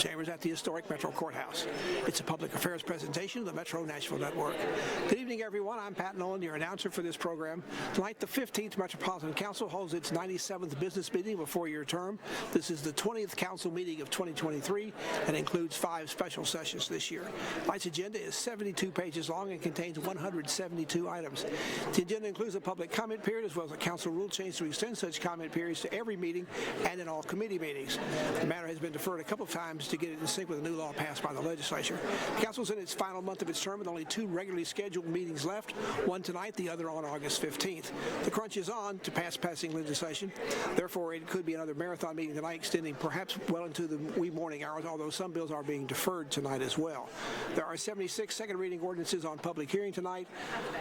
Chambers at the historic Metro Courthouse. It's a public affairs presentation of the Metro Nashville Network. Good evening, everyone. I'm Pat Nolan, your announcer for this program. Tonight, the 15th Metropolitan Council holds its 97th business meeting of a four-year term. This is the 20th council meeting of 2023 and includes 5 special sessions this year. Tonight's agenda is 72 pages long and contains 172 items. The agenda includes a public comment period as well as a council rule change to extend such comment periods to every meeting and in all committee meetings. The matter has been deferred a couple of times to get it in sync with a new law passed by the legislature. The council is in its final month of its term with only 2 regularly scheduled meetings left, one tonight, the other on August 15th. The crunch is on to pass passing legislation. Therefore, it could be another marathon meeting tonight, extending perhaps well into the wee morning hours, although some bills are being deferred tonight as well. There are 76 second reading ordinances on public hearing tonight.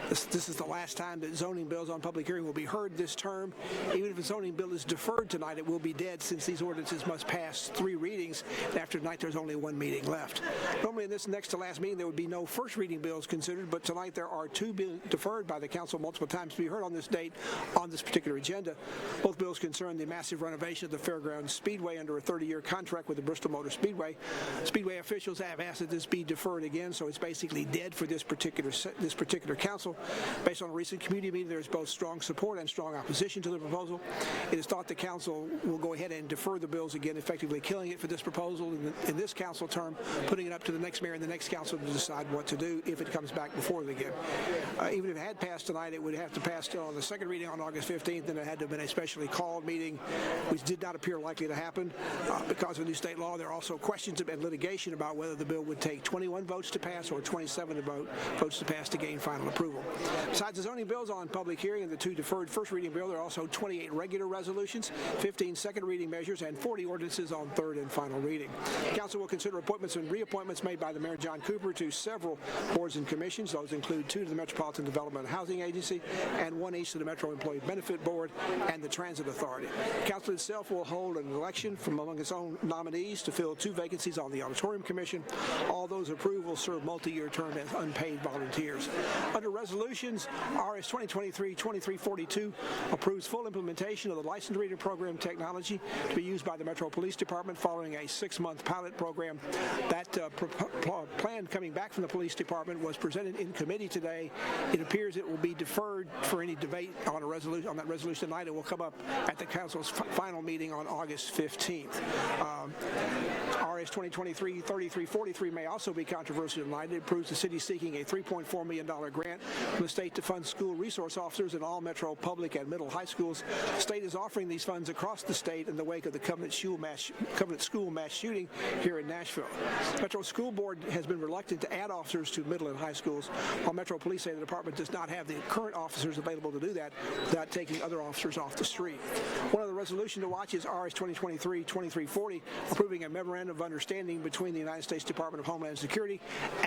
This is the last time that zoning bills on public hearing will be heard this term. Even if a zoning bill is deferred tonight, it will be dead since these ordinances must pass 3 readings. After tonight, there's only 1 meeting left. Normally in this next to last meeting, there would be no first reading bills considered, but tonight there are 2 bills deferred by the council multiple times to be heard on this date on this particular agenda. Both bills concern the massive renovation of the Fairgrounds Speedway under a 30-year contract with the Bristol Motor Speedway. Speedway officials have asked that this be deferred again, so it's basically dead for this particular council. Based on a recent community meeting, there is both strong support and strong opposition to the proposal. It is thought the council will go ahead and defer the bills again, effectively killing it for this proposal in this council term, putting it up to the next mayor and the next council to decide what to do if it comes back before them again. Even if it had passed tonight, it would have to pass on the second reading on August 15th, and it had to have been a specially called meeting, which did not appear likely to happen. Because of new state law, there are also questions and litigation about whether the bill would take 21 votes to pass or 27 votes to pass to gain final approval. Besides the zoning bills on public hearing and the 2 deferred first reading bill, there are also 28 regular resolutions, 15 second reading measures, and 40 ordinances on third and final reading. The council will consider appointments and reappointments made by the Mayor John Cooper to several boards and commissions. Those include 2 to the Metropolitan Development and Housing Agency and 1 each to the Metro Employee Benefit Board and the Transit Authority. The council itself will hold an election from among its own nominees to fill 2 vacancies on the Auditorium Commission. All those approved will serve multi-year term as unpaid volunteers. Under resolutions, RS 2023-2342 approves full implementation of the license reader program technology to be used by the Metro Police Department following a 6-month pilot program. That plan coming back from the police department was presented in committee today. It appears it will be deferred for any debate on that resolution tonight. It will come up at the council's final meeting on August 15th. RS 2023-3343 may also be controversial tonight. It approves the city seeking a $3.4 million grant from the state to fund school resource officers in all Metro public and middle high schools. The state is offering these funds across the state in the wake of the Covenant School mass shooting here in Nashville. Metro School Board has been reluctant to add officers to middle and high schools, while Metro Police say the department does not have the current officers available to do that without taking other officers off the street. One other resolution to watch is RS 2023-2340, approving a memorandum of understanding between the United States Department of Homeland Security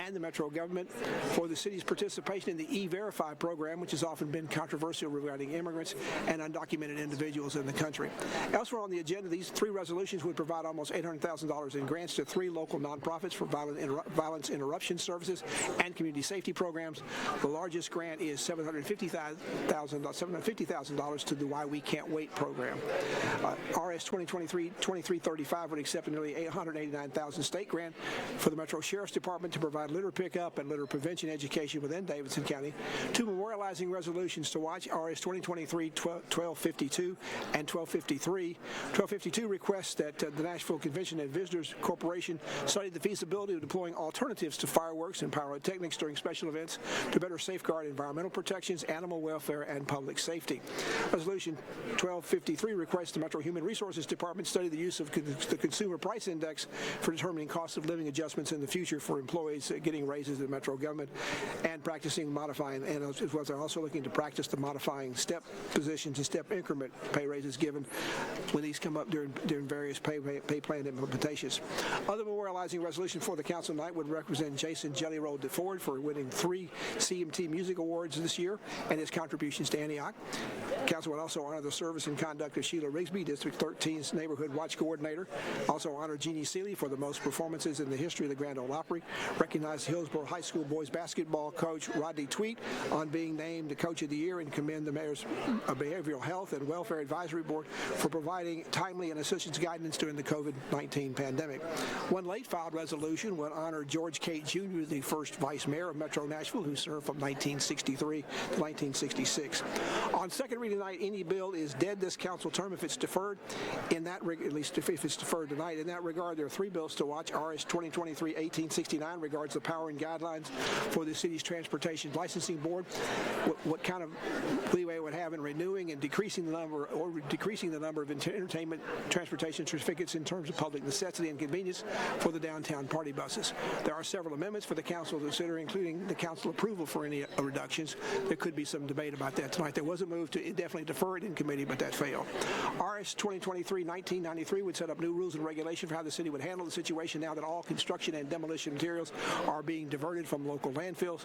and the Metro government for the city's participation in the E-Verify program, which has often been controversial regarding immigrants and undocumented individuals in the country. Elsewhere on the agenda, these 3 resolutions would provide almost $800,000 in grants to 3 local nonprofits for violence interruption services and community safety programs. The largest grant is $750,000 to the Why We Can't Wait program. RS 2023-2335 would accept a nearly $889,000 state grant for the Metro Sheriff's Department to provide litter pickup and litter prevention education within Davidson County. 2 memorializing resolutions to watch, RS 2023-1252 and 1253. 1252 requests that the Nashville Convention and Visitors Corporation study the feasibility of deploying alternatives to fireworks and pyrotechnics during special events to better safeguard environmental protections, animal welfare, and public safety. Resolution 1253 requests the Metro Human Resources Department study the use of the Consumer Price Index for determining cost of living adjustments in the future for employees getting raises in the Metro government and practicing modifying, and as well as they're also looking to practice the modifying step positions and step increment pay raises given when these come up during various pay plan implementations. Other memorializing resolution for the council tonight would represent Jason Jelly Roll DeFord for winning 3 CMT Music Awards this year and his contributions to Antioch. Council would also honor the service and conduct of Sheila Rigsby, District 13's Neighborhood Watch Coordinator. Also honor Jeannie Seeley for the most performances in the history of the Grand Ole Opry. Recognize Hillsborough High School boys basketball coach Rodney Tweet on being named the Coach of the Year, and commend the Mayor's Behavioral Health and Welfare Advisory Board for providing timely and assistance guidance during the COVID-19 pandemic. One late filed resolution would honor George Cate Jr., the first Vice Mayor of Metro Nashville, who served from 1963 to 1966. On second reading tonight, any bill is dead this council term if it's deferred. In that, at least if it's deferred tonight, in that regard, there are three bills to watch. RS 2023-1869 regards the power and guidelines for the city's transportation licensing board. What kind of leeway it would have in renewing and decreasing the number of entertainment transportation certificates in terms of public necessity and convenience for the downtown party buses. There are several amendments for the council to consider, including the council approval for any reductions. There could be some debate about that tonight. There was a move to indefinitely defer it in committee, but that failed. RS 2023-1993 would set up new rules and regulations for how the city would handle the situation now that all construction and demolition materials are being diverted from local landfills.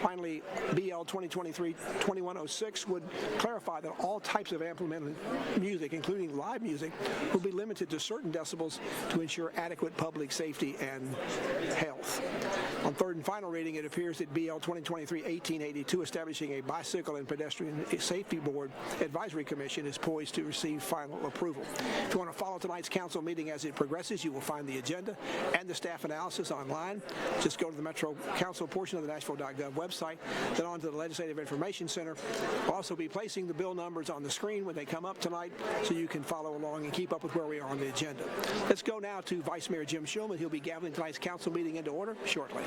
Finally, BL 2023-2106 would clarify that all types of amplified music, including live music, will be limited to certain decibels to ensure adequate public safety and health. On third and final reading, it appears that BL 2023-1882, establishing a bicycle and pedestrian safety board advisory commission, is poised to receive final approval. If you want to follow tonight's council meeting as it progresses, you will find the agenda and the staff analysis online. Just go to the Metro Council portion of the Nashville.gov website, then on to the Legislative Information Center. We'll also be placing the bill numbers on the screen when they come up tonight so you can follow along and keep up with where we are on the agenda. Let's go now to Vice Mayor Jim Shulman. He'll be gaveling tonight's council meeting into order shortly.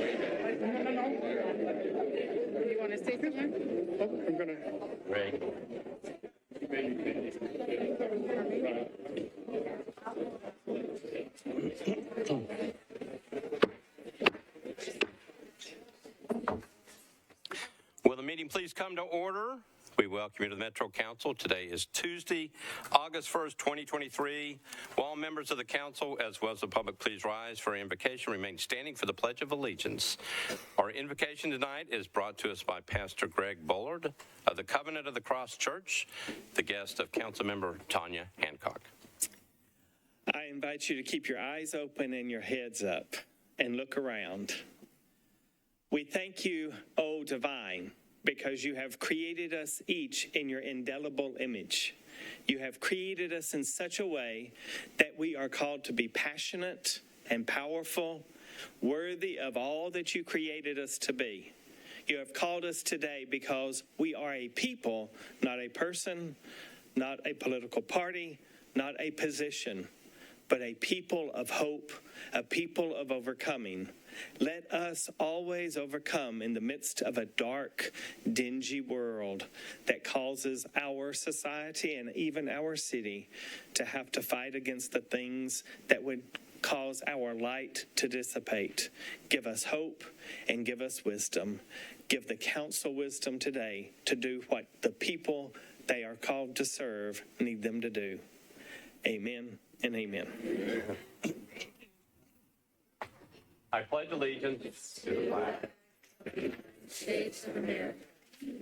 No. You want to say something? Oh, I'm going to. Right. Will the meeting please come to order? We welcome you to the Metro Council. Today is Tuesday, August 1st, 2023. Will all members of the council, as well as the public, please rise for invocation. Remain standing for the Pledge of Allegiance. Our invocation tonight is brought to us by Pastor Greg Bullard of the Covenant of the Cross Church, the guest of Councilmember Tanya Hancock. I invite you to keep your eyes open and your heads up and look around. We thank you, O Divine, because you have created us each in your indelible image. You have created us in such a way that we are called to be passionate and powerful, worthy of all that you created us to be. You have called us today because we are a people, not a person, not a political party, not a position, but a people of hope, a people of overcoming. Let us always overcome in the midst of a dark, dingy world that causes our society and even our city to have to fight against the things that would cause our light to dissipate. Give us hope and give us wisdom. Give the council wisdom today to do what the people they are called to serve need them to do. Amen and amen. I pledge allegiance to the flag of the United States of America,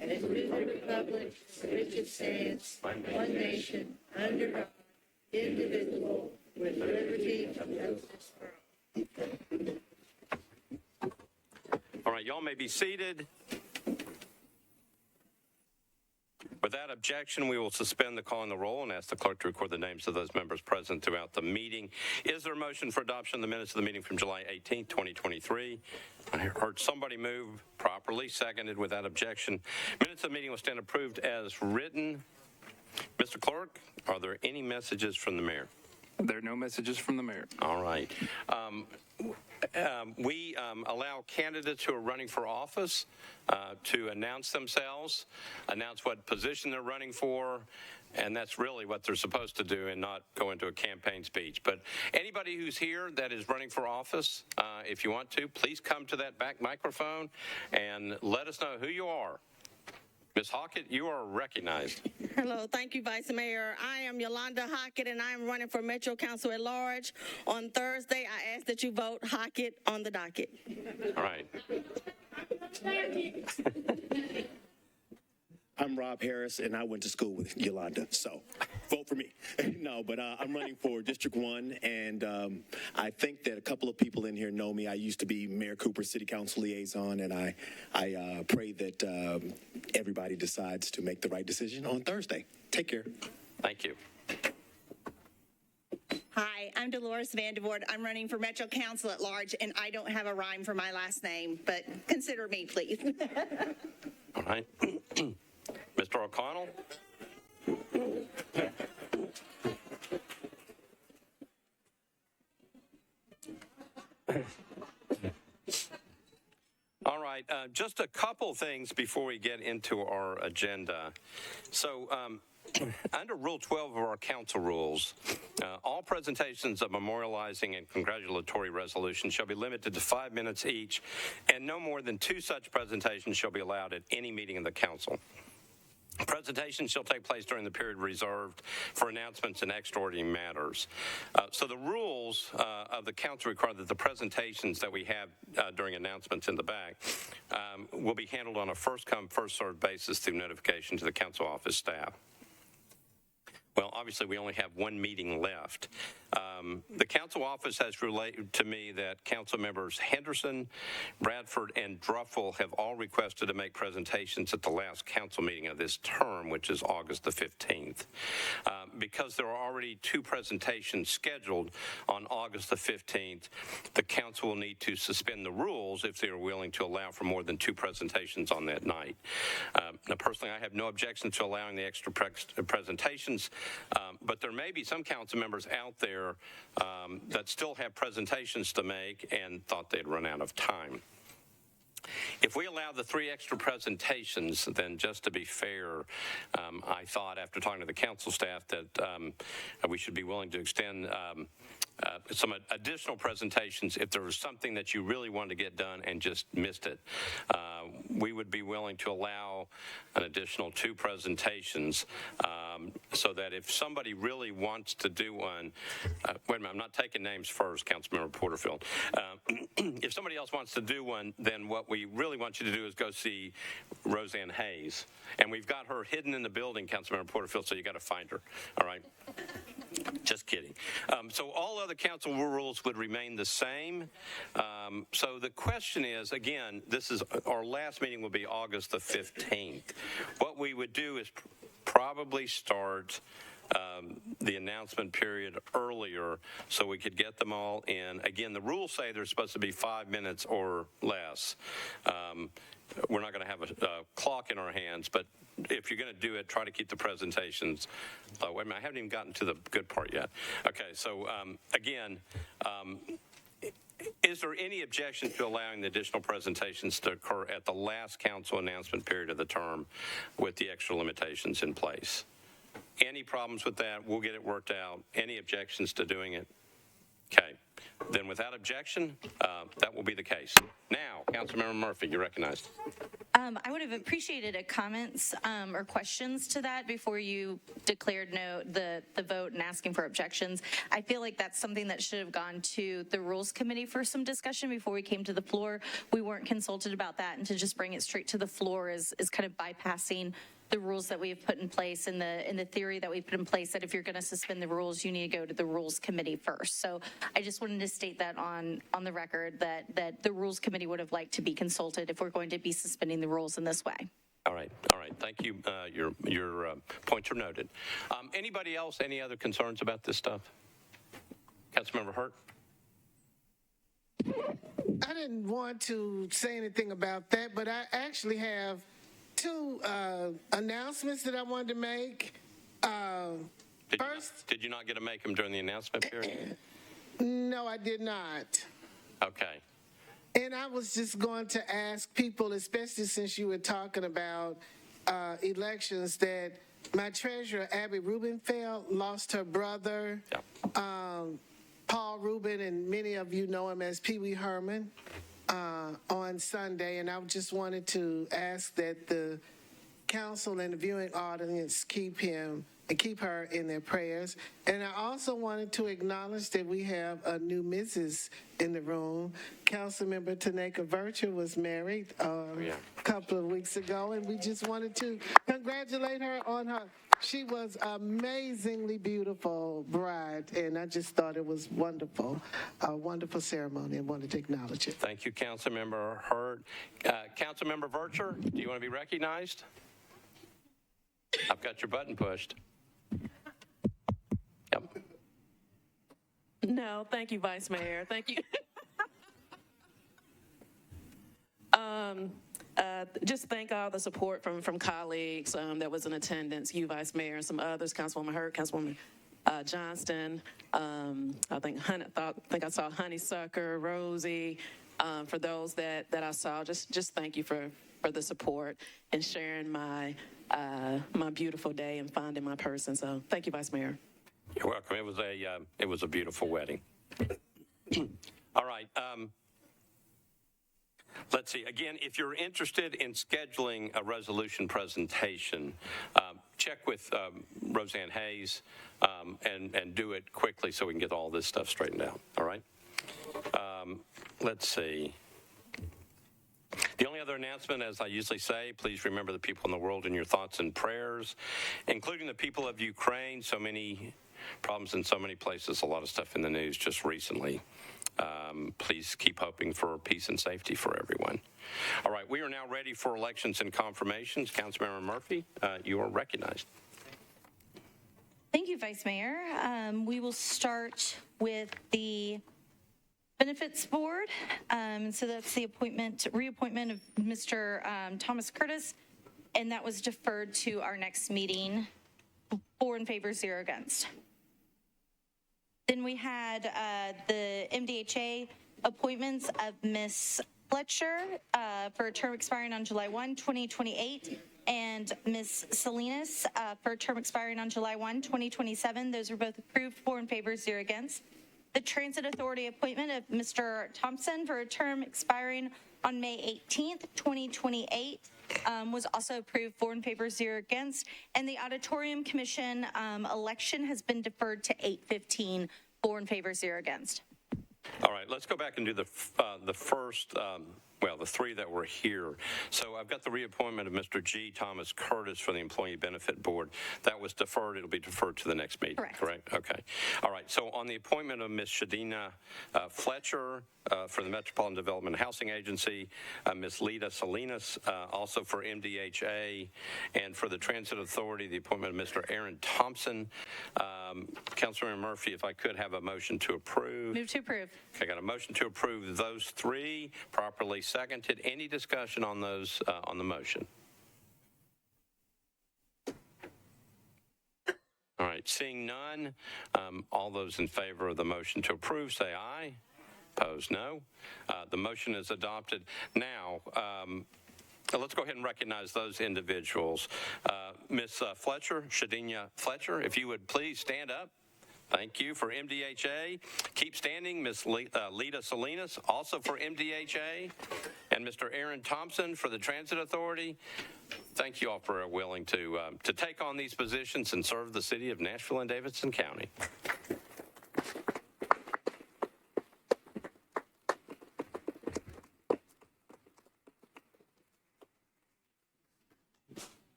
and to the republic for which it stands, one nation, under God, indivisible, with liberty and justice for all. All right, y'all may be seated. Without objection, we will suspend the call and the roll and ask the clerk to record the names of those members present throughout the meeting. Is there a motion for adoption of the minutes of the meeting from July 18th, 2023? I heard somebody move. Properly seconded without objection. Minutes of the meeting will stand approved as written. Mr. Clerk, are there any messages from the mayor? There are no messages from the mayor. All right. We allow candidates who are running for office to announce themselves, announce what position they're running for, and that's really what they're supposed to do and not go into a campaign speech. But anybody who's here that is running for office, if you want to, please come to that back microphone and let us know who you are. Ms. Hockett, you are recognized. Hello, thank you, Vice Mayor. I am Yolanda Hockett, and I am running for Metro Council at Large. On Thursday, I ask that you vote Hockett on the docket. All right. I'm Rob Harris, and I went to school with Yolanda, so vote for me. No, but I'm running for District 1, and I think that a couple of people in here know me. I used to be Mayor Cooper's City Council liaison, and I pray that everybody decides to make the right decision on Thursday. Take care. Thank you. Hi, I'm Dolores Vandervoort. I'm running for Metro Council at Large, and I don't have a rhyme for my last name, but consider me, please. All right. Mr. O'Connell? All right, just a couple things before we get into our agenda. So, under Rule 12 of our council rules, all presentations of memorializing and congratulatory resolutions shall be limited to 5 minutes each, and no more than 2 such presentations shall be allowed at any meeting of the council. Presentations shall take place during the period reserved for announcements and extraordinary matters. So the rules of the council require that the presentations that we have during announcements in the back will be handled on a first-come, first-served basis through notification to the council office staff. Well, obviously, we only have 1 meeting left. The council office has relayed to me that council members Henderson, Bradford, and Druffel have all requested to make presentations at the last council meeting of this term, which is August the 15th. Because there are already 2 presentations scheduled on August the 15th, the council will need to suspend the rules if they are willing to allow for more than 2 presentations on that night. Now, personally, I have no objection to allowing the extra presentations, but there may be some council members out there that still have presentations to make and thought they'd run out of time. If we allow the 3 extra presentations, then just to be fair, I thought after talking to the council staff that we should be willing to extend some additional presentations if there was something that you really wanted to get done and just missed it. We would be willing to allow an additional 2 presentations so that if somebody really wants to do one, wait a minute, I'm not taking names first, Councilmember Porterfield. If somebody else wants to do one, then what we really want you to do is go see Roseanne Hayes. And we've got her hidden in the building, Councilmember Porterfield, so you got to find her, all right? Just kidding. So all other council rules would remain the same. So the question is, again, this is our last meeting will be August the 15th. What we would do is probably start the announcement period earlier so we could get them all in. Again, the rules say they're supposed to be 5 minutes or less. We're not going to have a clock in our hands, but if you're going to do it, try to keep the presentations. Wait a minute, I haven't even gotten to the good part yet. Okay, so again, is there any objection to allowing the additional presentations to occur at the last council announcement period of the term with the extra limitations in place? Any problems with that? We'll get it worked out. Any objections to doing it? Okay. Then without objection, that will be the case. Now, Councilmember Murphy, you're recognized. I would have appreciated a comments or questions to that before you declared no the vote and asking for objections. I feel like that's something that should have gone to the Rules Committee for some discussion before we came to the floor. We weren't consulted about that, and to just bring it straight to the floor is kind of bypassing the rules that we have put in place and the theory that we put in place that if you're going to suspend the rules, you need to go to the Rules Committee first. So I just wanted to state that on the record that the Rules Committee would have liked to be consulted if we're going to be suspending the rules in this way. All right. Thank you. Your points are noted. Anybody else? Any other concerns about this stuff? Councilmember Hurt? I didn't want to say anything about that, but I actually have 2 announcements that I wanted to make. Did you not get to make them during the announcement period? No, I did not. Okay. And I was just going to ask people, especially since you were talking about elections, that my treasurer, Abby Rubenfeld, lost her brother, Paul Rubin, and many of you know him as Pee Wee Herman, on Sunday. And I just wanted to ask that the council and the viewing audience keep him and keep her in their prayers. And I also wanted to acknowledge that we have a new Mrs. in the room. Councilmember Taneka Virtue was married a couple of weeks ago, and we just wanted to congratulate her on her. She was amazingly beautiful bride, and I just thought it was wonderful, a wonderful ceremony, and wanted to acknowledge it. Thank you, Councilmember Hurd. Councilmember Virtue, do you want to be recognized? I've got your button pushed. Yep. No, thank you, Vice Mayor. Thank you. Just thank all the support from colleagues that was in attendance, you, Vice Mayor, and some others, Councilwoman Hurd, Councilwoman Johnston. I think I saw Honeysucker, Rosie. For those that I saw, just thank you for the support and sharing my beautiful day and finding my person. So thank you, Vice Mayor. You're welcome. It was a beautiful wedding. All right. Let's see. Again, if you're interested in scheduling a resolution presentation, check with Roseanne Hayes and do it quickly so we can get all this stuff straightened out. All right. Let's see. The only other announcement, as I usually say, please remember the people in the world in your thoughts and prayers, including the people of Ukraine. So many problems in so many places, a lot of stuff in the news just recently. Please keep hoping for peace and safety for everyone. All right, we are now ready for elections and confirmations. Councilmember Murphy, you are recognized. Thank you, Vice Mayor. We will start with the Benefits Board. So that's the reappointment of Mr. Thomas Curtis, and that was deferred to our next meeting. 4 in favor, 0 against. Then we had the MDHA appointments of Ms. Fletcher for a term expiring on July 1, 2028, and Ms. Salinas for a term expiring on July 1, 2027. Those were both approved, 4 in favor, 0 against. The Transit Authority appointment of Mr. Thompson for a term expiring on May 18th, 2028 was also approved, 4 in favor, 0 against. And the Auditorium Commission election has been deferred to 8/15, 4 in favor, 0 against. All right, let's go back and do the first, the 3 that were here. So I've got the reappointment of Mr. G. Thomas Curtis for the Employee Benefit Board. That was deferred. It'll be deferred to the next meeting, correct? Okay. All right, so on the appointment of Ms. Shadina Fletcher for the Metropolitan Development Housing Agency, Ms. Lita Salinas also for MDHA, and for the Transit Authority, the appointment of Mr. Aaron Thompson. Councilmember Murphy, if I could have a motion to approve. Move to approve. Okay, I got a motion to approve those 3, properly seconded. Any discussion on those, on the motion? All right, seeing none, all those in favor of the motion to approve, say aye. Opposed, no. The motion is adopted. Now, let's go ahead and recognize those individuals. Ms. Fletcher, Shadina Fletcher, if you would please stand up. Thank you. For MDHA, keep standing. Ms. Lita Salinas, also for MDHA, and Mr. Aaron Thompson for the Transit Authority. Thank you all for willing to take on these positions and serve the city of Nashville and Davidson County.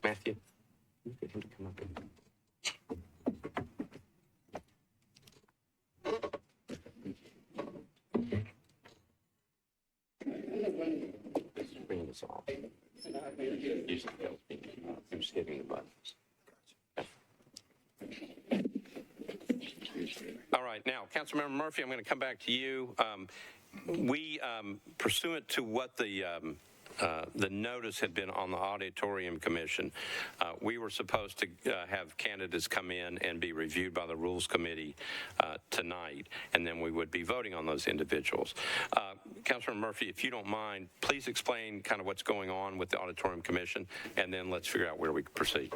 Matthew, you get him to come up and... Bring this off. I'm just hitting the buttons. All right, now, Councilmember Murphy, I'm going to come back to you. We, pursuant to what the the notice had been on the Auditorium Commission. We were supposed to have candidates come in and be reviewed by the Rules Committee tonight, and then we would be voting on those individuals. Councilor Murphy, if you don't mind, please explain kind of what's going on with the Auditorium Commission, and then let's figure out where we proceed.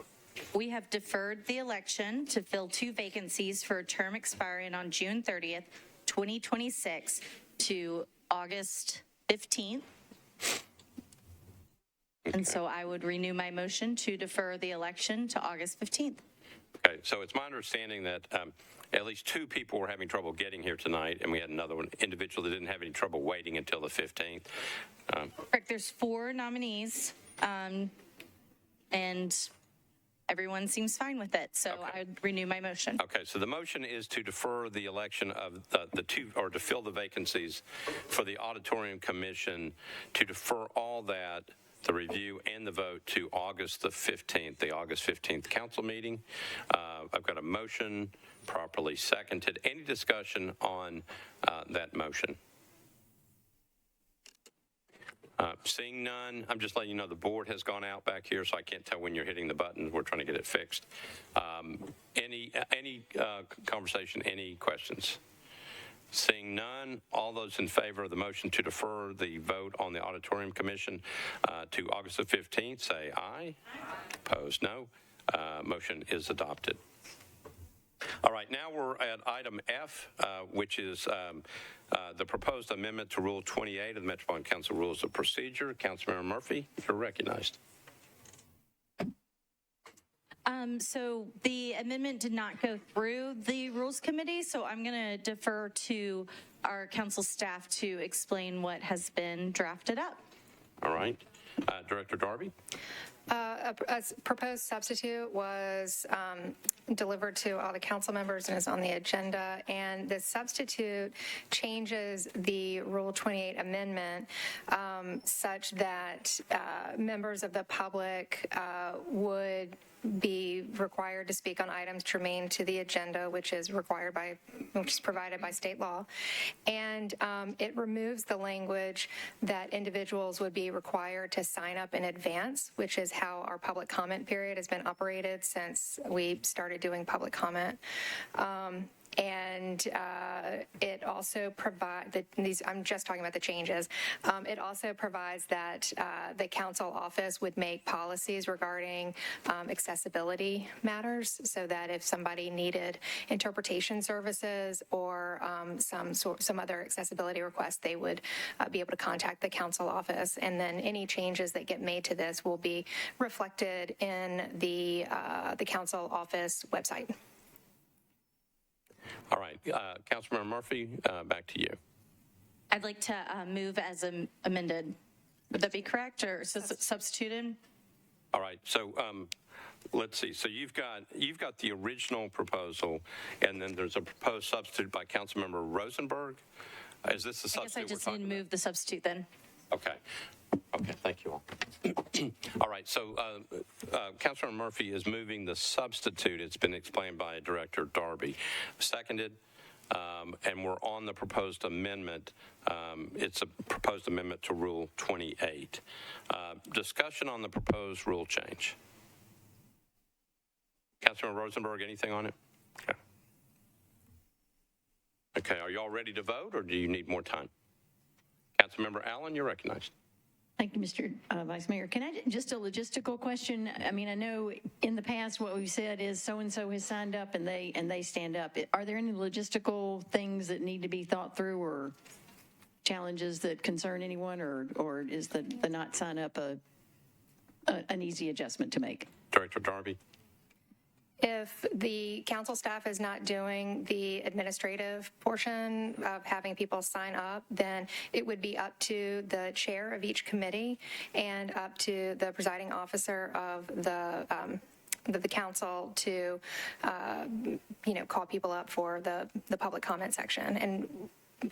We have deferred the election to fill 2 vacancies for a term expiring on June 30th, 2026 to August 15th. And so I would renew my motion to defer the election to August 15th. Okay, so it's my understanding that at least 2 people were having trouble getting here tonight, and we had another individual that didn't have any trouble waiting until the 15th. Correct, there's 4 nominees, and everyone seems fine with it, so Okay. I would renew my motion. Okay, so the motion is to defer the election of the 2, or to fill the vacancies for the Auditorium Commission, to defer all that, the review and the vote, to August the 15th, the August 15th council meeting. I've got a motion properly seconded. Any discussion on that motion? Seeing none, I'm just letting you know the board has gone out back here, so I can't tell when you're hitting the button. We're trying to get it fixed. Any conversation, any questions? Seeing none, all those in favor of the motion to defer the vote on the Auditorium Commission to August the 15th, say aye. Opposed, no. Motion is adopted. All right, now we're at item F, which is the proposed amendment to Rule 28 of the Metropolitan Council Rules of Procedure. Councilmember Murphy, you're recognized. So the amendment did not go through the Rules Committee, so I'm going to defer to our council staff to explain what has been drafted up. All right. Director Darby? A proposed substitute was delivered to all the council members and is on the agenda. And the substitute changes the Rule 28 amendment such that members of the public would be required to speak on items germane to the agenda, which is provided by state law. And it removes the language that individuals would be required to sign up in advance, which is how our public comment period has been operated since we started doing public comment. And it also provides, I'm just talking about the changes. It also provides that the council office would make policies regarding accessibility matters, so that if somebody needed interpretation services or some other accessibility requests, they would be able to contact the council office. And then any changes that get made to this will be reflected in the council office website. All right. Councilmember Murphy, back to you. I'd like to move as amended. Would that be correct, or substituted? All right. So let's see. So you've got the original proposal, and then there's a proposed substitute by Councilmember Rosenberg. Is this the substitute? I guess I just need to move the substitute then. Okay. Okay, thank you all. All right, so Councilor Murphy is moving the substitute. It's been explained by Director Darby. Seconded, and we're on the proposed amendment. It's a proposed amendment to Rule 28. Discussion on the proposed rule change. Councilor Rosenberg, anything on it? Okay. Okay, are you all ready to vote, or do you need more time? Councilmember Allen, you're recognized. Thank you, Mr. Vice Mayor. Can I just a logistical question? I mean, I know in the past what we've said is so-and-so has signed up and they stand up. Are there any logistical things that need to be thought through or challenges that concern anyone, or is the not sign up an easy adjustment to make? Director Darby. If the council staff is not doing the administrative portion of having people sign up, then it would be up to the chair of each committee and up to the presiding officer of the council to, call people up for the public comment section. And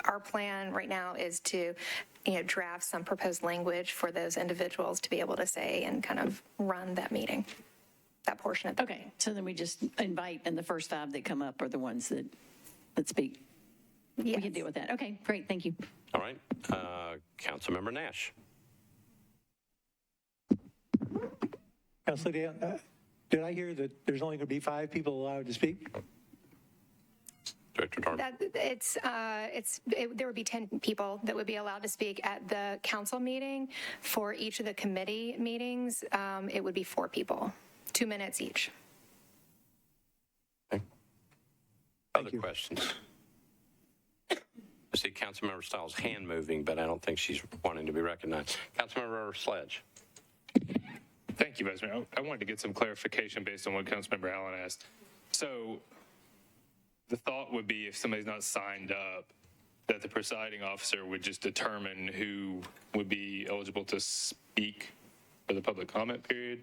our plan right now is to, draft some proposed language for those individuals to be able to say and kind of run that meeting. That portion of Okay, so then we just invite, and the first 5 that come up are the ones that speak. Yes. We can deal with that. Okay, great, thank you. All right. Councilmember Nash. Councilor Dan, did I hear that there's only going to be 5 people allowed to speak? Director Tarver. There would be 10 people that would be allowed to speak at the council meeting. For each of the committee meetings, it would be 4 people, 2 minutes each. Okay. Other questions? I see Councilmember Stiles' hand moving, but I don't think she's wanting to be recognized. Councilmember Sledge. Thank you, Vice Mayor. I wanted to get some clarification based on what Councilmember Allen asked. So the thought would be if somebody's not signed up, that the presiding officer would just determine who would be eligible to speak for the public comment period?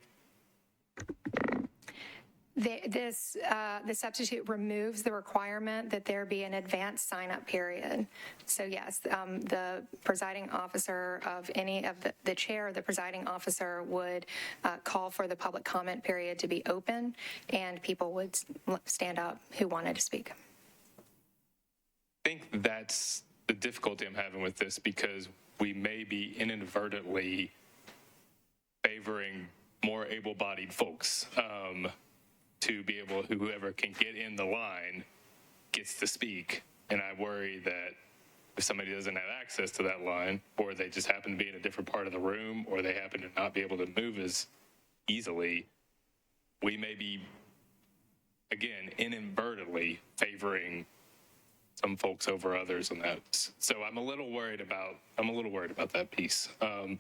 The substitute removes the requirement that there be an advanced sign-up period. So yes, the presiding officer of the chair or the presiding officer would call for the public comment period to be open, and people would stand up who wanted to speak. I think that's the difficulty I'm having with this, because we may be inadvertently favoring more able-bodied folks. To be able, whoever can get in the line gets to speak. And I worry that if somebody doesn't have access to that line, or they just happen to be in a different part of the room, or they happen to not be able to move as easily, we may be, again, inadvertently favoring some folks over others on that. So I'm a little worried about that piece. I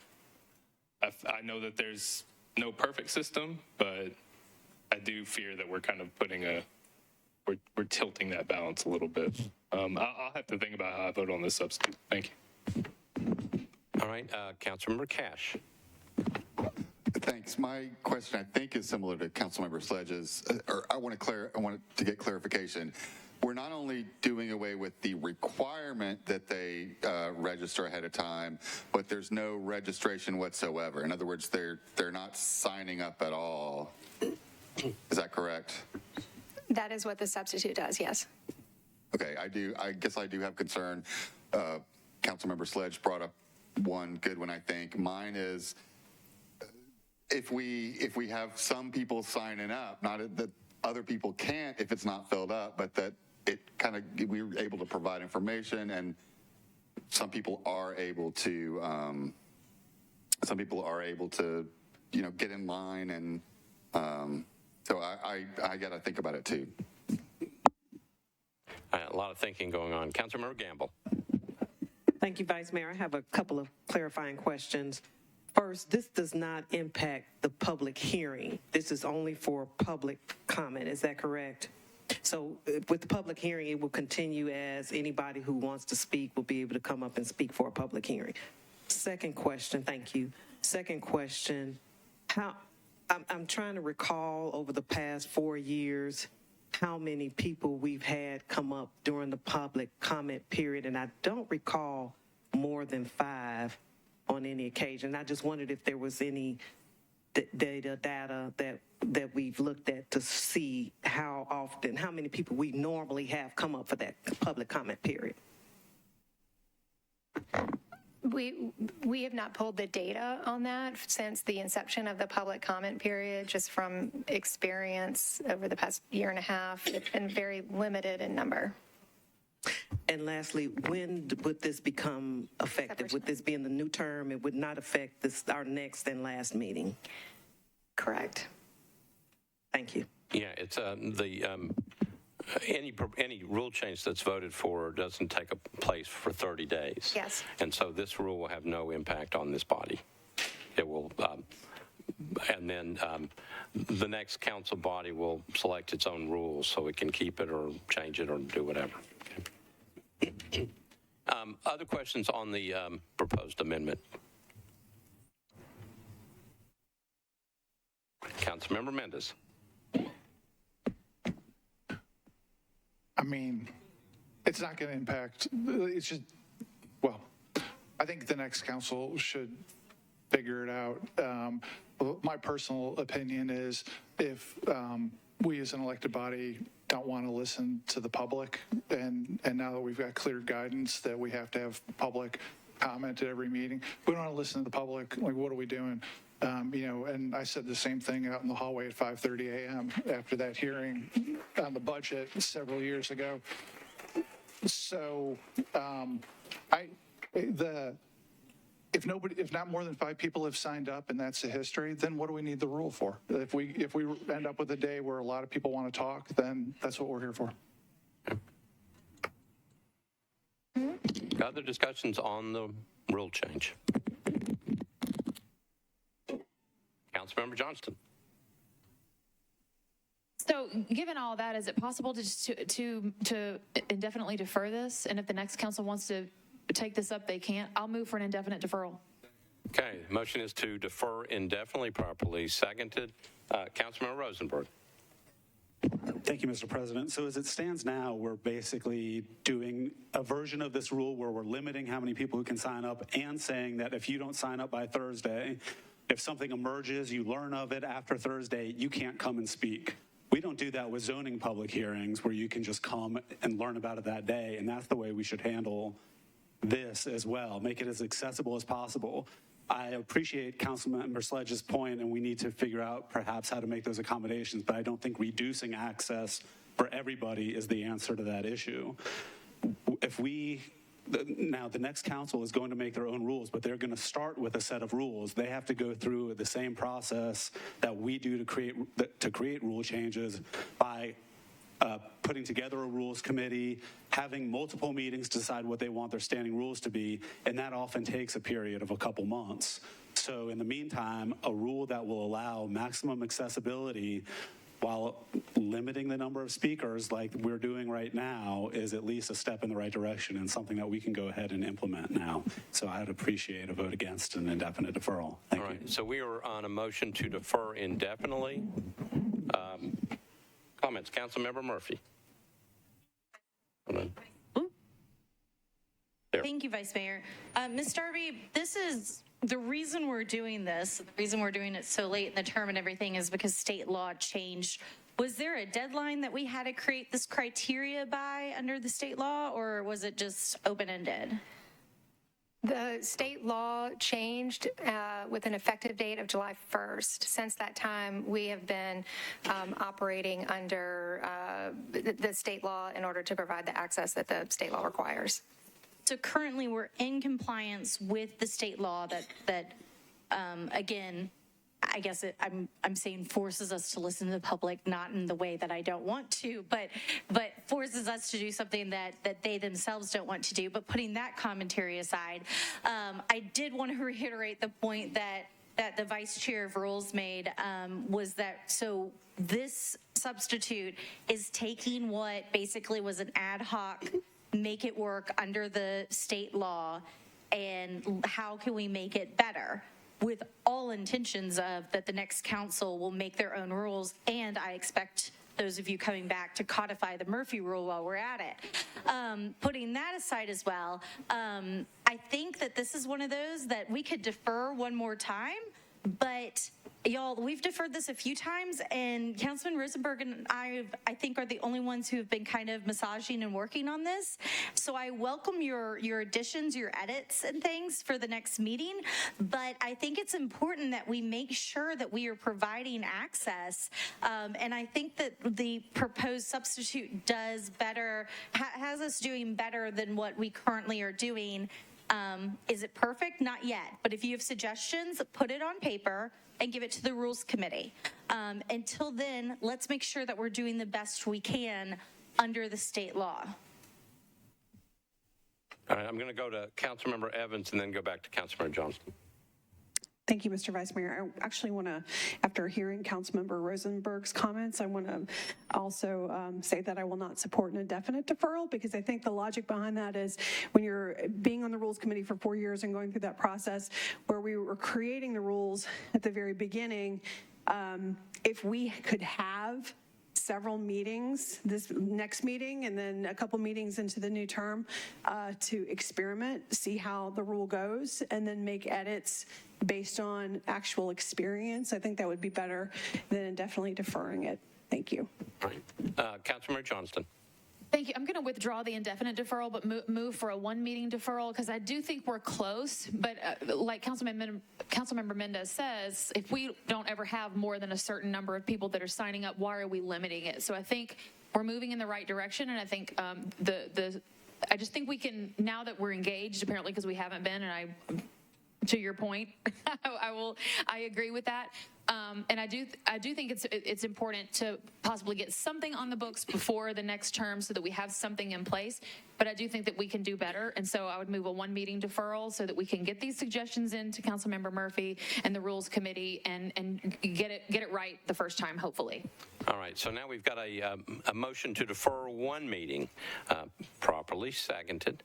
know that there's no perfect system, but I do fear that we're kind of we're tilting that balance a little bit. I'll have to think about how I vote on this substitute. Thank you. All right, Councilmember Cash. Thanks. My question, I think, is similar to Councilmember Sledge's, or I want to get clarification. We're not only doing away with the requirement that they register ahead of time, but there's no registration whatsoever. In other words, they're not signing up at all. Is that correct? That is what the substitute does, yes. Okay, I guess I do have concern. Councilmember Sledge brought up one good one, I think. Mine is if we have some people signing up, not that other people can't if it's not filled up, but that we're able to provide information, and some people are able to get in line, and so I got to think about it too. A lot of thinking going on. Councilmember Gamble. Thank you, Vice Mayor. I have a couple of clarifying questions. First, this does not impact the public hearing. This is only for public comment. Is that correct? So with the public hearing, it will continue as anybody who wants to speak will be able to come up and speak for a public hearing. Second question, thank you. Second question, I'm trying to recall over the past 4 years how many people we've had come up during the public comment period, and I don't recall more than 5 on any occasion. I just wondered if there was any data that we've looked at to see how often, how many people we normally have come up for that public comment period. We have not pulled the data on that since the inception of the public comment period. Just from experience over the past year and a half, it's been very limited in number. And lastly, when would this become effective? Would this be in the new term? It would not affect our next and last meeting? Correct. Thank you. Yeah, it's any rule change that's voted for doesn't take place for 30 days. Yes. And so this rule will have no impact on this body. It will, and then the next council body will select its own rules so it can keep it or change it or do whatever. Okay. Other questions on the proposed amendment? Councilmember Mendez. I mean, it's not going to impact, it's just, well, I think the next council should figure it out. My personal opinion is if we as an elected body don't want to listen to the public, and now that we've got clear guidance that we have to have public comment at every meeting, we don't want to listen to the public, like, what are we doing? And I said the same thing out in the hallway at 5:30 a.m. after that hearing on the budget several years ago. So if not more than 5 people have signed up and that's the history, then what do we need the rule for? If we end up with a day where a lot of people want to talk, then that's what we're here for. Other discussions on the rule change? Councilmember Johnston. So, given all that, is it possible to indefinitely defer this? And if the next council wants to take this up, they can't? I'll move for an indefinite deferral. Okay, motion is to defer indefinitely, properly seconded. Councilmember Rosenberg. Thank you, Mr. President. So as it stands now, we're basically doing a version of this rule where we're limiting how many people who can sign up and saying that if you don't sign up by Thursday, if something emerges, you learn of it after Thursday, you can't come and speak. We don't do that with zoning public hearings where you can just come and learn about it that day, and that's the way we should handle this as well, make it as accessible as possible. I appreciate Councilmember Sledge's point, and we need to figure out perhaps how to make those accommodations, but I don't think reducing access for everybody is the answer to that issue. Now, the next council is going to make their own rules, but they're going to start with a set of rules. They have to go through the same process that we do to create rule changes by putting together a rules committee, having multiple meetings to decide what they want their standing rules to be, and that often takes a period of a couple months. So in the meantime, a rule that will allow maximum accessibility while limiting the number of speakers like we're doing right now is at least a step in the right direction and something that we can go ahead and implement now. So I'd appreciate a vote against an indefinite deferral. Thank you. So we are on a motion to defer indefinitely. Comments, Councilmember Murphy. Thank you, Vice Mayor. Ms. Darby, this is the reason we're doing this, the reason we're doing it so late in the term and everything is because state law changed. Was there a deadline that we had to create this criteria by under the state law, or was it just open-ended? The state law changed with an effective date of July 1st. Since that time, we have been operating under the state law in order to provide the access that the state law requires. So currently, we're in compliance with the state law that again, I guess I'm saying forces us to listen to the public, not in the way that I don't want to, but forces us to do something that they themselves don't want to do. But putting that commentary aside, I did want to reiterate the point that the Vice Chair of Rules made was that so this substitute is taking what basically was an ad hoc, make it work under the state law, and how can we make it better? With all intentions of that the next council will make their own rules, and I expect those of you coming back to codify the Murphy rule while we're at it. Putting that aside as well, I think that this is one of those that we could defer one more time, but y'all, we've deferred this a few times, and Councilman Rosenberg and I think are the only ones who have been kind of massaging and working on this. So I welcome your additions, your edits and things for the next meeting, but I think it's important that we make sure that we are providing access, and I think that the proposed substitute does better, has us doing better than what we currently are doing. Is it perfect? Not yet. But if you have suggestions, put it on paper and give it to the Rules Committee. Until then, let's make sure that we're doing the best we can under the state law. All right, I'm going to go to Councilmember Evans and then go back to Councilmember Johnston. Thank you, Mr. Vice Mayor. I actually want to, after hearing Councilmember Rosenberg's comments, I want to also say that I will not support an indefinite deferral, because I think the logic behind that is when you're being on the Rules Committee for 4 years and going through that process where we were creating the rules at the very beginning, if we could have several meetings, this next meeting and then a couple meetings into the new term to experiment, see how the rule goes, and then make edits based on actual experience. I think that would be better than indefinitely deferring it. Thank you. All right. Councilmember Johnston. Thank you. I'm going to withdraw the indefinite deferral, but move for a one-meeting deferral, because I do think we're close. But like Councilmember Mendez says, if we don't ever have more than a certain number of people that are signing up, why are we limiting it? So I think we're moving in the right direction, and I think I just think we can, now that we're engaged, apparently, because we haven't been, and to your point, I agree with that. And I do think it's important to possibly get something on the books before the next term so that we have something in place. But I do think that we can do better. And so I would move a one-meeting deferral so that we can get these suggestions into Councilmember Murphy and the Rules Committee and get it right the first time, hopefully. All right, so now we've got a motion to defer one meeting, properly seconded.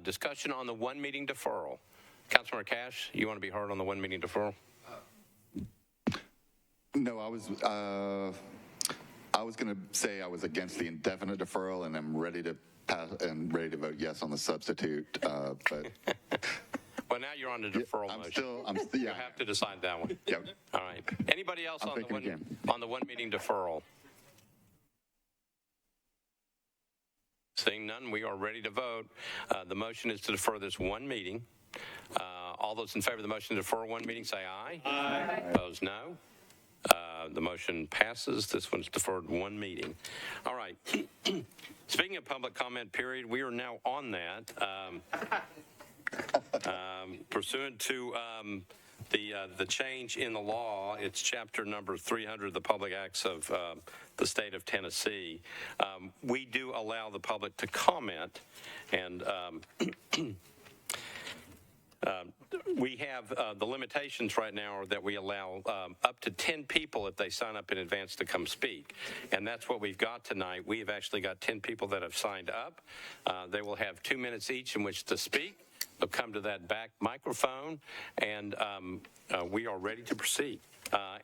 Discussion on the one-meeting deferral. Councilmember Cash, you want to be heard on the one-meeting deferral? No, I was going to say I was against the indefinite deferral, and I'm ready to pass and ready to vote yes on the substitute. But well, now you're on the deferral motion. You have to decide that one. Yep. All right. Anybody else on the one-meeting deferral? Seeing none, we are ready to vote. The motion is to defer this one meeting. All those in favor of the motion to defer one meeting, say aye. Aye. Opposed, no. The motion passes. This one's deferred one meeting. All right. Speaking of public comment period, we are now on that. Pursuant to the change in the law, it's chapter number 300 of the Public Acts of the state of Tennessee. We do allow the public to comment, and we have the limitations right now are that we allow up to 10 people if they sign up in advance to come speak. And that's what we've got tonight. We have actually got 10 people that have signed up. They will have 2 minutes each in which to speak. They'll come to that back microphone, and we are ready to proceed.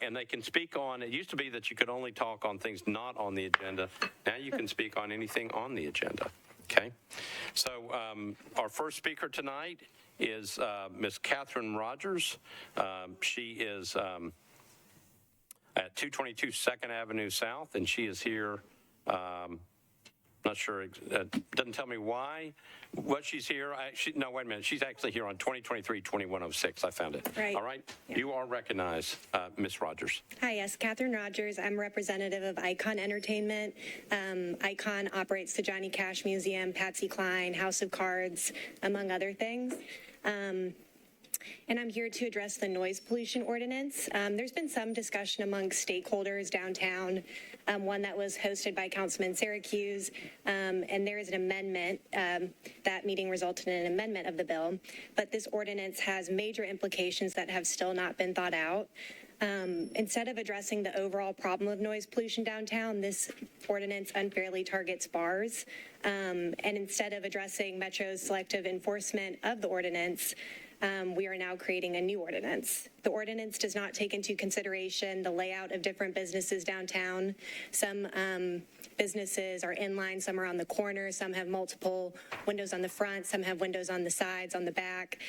And they can speak on, it used to be that you could only talk on things not on the agenda. Now you can speak on anything on the agenda. Okay? So our first speaker tonight is Ms. Catherine Rogers. She is at 222 2nd Avenue South, and she is here, not sure, doesn't tell me why, what she's here. No, wait a minute. She's actually here on 2023-2106. I found it. Right. All right. Yeah. You are recognized, Ms. Rogers. Hi, yes, Catherine Rogers. I'm representative of Icon Entertainment. Icon operates the Johnny Cash Museum, Patsy Cline, House of Cards, among other things. And I'm here to address the noise pollution ordinance. There's been some discussion among stakeholders downtown, one that was hosted by Councilman Syracuse, and there is an amendment. That meeting resulted in an amendment of the bill, but this ordinance has major implications that have still not been thought out. Instead of addressing the overall problem of noise pollution downtown, this ordinance unfairly targets bars. And instead of addressing Metro's selective enforcement of the ordinance, we are now creating a new ordinance. The ordinance does not take into consideration the layout of different businesses downtown. Some businesses are inline, some are on the corner, some have multiple windows on the front, some have windows on the sides, on the back.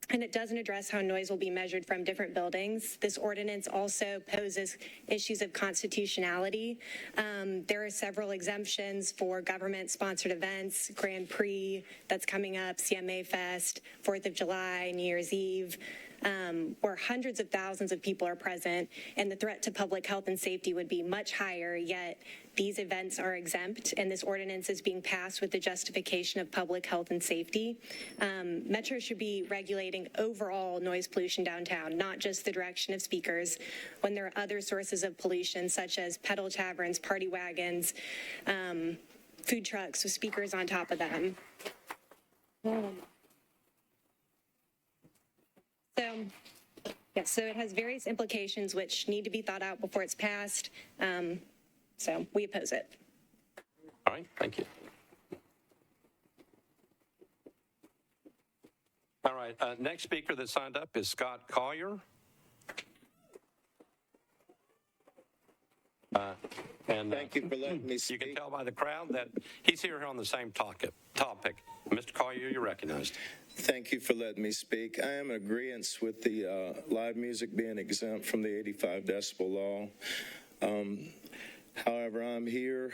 And it doesn't address how noise will be measured from different buildings. This ordinance also poses issues of constitutionality. There are several exemptions for government-sponsored events, Grand Prix that's coming up, CMA Fest, 4th of July, New Year's Eve, where hundreds of thousands of people are present, and the threat to public health and safety would be much higher, yet these events are exempt, and this ordinance is being passed with the justification of public health and safety. Metro should be regulating overall noise pollution downtown, not just the direction of speakers, when there are other sources of pollution, such as pedal taverns, party wagons, food trucks with speakers on top of them. So it has various implications which need to be thought out before it's passed. So we oppose it. All right, thank you. All right, next speaker that signed up is Scott Collier. Thank you for letting me speak. You can tell by the crowd that he's here on the same topic. Mr. Collier, you're recognized. Thank you for letting me speak. I am in agreement with the live music being exempt from the 85 decibel law. However, I'm here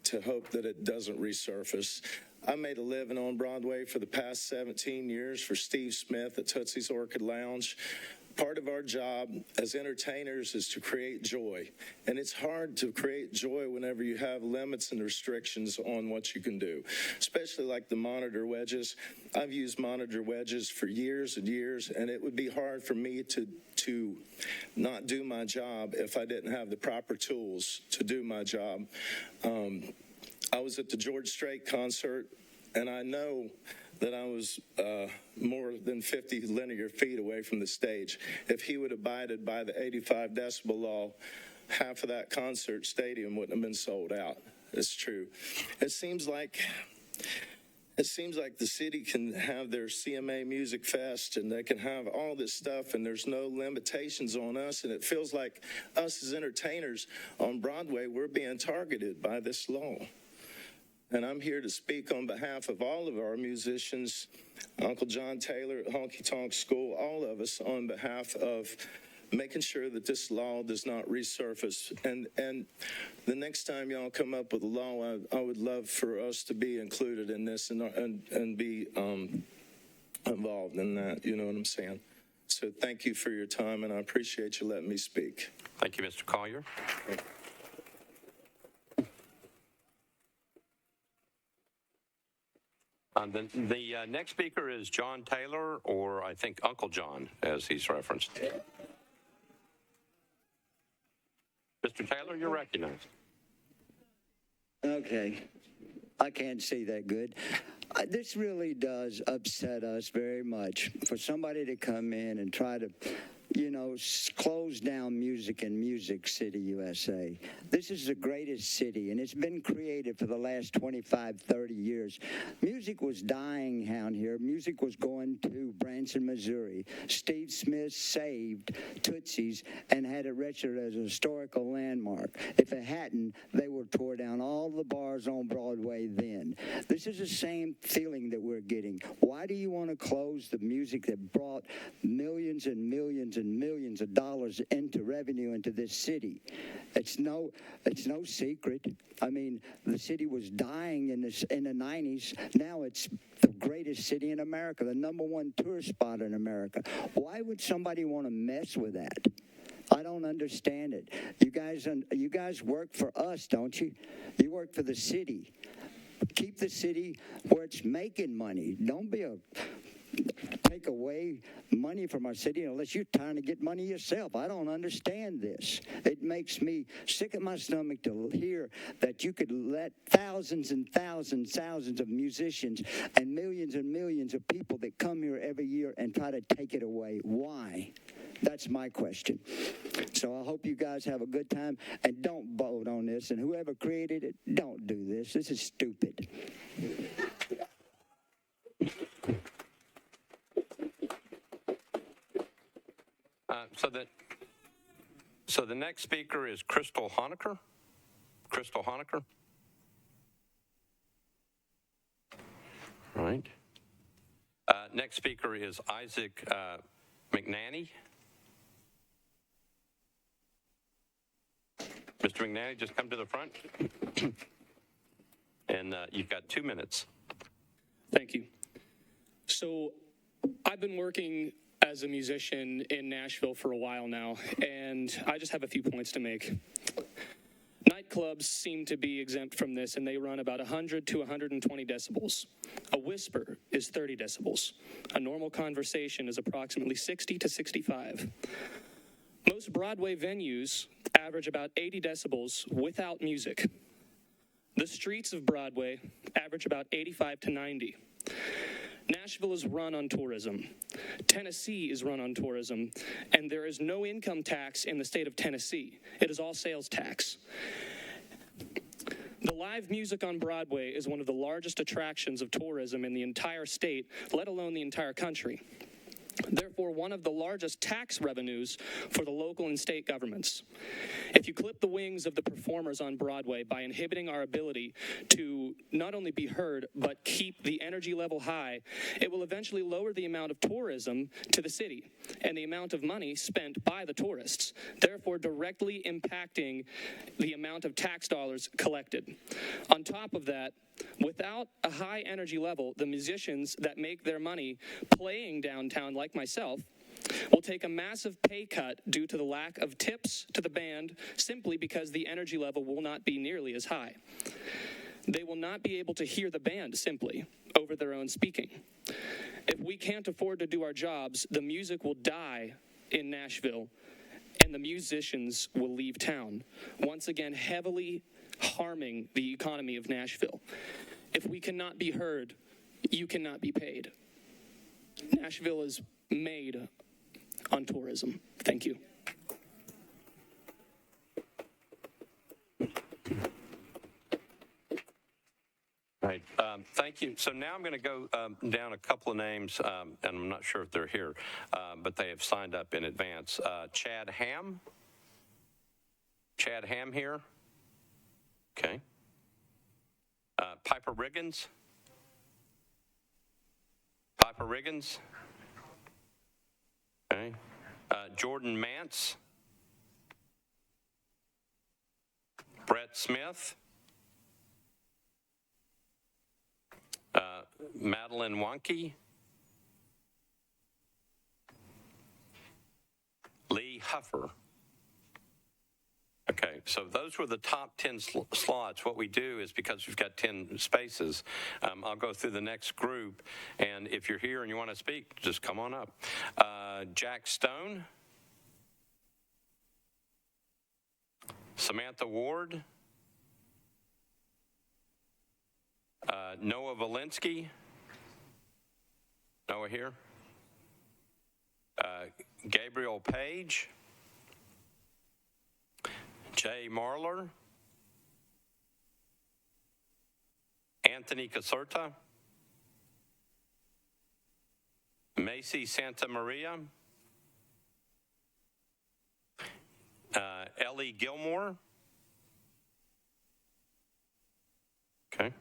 to hope that it doesn't resurface. I made a living on Broadway for the past 17 years for Steve Smith at Tootsie's Orchid Lounge. Part of our job as entertainers is to create joy. And it's hard to create joy whenever you have limits and restrictions on what you can do, especially like the monitor wedges. I've used monitor wedges for years and years, and it would be hard for me to not do my job if I didn't have the proper tools to do my job. I was at the George Strait concert, and I know that I was more than 50 linear feet away from the stage. If he would have abided by the 85 decibel law, half of that concert stadium wouldn't have been sold out. It's true. It seems like the city can have their CMA Music Fest and they can have all this stuff and there's no limitations on us, and it feels like us as entertainers on Broadway, we're being targeted by this law. And I'm here to speak on behalf of all of our musicians, Uncle John Taylor at Honky Tonk School, all of us on behalf of making sure that this law does not resurface. And the next time y'all come up with a law, I would love for us to be included in this and be involved in that, you know what I'm saying? So thank you for your time, and I appreciate you letting me speak. Thank you, Mr. Collier. The next speaker is John Taylor, or I think Uncle John, as he's referenced. Mr. Taylor, you're recognized. Okay. I can't see that good. This really does upset us very much for somebody to come in and try to, close down music in Music City, USA. This is the greatest city, and it's been created for the last 25, 30 years. Music was dying down here. Music was going to Branson, Missouri. Steve Smith saved Tootsie's and had it registered as a historical landmark. If it hadn't, they would have tore down all the bars on Broadway then. This is the same feeling that we're getting. Why do you want to close the music that brought millions and millions and millions of dollars into revenue into this city? It's no secret. I mean, the city was dying in the 90s. Now it's the greatest city in America, the #1 tourist spot in America. Why would somebody want to mess with that? I don't understand it. You guys work for us, don't you? You work for the city. Keep the city where it's making money. Don't take away money from our city unless you're trying to get money yourself. I don't understand this. It makes me sick at my stomach to hear that you could let thousands and thousands of musicians and millions of people that come here every year and try to take it away. Why? That's my question. So I hope you guys have a good time, and don't vote on this, and whoever created it, don't do this. This is stupid. So the next speaker is Crystal Honecker. Crystal Honecker. Right. Next speaker is Isaac McNanny. Mr. McNanny, just come to the front. And you've got 2 minutes. Thank you. So I've been working as a musician in Nashville for a while now, and I just have a few points to make. Nightclubs seem to be exempt from this, and they run about 100 to 120 decibels. A whisper is 30 decibels. A normal conversation is approximately 60 to 65. Most Broadway venues average about 80 decibels without music. The streets of Broadway average about 85 to 90. Nashville is run on tourism. Tennessee is run on tourism, and there is no income tax in the state of Tennessee. It is all sales tax. The live music on Broadway is one of the largest attractions of tourism in the entire state, let alone the entire country. therefore one of the largest tax revenues for the local and state governments. If you clip the wings of the performers on Broadway by inhibiting our ability to not only be heard, but keep the energy level high, it will eventually lower the amount of tourism to the city and the amount of money spent by the tourists, therefore directly impacting the amount of tax dollars collected. On top of that, without a high energy level, the musicians that make their money playing downtown, like myself, will take a massive pay cut due to the lack of tips to the band, simply because the energy level will not be nearly as high. They will not be able to hear the band simply over their own speaking. If we can't afford to do our jobs, the music will die in Nashville and the musicians will leave town, once again heavily harming the economy of Nashville. If we cannot be heard, you cannot be paid. Nashville is made on tourism. Thank you. Right. Thank you. So now I'm going to go down a couple of names, and I'm not sure if they're here, but they have signed up in advance. Chad Ham. Chad Ham here. Okay. Piper Riggins. Piper Riggins. Okay. Jordan Mance. Brett Smith. Madeline Wonke. Lee Huffer. Okay, so those were the top 10 slots. What we do is, because we've got 10 spaces, I'll go through the next group, and if you're here and you want to speak, just come on up. Jack Stone. Samantha Ward. Noah Valinsky. Noah here. Gabriel Page. Jay Marler. Anthony Caserta. Macy Santa Maria. Ellie Gilmore. Okay.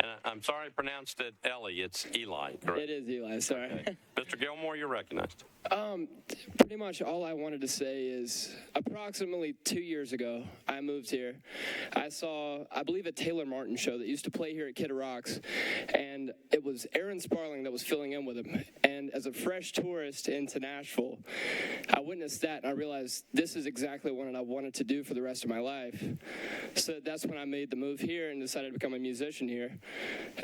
And I'm sorry I pronounced it Ellie. It's Eli, correct? It is Eli, sorry. Okay. Mr. Gilmore, you're recognized. Pretty much all I wanted to say is approximately 2 years ago, I moved here. I saw, I believe, a Taylor Martin show that used to play here at Kid Rocks, and it was Aaron Sparling that was filling in with him. And as a fresh tourist into Nashville, I witnessed that, and I realized this is exactly what I wanted to do for the rest of my life. So that's when I made the move here and decided to become a musician here.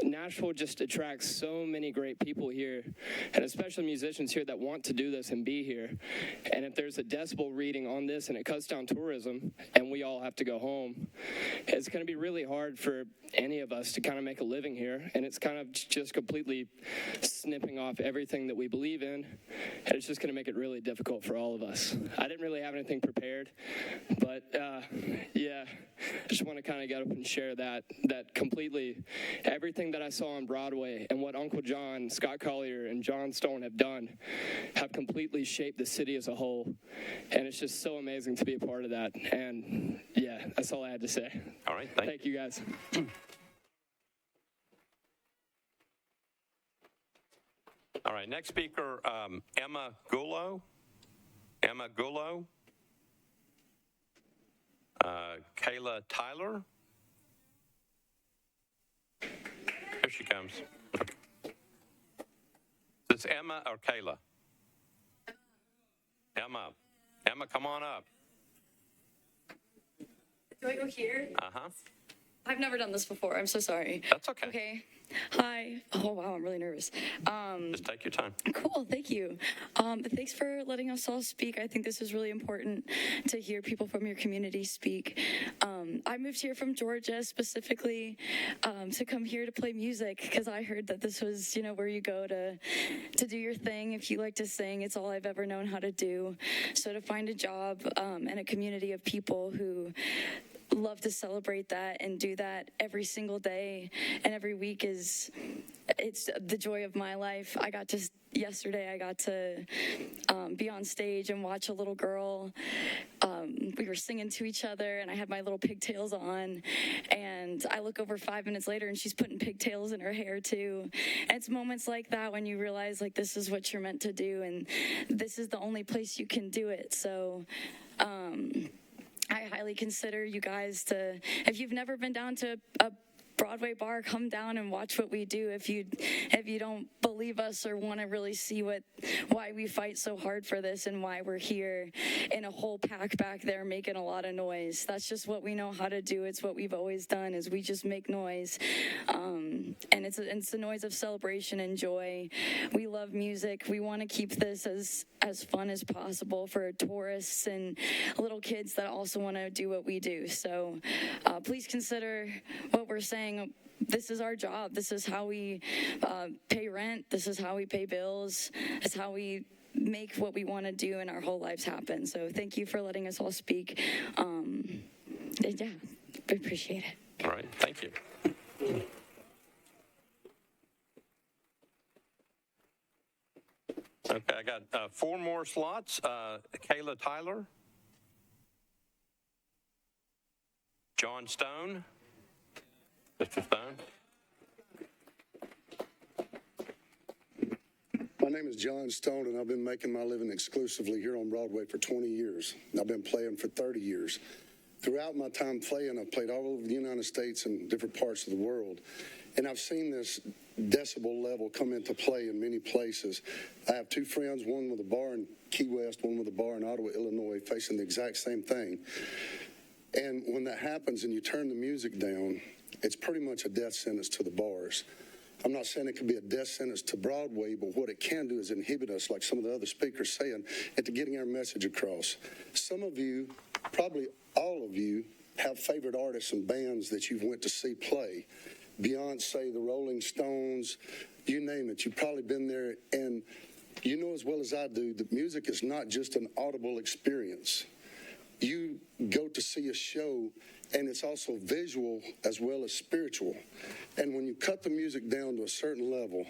Nashville just attracts so many great people here, and especially musicians here that want to do this and be here. And if there's a decibel reading on this and it cuts down tourism and we all have to go home, it's going to be really hard for any of us to kind of make a living here. And it's kind of just completely snipping off everything that we believe in. And it's just going to make it really difficult for all of us. I didn't really have anything prepared, but yeah, I just want to kind of get up and share that completely everything that I saw on Broadway and what Uncle John, Scott Collier, and John Stone have done have completely shaped the city as a whole. And it's just so amazing to be a part of that. And yeah, that's all I had to say. All right. Thank you, guys. All right, next speaker, Emma Gullo. Emma Gullo. Kayla Tyler. Here she comes. Is this Emma or Kayla? Emma. Emma, come on up. Do I go here? Uh-huh. I've never done this before. I'm so sorry. That's okay. Okay. Hi. Oh, wow. I'm really nervous. Just take your time. Cool. Thank you. Thanks for letting us all speak. I think this is really important to hear people from your community speak. I moved here from Georgia specifically to come here to play music because I heard that this was, where you go to do your thing. If you like to sing, it's all I've ever known how to do. So to find a job and a community of people who love to celebrate that and do that every single day and every week. It's the joy of my life. Yesterday I got to be on stage and watch a little girl. We were singing to each other and I had my little pigtails on, and I look over 5 minutes later and she's putting pigtails in her hair too. And it's moments like that when you realize like this is what you're meant to do and this is the only place you can do it. So I highly consider you guys if you've never been down to a Broadway bar, come down and watch what we do. If you don't believe us or want to really see why we fight so hard for this and why we're here in a whole pack back there making a lot of noise. That's just what we know how to do. It's what we've always done, is we just make noise. And it's a noise of celebration and joy. We love music. We want to keep this as fun as possible for tourists and little kids that also want to do what we do. So please consider what we're saying. This is our job. This is how we pay rent. This is how we pay bills. It's how we make what we want to do and our whole lives happen. So thank you for letting us all speak. Yeah, we appreciate it. All right, thank you. Okay, I got 4 more slots. Kayla Tyler. John Stone. Mr. Stone. My name is John Stone, and I've been making my living exclusively here on Broadway for 20 years. I've been playing for 30 years. Throughout my time playing, I've played all over the United States and different parts of the world. And I've seen this decibel level come into play in many places. I have 2 friends, one with a bar in Key West, one with a bar in Ottawa, Illinois, facing the exact same thing. And when that happens and you turn the music down, it's pretty much a death sentence to the bars. I'm not saying it could be a death sentence to Broadway, but what it can do is inhibit us, like some of the other speakers saying, into getting our message across. Some of you, probably all of you, have favorite artists and bands that you've went to see play. Beyonce, the Rolling Stones, you name it. You've probably been there, and you know as well as I do that music is not just an audible experience. You go to see a show, and it's also visual as well as spiritual. And when you cut the music down to a certain level,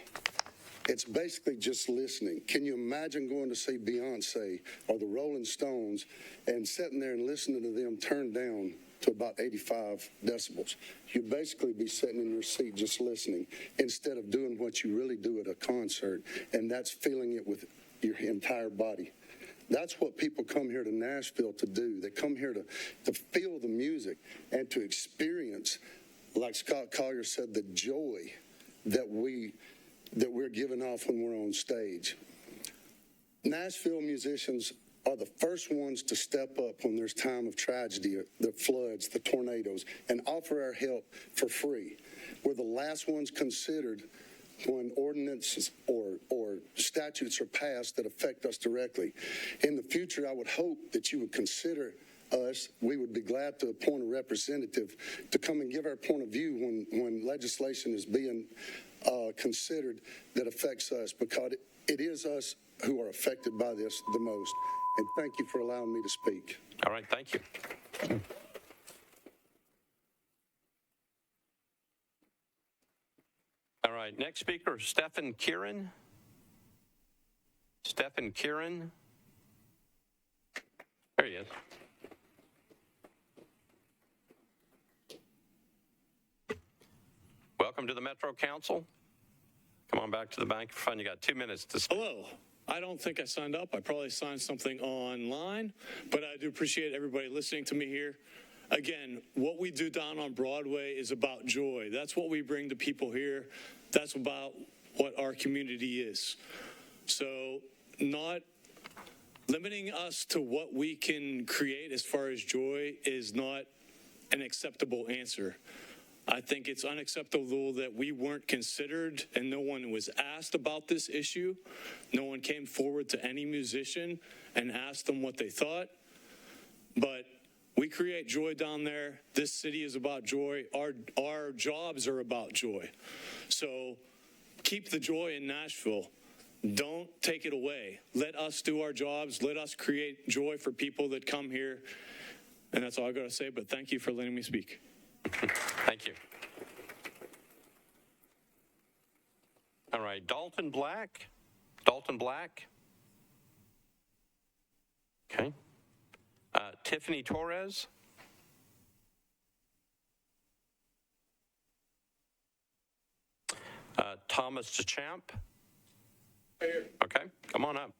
it's basically just listening. Can you imagine going to see Beyonce or the Rolling Stones and sitting there and listening to them turn down to about 85 decibels? You'd basically be sitting in your seat just listening instead of doing what you really do at a concert, and that's feeling it with your entire body. That's what people come here to Nashville to do. They come here to feel the music and to experience, like Scott Collier said, the joy that we're giving off when we're on stage. Nashville musicians are the first ones to step up when there's time of tragedy, the floods, the tornadoes, and offer our help for free. We're the last ones considered when ordinances or statutes are passed that affect us directly. In the future, I would hope that you would consider us. We would be glad to appoint a representative to come and give our point of view when legislation is being considered that affects us, because it is us who are affected by this the most. And thank you for allowing me to speak. All right, thank you. All right, next speaker, Stephen Kieran. Stephen Kieran. There he is. Welcome to the Metro Council. Come on back to the microphone. You got 2 minutes to speak. Hello. I don't think I signed up. I probably signed something online, but I do appreciate everybody listening to me here. Again, what we do down on Broadway is about joy. That's what we bring to people here. That's about what our community is. So not limiting us to what we can create as far as joy is not an acceptable answer. I think it's unacceptable that we weren't considered and no one was asked about this issue. No one came forward to any musician and asked them what they thought. But we create joy down there. This city is about joy. Our jobs are about joy. So keep the joy in Nashville. Don't take it away. Let us do our jobs. Let us create joy for people that come here. And that's all I got to say, but thank you for letting me speak. Thank you. All right, Dalton Black. Dalton Black. Okay. Tiffany Torres. Thomas DeChamp. Okay, come on up.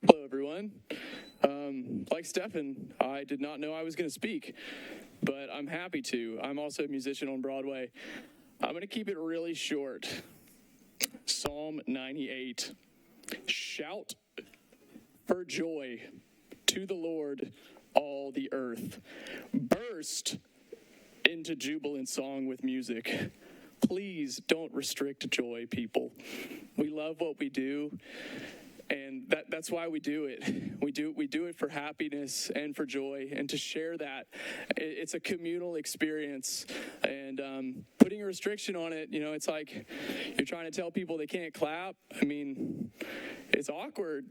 Hello, everyone. Like Stefan, I did not know I was going to speak, but I'm happy to. I'm also a musician on Broadway. I'm going to keep it really short. Psalm 98. Shout for joy to the Lord, all the earth. Burst into jubilant song with music. Please don't restrict joy, people. We love what we do. And that's why we do it. We do it for happiness and for joy and to share that. It's a communal experience. And putting a restriction on it, it's like you're trying to tell people they can't clap. I mean, it's awkward.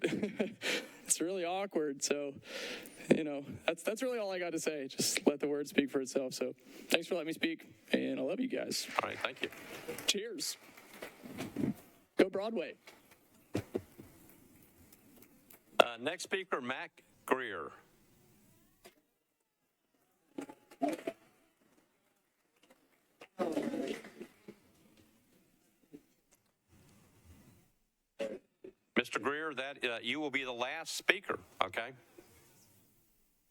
It's really awkward. So, that's really all I got to say. Just let the word speak for itself. So thanks for letting me speak. And I love you guys. All right, thank you. Cheers. Go Broadway. Next speaker, Mac Greer. Mr. Greer, you will be the last speaker, okay?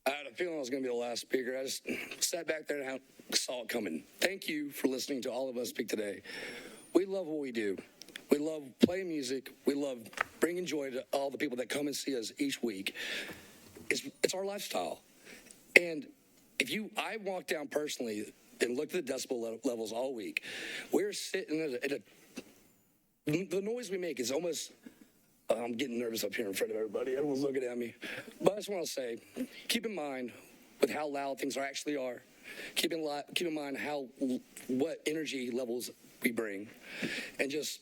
I had a feeling I was going to be the last speaker. I just sat back there and saw it coming. Thank you for listening to all of us speak today. We love what we do. We love playing music. We love bringing joy to all the people that come and see us each week. It's our lifestyle. And I walked down personally and looked at the decibel levels all week. We're sitting the noise we make is almost, I'm getting nervous up here in front of everybody. Everyone's looking at me. But I just want to say, keep in mind with how loud things actually are. Keep in mind what energy levels we bring. And just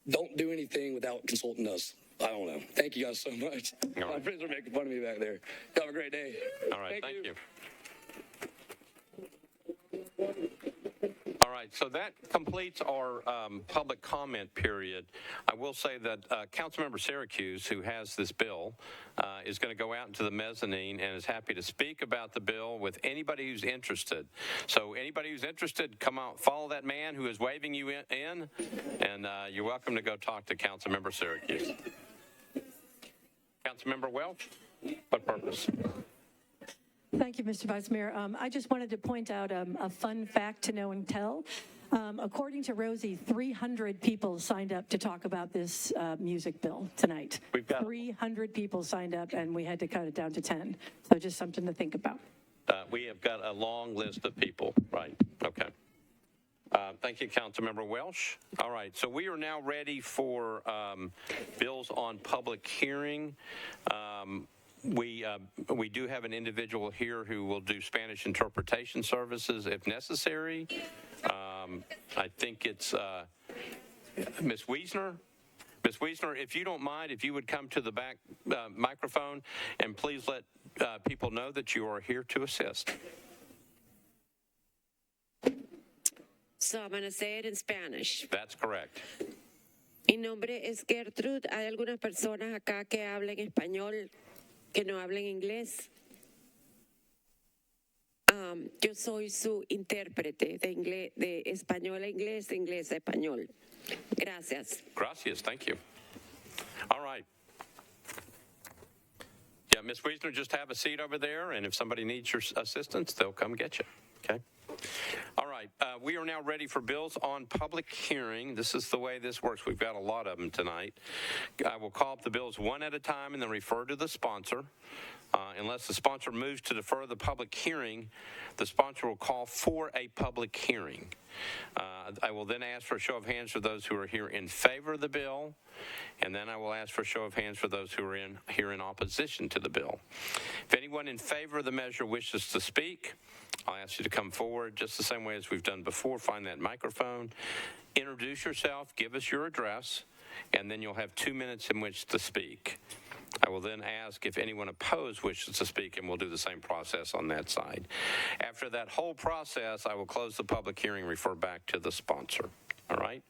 don't do anything without consulting us. I don't know. Thank you guys so much. My friends are making fun of me back there. Have a great day. All right, thank you. All right, so that completes our public comment period. I will say that Councilmember Syracuse, who has this bill, is going to go out into the mezzanine and is happy to speak about the bill with anybody who's interested. So anybody who's interested, come out, follow that man who is waving you in, and you're welcome to go talk to Councilmember Syracuse. Councilmember Welch, what purpose? Thank you, Mr. Vice Mayor. I just wanted to point out a fun fact to know and tell. According to Rosie, 300 people signed up to talk about this music bill tonight. We've got 300 people signed up, and we had to cut it down to 10. So just something to think about. We have got a long list of people, right? Okay. Thank you, Councilmember Welsh. All right, so we are now ready for bills on public hearing. We do have an individual here who will do Spanish interpretation services if necessary. I think it's Ms. Wiesner. Ms. Wiesner, if you don't mind, if you would come to the back microphone and please let people know that you are here to assist. So I'm going to say it in Spanish. That's correct. Mi nombre es Gertrude. Hay algunas personas acá que hablan español, que no hablan inglés. Yo soy su intérprete de inglés, de español a inglés, de inglés a español. Gracias. Gracias, thank you. All right. Yeah, Ms. Wiesner, just have a seat over there, and if somebody needs your assistance, they'll come get you, okay? All right, we are now ready for bills on public hearing. This is the way this works. We've got a lot of them tonight. I will call up the bills one at a time and then refer to the sponsor. Unless the sponsor moves to defer the public hearing, the sponsor will call for a public hearing. I will then ask for a show of hands for those who are here in favor of the bill, and then I will ask for a show of hands for those who are here in opposition to the bill. If anyone in favor of the measure wishes to speak, I'll ask you to come forward just the same way as we've done before. Find that microphone. introduce yourself, give us your address, and then you'll have 2 minutes in which to speak. I will then ask if anyone opposed wishes to speak, and we'll do the same process on that side. After that whole process, I will close the public hearing and refer back to the sponsor. All right?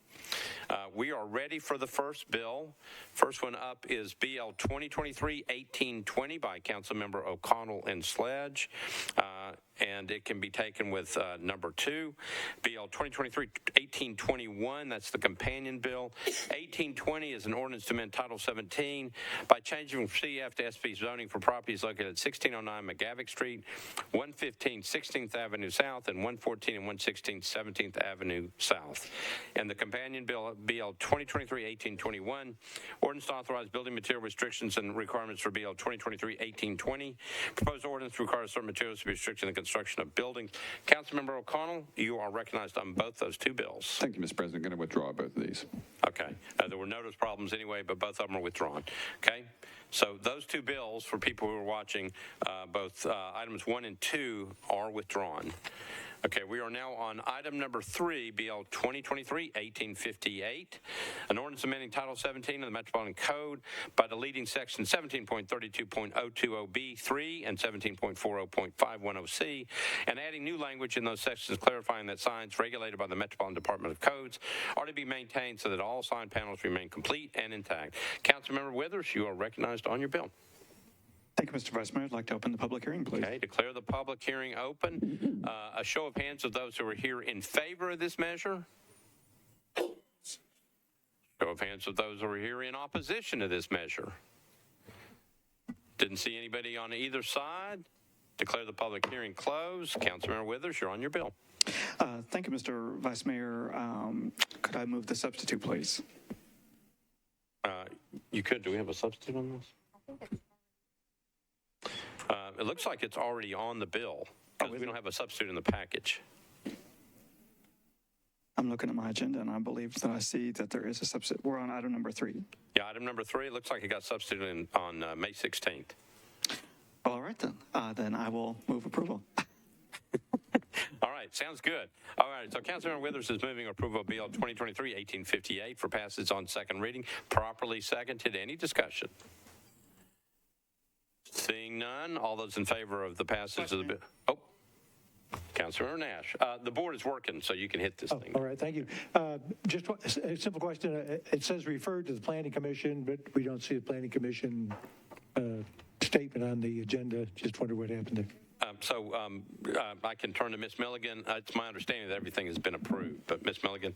We are ready for the first bill. First one up is BL 2023-1820 by Councilmember O'Connell and Sledge, and it can be taken with number 2. BL 2023-1821, that's the companion bill. 1820 is an ordinance to amend Title 17 by changing from CF to SP zoning for properties located at 1609 McGavick Street, 115 16th Avenue South, and 114 and 116 17th Avenue South. And the companion bill, BL 2023-1821, ordinance to authorize building material restrictions and requirements for BL 2023-1820. Proposed ordinance requires certain materials to be restricted in the construction of buildings. Councilmember O'Connell, you are recognized on both those two bills. Thank you, Mr. President. Going to withdraw both of these. Okay. There were notice problems anyway, but both of them are withdrawn. Okay. So those two bills, for people who are watching, both items 1 and 2 are withdrawn. Okay, we are now on item number 3, BL 2023-1858, an ordinance amending Title 17 of the Metropolitan Code by deleting section 17.32.020B3 and 17.40.510C, and adding new language in those sections clarifying that signs regulated by the Metropolitan Department of Codes are to be maintained so that all sign panels remain complete and intact. Councilmember Withers, you are recognized on your bill. Thank you, Mr. Vice Mayor. I'd like to open the public hearing, please. Okay, declare the public hearing open. A show of hands of those who are here in favor of this measure. Show of hands of those who are here in opposition to this measure. Didn't see anybody on either side. Declare the public hearing closed. Councilmember Withers, you're on your bill. Thank you, Mr. Vice Mayor. Could I move the substitute, please? You could. Do we have a substitute on this? It looks like it's already on the bill because we don't have a substitute in the package. I'm looking at my agenda, and I believe that I see that there is a substitute. We're on item number 3. Yeah, item number 3. It looks like it got substituted on May 16th. All right, then. Then I will move approval. All right, sounds good. All right, so Councilmember Withers is moving approval of BL 2023-1858 for passage on second reading. Properly seconded. Any discussion? Seeing none, all those in favor of the passage of the bill. Oh, Councilmember Nash. The board is working, so you can hit this thing. All right, thank you. Just a simple question. It says referred to the Planning Commission, but we don't see the Planning Commission statement on the agenda. Just wonder what happened there. I can turn to Ms. Milligan. It's my understanding that everything has been approved, but Ms. Milligan?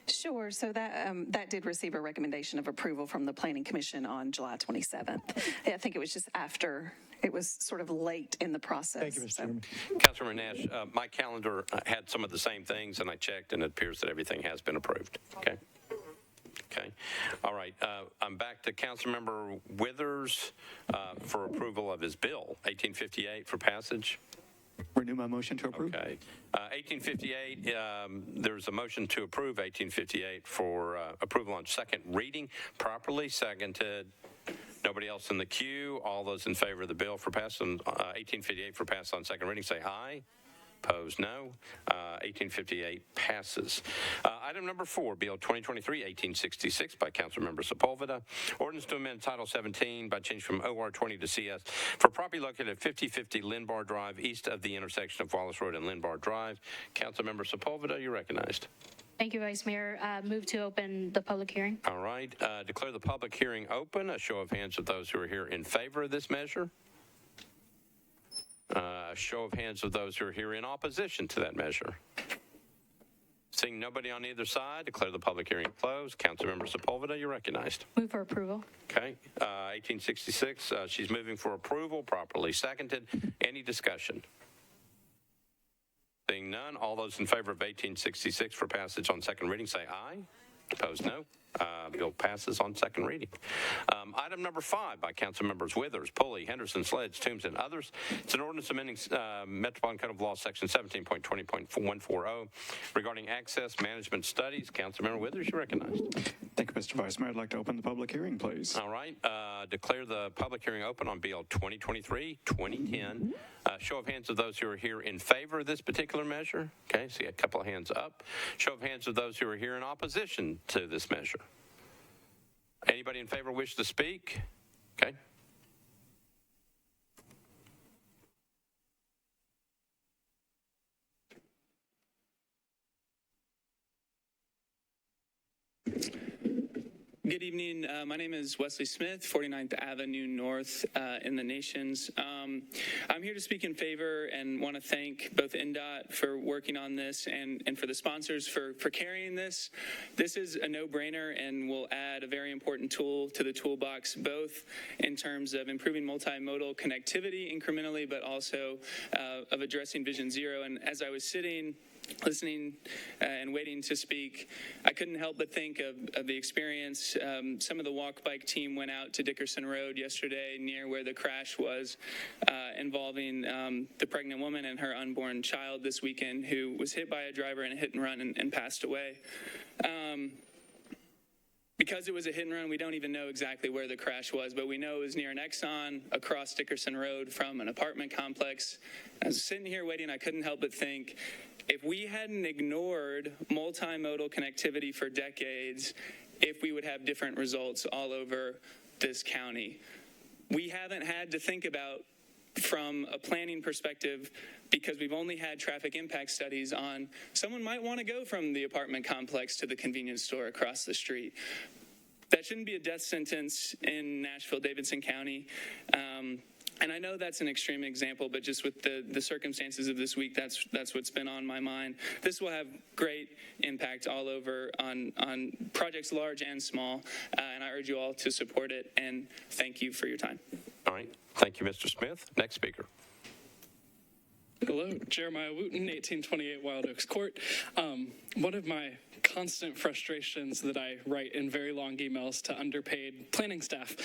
Sure. So that did receive a recommendation of approval from the Planning Commission on July 27th. I think it was just after, it was sort of late in the process. Thank you, Mr. Chairman. Councilmember Nash, my calendar had some of the same things, and I checked, and it appears that everything has been approved. Okay. Okay. All right. I'm back to Councilmember Withers for approval of his bill, 1858, for passage. Renew my motion to approve. Okay. 1858, there's a motion to approve 1858 for approval on second reading. Properly seconded. Nobody else in the queue. All those in favor of the bill for pass on 1858 for pass on second reading say aye. Opposed, no. 1858 passes. Item number 4, BL 2023-1866 by Councilmember Sepulveda. Ordinance to amend Title 17 by change from OR 20 to CS for property located at 5050 Linbar Drive, east of the intersection of Wallace Road and Linbar Drive. Councilmember Sepulveda, you're recognized. Thank you, Vice Mayor. Move to open the public hearing. All right. Declare the public hearing open. A show of hands of those who are here in favor of this measure. Show of hands of those who are here in opposition to that measure. Seeing nobody on either side, declare the public hearing closed. Councilmember Sepulveda, you're recognized. Move for approval. Okay. 1866, she's moving for approval, properly seconded. Any discussion? Seeing none, all those in favor of 1866 for passage on second reading say aye. Opposed, no. Bill passes on second reading. Item number 5 by Council Members Withers, Pulley, Henderson, Sledge, Toombs, and others. It's an ordinance amending Metropolitan Code of Law, Section 17.20.140 regarding access management studies. Councilmember Withers, you're recognized. Thank you, Mr. Vice Mayor. I'd like to open the public hearing, please. All right. Declare the public hearing open on Bill 2023-2010. Show of hands of those who are here in favor of this particular measure. Okay, see a couple of hands up. Show of hands of those who are here in opposition to this measure. Anybody in favor wish to speak? Okay. Good evening. My name is Wesley Smith, 49th Avenue North in the Nations. I'm here to speak in favor and want to thank both NDOT for working on this and for the sponsors for carrying this. This is a no-brainer and will add a very important tool to the toolbox, both in terms of improving multimodal connectivity incrementally, but also of addressing Vision Zero. And as I was sitting listening and waiting to speak, I couldn't help but think of the experience. Some of the walk bike team went out to Dickerson Road yesterday near where the crash was involving the pregnant woman and her unborn child this weekend who was hit by a driver in a hit and run and passed away. Because it was a hit and run, we don't even know exactly where the crash was, but we know it was near an Exxon across Dickerson Road from an apartment complex. I was sitting here waiting, I couldn't help but think, if we hadn't ignored multimodal connectivity for decades, if we would have different results all over this county. We haven't had to think about from a planning perspective because we've only had traffic impact studies on someone might want to go from the apartment complex to the convenience store across the street. That shouldn't be a death sentence in Nashville, Davidson County. And I know that's an extreme example, but just with the circumstances of this week, that's what's been on my mind. This will have great impact all over on projects large and small, and I urge you all to support it, and thank you for your time. All right. Thank you, Mr. Smith. Next speaker. Hello, Jeremiah Wooten, 1828 Wild Oaks Court. One of my constant frustrations that I write in very long emails to underpaid planning staff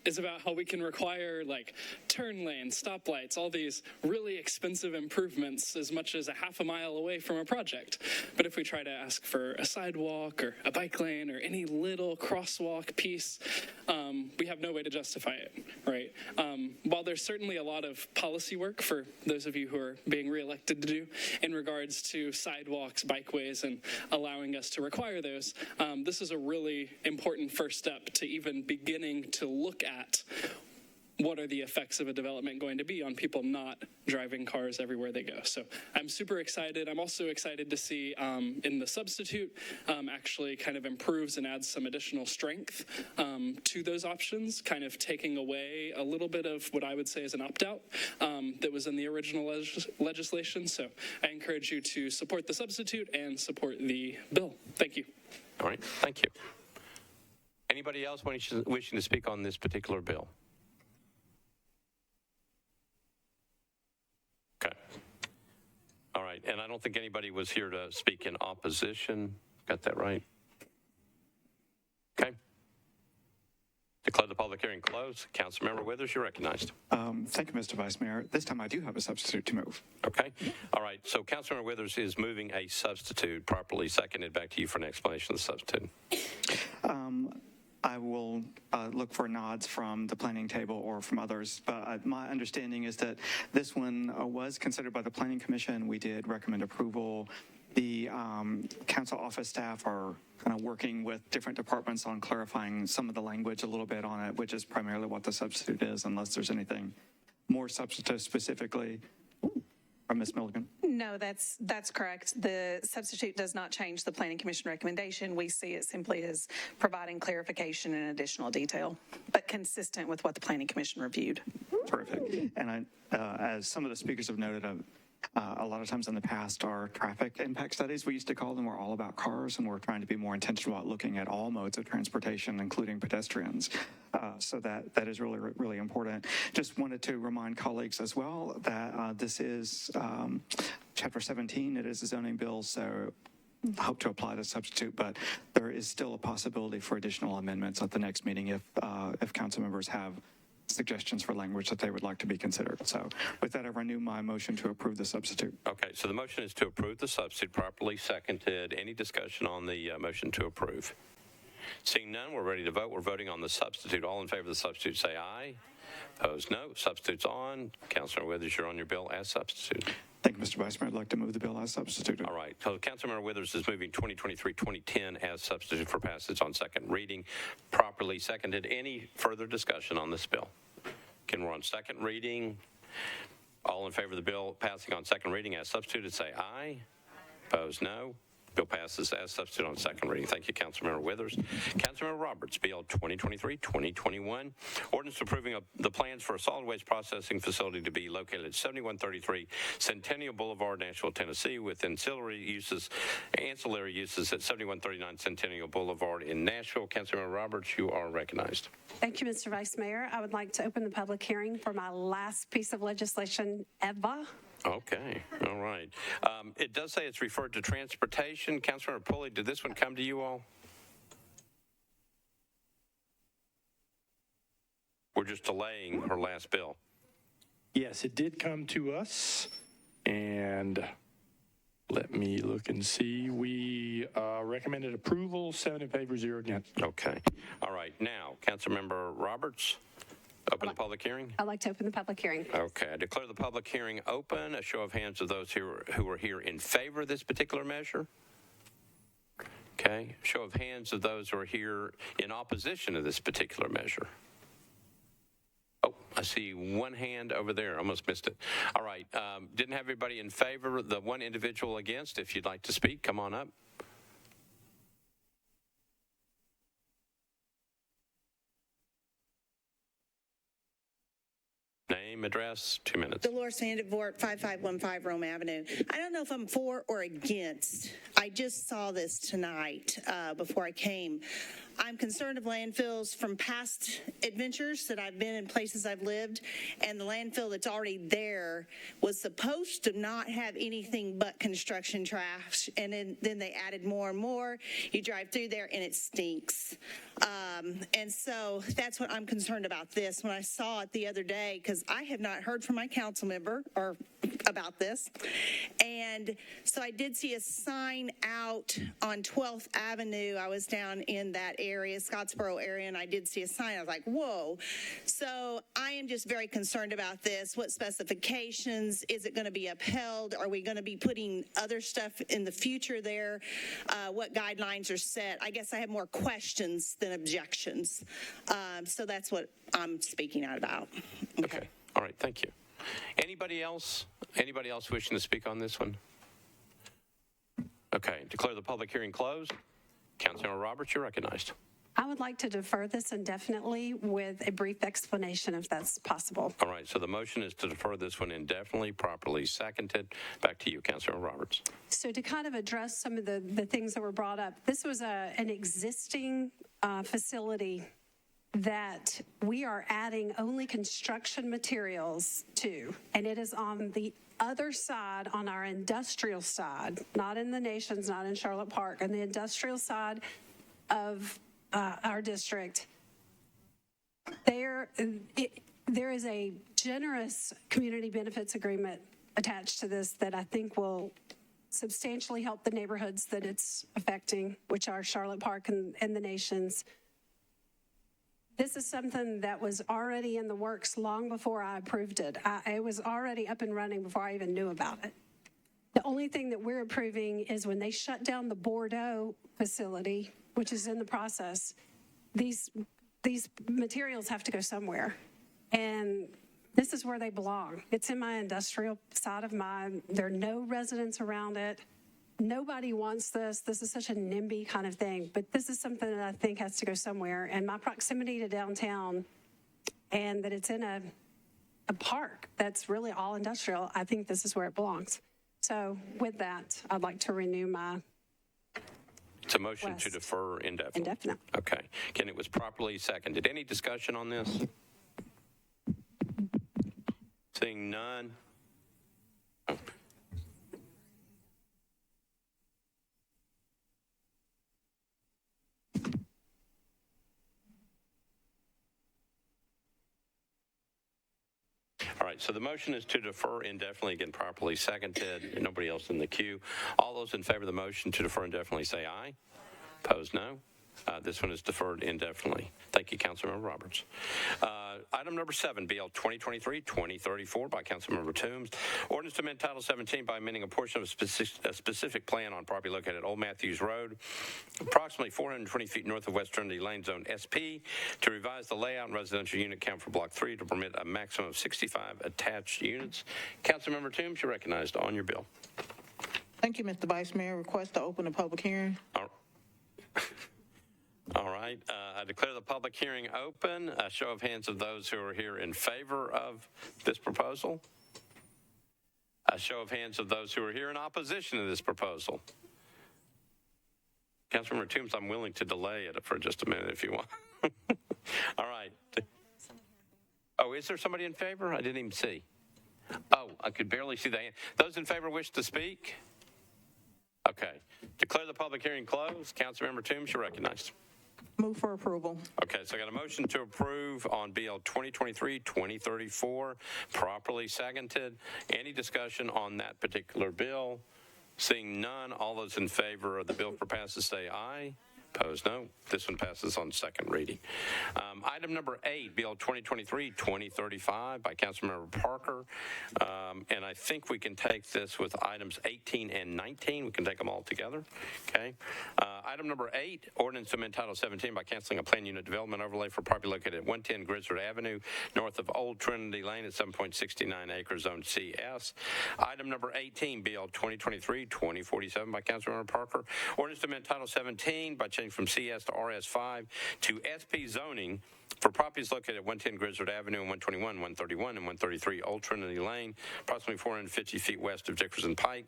is about how we can require like turn lanes, stoplights, all these really expensive improvements as much as a half a mile away from a project. But if we try to ask for a sidewalk or a bike lane or any little crosswalk piece, we have no way to justify it, right? While there's certainly a lot of policy work for those of you who are being reelected to do in regards to sidewalks, bikeways, and allowing us to require those, this is a really important first step to even beginning to look at what are the effects of a development going to be on people not driving cars everywhere they go. So I'm super excited. I'm also excited to see in the substitute actually kind of improves and adds some additional strength to those options, kind of taking away a little bit of what I would say is an opt-out that was in the original legislation. So I encourage you to support the substitute and support the bill. Thank you. All right. Thank you. Anybody else wishing to speak on this particular bill? Okay. All right. And I don't think anybody was here to speak in opposition. Got that right? Okay. Declare the public hearing closed. Councilmember Withers, you're recognized. Thank you, Mr. Vice Mayor. This time I do have a substitute to move. Okay. All right. So Councilmember Withers is moving a substitute, properly seconded. Back to you for an explanation of the substitute. I will look for nods from the planning table or from others, but my understanding is that this one was considered by the Planning Commission. We did recommend approval. The council office staff are kind of working with different departments on clarifying some of the language a little bit on it, which is primarily what the substitute is, unless there's anything more substantive specifically. From Ms. Milligan? No, that's correct. The substitute does not change the Planning Commission recommendation. We see it simply as providing clarification and additional detail, but consistent with what the Planning Commission reviewed. Terrific. And as some of the speakers have noted, a lot of times in the past, our traffic impact studies, we used to call them, were all about cars, and we're trying to be more intentional about looking at all modes of transportation, including pedestrians. So that is really, really important. Just wanted to remind colleagues as well that this is Chapter 17. It is a zoning bill, so hope to apply the substitute, but there is still a possibility for additional amendments at the next meeting if council members have suggestions for language that they would like to be considered. So with that, I renew my motion to approve the substitute. Okay, so the motion is to approve the substitute, properly seconded. Any discussion on the motion to approve? Seeing none, we're ready to vote. We're voting on the substitute. All in favor of the substitute, say aye. Opposed, no. Substitute's on. Councilor Withers, you're on your bill as substitute. Thank you, Mr. Vice Mayor. I'd like to move the bill as substituted. All right. So Councilmember Withers is moving 2023-2010 as substitute for passage on second reading. Properly seconded. Any further discussion on this bill? Again, we're on second reading. All in favor of the bill passing on second reading as substituted, say aye. Opposed, no. Bill passes as substitute on second reading. Thank you, Councilmember Withers. Councilmember Roberts, Bill 2023-2021, ordinance approving the plans for a solid waste processing facility to be located at 7133 Centennial Boulevard, Nashville, Tennessee, with ancillary uses at 7139 Centennial Boulevard in Nashville. Councilmember Roberts, you are recognized. Thank you, Mr. Vice Mayor. I would like to open the public hearing for my last piece of legislation ever. Okay, all right. It does say it's referred to transportation. Councilmember Pulley, did this one come to you all? We're just delaying her last bill. Yes, it did come to us, and let me look and see. We recommended approval, 7 in favor, 0 against. Okay, all right. Now, Councilmember Roberts. Open the public hearing? I'd like to open the public hearing. Okay, I declare the public hearing open. A show of hands of those who are here in favor of this particular measure. Okay, show of hands of those who are here in opposition to this particular measure. Oh, I see one hand over there. Almost missed it. All right, didn't have everybody in favor. The one individual against, if you'd like to speak, come on up. Name, address, 2 minutes. Dolores Vandevort, 5515 Rome Avenue. I don't know if I'm for or against. I just saw this tonight before I came. I'm concerned of landfills from past adventures that I've been in places I've lived, and the landfill that's already there was supposed to not have anything but construction trash, and then they added more and more. You drive through there and it stinks. And so that's what I'm concerned about this. When I saw it the other day, because I have not heard from my council member or about this, and so I did see a sign out on 12th Avenue. I was down in that area, Scottsboro area, and I did see a sign. I was like, whoa. So I am just very concerned about this. What specifications? Is it going to be upheld? Are we going to be putting other stuff in the future there? What guidelines are set? I guess I have more questions than objections. So that's what I'm speaking out about. Okay. All right. Thank you. Anybody else? Anybody else wishing to speak on this one? Okay. Declare the public hearing closed. Councilmember Roberts, you're recognized. I would like to defer this indefinitely with a brief explanation if that's possible. All right. So the motion is to defer this one indefinitely, properly seconded. Back to you, Councilmember Roberts. So to kind of address some of the things that were brought up, this was an existing facility that we are adding only construction materials to, and it is on the other side, on our industrial side, not in the Nations, not in Charlotte Park, on the industrial side of our district. There is a generous community benefits agreement attached to this that I think will substantially help the neighborhoods that it's affecting, which are Charlotte Park and the Nations. This is something that was already in the works long before I approved it. It was already up and running before I even knew about it. The only thing that we're approving is when they shut down the Bordeaux facility, which is in the process, these materials have to go somewhere. And this is where they belong. It's in my industrial side of mine. There are no residents around it. Nobody wants this. This is such a NIMBY kind of thing, but this is something that I think has to go somewhere. And my proximity to downtown and that it's in a park that's really all industrial, I think this is where it belongs. So with that, I'd like to renew my It's a motion to defer indefinitely. Indefinite. Okay. Again, it was properly seconded. Any discussion on this? Seeing none. All right, so the motion is to defer indefinitely, again, properly seconded. Nobody else in the queue. All those in favor of the motion to defer indefinitely say aye. Opposed, no. This one is deferred indefinitely. Thank you, Councilmember Roberts. Item number 7, BL 2023-2034 by Councilmember Toombs. Ordinance to amend Title 17 by amending a portion of a specific plan on property located at Old Matthews Road, approximately 420 feet north of West Trinity Lane, Zone SP, to revise the layout and residential unit count for Block 3 to permit a maximum of 65 attached units. Councilmember Toombs, you're recognized on your bill. Thank you, Mr. Vice Mayor. Request to open a public hearing. All right, I declare the public hearing open. A show of hands of those who are here in favor of this proposal. A show of hands of those who are here in opposition to this proposal. Councilmember Toombs, I'm willing to delay it for just a minute if you want. All right. Oh, is there somebody in favor? I didn't even see. Oh, I could barely see the hand. Those in favor wish to speak? Okay. Declare the public hearing closed. Councilmember Toombs, you're recognized. Move for approval. Okay, so I got a motion to approve on BL 2023-2034, properly seconded. Any discussion on that particular bill? Seeing none, all those in favor of the bill for passage say aye. Opposed, no. This one passes on second reading. Item number 8, BL 2023-2035 by Councilmember Parker. And I think we can take this with items 18 and 19. We can take them all together. Okay. Item number 8, ordinance to amend Title 17 by canceling a plan unit development overlay for property located at 110 Grizzard Avenue, north of Old Trinity Lane at 7.69 acres, Zone CS. Item number 18, BL 2023-2047 by Councilmember Parker. Ordinance to amend Title 17 by changing from CS to RS5 to SP zoning for properties located at 110 Grizzard Avenue and 121, 131, and 133 Old Trinity Lane, approximately 450 feet west of Dickerson Pike.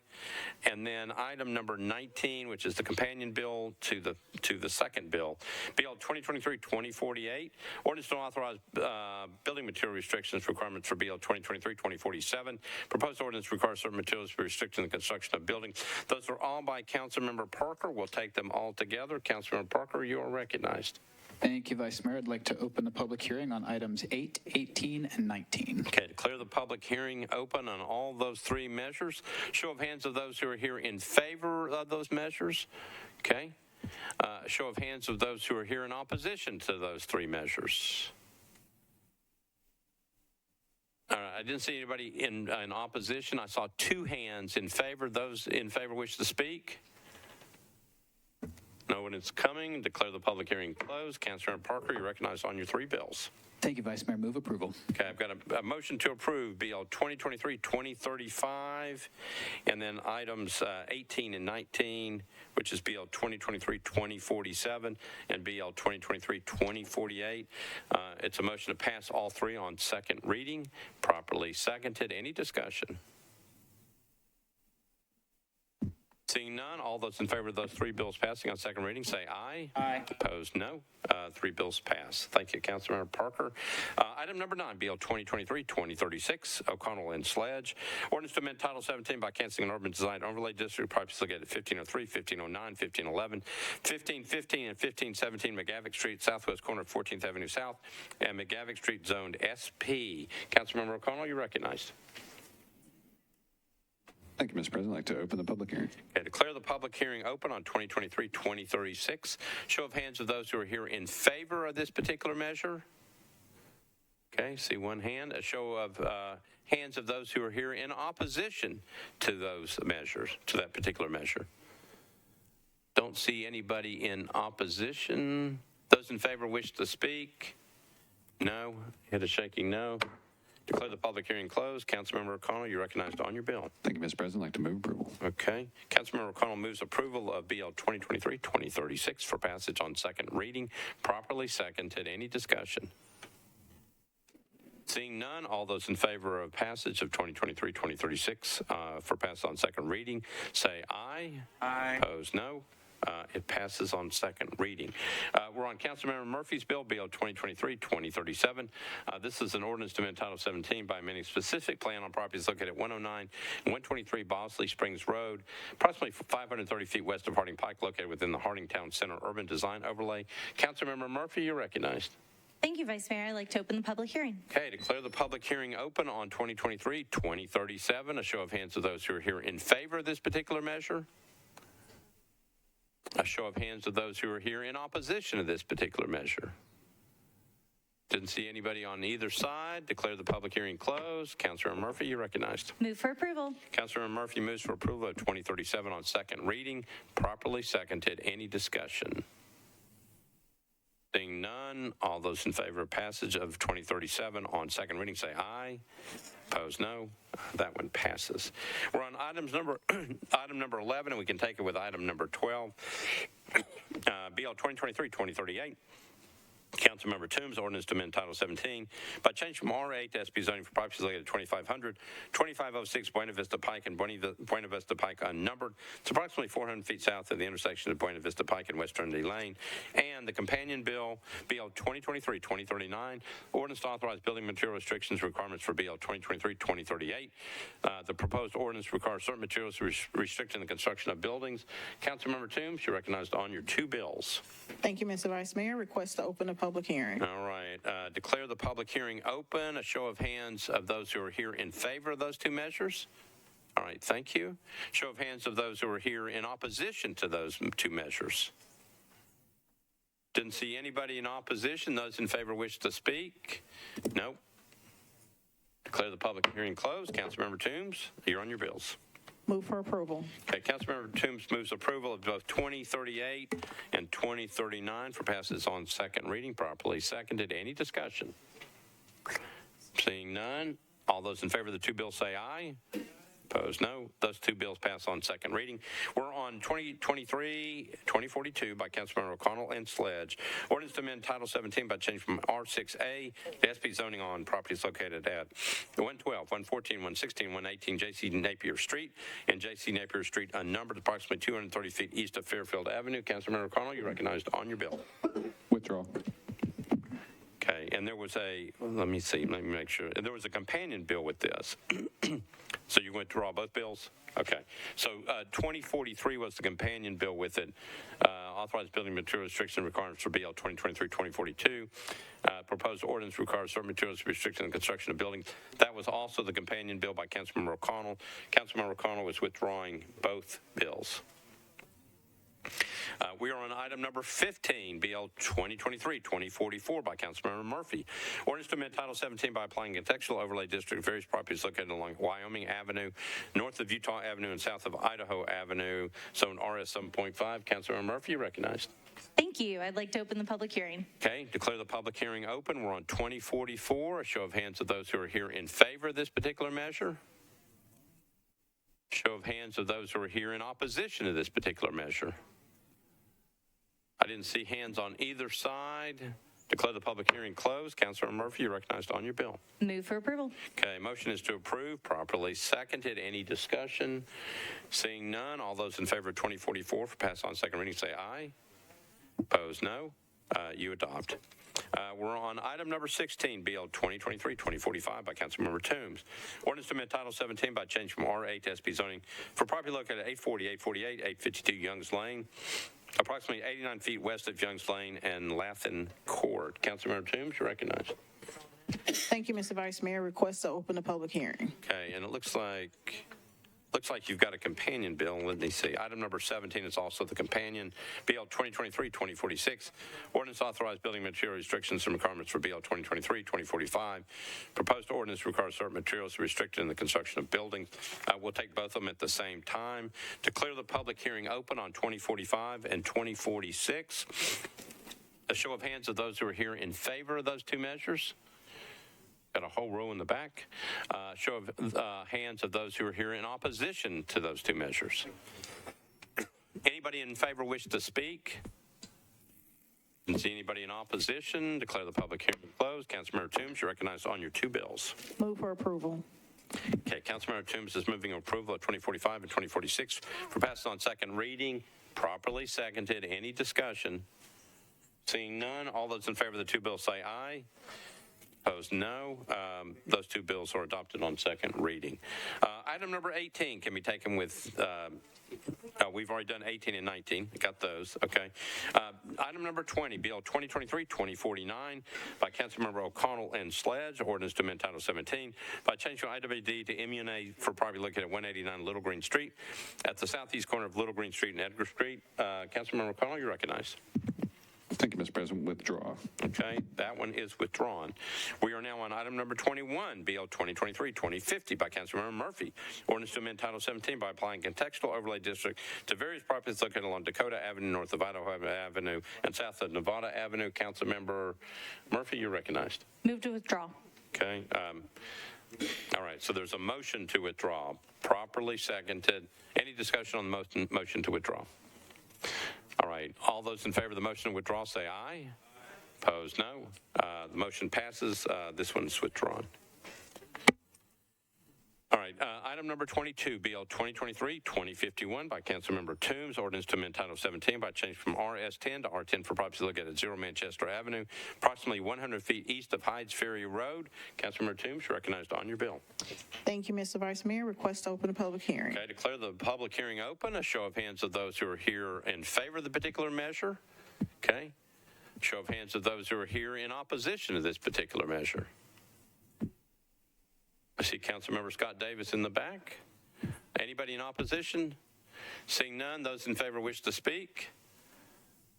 And then item number 19, which is the companion bill to the second bill, BL 2023-2048, ordinance to authorize building material restrictions requirements for BL 2023-2047. Proposed ordinance requires certain materials to be restricted in the construction of buildings. Those are all by Councilmember Parker. We'll take them all together. Councilmember Parker, you are recognized. Thank you, Vice Mayor. I'd like to open the public hearing on items 8, 18, and 19. Okay, declare the public hearing open on all those three measures. Show of hands of those who are here in favor of those measures. Okay. Show of hands of those who are here in opposition to those three measures. All right, I didn't see anybody in opposition. I saw 2 hands in favor. Those in favor wish to speak? No one is coming. Declare the public hearing closed. Councilmember Parker, you're recognized on your 3 bills. Thank you, Vice Mayor. Move approval. Okay, I've got a motion to approve BL 2023-2035, and then items 18 and 19, which is BL 2023-2047 and BL 2023-2048. It's a motion to pass all 3 on second reading, properly seconded. Any discussion? Seeing none, all those in favor of those 3 bills passing on second reading say aye. Aye. Opposed, no. 3 bills pass. Thank you, Councilmember Parker. Item number 9, BL 2023-2036, O'Connell and Sledge. Ordinance to amend Title 17 by canceling an urban design overlay district. Properties located at 1503, 1509, 1511, 1515, and 1517 McGavick Street, southwest corner of 14th Avenue South, and McGavick Street zoned SP. Councilmember O'Connell, you're recognized. Thank you, Mr. President. I'd like to open the public hearing. Okay, declare the public hearing open on 2023-2036. Show of hands of those who are here in favor of this particular measure. Okay, see 1 hand. A show of hands of those who are here in opposition to those measures, to that particular measure. Don't see anybody in opposition. Those in favor wish to speak? No. Hit a shaking no. Declare the public hearing closed. Councilmember O'Connell, you're recognized on your bill. Thank you, Mr. President. I'd like to move approval. Okay. Councilmember O'Connell moves approval of BL 2023-2036 for passage on second reading. Properly seconded. Any discussion? Seeing none, all those in favor of passage of 2023-2036 for passage on second reading say aye. Aye. Opposed, no. It passes on second reading. We're on Councilmember Murphy's bill, BL 2023-2037. This is an ordinance to amend Title 17 by amending specific plan on properties located at 109 and 123 Bosley Springs Road, approximately 530 feet west of Harding Pike, located within the Harding Town Center Urban Design Overlay. Councilmember Murphy, you're recognized. Thank you, Vice Mayor. I'd like to open the public hearing. Okay, declare the public hearing open on 2023-2037. A show of hands of those who are here in favor of this particular measure. A show of hands of those who are here in opposition to this particular measure. Didn't see anybody on either side. Declare the public hearing closed. Councilor Murphy, you're recognized. Move for approval. Councilor Murphy moves for approval of 2037 on second reading. Properly seconded. Any discussion? Seeing none, all those in favor of passage of 2037 on second reading say aye. Opposed, no. That one passes. We're on item number 11, and we can take it with item number 12. BL 2023-2038. Councilmember Toombs, ordinance to amend Title 17 by change from R8 to SP zoning for properties located at 2500, 2506 Buena Vista Pike and Buena Vista Pike unnumbered. It's approximately 400 feet south of the intersection of Buena Vista Pike and West Trinity Lane. And the companion bill, BL 2023-2039, ordinance to authorize building material restrictions requirements for BL 2023-2038. The proposed ordinance requires certain materials restricting the construction of buildings. Councilmember Toombs, you're recognized on your two bills. Thank you, Mr. Vice Mayor. Request to open the public hearing. All right. Declare the public hearing open. A show of hands of those who are here in favor of those two measures. All right. Thank you. Show of hands of those who are here in opposition to those two measures. Didn't see anybody in opposition. Those in favor wish to speak? Nope. Declare the public hearing closed. Councilmember Toombs, you're on your bills. Move for approval. Okay, Councilmember Toombs moves approval of both 2038 and 2039 for passes on second reading. Properly seconded. Any discussion? Seeing none, all those in favor of the two bills say aye. Opposed, no. Those two bills pass on second reading. We're on 2023-2042 by Councilmember O'Connell and Sledge. Ordinance to amend Title 17 by change from R6A to SP zoning on properties located at 112, 114, 116, 118 J.C. Napier Street and J.C. Napier Street unnumbered, approximately 230 feet east of Fairfield Avenue. Councilmember O'Connell, you're recognized on your bill. Withdraw. Okay, and there was let me make sure. There was a companion bill with this. So you withdraw both bills? Okay. So 2043 was the companion bill with it. Authorized building material restriction requirements for BL 2023-2042. Proposed ordinance requires certain materials restricting the construction of buildings. That was also the companion bill by Councilmember O'Connell. Councilmember O'Connell was withdrawing both bills. We are on item number 15, BL 2023-2044 by Councilmember Murphy. Ordinance to amend Title 17 by applying a contextual overlay district to various properties located along Wyoming Avenue, north of Utah Avenue, and south of Idaho Avenue, zone RS 7.5. Councilmember Murphy, you're recognized. Thank you. I'd like to open the public hearing. Okay, declare the public hearing open. We're on 2044. A show of hands of those who are here in favor of this particular measure. Show of hands of those who are here in opposition to this particular measure. I didn't see hands on either side. Declare the public hearing closed. Councilor Murphy, you're recognized on your bill. Move for approval. Okay, motion is to approve. Properly seconded. Any discussion? Seeing none, all those in favor of 2044 for pass on second reading say aye. Opposed, no. You adopt. We're on item number 16, BL 2023-2045 by Councilmember Toombs. Ordinance to amend Title 17 by change from R8 to SP zoning for property located at 840, 848, 852 Youngs Lane, approximately 89 feet west of Youngs Lane and Lathan Court. Councilmember Toombs, you're recognized. Thank you, Mr. Vice Mayor. Request to open the public hearing. Okay, and it looks like you've got a companion bill. Let me see. Item number 17 is also the companion. BL 2023-2046. Ordinance authorized building material restrictions and requirements for BL 2023-2045. Proposed ordinance requires certain materials restricted in the construction of buildings. We'll take both of them at the same time. Declare the public hearing open on 2045 and 2046. A show of hands of those who are here in favor of those two measures. Got a whole row in the back. Show of hands of those who are here in opposition to those two measures. Anybody in favor wish to speak? Didn't see anybody in opposition. Declare the public hearing closed. Councilmember Toombs, you're recognized on your two bills. Move for approval. Okay, Councilmember Toombs is moving approval of 2045 and 2046 for passing on second reading. Properly seconded. Any discussion? Seeing none, all those in favor of the two bills say aye. Opposed, no. Those two bills are adopted on second reading. Item number 18 can be taken with, we've already done 18 and 19. Got those, okay. Item number 20, Bill 2023-2049 by Councilmember O'Connell and Sledge, ordinance to amend Title 17 by changing IWD to MUNA for property located at 189 Little Green Street at the southeast corner of Little Green Street and Edgar Street. Councilmember O'Connell, you're recognized. Thank you, Mr. President. Withdraw. Okay, that one is withdrawn. We are now on item number 21, BL 2023-2050 by Councilmember Murphy. Ordinance to amend Title 17 by applying contextual overlay district to various properties located along Dakota Avenue, north of Idaho Avenue, and south of Nevada Avenue. Councilmember Murphy, you're recognized. Move to withdraw. Okay. All right, so there's a motion to withdraw, properly seconded. Any discussion on the motion to withdraw? All right, all those in favor of the motion to withdraw say aye. Opposed, no. The motion passes. This one is withdrawn. All right, item number 22, BL 2023-2051 by Councilmember Toombs, ordinance to amend Title 17 by change from RS10 to R10 for properties located at 0 Manchester Avenue, approximately 100 feet east of Hydes Ferry Road. Councilmember Toombs, you're recognized on your bill. Thank you, Mr. Vice Mayor. Request to open the public hearing. Okay, declare the public hearing open. A show of hands of those who are here in favor of the particular measure. Okay. Show of hands of those who are here in opposition to this particular measure. I see Councilmember Scott Davis in the back. Anybody in opposition? Seeing none, those in favor wish to speak.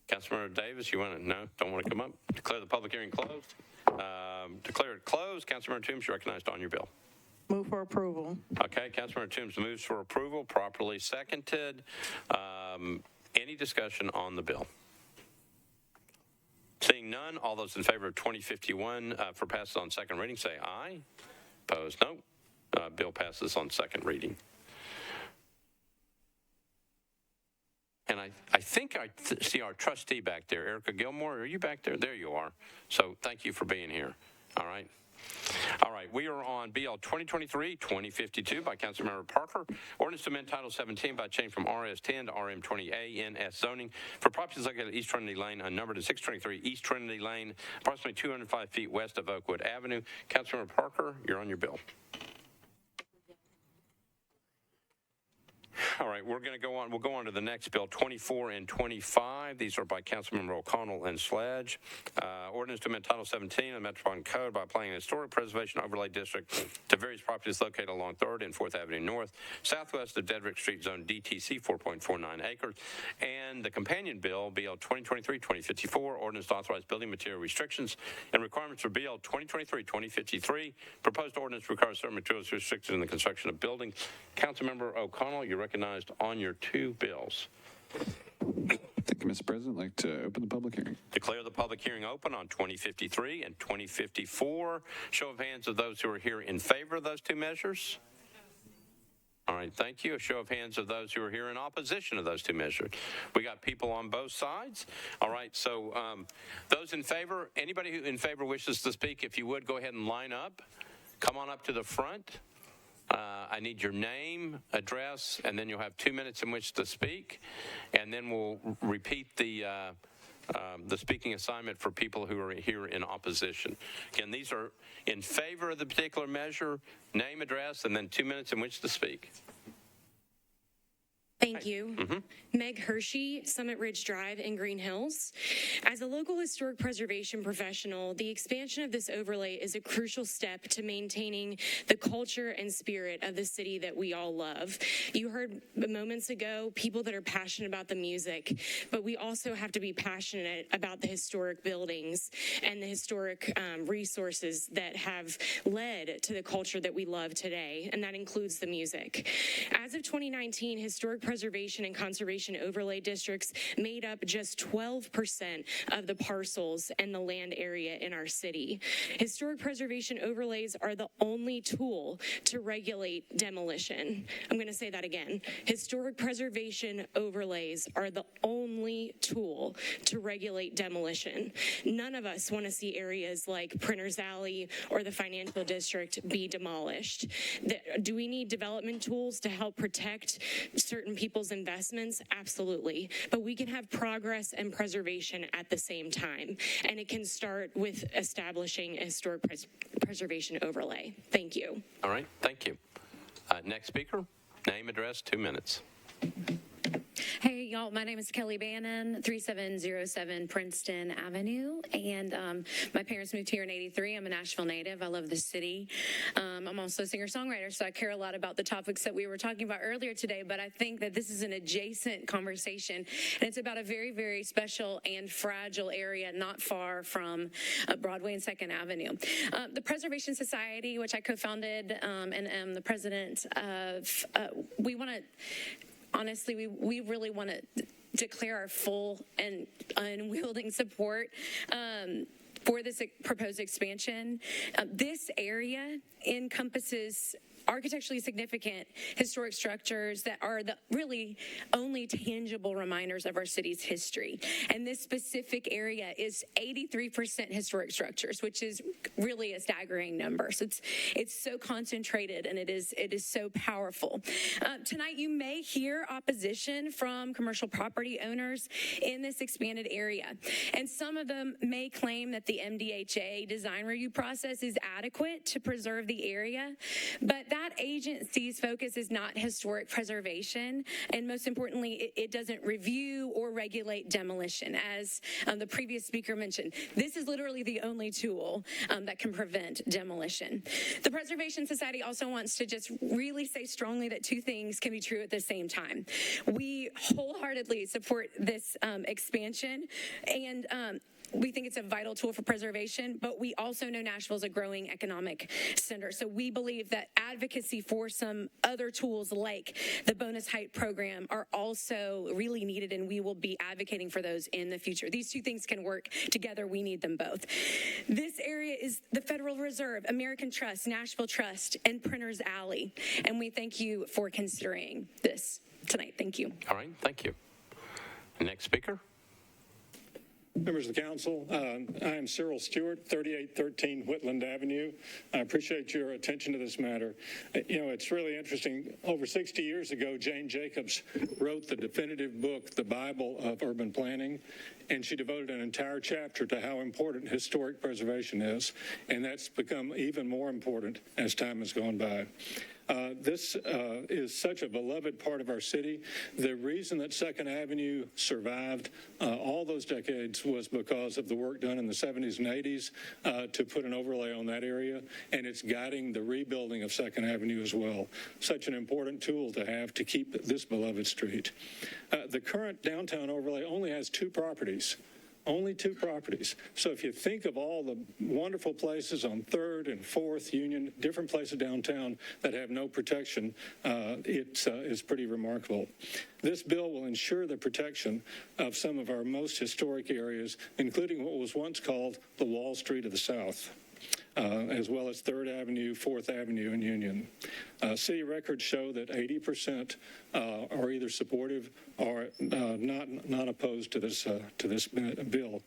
Councilmember Davis, you want to? No, don't want to come up. Declare the public hearing closed. Declare it closed. Councilmember Toombs, you're recognized on your bill. Move for approval. Okay, Councilmember Toombs moves for approval, properly seconded. Any discussion on the bill? Seeing none, all those in favor of 2051 for passage on second reading say aye. Opposed, no. Bill passes on second reading. And I think I see our trustee back there. Erica Gilmore, are you back there? There you are. So thank you for being here. All right. All right, we are on BL 2023-2052 by Councilmember Parker. Ordinance to amend Title 17 by change from RS10 to RM20A NS zoning for properties located at East Trinity Lane, unnumbered at 623 East Trinity Lane, approximately 205 feet west of Oakwood Avenue. Councilmember Parker, you're on your bill. All right, we're going to go on. We'll go on to the next bill, 24 and 25. These are by Councilmember O'Connell and Sledge. Ordinance to amend Title 17 of the Metropolitan Code by applying a historic preservation overlay district to various properties located along 3rd and 4th Avenue North, southwest of Dedrick Street, zone DTC, 4.49 acres. And the companion bill, BL 2023-2054, ordinance to authorize building material restrictions and requirements for BL 2023-2053. Proposed ordinance requires certain materials restricted in the construction of buildings. Councilmember O'Connell, you're recognized on your two bills. Thank you, Mr. President. I'd like to open the public hearing. Declare the public hearing open on 2053 and 2054. Show of hands of those who are here in favor of those two measures. All right, thank you. A show of hands of those who are here in opposition of those two measures. We got people on both sides. All right, so those in favor, anybody who in favor wishes to speak, if you would, go ahead and line up. Come on up to the front. I need your name, address, and then you'll have 2 minutes in which to speak. And then we'll repeat the speaking assignment for people who are here in opposition. Again, these are in favor of the particular measure, name, address, and then 2 minutes in which to speak. Thank you. Meg Hershey, Summit Ridge Drive in Green Hills. As a local historic preservation professional, the expansion of this overlay is a crucial step to maintaining the culture and spirit of the city that we all love. You heard moments ago people that are passionate about the music, but we also have to be passionate about the historic buildings and the historic resources that have led to the culture that we love today, and that includes the music. As of 2019, historic preservation and conservation overlay districts made up just 12% of the parcels and the land area in our city. Historic preservation overlays are the only tool to regulate demolition. I'm going to say that again. Historic preservation overlays are the only tool to regulate demolition. None of us want to see areas like Printers Alley or the financial district be demolished. Do we need development tools to help protect certain people's investments? Absolutely. But we can have progress and preservation at the same time. And it can start with establishing a historic preservation overlay. Thank you. All right, thank you. Next speaker, name, address, 2 minutes. Hey, y'all, my name is Kelly Bannon, 3707 Princeton Avenue, and my parents moved here in '83. I'm a Nashville native. I love the city. I'm also a singer-songwriter, so I care a lot about the topics that we were talking about earlier today, but I think that this is an adjacent conversation, and it's about a very, very special and fragile area not far from Broadway and 2nd Avenue. The Preservation Society, which I co-founded and am the president of, we want to... Honestly, we really want to declare our full and unwielding support for this proposed expansion. This area encompasses architecturally significant historic structures that are the really only tangible reminders of our city's history. And this specific area is 83% historic structures, which is really a staggering number. So it's so concentrated, and it is so powerful. Tonight, you may hear opposition from commercial property owners in this expanded area. And some of them may claim that the MDHA design review process is adequate to preserve the area, but that agency's focus is not historic preservation, and most importantly, it doesn't review or regulate demolition. As the previous speaker mentioned, this is literally the only tool that can prevent demolition. The Preservation Society also wants to just really say strongly that two things can be true at the same time. We wholeheartedly support this expansion, and we think it's a vital tool for preservation, but we also know Nashville is a growing economic center. So we believe that advocacy for some other tools like the bonus height program are also really needed, and we will be advocating for those in the future. These two things can work together. We need them both. This area is the Federal Reserve, American Trust, Nashville Trust, and Printer's Alley. And we thank you for considering this tonight. Thank you. All right, thank you. Next speaker. Members of the council, I am Cyril Stewart, 3813 Whitland Avenue. I appreciate your attention to this matter. You know, it's really interesting. Over 60 years ago, Jane Jacobs wrote the definitive book, The Bible of Urban Planning, and she devoted an entire chapter to how important historic preservation is, and that's become even more important as time has gone by. This is such a beloved part of our city. The reason that 2nd Avenue survived all those decades was because of the work done in the 70s and 80s to put an overlay on that area, and it's guiding the rebuilding of 2nd Avenue as well. Such an important tool to have to keep this beloved street. The current downtown overlay only has 2 properties. Only 2 properties. So if you think of all the wonderful places on 3rd and 4th Union, different places downtown that have no protection, it's pretty remarkable. This bill will ensure the protection of some of our most historic areas, including what was once called the Wall Street of the South. As well as 3rd Avenue, 4th Avenue, and Union. City records show that 80% are either supportive or not opposed to this bill.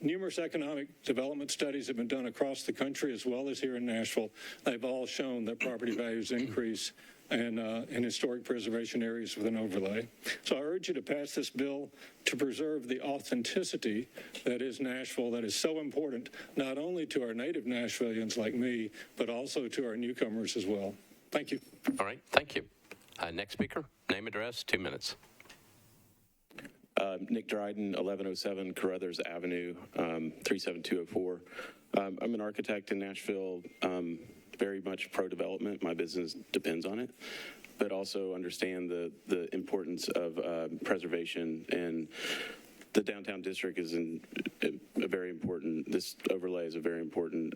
Numerous economic development studies have been done across the country as well as here in Nashville. They've all shown that property values increase in historic preservation areas with an overlay. So I urge you to pass this bill to preserve the authenticity that is Nashville, that is so important not only to our native Nashvillians like me, but also to our newcomers as well. Thank you. All right, thank you. Next speaker, name, address, 2 minutes. Nick Dryden, 1107 Carruthers Avenue, 37204. I'm an architect in Nashville. Very much pro-development. My business depends on it, but also understand the importance of preservation, and the downtown district is a very important, this overlay is a very important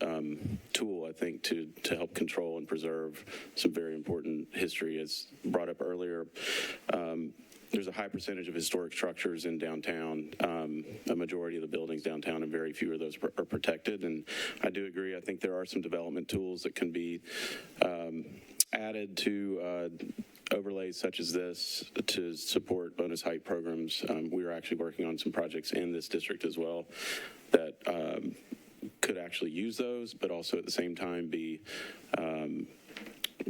tool, I think, to help control and preserve some very important history. As brought up earlier, there's a high percentage of historic structures in downtown. A majority of the buildings downtown, and very few of those are protected. And I do agree. I think there are some development tools that can be added to overlays such as this to support bonus height programs. We are actually working on some projects in this district as well that could actually use those, but also at the same time be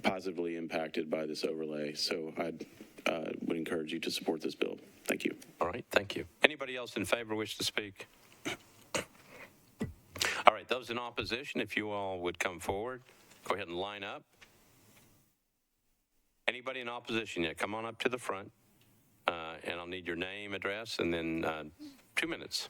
positively impacted by this overlay. So I'd would encourage you to support this bill. Thank you. All right, thank you. Anybody else in favor wish to speak? All right, those in opposition, if you all would come forward, go ahead and line up. Anybody in opposition yet? Come on up to the front, and I'll need your name, address, and then 2 minutes.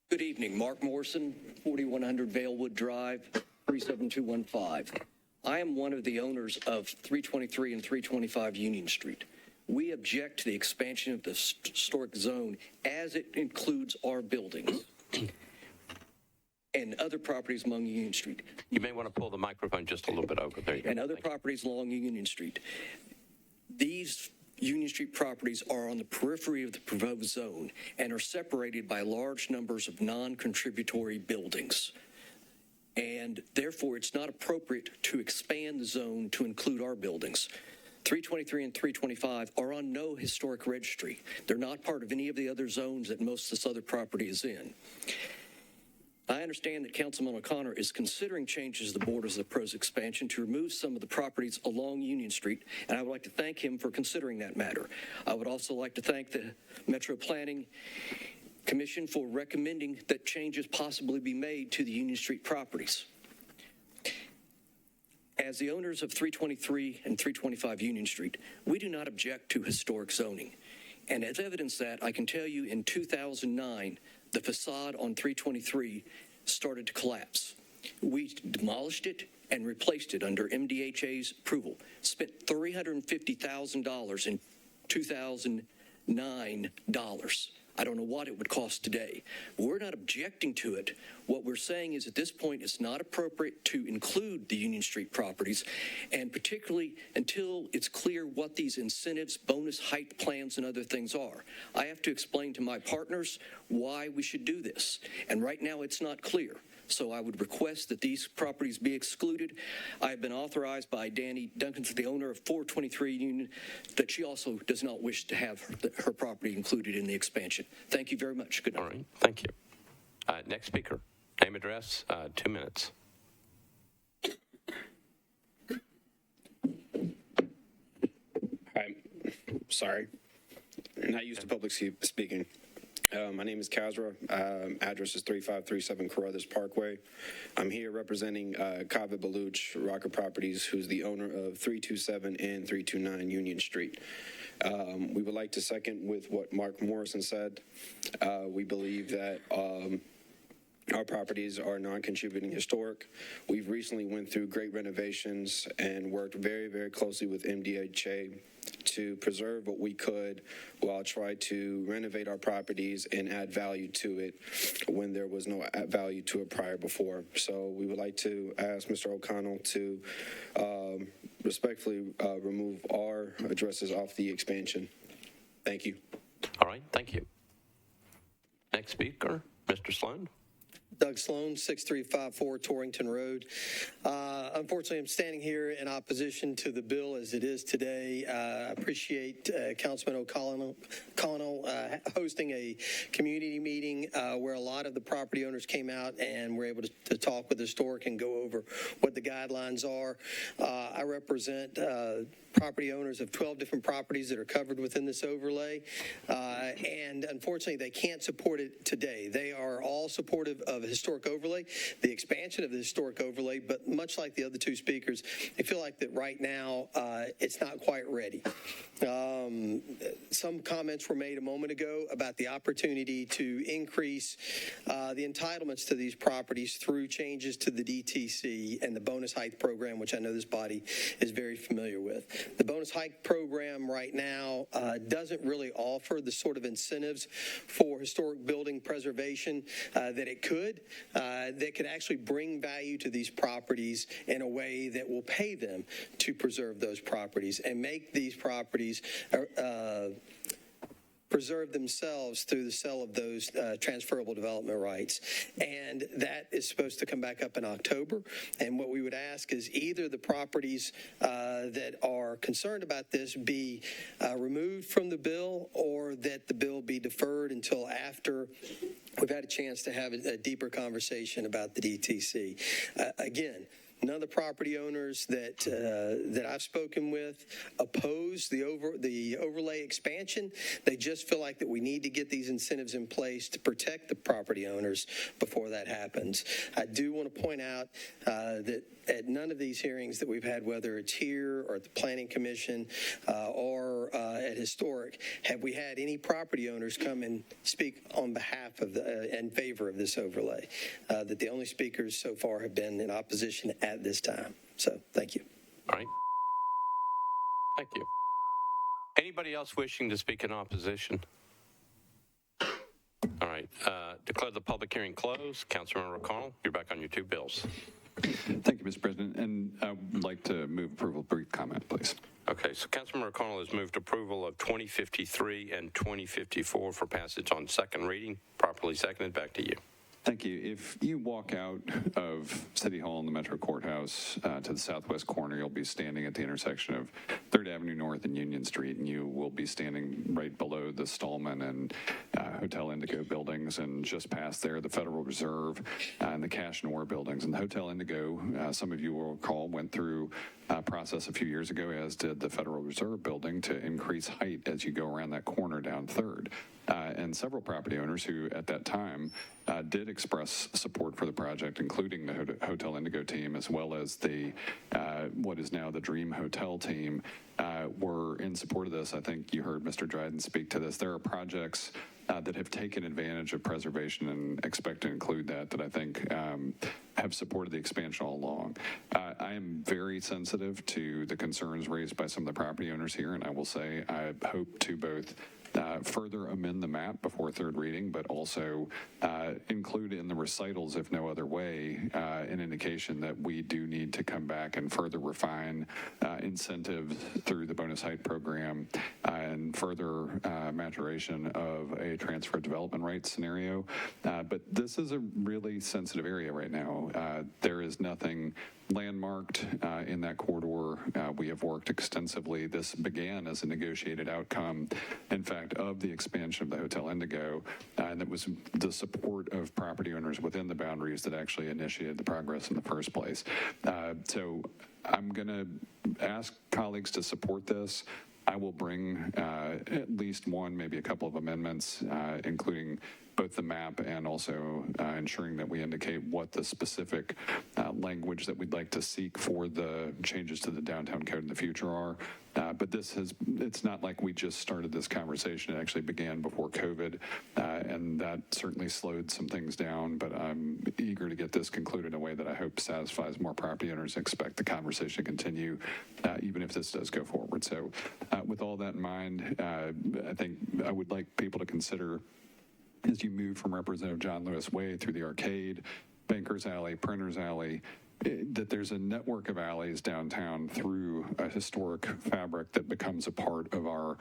Good evening. Mark Morrison, 4100 Valewood Drive, 37215. I am one of the owners of 323 and 325 Union Street. We object to the expansion of the historic zone as it includes our buildings and other properties along Union Street. You may want to pull the microphone just a little bit over. There you go. And other properties along Union Street. These Union Street properties are on the periphery of the proposed zone and are separated by large numbers of non-contributory buildings. And therefore, it's not appropriate to expand the zone to include our buildings. 323 and 325 are on no historic registry. They're not part of any of the other zones that most of this other property is in. I understand that Councilman O'Connor is considering changes to the borders of the proposed expansion to remove some of the properties along Union Street, and I would like to thank him for considering that matter. I would also like to thank the Metro Planning Commission for recommending that changes possibly be made to the Union Street properties. As the owners of 323 and 325 Union Street, we do not object to historic zoning. And as evidence that, I can tell you in 2009, the facade on 323 started to collapse. We demolished it and replaced it under MDHA's approval. Spent $350,000 in 2009 dollars. I don't know what it would cost today. We're not objecting to it. What we're saying is at this point it's not appropriate to include the Union Street properties, and particularly until it's clear what these incentives, bonus height plans, and other things are. I have to explain to my partners why we should do this, and right now it's not clear. So I would request that these properties be excluded. I have been authorized by Danny Duncan, the owner of 423 Union, that she also does not wish to have her property included in the expansion. Thank you very much. Good night. All right, thank you. Next speaker, name, address, 2 minutes. Hi, sorry. Not used to public speaking. My name is Kazra. Address is 3537 Courthouse Parkway. I'm here representing Kaveh Baluch, Rocker Properties, who's the owner of 327 and 329 Union Street. We would like to second with what Mark Morrison said. We believe that our properties are non-contributing historic. We've recently went through great renovations and worked very, very closely with MDHA to preserve what we could while try to renovate our properties and add value to it when there was no value to it prior before. So we would like to ask Mr. O'Connell to respectfully remove our addresses off the expansion. Thank you. All right, thank you. Next speaker, Mr. Sloan. Doug Sloan, 6354 Torrington Road. Unfortunately, I'm standing here in opposition to the bill as it is today. I appreciate Councilman O'Connell hosting a community meeting where a lot of the property owners came out and were able to talk with the historic and go over what the guidelines are. I represent property owners of 12 different properties that are covered within this overlay, and unfortunately, they can't support it today. They are all supportive of a historic overlay, the expansion of the historic overlay, but much like the other two speakers, they feel like that right now it's not quite ready. Some comments were made a moment ago about the opportunity to increase the entitlements to these properties through changes to the DTC and the bonus height program, which I know this body is very familiar with. The bonus height program right now doesn't really offer the sort of incentives for historic building preservation that it could, that could actually bring value to these properties in a way that will pay them to preserve those properties and make these properties preserve themselves through the sale of those transferable development rights. And that is supposed to come back up in October. And what we would ask is either the properties that are concerned about this be removed from the bill, or that the bill be deferred until after we've had a chance to have a deeper conversation about the DTC. Again, None of the property owners that I've spoken with oppose the overlay expansion. They just feel like that we need to get these incentives in place to protect the property owners before that happens. I do want to point out that at none of these hearings that we've had, whether it's here or at the Planning Commission or at Historic, have we had any property owners come and speak on behalf of in favor of this overlay. That the only speakers so far have been in opposition at this time. So, thank you. All right. Thank you. Anybody else wishing to speak in opposition? All right. Declare the public hearing closed. Councilmember O'Connell, you're back on your two bills. Thank you, Mr. President. And I would like to move approval. Brief comment, please. Okay, so Councilmember O'Connell has moved approval of 2053 and 2054 for passage on second reading. Properly seconded. Back to you. Thank you. If you walk out of City Hall and the Metro Courthouse to the southwest corner, you'll be standing at the intersection of 3rd Avenue North and Union Street, and you will be standing right below the Stallman and Hotel Indigo buildings, and just past there, the Federal Reserve and the Cash and Ore buildings. And the Hotel Indigo, some of you will recall, went through a process a few years ago, as did the Federal Reserve building, to increase height as you go around that corner down 3rd. And several property owners who at that time did express support for the project, including the Hotel Indigo team, as well as the what is now the Dream Hotel team, were in support of this. I think you heard Mr. Dryden speak to this. There are projects that have taken advantage of preservation, and expect to include that I think have supported the expansion all along. I am very sensitive to the concerns raised by some of the property owners here, and I will say I hope to both further amend the map before third reading, but also include in the recitals, if no other way, an indication that we do need to come back and further refine incentives through the bonus height program and further maturation of a transfer of development rights scenario. But this is a really sensitive area right now. There is nothing landmarked in that corridor. We have worked extensively. This began as a negotiated outcome, in fact, of the expansion of the Hotel Indigo, and it was the support of property owners within the boundaries that actually initiated the progress in the first place. So I'm going to ask colleagues to support this. I will bring at least one, maybe a couple of amendments, including both the map and also ensuring that we indicate what the specific language that we'd like to seek for the changes to the downtown code in the future are. But it's not like we just started this conversation. It actually began before COVID, and that certainly slowed some things down. But I'm eager to get this concluded in a way that I hope satisfies more property owners and expect the conversation to continue, even if this does go forward. So with all that in mind, I think I would like people to consider, as you move from Representative John Lewis Way through the Arcade, Bankers Alley, Printers Alley, that there's a network of alleys downtown through a historic fabric that becomes a part of our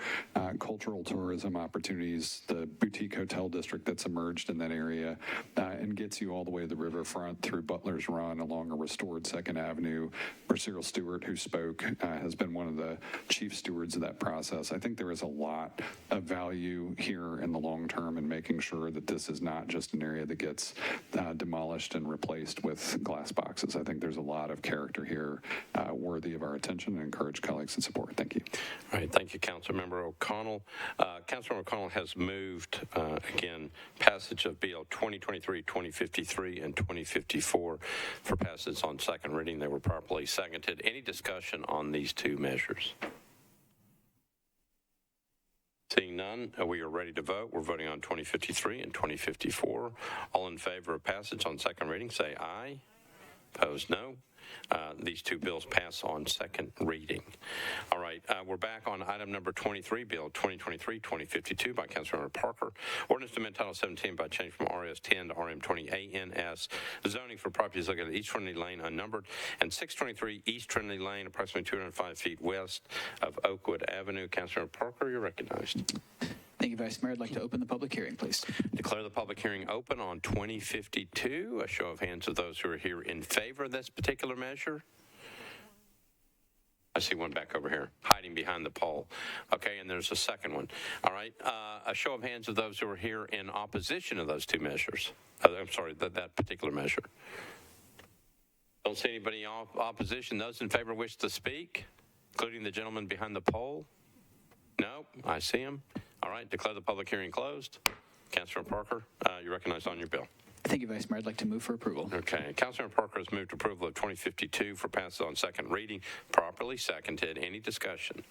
cultural tourism opportunities, the boutique hotel district that's emerged in that area, and gets you all the way to the riverfront through Butler's Run along a restored 2nd Avenue, where Cyril Stewart, who spoke, has been one of the chief stewards of that process. I think there is a lot of value here in the long term in making sure that this is not just an area that gets demolished and replaced with glass boxes. I think there's a lot of character here worthy of our attention, and encourage colleagues to support. Thank you. All right. Thank you, Councilmember O'Connell. Councilmember O'Connell has moved, again, passage of Bill 2023, 2053, and 2054 for passage on second reading. They were properly seconded. Any discussion on these two measures? Seeing none, we are ready to vote. We're voting on 2053 and 2054. All in favor of passage on second reading, say aye. Opposed, no. These two bills pass on second reading. All right, we're back on item number 23, Bill 2023-2052 by Councilmember Parker. Ordinance to amend Title 17 by change from RS 10 to RM 20 ANS. Zoning for properties located at East Trinity Lane unnumbered and 623 East Trinity Lane, approximately 205 feet west of Oakwood Avenue. Councilmember Parker, you're recognized. Thank you, Vice Mayor. I'd like to open the public hearing, please. Declare the public hearing open on 2052. A show of hands of those who are here in favor of this particular measure. I see one back over here, hiding behind the pole. Okay, and there's a second one. All right, a show of hands of those who are here in opposition of those two measures. I'm sorry, that particular measure. Don't see anybody in opposition. Those in favor wish to speak, including the gentleman behind the pole? No, I see him. All right, declare the public hearing closed. Councilor Parker, you're recognized on your bill. Thank you, Vice Mayor. I'd like to move for approval. Okay, Councilor Parker has moved approval of 2052 for passage on second reading. Properly seconded. Any discussion?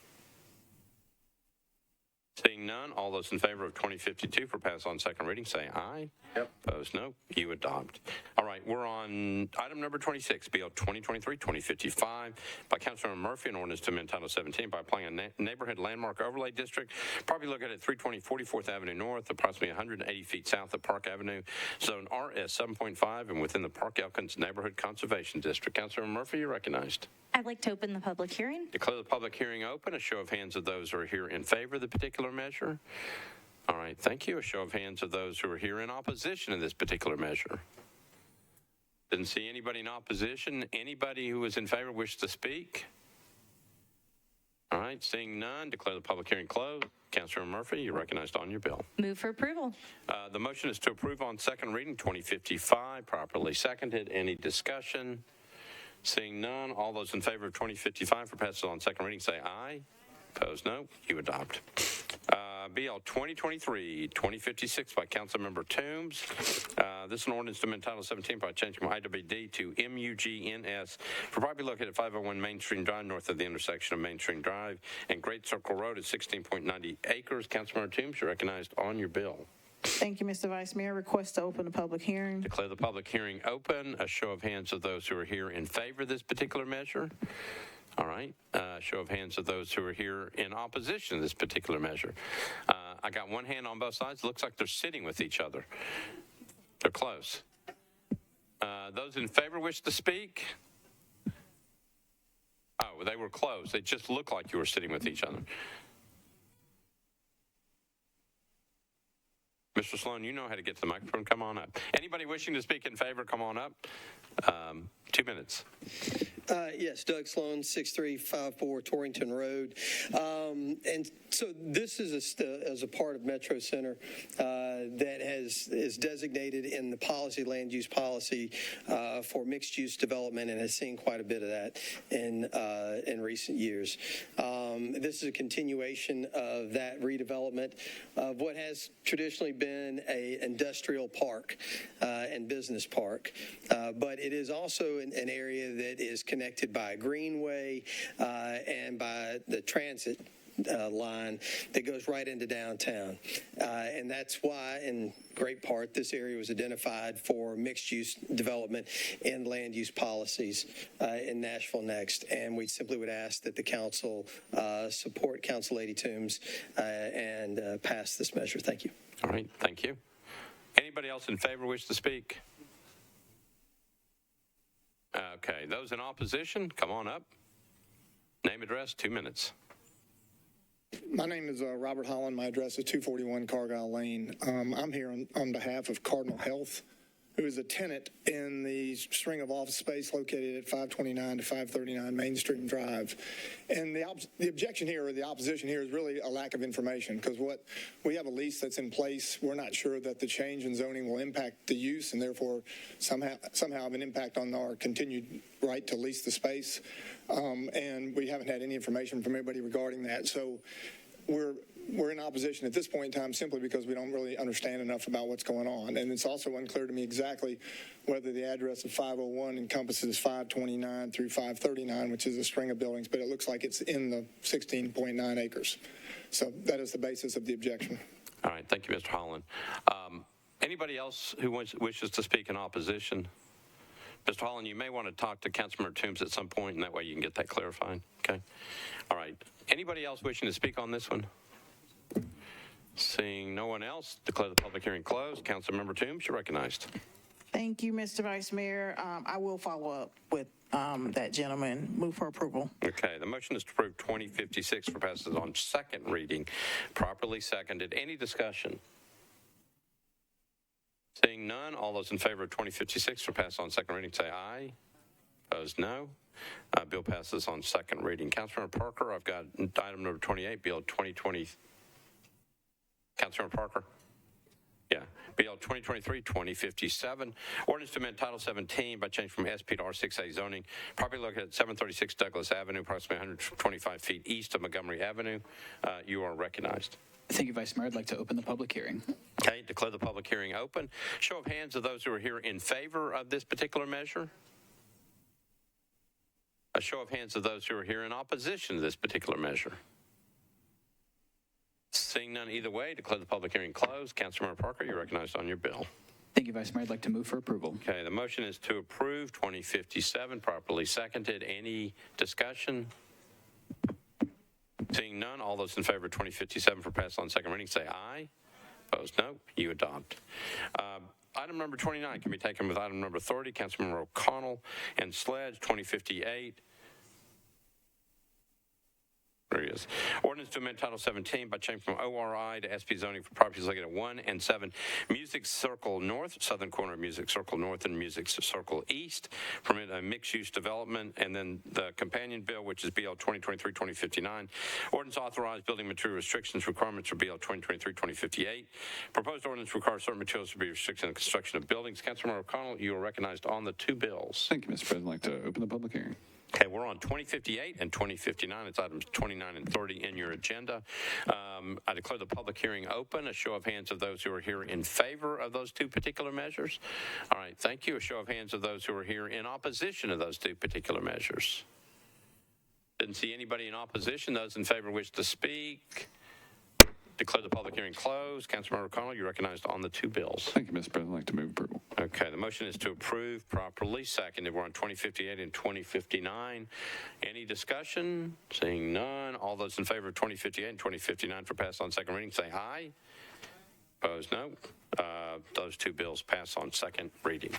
Seeing none, all those in favor of 2052 for pass on second reading say aye. Yep. Opposed, no. You adopt. All right, we're on item number 26, BL 2023-2055 by Councilor Murphy, an ordinance to amend Title 17 by applying a neighborhood landmark overlay district, probably located at 320 44th Avenue North, approximately 180 feet south of Park Avenue, zone RS 7.5, and within the Park Elkins Neighborhood Conservation District. Councilor Murphy, you're recognized. I'd like to open the public hearing. Declare the public hearing open. A show of hands of those who are here in favor of the particular measure. All right, thank you. A show of hands of those who are here in opposition to this particular measure. Didn't see anybody in opposition. Anybody who is in favor wish to speak? All right, seeing none, declare the public hearing closed. Councilor Murphy, you're recognized on your bill. Move for approval. The motion is to approve on second reading 2055, properly seconded. Any discussion? Seeing none, all those in favor of 2055 for passage on second reading say aye. Opposed, no. You adopt. BL 2023-2056 by Councilmember Toombs. This is an ordinance to amend Title 17 by changing from IWD to MUGNS for property located at 501 Mainstream Drive, north of the intersection of Mainstream Drive and Great Circle Road at 16.90 acres. Councilmember Toombs, you're recognized on your bill. Thank you, Mr. Vice Mayor. Request to open the public hearing. Declare the public hearing open. A show of hands of those who are here in favor of this particular measure. All right. Show of hands of those who are here in opposition to this particular measure. I got one hand on both sides. Looks like they're sitting with each other. They're close. Those in favor wish to speak? Oh, they were close. They just looked like you were sitting with each other. Mr. Sloan, you know how to get to the microphone. Come on up. Anybody wishing to speak in favor, come on up. 2 minutes. Yes, Doug Sloan, 6354 Torrington Road. And so this is as a part of Metro Center that is designated in the land use policy for mixed use development and has seen quite a bit of that in recent years. This is a continuation of that redevelopment of what has traditionally been an industrial park and business park, but it is also an area that is connected by a greenway and by the transit line that goes right into downtown. And that's why, in great part, this area was identified for mixed-use development and land use policies in Nashville Next. And we simply would ask that the council support Council Lady Toombs and pass this measure. Thank you. All right, thank you. Anybody else in favor wish to speak? Okay, those in opposition, come on up. Name, address, 2 minutes. My name is Robert Holland. My address is 241 Cargyle Lane. I'm here on behalf of Cardinal Health, who is a tenant in the string of office space located at 529 to 539 Mainstream Drive. And the objection here, or the opposition here, is really a lack of information, because we have a lease that's in place. We're not sure that the change in zoning will impact the use and therefore somehow have an impact on our continued right to lease the space. And we haven't had any information from anybody regarding that. So we're in opposition at this point in time simply because we don't really understand enough about what's going on. And it's also unclear to me exactly whether the address of 501 encompasses 529 through 539, which is a string of buildings, but it looks like it's in the 16.9 acres. So that is the basis of the objection. All right, thank you, Mr. Holland. Anybody else who wishes to speak in opposition? Mr. Holland, you may want to talk to Councilmember Toombs at some point, and that way you can get that clarified. Okay. All right. Anybody else wishing to speak on this one? Seeing no one else, declare the public hearing closed. Councilmember Toombs, you're recognized. Thank you, Mr. Vice Mayor. I will follow up with that gentleman. Move for approval. Okay. The motion is to approve 2056 for passage on second reading. Properly seconded. Any discussion? Seeing none, all those in favor of 2056 for pass on second reading say aye. Opposed, no. Bill passes on second reading. Councilmember Parker, I've got item number 28, Bill 2020. Councilmember Parker? Yeah. BL 2023-2057, ordinance to amend Title 17 by change from SP to R6A zoning, property located at 736 Douglas Avenue, approximately 125 feet east of Montgomery Avenue. You are recognized. Thank you, Vice Mayor. I'd like to open the public hearing. Okay, declare the public hearing open. Show of hands of those who are here in favor of this particular measure. A show of hands of those who are here in opposition to this particular measure. Seeing none either way, declare the public hearing closed. Councilmember Parker, you're recognized on your bill. Thank you, Vice Mayor. I'd like to move for approval. Okay, the motion is to approve 2057, properly seconded. Any discussion? Seeing none, all those in favor of 2057 for pass on second reading say aye. Opposed, no. You adopt. Item number 29 can be taken with item number 30. Councilmember O'Connell and Sledge, 2058. There he is. Ordinance to amend Title 17 by changing from ORI to SP zoning for properties located at 1 and 7 Music Circle North, southern corner of Music Circle North and Music Circle East, permit a mixed-use development, and then the companion bill, which is BL 2023-2059. Ordinance authorized building material restrictions requirements for BL 2023-2058. Proposed ordinance requires certain materials to be restricted in the construction of buildings. Councilmember O'Connell, you are recognized on the two bills. Thank you, Mr. President. I'd like to open the public hearing. Okay, we're on 2058 and 2059. It's items 29 and 30 in your agenda. I declare the public hearing open. A show of hands of those who are here in favor of those two particular measures. All right, thank you. A show of hands of those who are here in opposition to those two particular measures. Didn't see anybody in opposition. Those in favor wish to speak. Declare the public hearing closed. Councilmember O'Connell, you're recognized on the two bills. Thank you, Mr. President. I'd like to move approval. Okay, the motion is to approve properly seconded. We're on 2058 and 2059. Any discussion? Seeing none. All those in favor of 2058 and 2059 for pass on second reading say aye. Opposed, no. Those two bills pass on second reading.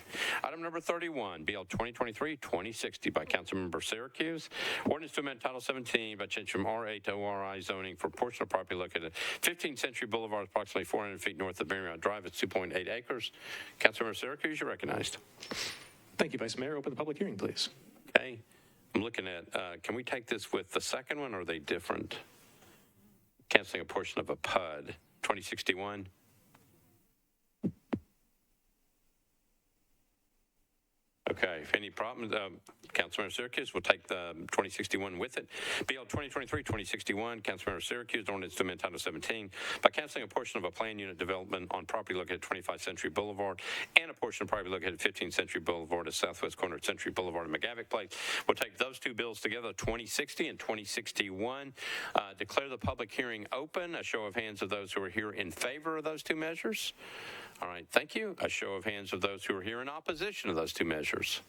Item number 31, BL 2023-2060 by Councilmember Syracuse. Ordinance to amend Title 17 by change from RA to ORI zoning for a portion of property located at 15th Century Boulevard, approximately 400 feet north of Marymount Drive. It's 2.8 acres. Councilmember Syracuse, you're recognized. Thank you, Vice Mayor. Open the public hearing, please. Okay. I'm looking at, can we take this with the second one, or are they different? Canceling a portion of a PUD. 2061. Okay, if any problems, Councilmember Syracuse will take the 2061 with it. BL 2023-2061, Councilmember Syracuse, ordinance to amend Title 17 by canceling a portion of a planned unit development on property located at 25 Century Boulevard and a portion of property located at 15th Century Boulevard at southwest corner of Century Boulevard and McGavick Place. We'll take those two bills together, 2060 and 2061. Declare the public hearing open. A show of hands of those who are here in favor of those two measures. All right, thank you. A show of hands of those who are here in opposition to those two measures.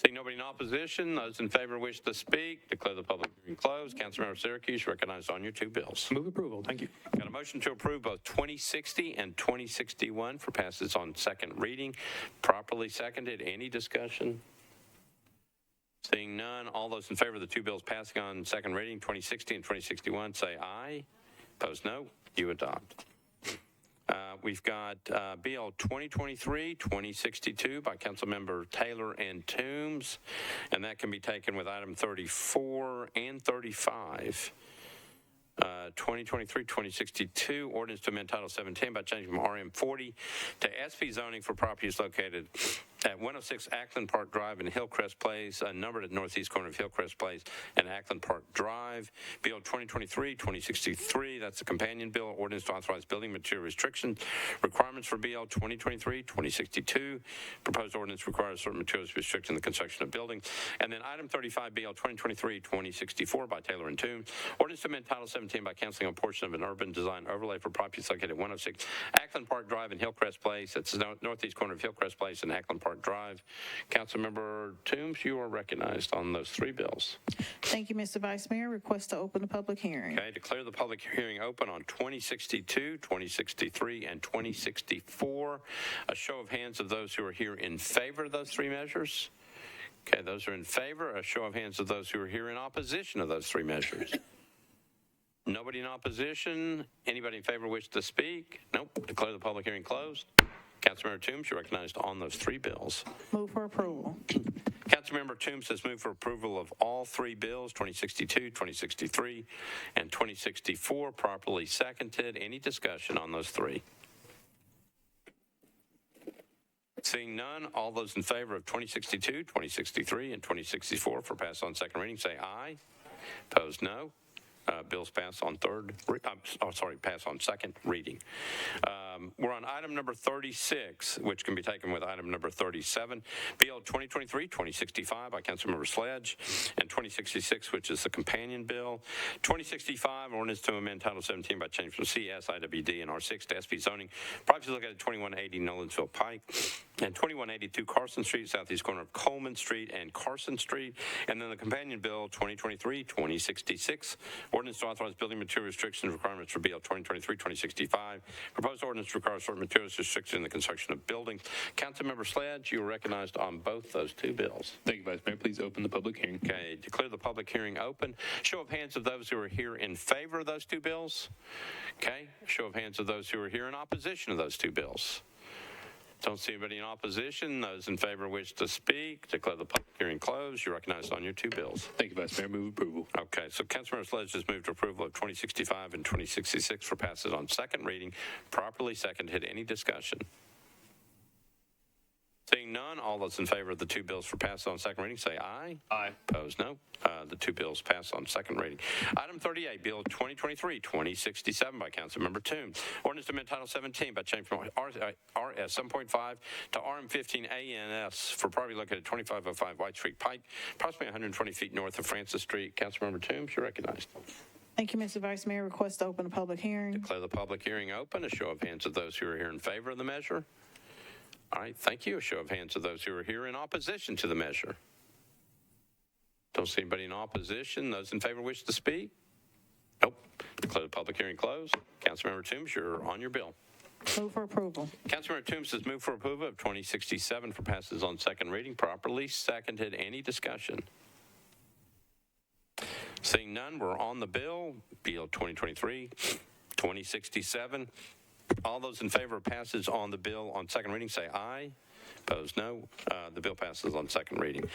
Seeing nobody in opposition, those in favor wish to speak. Declare the public hearing closed. Councilmember Syracuse, recognized on your two bills. Move approval. Thank you. Got a motion to approve both 2060 and 2061 for passes on second reading. Properly seconded. Any discussion? Seeing none, all those in favor of the two bills passing on second reading, 2060 and 2061, say aye. Opposed, no. You adopt. We've got BL 2023-2062 by Councilmember Taylor and Toombs, and that can be taken with item 34 and 35. 2023-2062, ordinance to amend Title 17 by changing from RM40 to SP zoning for properties located at 106 Ackland Park Drive and Hillcrest Place, numbered at northeast corner of Hillcrest Place and Ackland Park Drive. Bill 2023-2063, that's the companion bill, ordinance to authorize building material restrictions requirements for BL 2023-2062. Proposed ordinance requires certain materials restricting the construction of buildings. And then item 35, BL 2023-2064 by Taylor and Toombs, ordinance to amend Title 17 by canceling a portion of an urban design overlay for properties located at 106 Ackland Park Drive and Hillcrest Place. That's the northeast corner of Hillcrest Place and Ackland Park Drive. Councilmember Toombs, you are recognized on those three bills. Thank you, Mr. Vice Mayor. Request to open the public hearing. Okay, declare the public hearing open on 2062, 2063, and 2064. A show of hands of those who are here in favor of those three measures. Okay, those are in favor. A show of hands of those who are here in opposition of those three measures. Nobody in opposition? Anybody in favor wish to speak? Nope. Declare the public hearing closed. Councilmember Toombs, you're recognized on those three bills. Move for approval. Councilmember Toombs has moved for approval of all three bills, 2062, 2063, and 2064, properly seconded. Any discussion on those three? Seeing none, all those in favor of 2062, 2063, and 2064 for pass on second reading, say aye. Opposed, no. Bills pass on pass on second reading. We're on item number 36, which can be taken with item number 37, Bill 2023-2065 by Councilmember Sledge, and 2066, which is the companion bill. 2065, ordinance to amend Title 17 by change from CS, IWD, and R6 to SP zoning. Properties located at 2180 Nolensville Pike and 2182 Carson Street, southeast corner of Coleman Street and Carson Street. And then the companion bill 2023-2066, ordinance to authorize building material restrictions requirements for BL 2023-2065. Proposed ordinance requires certain materials restricted in the construction of buildings. Councilmember Sledge, you are recognized on both those two bills. Thank you, Vice Mayor. Please open the public hearing. Okay, declare the public hearing open. Show of hands of those who are here in favor of those two bills. Okay, show of hands of those who are here in opposition of those two bills. Don't see anybody in opposition. Those in favor wish to speak. Declare the public hearing closed. You're recognized on your two bills. Thank you, Vice Mayor. Move approval. Okay, so Councilmember Sledge has moved to approval of 2065 and 2066 for passes on second reading. Properly seconded. Any discussion? Seeing none, all those in favor of the two bills for pass on second reading, say aye. Aye. Opposed, no. The two bills pass on second reading. Item 38, Bill 2023-2067 by Councilmember Toombs. Ordinance to amend Title 17 by change from RS 7.5 to RM 15 ANS for property located at 2505 White Street Pike, approximately 120 feet north of Francis Street. Councilmember Toombs, you're recognized. Thank you, Mr. Vice Mayor. Request to open a public hearing. Declare the public hearing open. A show of hands of those who are here in favor of the measure. All right, thank you. A show of hands of those who are here in opposition to the measure. Don't see anybody in opposition. Those in favor wish to speak? Nope. Declare the public hearing closed. Councilmember Toombs, you're on your bill. Move for approval. Councilmember Toombs has moved for approval of 2067 for passes on second reading. Properly seconded. Any discussion? Seeing none, we're on the bill. Bill 2023-2067. All those in favor of passage on the bill on second reading, say aye. Opposed, no. The bill passes on second reading.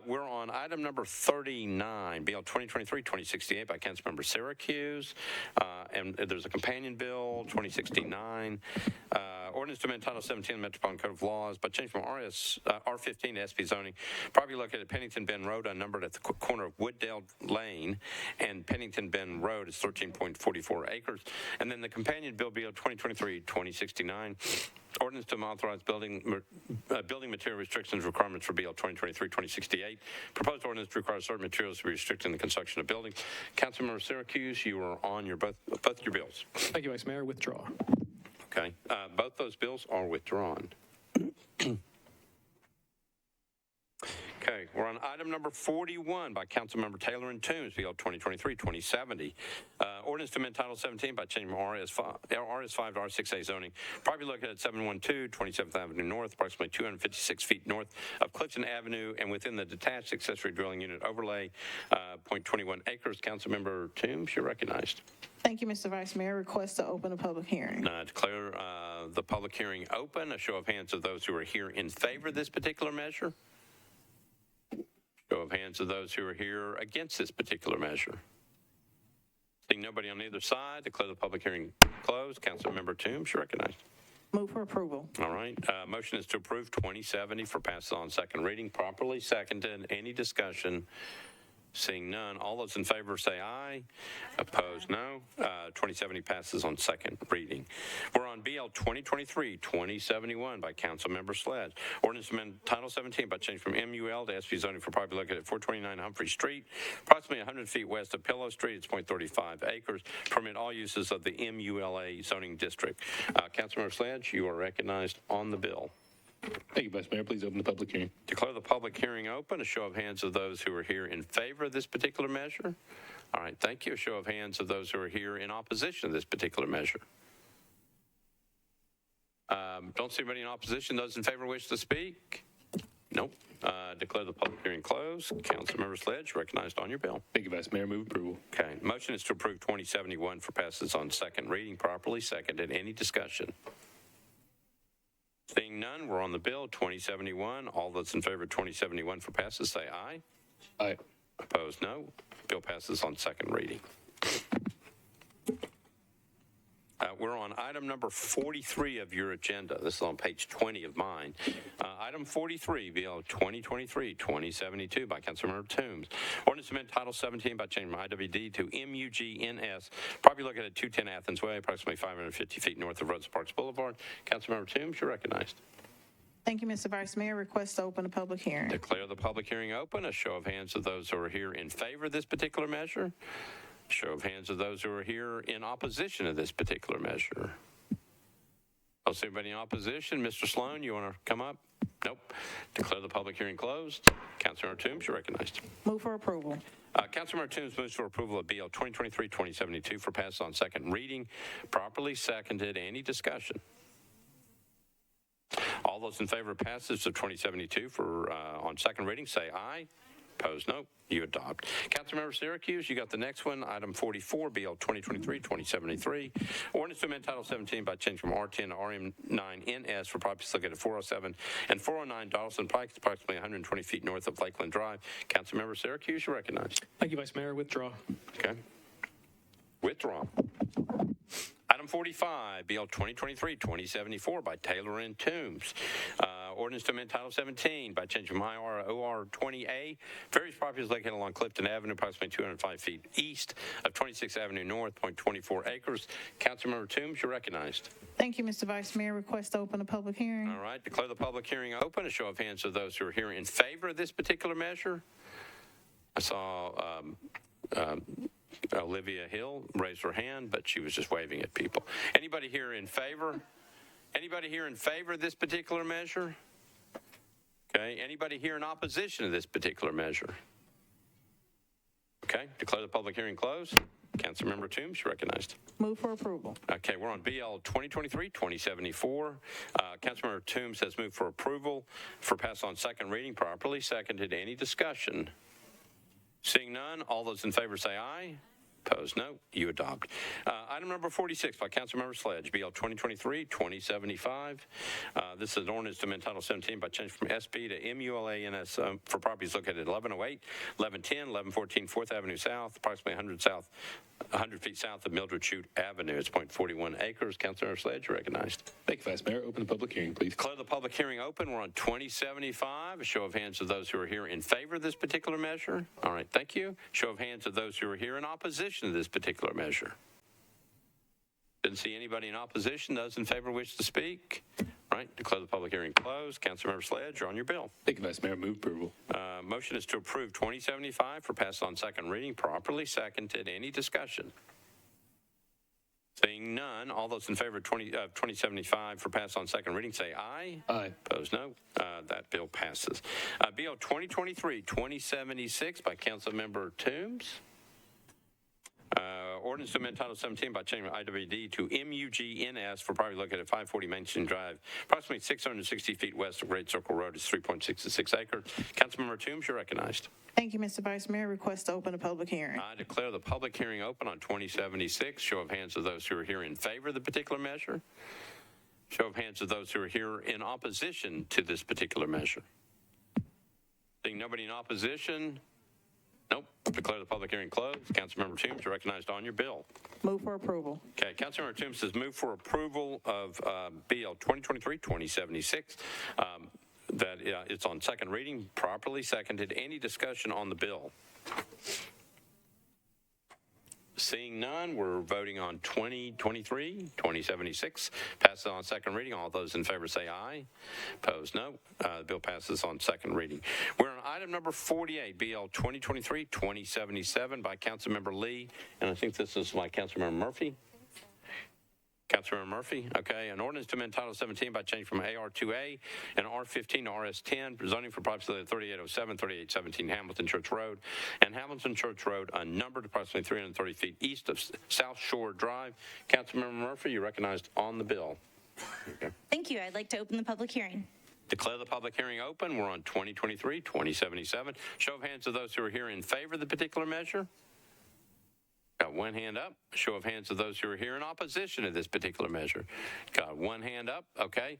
We're on item number 39, Bill 2023-2068 by Councilmember Syracuse. And there's a companion bill, 2069. Ordinance to amend Title 17 of the Metropolitan Code of Laws by change from R15 to SP zoning. Property located at Pennington Bend Road, unnumbered at the corner of Wooddale Lane and Pennington Bend Road is 13.44 acres. And then the companion bill, Bill 2023-2069. Ordinance to authorize building material restrictions requirements for BL 2023-2068. Proposed ordinance requires certain materials to be restricted in the construction of buildings. Councilmember Syracuse, you are on your both your bills. Thank you, Vice Mayor. Withdraw. Okay, both those bills are withdrawn. Okay, we're on item number 41 by Councilmember Taylor and Toombs, BL 2023-2070. Ordinance to amend Title 17 by changing RS5 to R6A zoning. Property located at 712 27th Avenue North, approximately 256 feet north of Clifton Avenue, and within the detached accessory dwelling unit overlay, 0.21 acres. Councilmember Toombs, you're recognized. Thank you, Mr. Vice Mayor. Request to open a public hearing. Declare the public hearing open. A show of hands of those who are here in favor of this particular measure. Show of hands of those who are here against this particular measure. Seeing nobody on either side, declare the public hearing closed. Councilmember Toombs, you're recognized. Move for approval. All right. Motion is to approve 2070 for pass on second reading. Properly seconded. Any discussion? Seeing none, all those in favor say aye. Opposed, no. 2070 passes on second reading. We're on BL 2023-2071 by Councilmember Sledge. Ordinance to amend Title 17 by change from MUL to SP zoning for property located at 429 Humphrey Street, approximately 100 feet west of Pillow Street. It's 0.35 acres. Permit all uses of the MULA zoning district. Councilmember Sledge, you are recognized on the bill. Thank you, Vice Mayor. Please open the public hearing. Declare the public hearing open. A show of hands of those who are here in favor of this particular measure. All right, thank you. A show of hands of those who are here in opposition to this particular measure. Don't see anybody in opposition. Those in favor wish to speak? Nope. Declare the public hearing closed. Councilmember Sledge, recognized on your bill. Thank you, Vice Mayor. Move approval. Okay. Motion is to approve 2071 for passes on second reading. Properly seconded. Any discussion? Seeing none, we're on the bill 2071. All those in favor of 2071 for passes say aye. Aye. Opposed, no. Bill passes on second reading. We're on item number 43 of your agenda. This is on page 20 of mine. Item 43, BL 2023-2072 by Councilmember Toombs. Ordinance to amend Title 17 by changing IWD to MUGNS. Property located at 210 Athens Way, approximately 550 feet north of Rosa Parks Boulevard. Councilmember Toombs, you're recognized. Thank you, Mr. Vice Mayor. Request to open a public hearing. Declare the public hearing open. A show of hands of those who are here in favor of this particular measure. Show of hands of those who are here in opposition to this particular measure. I'll see anybody in opposition. Mr. Sloan, you want to come up? Nope. Declare the public hearing closed. Councilmember Toombs, you're recognized. Move for approval. Councilmember Toombs moves for approval of BL 2023-2072 for pass on second reading. Properly seconded. Any discussion? All those in favor of passage of 2072 for on second reading, say aye. Opposed, no. You adopt. Councilmember Syracuse, you got the next one. Item 44, BL 2023-2073. Ordinance to amend Title 17 by change from R10 to RM9NS for properties located at 407 and 409 Donaldson Pike, approximately 120 feet north of Lakeland Drive. Councilmember Syracuse, you're recognized. Thank you, Vice Mayor. Withdraw. Okay. Withdraw. Item 45, BL 2023-2074 by Taylor and Toombs. Ordinance to amend Title 17 by changing from IR to OR 20A. Various properties located along Clifton Avenue, approximately 205 feet east of 26th Avenue North, 0.24 acres. Councilmember Toombs, you're recognized. Thank you, Mr. Vice Mayor. Request to open a public hearing. All right. Declare the public hearing open. A show of hands of those who are here in favor of this particular measure. I saw Olivia Hill raised her hand, but she was just waving at people. Anybody here in favor? Anybody here in favor of this particular measure? Okay. Anybody here in opposition to this particular measure? Okay. Declare the public hearing closed. Councilmember Toombs, you're recognized. Move for approval. Okay. We're on BL 2023-2074. Councilmember Toombs has moved for approval for pass on second reading. Properly seconded. Any discussion? Seeing none, all those in favor say aye. Opposed, no. You adopt. Item number 46 by Councilmember Sledge, BL 2023-2075. This is an ordinance to amend Title 17 by change from SP to MULANS for properties located at 1108, 1110, 1114 4th Avenue South, approximately 100 feet south of Mildred Chute Avenue. It's 0.41 acres. Councilmember Sledge, you're recognized. Thank you, Vice Mayor. Open the public hearing, please. Declare the public hearing open. We're on 2075. A show of hands of those who are here in favor of this particular measure. All right, thank you. Show of hands of those who are here in opposition to this particular measure. Didn't see anybody in opposition. Those in favor wish to speak. All right, declare the public hearing closed. Councilmember Sledge, you're on your bill. Thank you, Vice Mayor. Move approval. Motion is to approve 2075 for pass on second reading. Properly seconded. Any discussion? Seeing none, all those in favor of 2075 for pass on second reading say aye. Aye. Opposed, no. That bill passes. Bill 2023-2076 by Councilmember Toombs. Ordinance to amend Title 17 by changing IWD to MUGNS for property located at 540 Main Street Drive, approximately 660 feet west of Great Circle Road. It's 3.66 acres. Councilmember Toombs, you're recognized. Thank you, Mr. Vice Mayor. Request to open a public hearing. I declare the public hearing open on 2076. Show of hands of those who are here in favor of the particular measure. Show of hands of those who are here in opposition to this particular measure. Seeing nobody in opposition. Nope. Declare the public hearing closed. Councilmember Toombs, you're recognized on your bill. Move for approval. Okay. Councilmember Toombs has moved for approval of BL 2023-2076. That it's on second reading. Properly seconded. Any discussion on the bill? Seeing none, we're voting on 2023-2076. Passes on second reading. All those in favor say aye. Opposed, no. The bill passes on second reading. We're on item number 48, BL 2023-2077 by Councilmember Lee. And I think this is by Councilmember Murphy. Councilmember Murphy, okay. An ordinance to amend Title 17 by change from AR2A and R15 to RS10, zoning for approximately 3807, 3817 Hamilton Church Road, and Hamilton Church Road, unnumbered, approximately 330 feet east of South Shore Drive. Councilmember Murphy, you're recognized on the bill. Okay. Thank you. I'd like to open the public hearing. Declare the public hearing open. We're on 2023-2077. Show of hands of those who are here in favor of the particular measure. Got one hand up. Show of hands of those who are here in opposition to this particular measure. Got one hand up. Okay.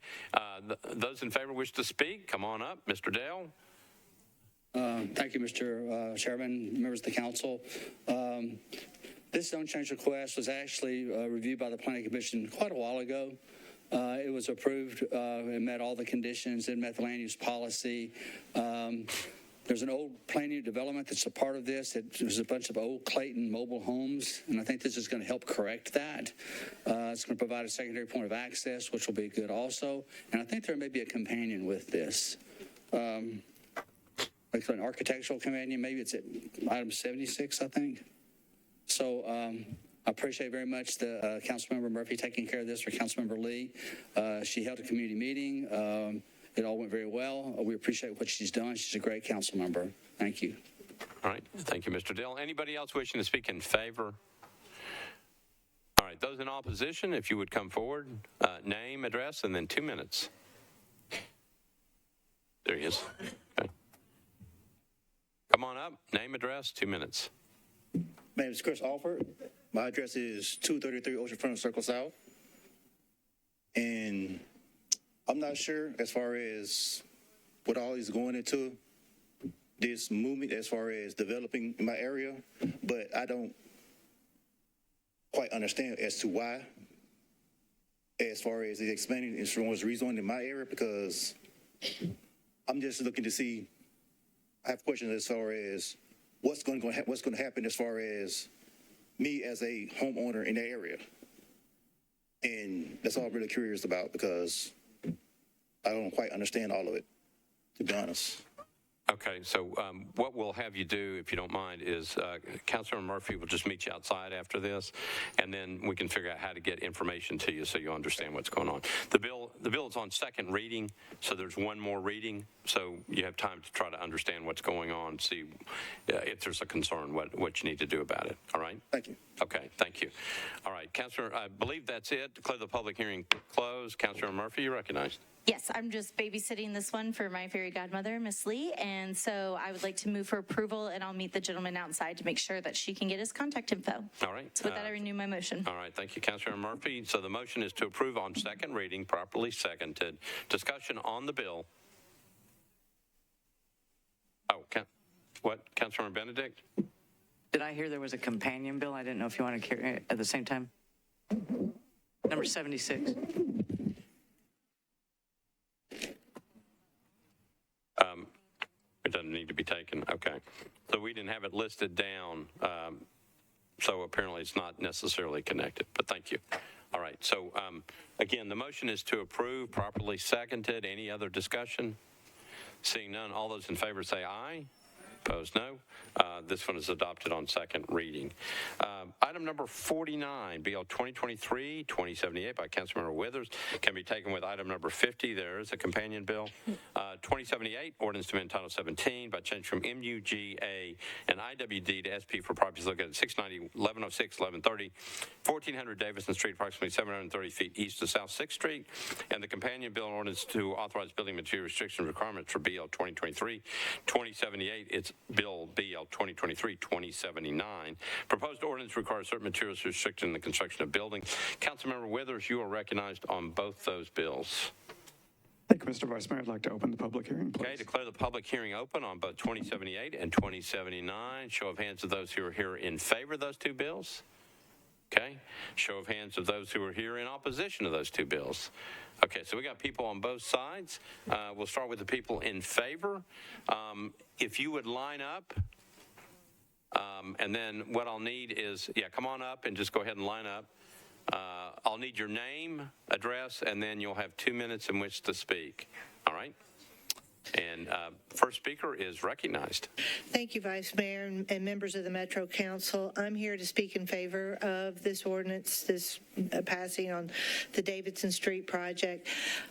Those in favor wish to speak. Come on up. Mr. Dale. Thank you, Mr. Chairman, members of the council. This zone change request was actually reviewed by the Planning Commission quite a while ago. It was approved and met all the conditions. It met the land use policy. There's an old plan unit development that's a part of this. There's a bunch of old Clayton mobile homes, and I think this is going to help correct that. It's going to provide a secondary point of access, which will be good also. And I think there may be a companion with this. Like an architectural companion, maybe it's at item 76, I think. So I appreciate very much the Councilmember Murphy taking care of this for Councilmember Lee. She held a community meeting. It all went very well. We appreciate what she's done. She's a great council member. Thank you. All right. Thank you, Mr. Dill. Anybody else wishing to speak in favor? All right. Those in opposition, if you would come forward, name, address, and then 2 minutes. There he is. Okay. Come on up. Name, address, 2 minutes. My name is Chris Alford. My address is 233 Oceanfront Circle South. And I'm not sure as far as what all is going into this movement as far as developing in my area, but I don't quite understand as to why as far as the expanding as far as rezoning in my area, because I'm just looking to see, I have questions as far as what's going to happen as far as me as a homeowner in the area. And that's all I'm really curious about, because I don't quite understand all of it, to be honest. Okay, so what we'll have you do, if you don't mind, is Councilor Murphy will just meet you outside after this, and then we can figure out how to get information to you so you understand what's going on. The bill is on second reading, so there's one more reading, so you have time to try to understand what's going on, see if there's a concern, what you need to do about it. All right? Thank you. Okay, thank you. All right, Councilor, I believe that's it. Declare the public hearing closed. Councilor Murphy, you're recognized. Yes, I'm just babysitting this one for my fairy godmother, Miss Lee, and so I would like to move for approval, and I'll meet the gentleman outside to make sure that she can get his contact info. All right. So with that, I renew my motion. All right, thank you, Councilor Murphy. So the motion is to approve on second reading, properly seconded. Discussion on the bill. Oh, what, Councilor Benedict? Did I hear there was a companion bill? I didn't know if you want to carry it at the same time. Number 76. It doesn't need to be taken. Okay. So we didn't have it listed down. So apparently it's not necessarily connected, but thank you. All right. So again, the motion is to approve, properly seconded. Any other discussion? Seeing none, all those in favor say aye. Opposed, no. This one is adopted on second reading. Item number 49, BL 2023-2078 by Councilmember Withers, can be taken with item number 50. There is a companion bill. 2078, ordinance to amend Title 17 by change from MUGA and IWD to SP for properties located at 690, 1106, 1130, 1400 Davidson Street, approximately 730 feet east of South 6th Street, and the companion bill ordinance to authorize building material restriction requirements for BL 2023-2078. It's Bill BL 2023-2079. Proposed ordinance requires certain materials restricted in the construction of buildings. Councilmember Withers, you are recognized on both those bills. Thank you, Mr. Vice Mayor. I'd like to open the public hearing, please. Okay, declare the public hearing open on both 2078 and 2079. Show of hands of those who are here in favor of those two bills. Okay, show of hands of those who are here in opposition to those two bills. Okay, so we got people on both sides. We'll start with the people in favor. If you would line up, and then what I'll need is, come on up and just go ahead and line up. I'll need your name, address, and then you'll have 2 minutes in which to speak. All right? And first speaker is recognized. Thank you, Vice Mayor and members of the Metro Council. I'm here to speak in favor of this ordinance, this passing on the Davidson Street project.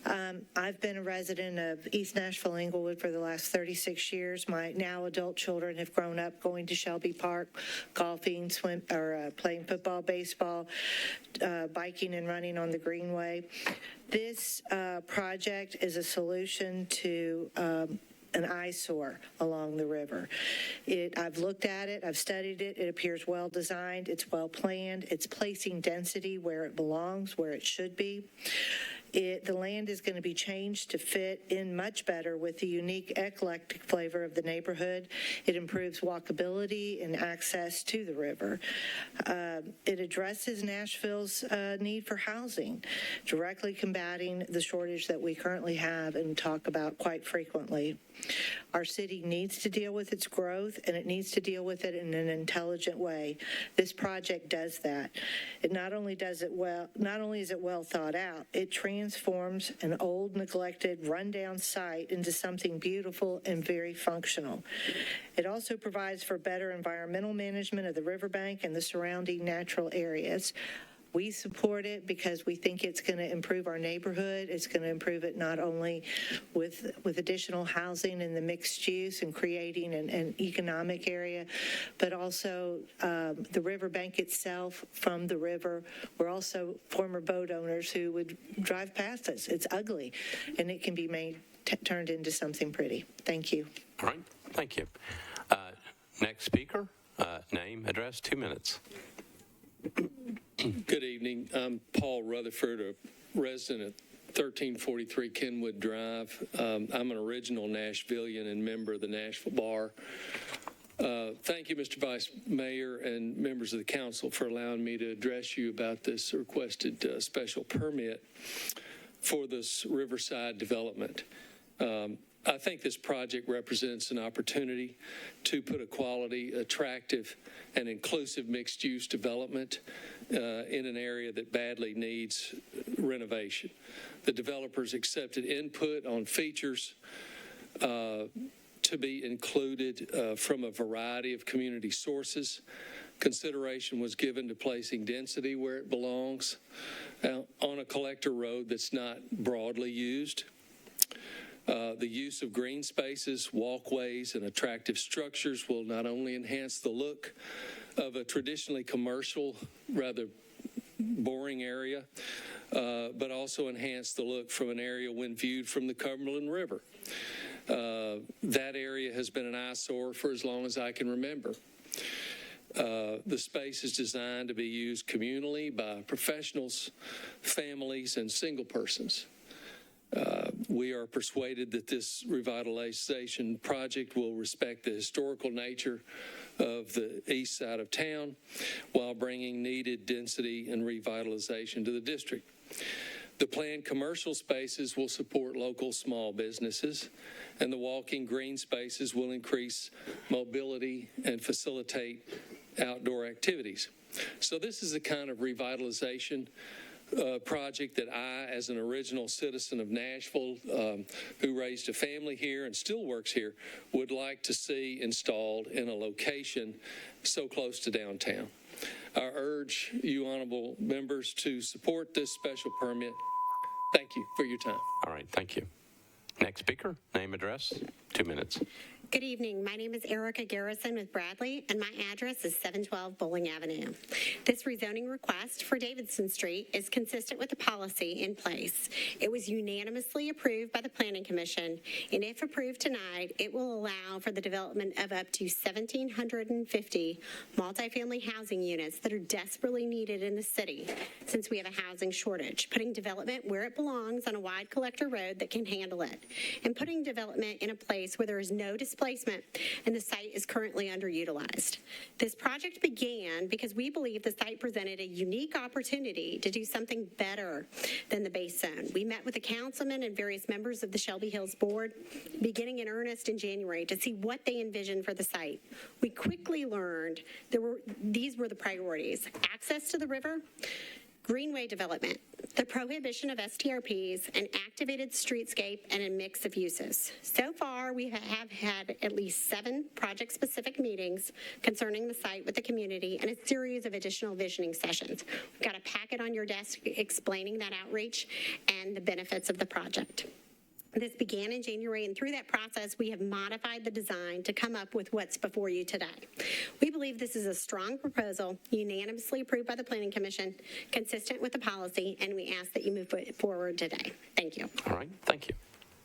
I've been a resident of East Nashville, Inglewood for the last 36 years. My now adult children have grown up going to Shelby Park, golfing, playing football, baseball, biking and running on the Greenway. This project is a solution to an eyesore along the river. I've looked at it, I've studied it, it appears well designed, it's well planned, it's placing density where it belongs, where it should be. The land is going to be changed to fit in much better with the unique eclectic flavor of the neighborhood. It improves walkability and access to the river. It addresses Nashville's need for housing, directly combating the shortage that we currently have and talk about quite frequently. Our city needs to deal with its growth, and it needs to deal with it in an intelligent way. This project does that. It not only is it well thought out, it transforms an old, neglected, rundown site into something beautiful and very functional. It also provides for better environmental management of the riverbank and the surrounding natural areas. We support it because we think it's going to improve our neighborhood. It's going to improve it not only with additional housing and the mixed use and creating an economic area, but also the riverbank itself from the river. We're also former boat owners who would drive past us. It's ugly, and it can be turned into something pretty. Thank you. All right, thank you. Next speaker, name, address, 2 minutes. Good evening. I'm Paul Rutherford, a resident at 1343 Kenwood Drive. I'm an original Nashvilleian and member of the Nashville Bar. Thank you, Mr. Vice Mayor and members of the council, for allowing me to address you about this requested special permit for this Riverside development. I think this project represents an opportunity to put a quality, attractive, and inclusive mixed-use development in an area that badly needs renovation. The developers accepted input on features to be included from a variety of community sources. Consideration was given to placing density where it belongs on a collector road that's not broadly used. The use of green spaces, walkways, and attractive structures will not only enhance the look of a traditionally commercial, rather boring area, but also enhance the look from an area when viewed from the Cumberland River. That area has been an eyesore for as long as I can remember. The space is designed to be used communally by professionals, families, and single persons. We are persuaded that this revitalization project will respect the historical nature of the east side of town while bringing needed density and revitalization to the district. The planned commercial spaces will support local small businesses, and the walking green spaces will increase mobility and facilitate outdoor activities. So this is the kind of revitalization project that I, as an original citizen of Nashville, who raised a family here and still works here, would like to see installed in a location so close to downtown. I urge you, honorable members, to support this special permit. Thank you for your time. All right, thank you. Next speaker, name, address, 2 minutes. Good evening. My name is Erica Garrison with Bradley, and my address is 712 Bowling Avenue. This rezoning request for Davidson Street is consistent with the policy in place. It was unanimously approved by the Planning Commission, and if approved tonight, it will allow for the development of up to 1,750 multifamily housing units that are desperately needed in the city since we have a housing shortage, putting development where it belongs on a wide collector road that can handle it, and putting development in a place where there is no displacement and the site is currently underutilized. This project began because we believe the site presented a unique opportunity to do something better than the base zone. We met with the councilman and various members of the Shelby Hills board beginning in earnest in January to see what they envisioned for the site. We quickly learned these were the priorities: access to the river, greenway development, the prohibition of STRPs, an activated streetscape, and a mix of uses. So far, we have had at least 7 project-specific meetings concerning the site with the community and a series of additional visioning sessions. We've got a packet on your desk explaining that outreach and the benefits of the project. This began in January, and through that process, we have modified the design to come up with what's before you today. We believe this is a strong proposal, unanimously approved by the Planning Commission, consistent with the policy, and we ask that you move it forward today. Thank you. All right, thank you.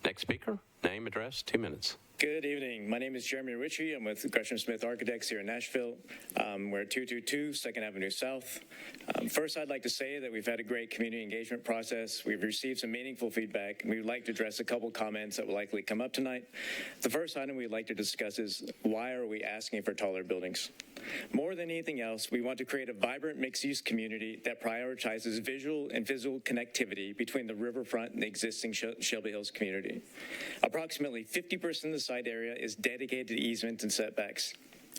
Next speaker, Name, address, 2 minutes. Good evening. My name is Jeremy Ritchie. I'm with Gresham Smith Architects here in Nashville. We're at 222 2nd Avenue South. First, I'd like to say that we've had a great community engagement process. We've received some meaningful feedback, and we would like to address a couple comments that will likely come up tonight. The first item we'd like to discuss is, why are we asking for taller buildings? More than anything else, we want to create a vibrant mixed-use community that prioritizes visual and physical connectivity between the riverfront and the existing Shelby Hills community. Approximately 50% of the site area is dedicated to easements and setbacks,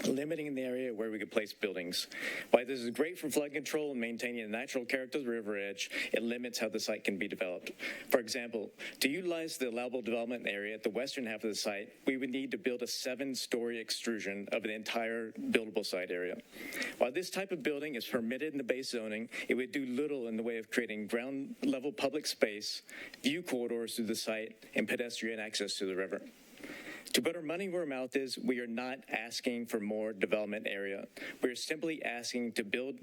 limiting the area where we could place buildings. While this is great for flood control and maintaining the natural character of the river edge, it limits how the site can be developed. For example, to utilize the allowable development area at the western half of the site, we would need to build a 7-story extrusion of the entire buildable site area. While this type of building is permitted in the base zoning, it would do little in the way of creating ground-level public space, view corridors through the site, and pedestrian access to the river. To put our money where our mouth is, we are not asking for more development area. We are simply asking to build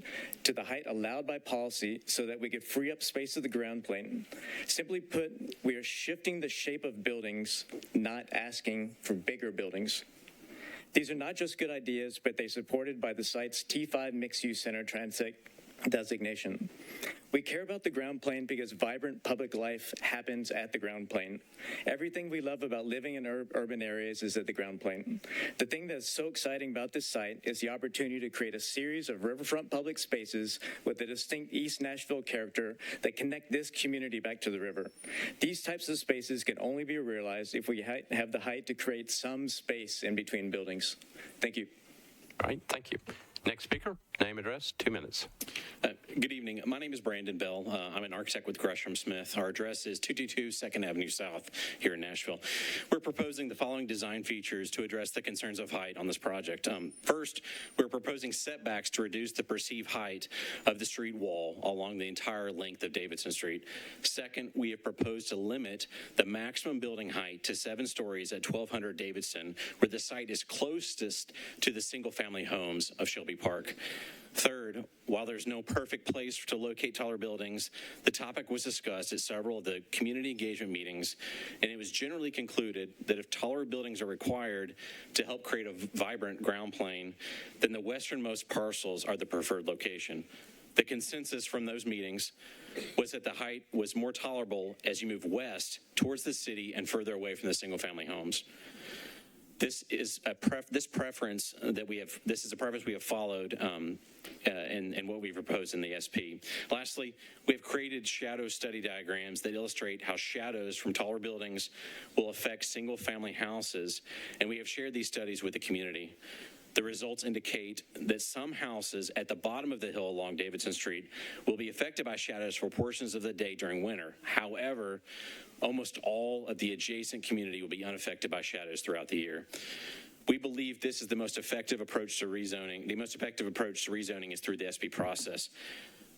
to the height allowed by policy so that we could free up space of the ground plane. Simply put, we are shifting the shape of buildings, not asking for bigger buildings. These are not just good ideas, but they're supported by the site's T5 Mixed-Use Center Transit designation. We care about the ground plane because vibrant public life happens at the ground plane. Everything we love about living in urban areas is at the ground plane. The thing that's so exciting about this site is the opportunity to create a series of riverfront public spaces with a distinct East Nashville character that connect this community back to the river. These types of spaces can only be realized if we have the height to create some space in between buildings. Thank you. All right, thank you. Next speaker, name, address, 2 minutes. Good evening. My name is Brandon Bell. I'm an architect with Gresham Smith. Our address is 222 2nd Avenue South here in Nashville. We're proposing the following design features to address the concerns of height on this project. First, we're proposing setbacks to reduce the perceived height of the street wall along the entire length of Davidson Street. Second, we have proposed to limit the maximum building height to 7 stories at 1200 Davidson, where the site is closest to the single-family homes of Shelby Park. Third, while there's no perfect place to locate taller buildings, the topic was discussed at several of the community engagement meetings, and it was generally concluded that if taller buildings are required to help create a vibrant ground plane, then the westernmost parcels are the preferred location. The consensus from those meetings was that the height was more tolerable as you move west towards the city and further away from the single-family homes. This is a preference we have followed in what we proposed in the SP. Lastly, we have created shadow study diagrams that illustrate how shadows from taller buildings will affect single-family houses, and we have shared these studies with the community. The results indicate that some houses at the bottom of the hill along Davidson Street will be affected by shadows for portions of the day during winter. However, almost all of the adjacent community will be unaffected by shadows throughout the year. We believe this is the most effective approach to rezoning. The most effective approach to rezoning is through the SP process.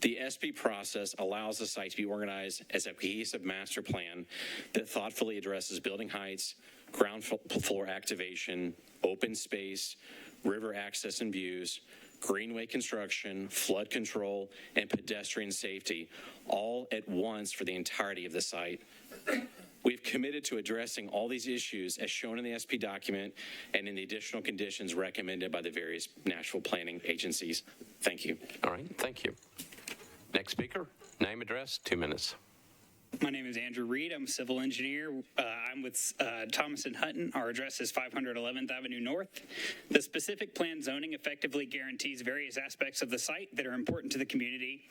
The SP process allows the site to be organized as a cohesive master plan that thoughtfully addresses building heights, ground floor activation, open space, river access and views, greenway construction, flood control, and pedestrian safety, all at once for the entirety of the site. We've committed to addressing all these issues as shown in the SP document and in the additional conditions recommended by the various Nashville planning agencies. Thank you. All right, thank you. Next speaker, name, address, 2 minutes. My name is Andrew Reed. I'm a civil engineer. I'm with Thomas & Hutton. Our address is 511th Avenue North. The specific plan zoning effectively guarantees various aspects of the site that are important to the community.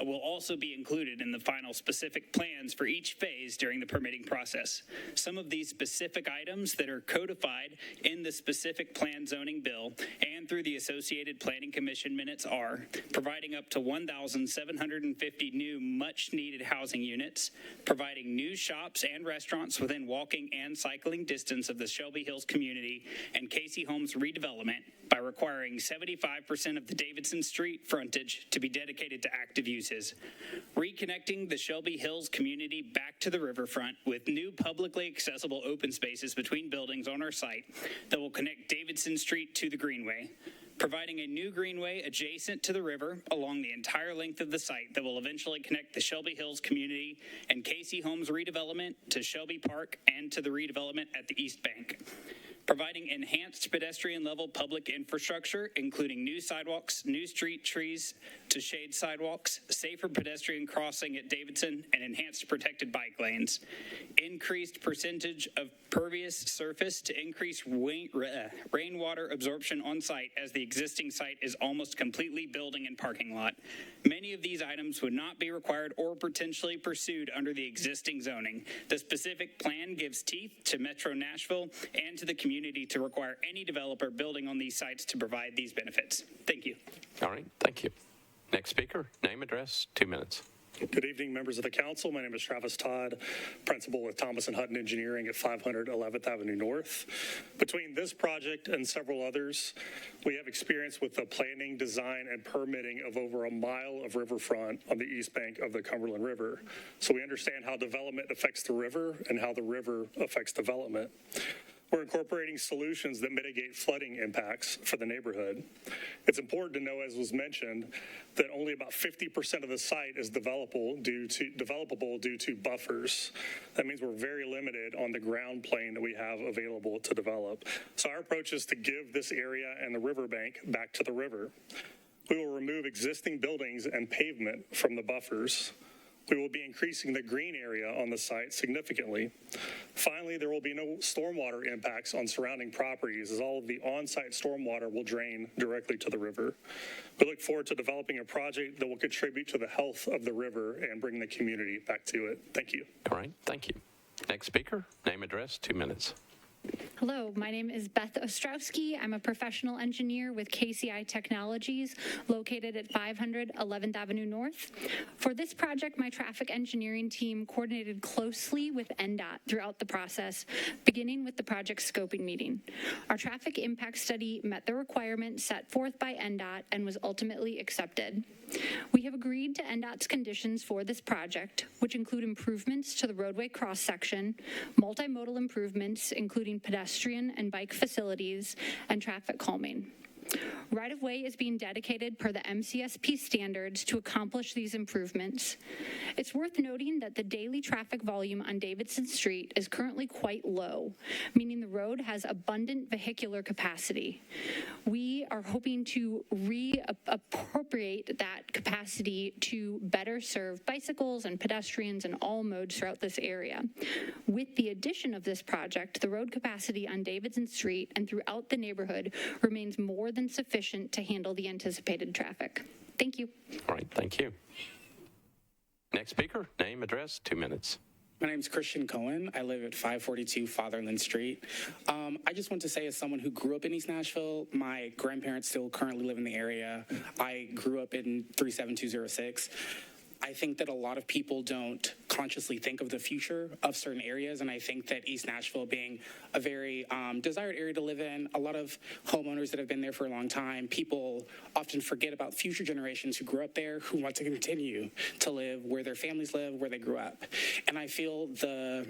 Will also be included in the final specific plans for each phase during the permitting process. Some of these specific items that are codified in the specific plan zoning bill and through the associated Planning Commission minutes are providing up to 1,750 new much-needed housing units, providing new shops and restaurants within walking and cycling distance of the Shelby Hills community and Casey Homes redevelopment by requiring 75% of the Davidson Street frontage to be dedicated to active uses, reconnecting the Shelby Hills community back to the riverfront with new publicly accessible open spaces between buildings on our site that will connect Davidson Street to the Greenway, providing a new greenway adjacent to the river along the entire length of the site that will eventually connect the Shelby Hills community and Casey Homes redevelopment to Shelby Park and to the redevelopment at the East Bank. Providing enhanced pedestrian-level public infrastructure, including new sidewalks, new street trees to shade sidewalks, safer pedestrian crossing at Davidson, and enhanced protected bike lanes. Increased percentage of pervious surface to increase rainwater absorption on site, as the existing site is almost completely building and parking lot. Many of these items would not be required or potentially pursued under the existing zoning. The specific plan gives teeth to Metro Nashville and to the community to require any developer building on these sites to provide these benefits. Thank you. All right, thank you. Next speaker, name, address, 2 minutes. Good evening, members of the council. My name is Travis Todd, principal with Thomas & Hutton Engineering at 500 11th Avenue North. Between this project and several others, we have experience with the planning, design, and permitting of over a mile of riverfront on the east bank of the Cumberland River. So we understand how development affects the river and how the river affects development. We're incorporating solutions that mitigate flooding impacts for the neighborhood. It's important to know, as was mentioned, that only about 50% of the site is developable due to buffers. That means we're very limited on the ground plane that we have available to develop. So our approach is to give this area and the riverbank back to the river. We will remove existing buildings and pavement from the buffers. We will be increasing the green area on the site significantly. Finally, there will be no stormwater impacts on surrounding properties, as all of the on-site stormwater will drain directly to the river. We look forward to developing a project that will contribute to the health of the river and bring the community back to it. Thank you. All right, thank you. Next speaker, name, address, 2 minutes. Hello, my name is Beth Ostrowski. I'm a professional engineer with KCI Technologies, located at 500 11th Avenue North. For this project, my traffic engineering team coordinated closely with NDOT throughout the process, beginning with the project scoping meeting. Our traffic impact study met the requirement set forth by NDOT and was ultimately accepted. We have agreed to NDOT's conditions for this project, which include improvements to the roadway cross-section, multimodal improvements, including pedestrian and bike facilities, and traffic calming. Right-of-way is being dedicated per the MCSP standards to accomplish these improvements. It's worth noting that the daily traffic volume on Davidson Street is currently quite low, meaning the road has abundant vehicular capacity. We are hoping to reappropriate that capacity to better serve bicycles and pedestrians in all modes throughout this area. With the addition of this project, the road capacity on Davidson Street and throughout the neighborhood remains more than sufficient to handle the anticipated traffic. Thank you. All right, thank you. Next speaker, name, address, 2 minutes. My name is Christian Cohen. I live at 542 Fatherland Street. I just want to say, as someone who grew up in East Nashville, my grandparents still currently live in the area. I grew up in 37206. I think that a lot of people don't consciously think of the future of certain areas, and I think that East Nashville being a very desired area to live in, a lot of homeowners that have been there for a long time, people often forget about future generations who grew up there, who want to continue to live where their families live, where they grew up. And I feel the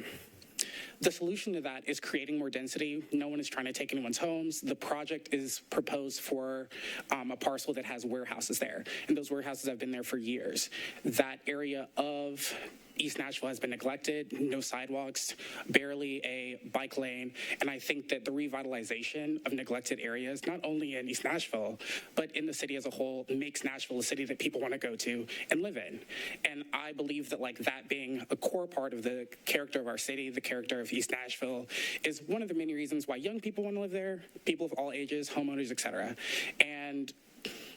solution to that is creating more density. No one is trying to take anyone's homes. The project is proposed for a parcel that has warehouses there, and those warehouses have been there for years. That area of East Nashville has been neglected, no sidewalks, barely a bike lane, and I think that the revitalization of neglected areas, not only in East Nashville, but in the city as a whole, makes Nashville a city that people want to go to and live in. And I believe that that being a core part of the character of our city, the character of East Nashville, is one of the many reasons why young people want to live there, people of all ages, homeowners, etc. And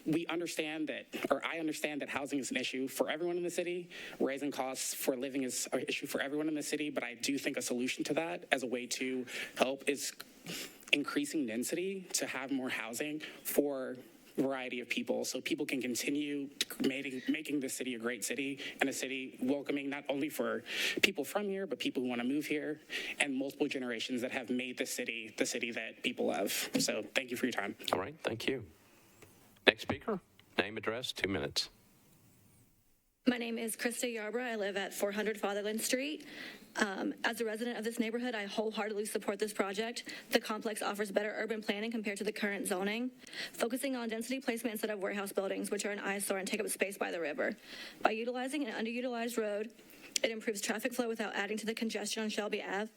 we understand that, or I understand that housing is an issue for everyone in the city. Raising costs for living is an issue for everyone in the city, but I do think a solution to that as a way to help is increasing density to have more housing for a variety of people, so people can continue making this city a great city and a city welcoming not only for people from here, but people who want to move here and multiple generations that have made this city the city that people love. So thank you for your time. All right, thank you. Next speaker, name, address, 2 minutes. My name is Krista Yarbrough. I live at 400 Fatherland Street. As a resident of this neighborhood, I wholeheartedly support this project. The complex offers better urban planning compared to the current zoning, focusing on density placement instead of warehouse buildings, which are an eyesore and take up space by the river. By utilizing an underutilized road, it improves traffic flow without adding to the congestion on Shelby Ave.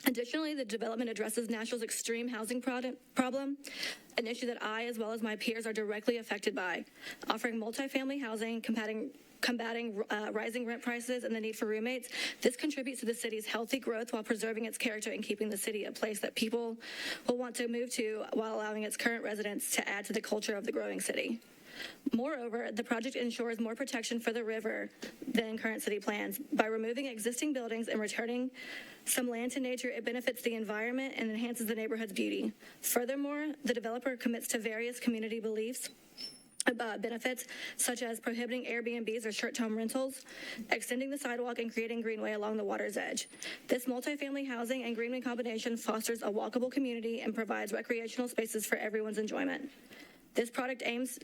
Additionally, the development addresses Nashville's extreme housing problem, an issue that I, as well as my peers, are directly affected by. Offering multifamily housing, combating rising rent prices and the need for roommates, this contributes to the city's healthy growth while preserving its character and keeping the city a place that people will want to move to while allowing its current residents to add to the culture of the growing city. Moreover, the project ensures more protection for the river than current city plans. By removing existing buildings and returning some land to nature, it benefits the environment and enhances the neighborhood's beauty. Furthermore, the developer commits to various community benefits, such as prohibiting Airbnbs or short-term rentals, extending the sidewalk, and creating greenway along the water's edge. This multifamily housing and greenway combination fosters a walkable community and provides recreational spaces for everyone's enjoyment. This project aims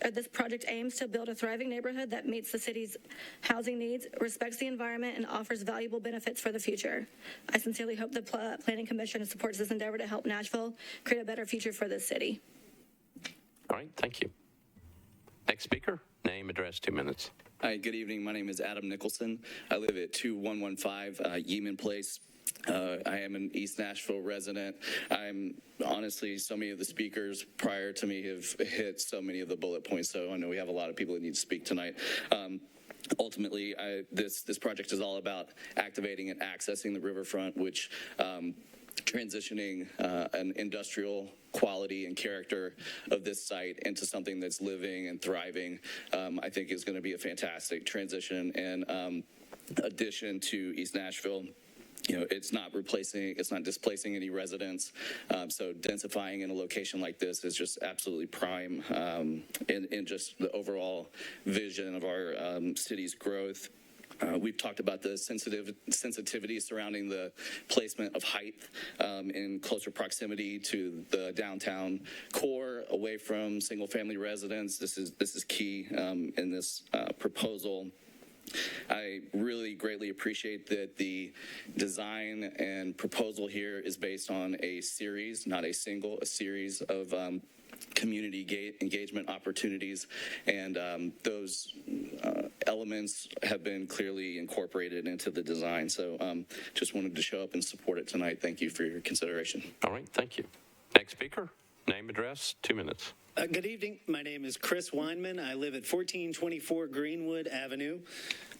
to build a thriving neighborhood that meets the city's housing needs, respects the environment, and offers valuable benefits for the future. I sincerely hope the Planning Commission supports this endeavor to help Nashville create a better future for this city. All right, thank you. Next speaker, name, address, 2 minutes. Hi, good evening. My name is Adam Nicholson. I live at 2115 Yeaman Place. I am an East Nashville resident. Honestly, so many of the speakers prior to me have hit so many of the bullet points, so I know we have a lot of people that need to speak tonight. Ultimately, this project is all about activating and accessing the riverfront, which transitioning an industrial quality and character of this site into something that's living and thriving, I think is going to be a fantastic transition and addition to East Nashville. You know, it's not displacing any residents. So densifying in a location like this is just absolutely prime in just the overall vision of our city's growth. We've talked about the sensitivity surrounding the placement of height in closer proximity to the downtown core, away from single-family residents. This is key in this proposal. I really greatly appreciate that the design and proposal here is based on a series, not a series of community engagement opportunities, and those elements have been clearly incorporated into the design. So just wanted to show up and support it tonight. Thank you for your consideration. All right, thank you. Next speaker, name, address, 2 minutes. Good evening. My name is Chris Weinman. I live at 1424 Greenwood Avenue.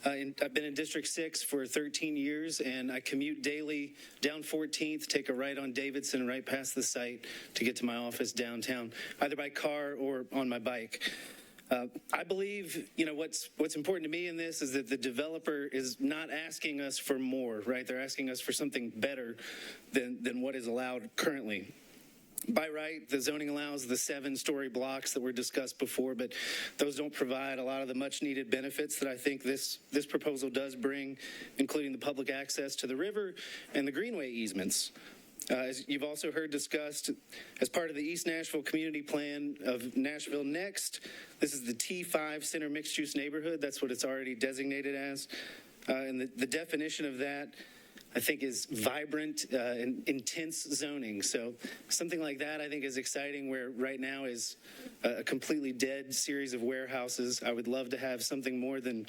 I've been in District 6 for 13 years, and I commute daily down 14th, take a right on Davidson, right past the site to get to my office downtown, either by car or on my bike. I believe, what's important to me in this is that the developer is not asking us for more, right? They're asking us for something better than what is allowed currently. By right, the zoning allows the 7-story blocks that were discussed before, but those don't provide a lot of the much-needed benefits that I think this proposal does bring, including the public access to the river and the greenway easements. As you've also heard discussed, as part of the East Nashville Community Plan of Nashville Next, this is the T5 Center Mixed-Use Neighborhood. That's what it's already designated as. And the definition of that, I think, is vibrant and intense zoning. So something like that, I think, is exciting, where right now is a completely dead series of warehouses. I would love to have something more than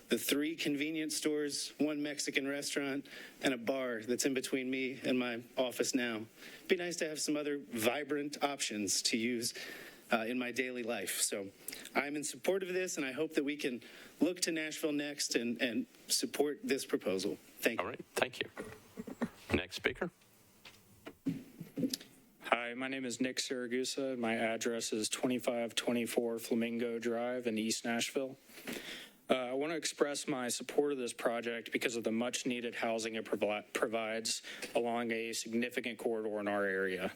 the 3 convenience stores, 1 Mexican restaurant, and a bar that's in between me and my office now. It'd be nice to have some other vibrant options to use in my daily life. So I'm in support of this, and I hope that we can look to Nashville Next and support this proposal. Thank you. All right, thank you. Next speaker. Hi, my name is Nick Saragusa. My address is 2524 Flamingo Drive in East Nashville. I want to express my support of this project because of the much-needed housing it provides along a significant corridor in our area.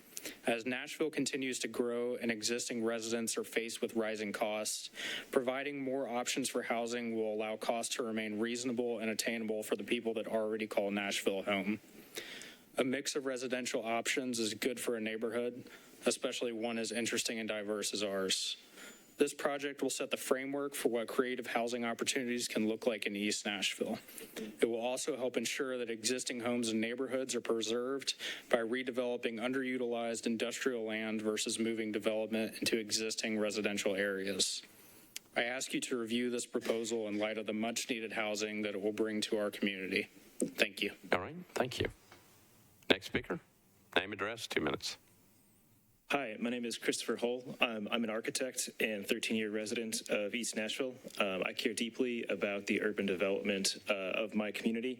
As Nashville continues to grow and existing residents are faced with rising costs, providing more options for housing will allow costs to remain reasonable and attainable for the people that already call Nashville home. A mix of residential options is good for a neighborhood, especially one as interesting and diverse as ours. This project will set the framework for what creative housing opportunities can look like in East Nashville. It will also help ensure that existing homes and neighborhoods are preserved by redeveloping underutilized industrial land versus moving development into existing residential areas. I ask you to review this proposal in light of the much-needed housing that it will bring to our community. Thank you. All right, thank you. Next speaker, name, address, 2 minutes. Hi, my name is Christopher Hull. I'm an architect and 13-year resident of East Nashville. I care deeply about the urban development of my community.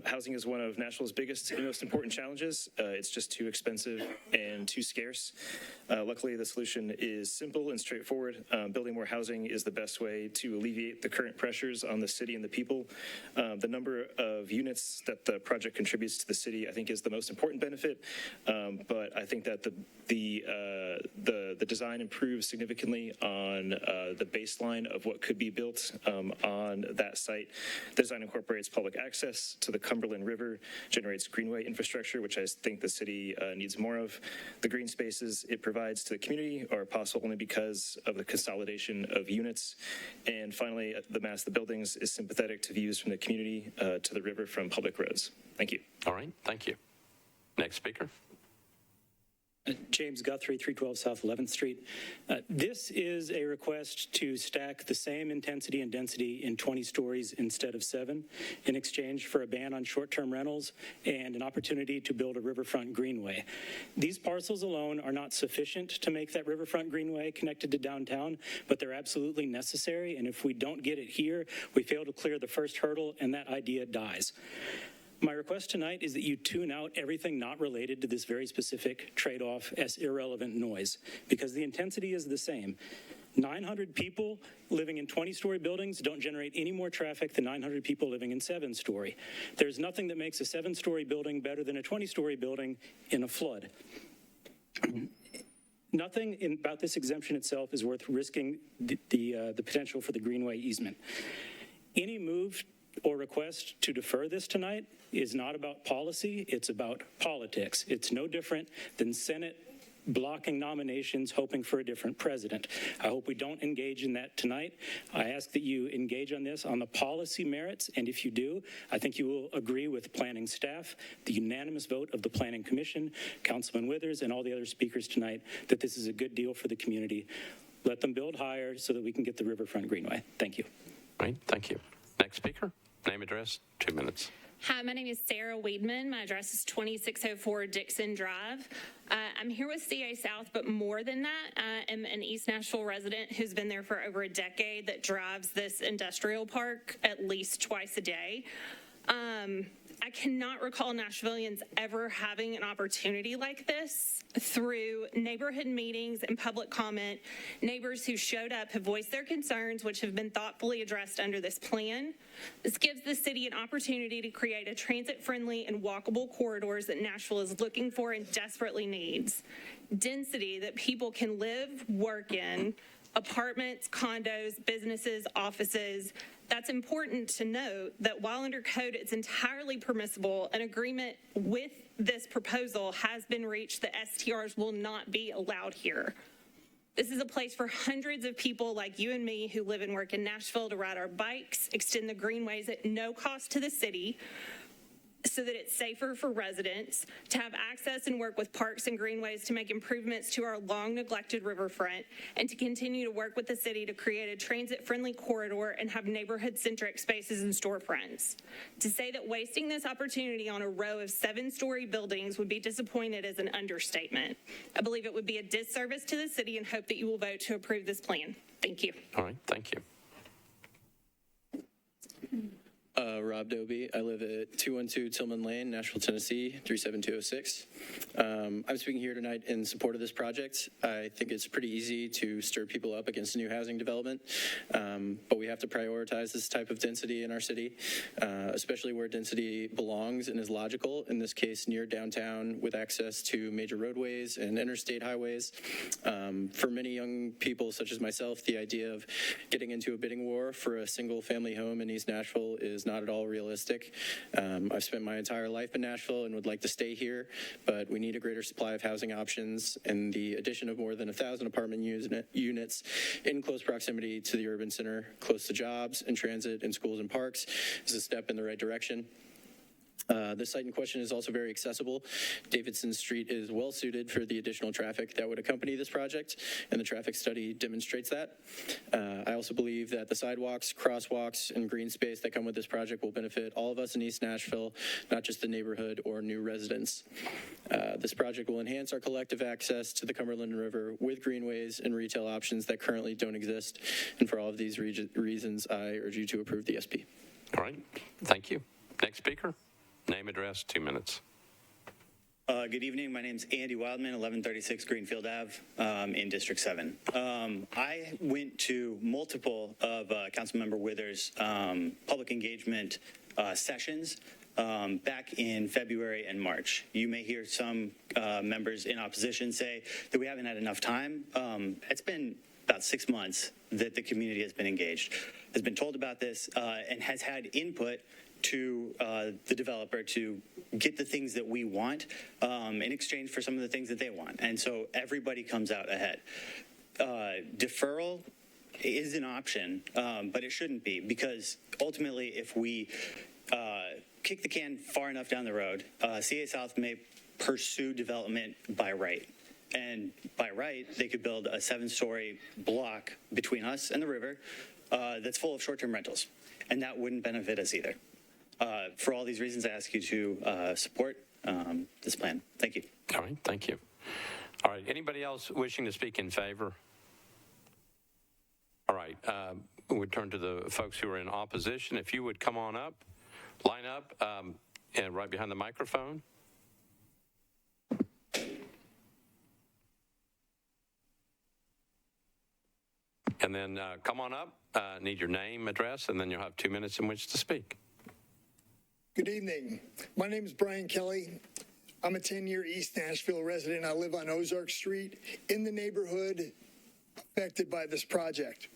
Housing is one of Nashville's biggest and most important challenges. It's just too expensive and too scarce. Luckily, the solution is simple and straightforward. Building more housing is the best way to alleviate the current pressures on the city and the people. The number of units that the project contributes to the city, I think, is the most important benefit. But I think that the design improves significantly on the baseline of what could be built on that site. The design incorporates public access to the Cumberland River, generates greenway infrastructure, which I think the city needs more of. The green spaces it provides to the community are possible only because of the consolidation of units. And finally, the mass of the buildings is sympathetic to views from the community to the river from public roads. Thank you. All right, thank you. Next speaker. James Guthrie, 312 South 11th Street. This is a request to stack the same intensity and density in 20 stories instead of 7 in exchange for a ban on short-term rentals and an opportunity to build a riverfront greenway. These parcels alone are not sufficient to make that riverfront greenway connected to downtown, but they're absolutely necessary, and if we don't get it here, we fail to clear the first hurdle and that idea dies. My request tonight is that you tune out everything not related to this very specific trade-off as irrelevant noise, because the intensity is the same. 900 people living in 20-story buildings don't generate any more traffic than 900 people living in 7-story. There's nothing that makes a 7-story building better than a 20-story building in a flood. Nothing about this exemption itself is worth risking the potential for the greenway easement. Any move or request to defer this tonight is not about policy, it's about politics. It's no different than Senate blocking nominations, hoping for a different president. I hope we don't engage in that tonight. I ask that you engage on this on the policy merits, and if you do, I think you will agree with planning staff, the unanimous vote of the Planning Commission, Councilman Withers, and all the other speakers tonight, that this is a good deal for the community. Let them build higher so that we can get the riverfront greenway. Thank you. All right, thank you. Next speaker, name, address, 2 minutes. Hi, my name is Sarah Weedman. My address is 2604 Dixon Drive. I'm here with CA South, but more than that, I am an East Nashville resident who's been there for over a decade that drives this industrial park at least twice a day. I cannot recall Nashvillians ever having an opportunity like this. Through neighborhood meetings and public comment, neighbors who showed up have voiced their concerns, which have been thoughtfully addressed under this plan. This gives the city an opportunity to create a transit-friendly and walkable corridors that Nashville is looking for and desperately needs. Density that people can live, work in, apartments, condos, businesses, offices. That's important to note that while under code it's entirely permissible, an agreement with this proposal has been reached that STRs will not be allowed here. This is a place for hundreds of people like you and me who live and work in Nashville to ride our bikes, extend the greenways at no cost to the city, so that it's safer for residents, to have access and work with parks and greenways to make improvements to our long neglected riverfront, and to continue to work with the city to create a transit-friendly corridor and have neighborhood-centric spaces and storefronts. To say that wasting this opportunity on a row of 7-story buildings would be disappointed is an understatement. I believe it would be a disservice to the city and hope that you will vote to approve this plan. Thank you. All right, thank you. Rob Doby. I live at 212 Tillman Lane, Nashville, Tennessee, 37206. I'm speaking here tonight in support of this project. I think it's pretty easy to stir people up against new housing development, but we have to prioritize this type of density in our city, especially where density belongs and is logical, in this case near downtown with access to major roadways and interstate highways. For many young people such as myself, the idea of getting into a bidding war for a single family home in East Nashville is not at all realistic. I've spent my entire life in Nashville and would like to stay here, but we need a greater supply of housing options, and the addition of more than 1,000 apartment units in close proximity to the urban center, close to jobs and transit and schools and parks, is a step in the right direction. This site in question is also very accessible. Davidson Street is well suited for the additional traffic that would accompany this project, and the traffic study demonstrates that. I also believe that the sidewalks, crosswalks, and green space that come with this project will benefit all of us in East Nashville, not just the neighborhood or new residents. This project will enhance our collective access to the Cumberland River with greenways and retail options that currently don't exist. And for all of these reasons, I urge you to approve the SP. All right, thank you. Next speaker. Name, address, 2 minutes. Good evening. My name's Andy Wildman, 1136 Greenfield Ave in District 7. I went to multiple of Councilmember Withers' public engagement sessions back in February and March. You may hear some members in opposition say that we haven't had enough time. It's been about 6 months that the community has been engaged, has been told about this, and has had input to the developer to get the things that we want in exchange for some of the things that they want. And so everybody comes out ahead. Deferral is an option, but it shouldn't be, because ultimately if we kick the can far enough down the road, CA South may pursue development by right. And by right, they could build a 7-story block between us and the river that's full of short-term rentals. And that wouldn't benefit us either. For all these reasons, I ask you to support this plan. Thank you. All right, thank you. All right, anybody else wishing to speak in favor? All right, we'll turn to the folks who are in opposition. If you would come on up, line up, and right behind the microphone. And then come on up, need your name, address, and then you'll have 2 minutes in which to speak. Good evening. My name is Brian Kelly. I'm a 10-year East Nashville resident. I live on Ozark Street in the neighborhood affected by this project.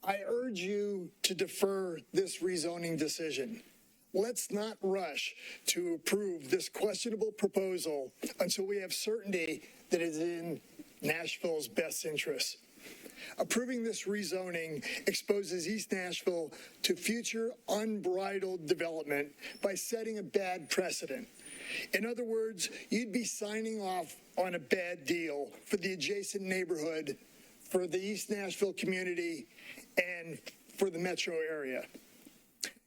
I urge you to defer this rezoning decision. Let's not rush to approve this questionable proposal until we have certainty that it is in Nashville's best interests. Approving this rezoning exposes East Nashville to future unbridled development by setting a bad precedent. In other words, you'd be signing off on a bad deal for the adjacent neighborhood, for the East Nashville community, and for the metro area.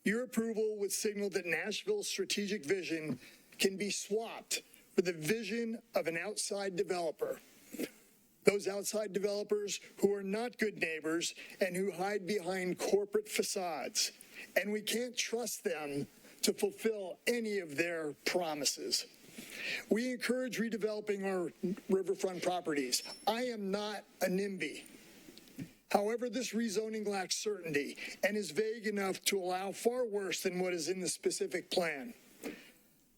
Your approval would signal that Nashville's strategic vision can be swapped for the vision of an outside developer. Those outside developers who are not good neighbors and who hide behind corporate facades. And we can't trust them to fulfill any of their promises. We encourage redeveloping our riverfront properties. I am not a NIMBY. However, this rezoning lacks certainty and is vague enough to allow far worse than what is in the specific plan.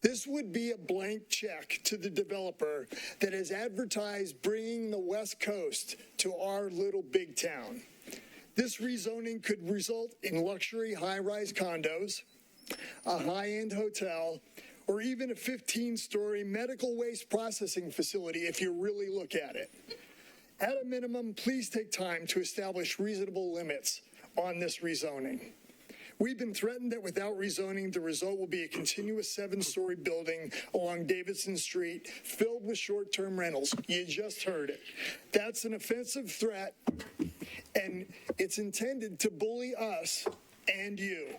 This would be a blank check to the developer that has advertised bringing the West Coast to our little big town. This rezoning could result in luxury high-rise condos, a high-end hotel, or even a 15-story medical waste processing facility if you really look at it. At a minimum, please take time to establish reasonable limits on this rezoning. We've been threatened that without rezoning, the result will be a continuous 7-story building along Davidson Street filled with short-term rentals. You just heard it. That's an offensive threat, and it's intended to bully us and you.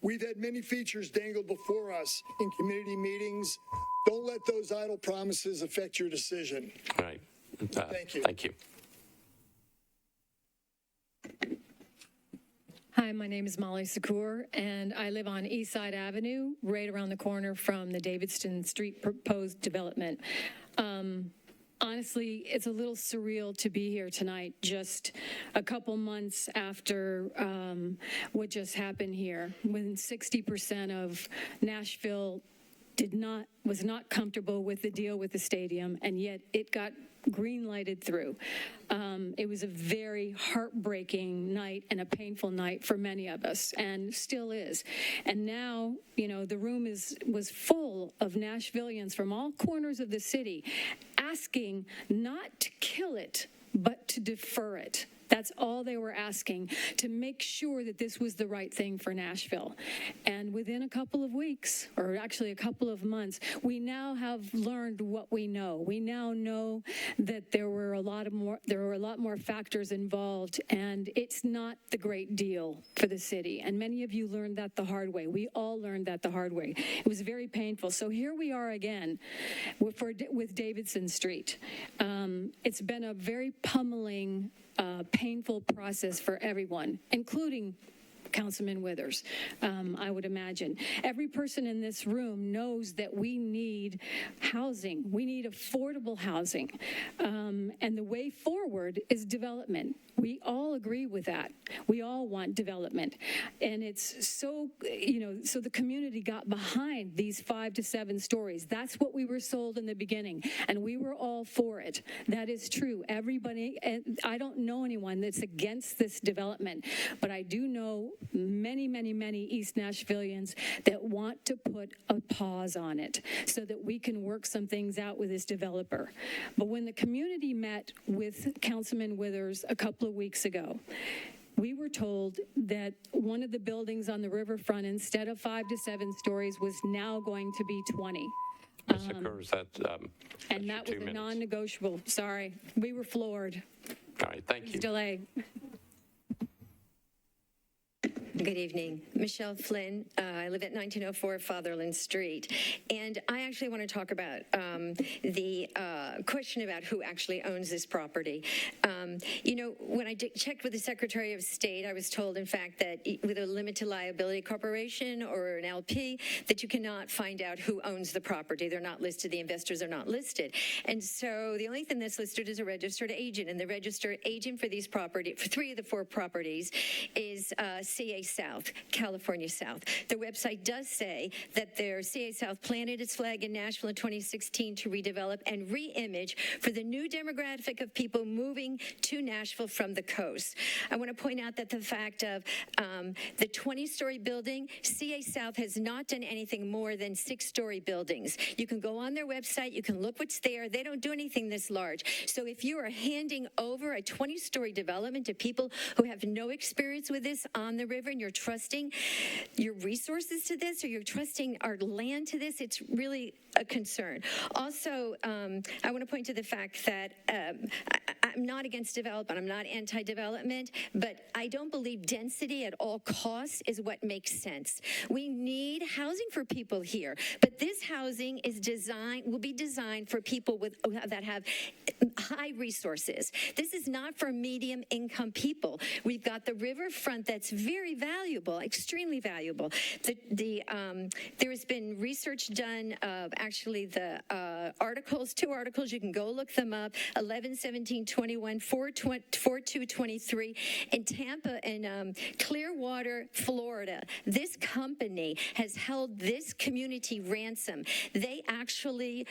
We've had many features dangled before us in community meetings. Don't let those idle promises affect your decision. All right. Thank you. Thank you. Hi, my name is Molly Secour, and I live on Eastside Avenue, right around the corner from the Davidson Street proposed development. Honestly, it's a little surreal to be here tonight, just a couple months after what just happened here, when 60% of Nashville was not comfortable with the deal with the stadium, and yet it got green lighted through. It was a very heartbreaking night and a painful night for many of us, and still is. And now, the room was full of Nashvillians from all corners of the city asking not to kill it, but to defer it. That's all they were asking, to make sure that this was the right thing for Nashville. And within a couple of weeks, or actually a couple of months, we now have learned what we know. We now know that there were a lot more factors involved, and it's not the great deal for the city. And many of you learned that the hard way. We all learned that the hard way. It was very painful. So here we are again with Davidson Street. It's been a very pummeling, painful process for everyone, including Councilman Withers, I would imagine. Every person in this room knows that we need housing. We need affordable housing. And the way forward is development. We all agree with that. We all want development. And it's so, so the community got behind these 5 to 7 stories. That's what we were sold in the beginning. And we were all for it. That is true. Everybody, and I don't know anyone that's against this development, but I do know many, many, many East Nashvillians that want to put a pause on it so that we can work some things out with this developer. But when the community met with Councilman Withers a couple of weeks ago, we were told that one of the buildings on the riverfront, instead of 5 to 7 stories, was now going to be 20. Ms. Occurs, And that was a non-negotiable. Sorry, we were floored. All right, thank you. Delay. Good evening. Michelle Flynn. I live at 1904 Fatherland Street. And I actually want to talk about the question about who actually owns this property. When I checked with the Secretary of State, I was told, in fact, that with a limited liability corporation or an LP, that you cannot find out who owns the property. They're not listed. The investors are not listed. And so the only thing that's listed is a registered agent. And the registered agent for these properties, for 3 of the 4 properties, is CA South, California South. Their website does say that their CA South planted its flag in Nashville in 2016 to redevelop and re-image for the new demographic of people moving to Nashville from the coast. I want to point out that the fact of the 20-story building, CA South has not done anything more than 6-story buildings. You can go on their website, you can look what's there. They don't do anything this large. So if you are handing over a 20-story development to people who have no experience with this on the river, and you're trusting your resources to this, or you're trusting our land to this, it's really a concern. Also, I want to point to the fact that I'm not against development. I'm not anti-development, but I don't believe density at all costs is what makes sense. We need housing for people here, but this housing will be designed for people that have high resources. This is not for medium income people. We've got the riverfront that's very valuable, extremely valuable. There has been research done of actually the articles, 2 articles, you can go look them up, 11, 17, 21, 4, 2, 23, in Tampa and Clearwater, Florida. This company has held this community ransom. They actually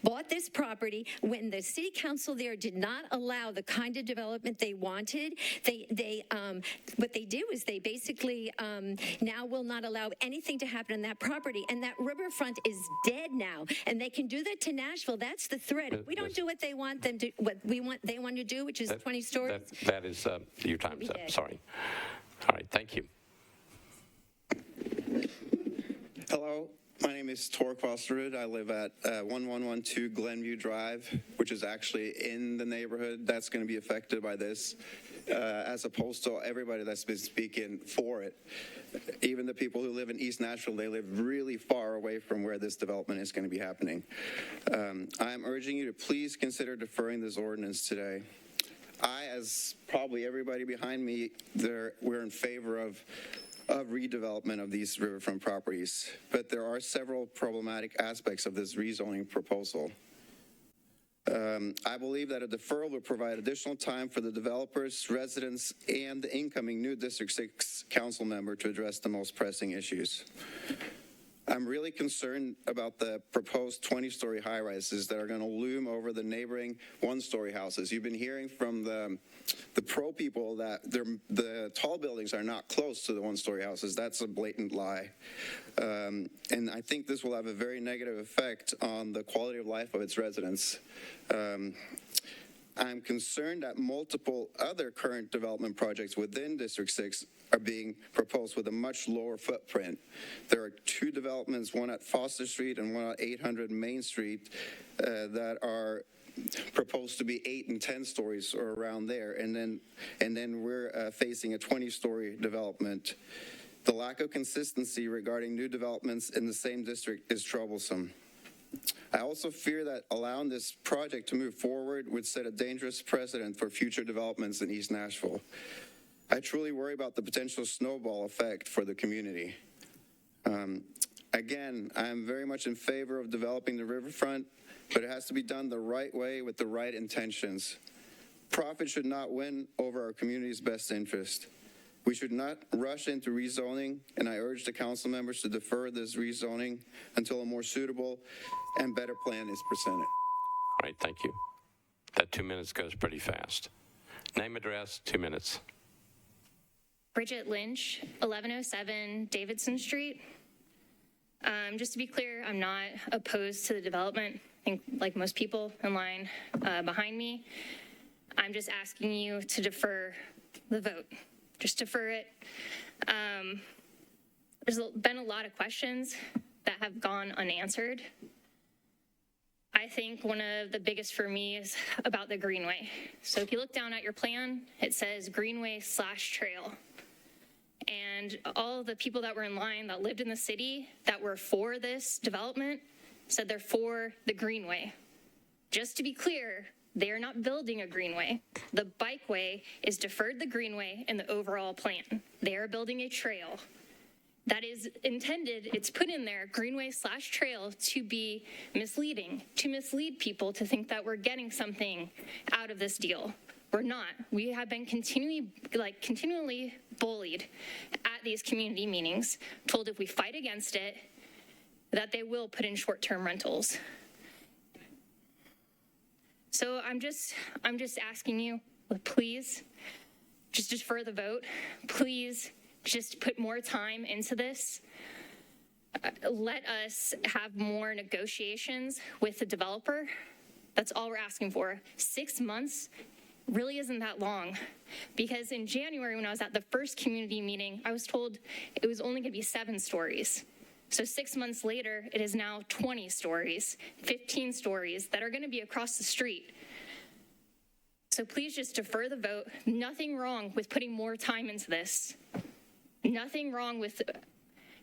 bought this property when the city council there did not allow the kind of development they wanted. What they do is they basically now will not allow anything to happen on that property, and that riverfront is dead now, and they can do that to Nashville. That's the threat. If we don't do what they want them to, they want to do, which is 20 stories. That is, your time's up. Sorry. All right, thank you. Hello, my name is Tor Fosterwood. I live at 1112 Glenview Drive, which is actually in the neighborhood that's going to be affected by this, as opposed to everybody that's been speaking for it. Even the people who live in East Nashville, they live really far away from where this development is going to be happening. I am urging you to please consider deferring this ordinance today. As probably everybody behind me, we're in favor of redevelopment of these riverfront properties, but there are several problematic aspects of this rezoning proposal. I believe that a deferral would provide additional time for the developers, residents, and the incoming new District 6 council member to address the most pressing issues. I'm really concerned about the proposed 20-story high-rises that are going to loom over the neighboring one-story houses. You've been hearing from the pro people that the tall buildings are not close to the one-story houses. That's a blatant lie. And I think this will have a very negative effect on the quality of life of its residents. I'm concerned that multiple other current development projects within District 6 are being proposed with a much lower footprint. There are two developments, one at Foster Street and one at 800 Main Street, that are proposed to be 8 and 10 stories or around there, and then we're facing a 20-story development. The lack of consistency regarding new developments in the same district is troublesome. I also fear that allowing this project to move forward would set a dangerous precedent for future developments in East Nashville. I truly worry about the potential snowball effect for the community. Again, I am very much in favor of developing the riverfront, but it has to be done the right way with the right intentions. Profit should not win over our community's best interest. We should not rush into rezoning, and I urge the council members to defer this rezoning until a more suitable and better plan is presented. All right, thank you. That 2 minutes goes pretty fast. Name, address, 2 minutes. Bridget Lynch, 1107 Davidson Street. Just to be clear, I'm not opposed to the development. I think like most people in line behind me, I'm just asking you to defer the vote. Just defer it. There's been a lot of questions that have gone unanswered. I think one of the biggest for me is about the greenway. So if you look down at your plan, it says greenway/trail. And all the people that were in line that lived in the city that were for this development said they're for the greenway. Just to be clear, they are not building a greenway. The bikeway is deferred the greenway in the overall plan. They are building a trail. That is intended, it's put in there, greenway/trail, to be misleading, to mislead people to think that we're getting something out of this deal. We're not. We have been continually bullied at these community meetings, told if we fight against it, that they will put in short-term rentals. So I'm just asking you, please, just defer the vote. Please, just put more time into this. Let us have more negotiations with the developer. That's all we're asking for. 6 months really isn't that long, because in January when I was at the first community meeting, I was told it was only going to be 7 stories. So 6 months later, it is now 20 stories, 15 stories that are going to be across the street. So please just defer the vote. Nothing wrong with putting more time into this. Nothing wrong with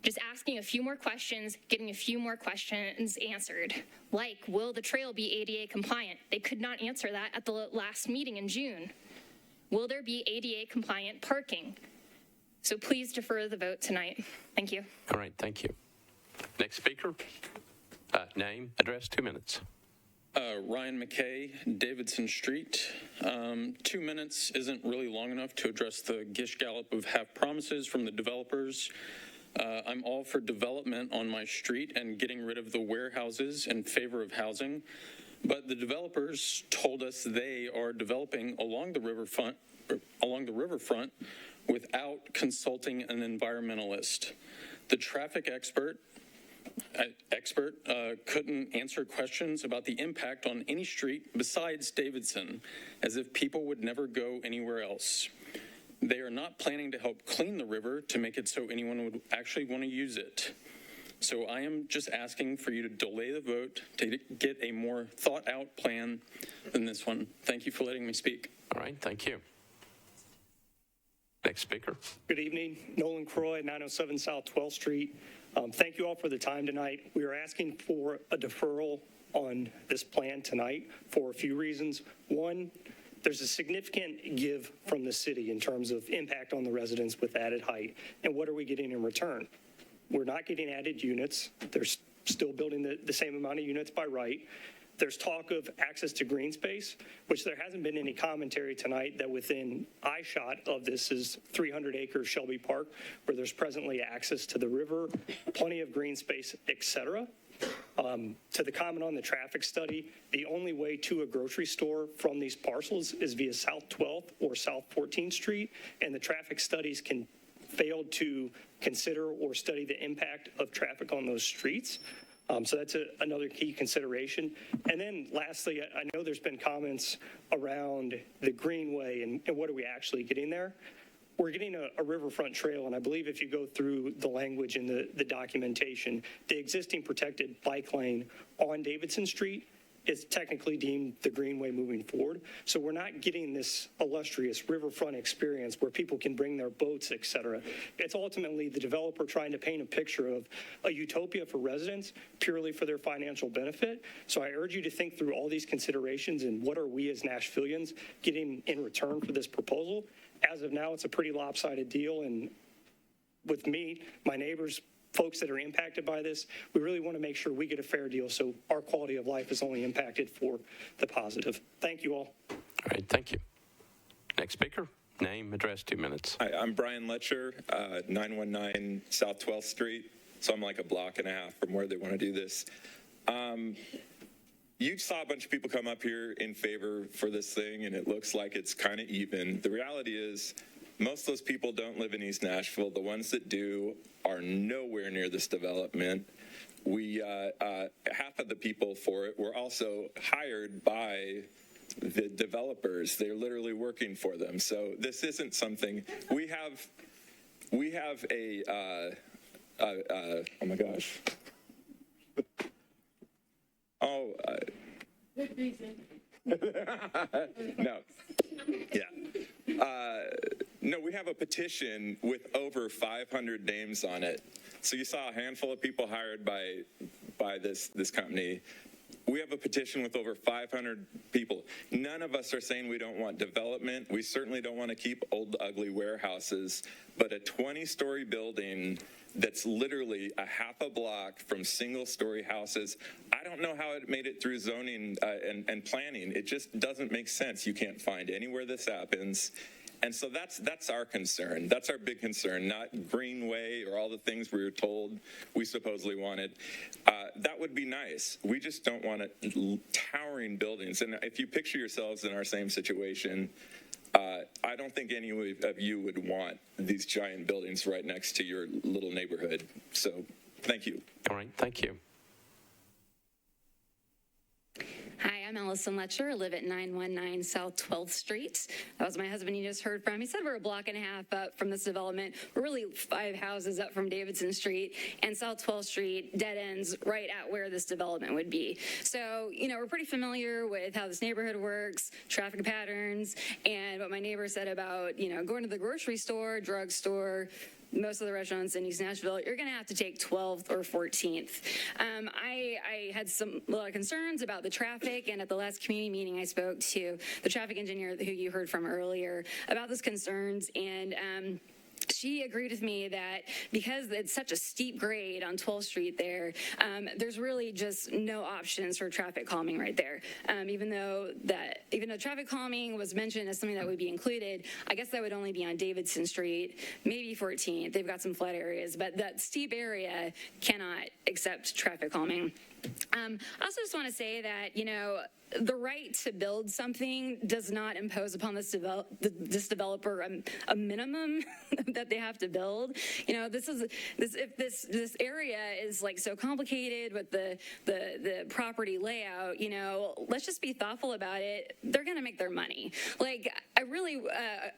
just asking a few more questions, getting a few more questions answered. Like, will the trail be ADA compliant? They could not answer that at the last meeting in June. Will there be ADA compliant parking? So please defer the vote tonight. Thank you. All right, thank you. Next speaker. Name, address, 2 minutes. Ryan McKay, Davidson Street. 2 minutes isn't really long enough to address the gish gallop of half promises from the developers. I'm all for development on my street and getting rid of the warehouses in favor of housing, but the developers told us they are developing along the riverfront without consulting an environmentalist. The traffic expert couldn't answer questions about the impact on any street besides Davidson, as if people would never go anywhere else. They are not planning to help clean the river to make it so anyone would actually want to use it. So I am just asking for you to delay the vote to get a more thought-out plan than this one. Thank you for letting me speak. All right, thank you. Next speaker. Good evening. Nolan Croy, 907 South 12th Street. Thank you all for the time tonight. We are asking for a deferral on this plan tonight for a few reasons. One, there's a significant give from the city in terms of impact on the residents with added height. And what are we getting in return? We're not getting added units. They're still building the same amount of units by right. There's talk of access to green space, which there hasn't been any commentary tonight that within eyeshot of this is 300-acre Shelby Park, where there's presently access to the river, plenty of green space, et cetera. To the comment on the traffic study, the only way to a grocery store from these parcels is via South 12th or South 14th Street, and the traffic studies failed to consider or study the impact of traffic on those streets. So that's another key consideration. And then lastly, I know there's been comments around the Greenway and what are we actually getting there. We're getting a riverfront trail, and I believe if you go through the language in the documentation, the existing protected bike lane on Davidson Street is technically deemed the Greenway moving forward. So we're not getting this illustrious riverfront experience where people can bring their boats, et cetera. It's ultimately the developer trying to paint a picture of a utopia for residents purely for their financial benefit. So I urge you to think through all these considerations and what are we as Nashvillians getting in return for this proposal. As of now, it's a pretty lopsided deal. And with me, my neighbors, folks that are impacted by this, we really want to make sure we get a fair deal so our quality of life is only impacted for the positive. Thank you all. All right, thank you. Next speaker, name, address, 2 minutes. Hi, I'm Brian Letcher, 919 South 12th Street. So I'm like a block and a half from where they want to do this. You saw a bunch of people come up here in favor for this thing, and it looks like it's kind of even. The reality is, most of those people don't live in East Nashville. The ones that do are nowhere near this development. We, half of the people for it were also hired by the developers. They're literally working for them. So this isn't something, we have oh my gosh. No. Yeah. No, we have a petition with over 500 names on it. So you saw a handful of people hired by this company. We have a petition with over 500 people. None of us are saying we don't want development. We certainly don't want to keep old, ugly warehouses. But a 20-story building that's literally a half a block from single-story houses, I don't know how it made it through zoning and planning. It just doesn't make sense. You can't find anywhere this happens. And so that's our concern. That's our big concern, not Greenway or all the things we were told we supposedly wanted. That would be nice. We just don't want towering buildings. And if you picture yourselves in our same situation, I don't think any of you would want these giant buildings right next to your little neighborhood. So thank you. All right, thank you. Hi, I'm Allison Letcher. I live at 919 South 12th Street. That was my husband you just heard from. He said we're a block and a half up from this development. We're really 5 houses up from Davidson Street, and South 12th Street dead ends right at where this development would be. So, we're pretty familiar with how this neighborhood works, traffic patterns, and what my neighbor said about, going to the grocery store, drugstore, most of the restaurants in East Nashville, you're going to have to take 12th or 14th. I had a lot of concerns about the traffic, and at the last community meeting, I spoke to the traffic engineer who you heard from earlier about those concerns, and she agreed with me that because it's such a steep grade on 12th Street there's really just no options for traffic calming right there. Even though traffic calming was mentioned as something that would be included, I guess that would only be on Davidson Street, maybe 14th. They've got some flat areas, but that steep area cannot accept traffic calming. I also just want to say that, the right to build something does not impose upon this developer a minimum that they have to build. If this area is like so complicated with the property layout, let's just be thoughtful about it. They're going to make their money. I really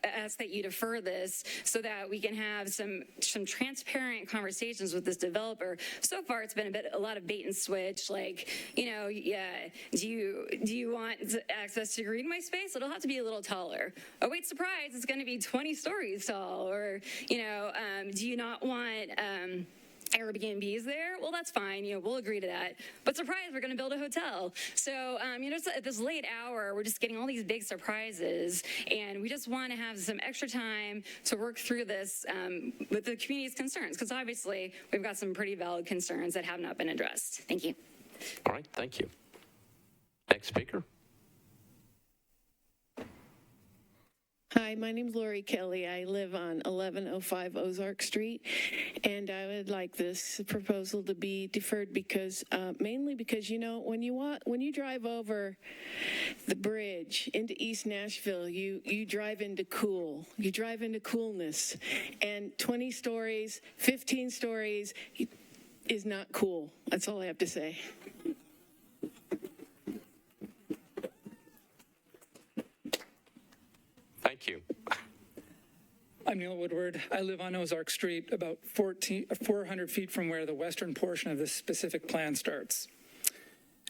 ask that you defer this so that we can have some transparent conversations with this developer. So far, it's been a lot of bait and switch. Do you want access to greenway space? It'll have to be a little taller. Oh, wait, surprise, it's going to be 20 stories tall. Or, do you not want Airbnbs there? Well, that's fine. We'll agree to that. But surprise, we're going to build a hotel. So, at this late hour, we're just getting all these big surprises, and we just want to have some extra time to work through this with the community's concerns, because obviously we've got some pretty valid concerns that have not been addressed. Thank you. All right, thank you. Next speaker. Hi, my name's Lori Kelly. I live on 1105 Ozark Street, and I would like this proposal to be deferred because, mainly because, you know, when you drive over the bridge into East Nashville, you drive into coolness, and 20 stories, 15 stories is not cool. That's all I have to say. Thank you. I'm Neil Woodward. I live on Ozark Street, about 400 feet from where the western portion of this specific plan starts.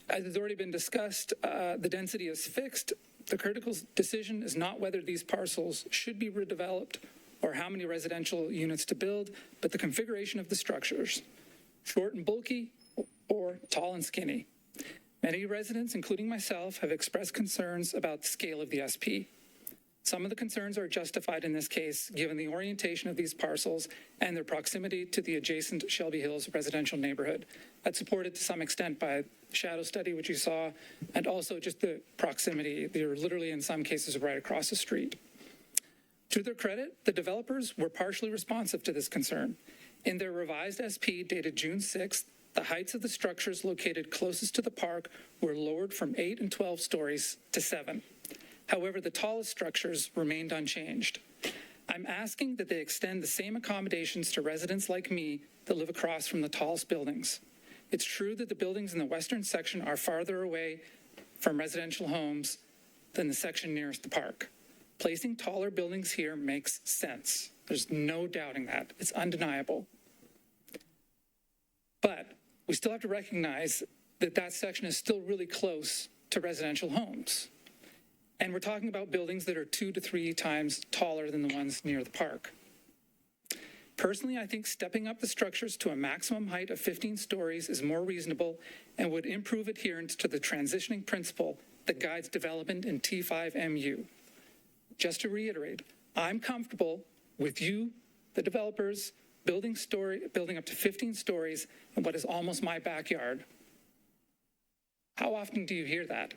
As has already been discussed, the density is fixed. The critical decision is not whether these parcels should be redeveloped or how many residential units to build, but the configuration of the structures, short and bulky or tall and skinny. Many residents, including myself, have expressed concerns about the scale of the SP. Some of the concerns are justified in this case, given the orientation of these parcels and their proximity to the adjacent Shelby Hills residential neighborhood. That's supported to some extent by shadow study, which you saw, and also just the proximity. They're literally, in some cases, right across the street. To their credit, the developers were partially responsive to this concern. In their revised SP dated June 6th, the heights of the structures located closest to the park were lowered from 8 and 12 stories to 7. However, the tallest structures remained unchanged. I'm asking that they extend the same accommodations to residents like me that live across from the tallest buildings. It's true that the buildings in the western section are farther away from residential homes than the section nearest the park. Placing taller buildings here makes sense. There's no doubting that. It's undeniable. But we still have to recognize that that section is still really close to residential homes. And we're talking about buildings that are 2 to 3 times taller than the ones near the park. Personally, I think stepping up the structures to a maximum height of 15 stories is more reasonable and would improve adherence to the transitioning principle that guides development in T5MU. Just to reiterate, I'm comfortable with you, the developers, building up to 15 stories in what is almost my backyard. How often do you hear that?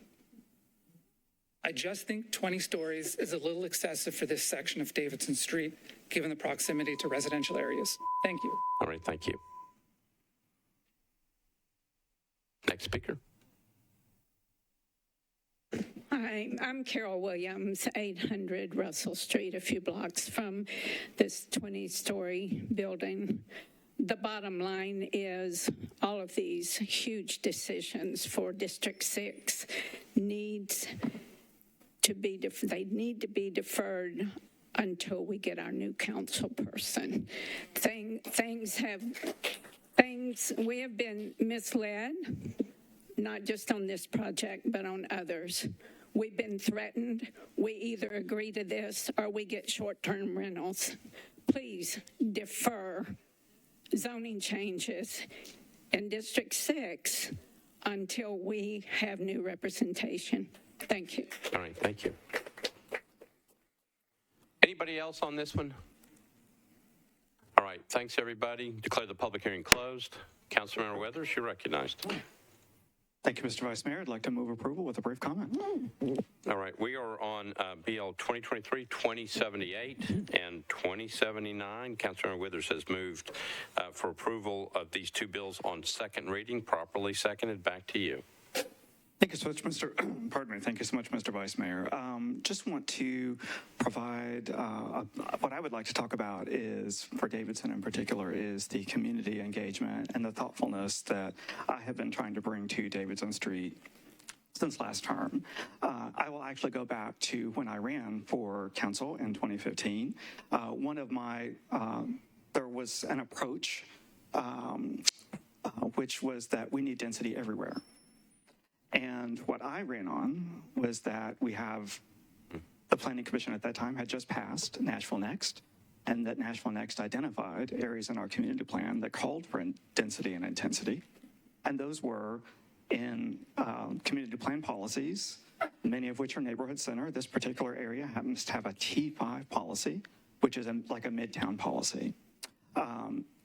I just think 20 stories is a little excessive for this section of Davidson Street, given the proximity to residential areas. Thank you. All right, thank you. Next speaker. Hi, I'm Carol Williams, 800 Russell Street, a few blocks from this 20-story building. The bottom line is all of these huge decisions for District 6 need to be deferred until we get our new council person. We have been misled, not just on this project, but on others. We've been threatened. We either agree to this or we get short-term rentals. Please defer zoning changes in District 6 until we have new representation. Thank you. All right, thank you. Anybody else on this one? All right, thanks, everybody. Declare the public hearing closed. Councilmember Weathers, you're recognized. Thank you, Mr. Vice Mayor. I'd like to move approval with a brief comment. All right, we are on BL 2023-2078 and 2079. Councilmember Withers has moved for approval of these two bills on second reading, properly seconded. Back to you. Thank you so much, Thank you so much, Mr. Vice Mayor. Just want to provide what I would like to talk about is, for Davidson in particular, is the community engagement and the thoughtfulness that I have been trying to bring to Davidson Street since last term. I will actually go back to when I ran for council in 2015. There was an approach which was that we need density everywhere. And what I ran on was that the Planning Commission at that time had just passed Nashville Next, and that Nashville Next identified areas in our community plan that called for density and intensity. And those were in community plan policies, many of which are neighborhood center. This particular area happens to have a T5 policy, which is like a midtown policy.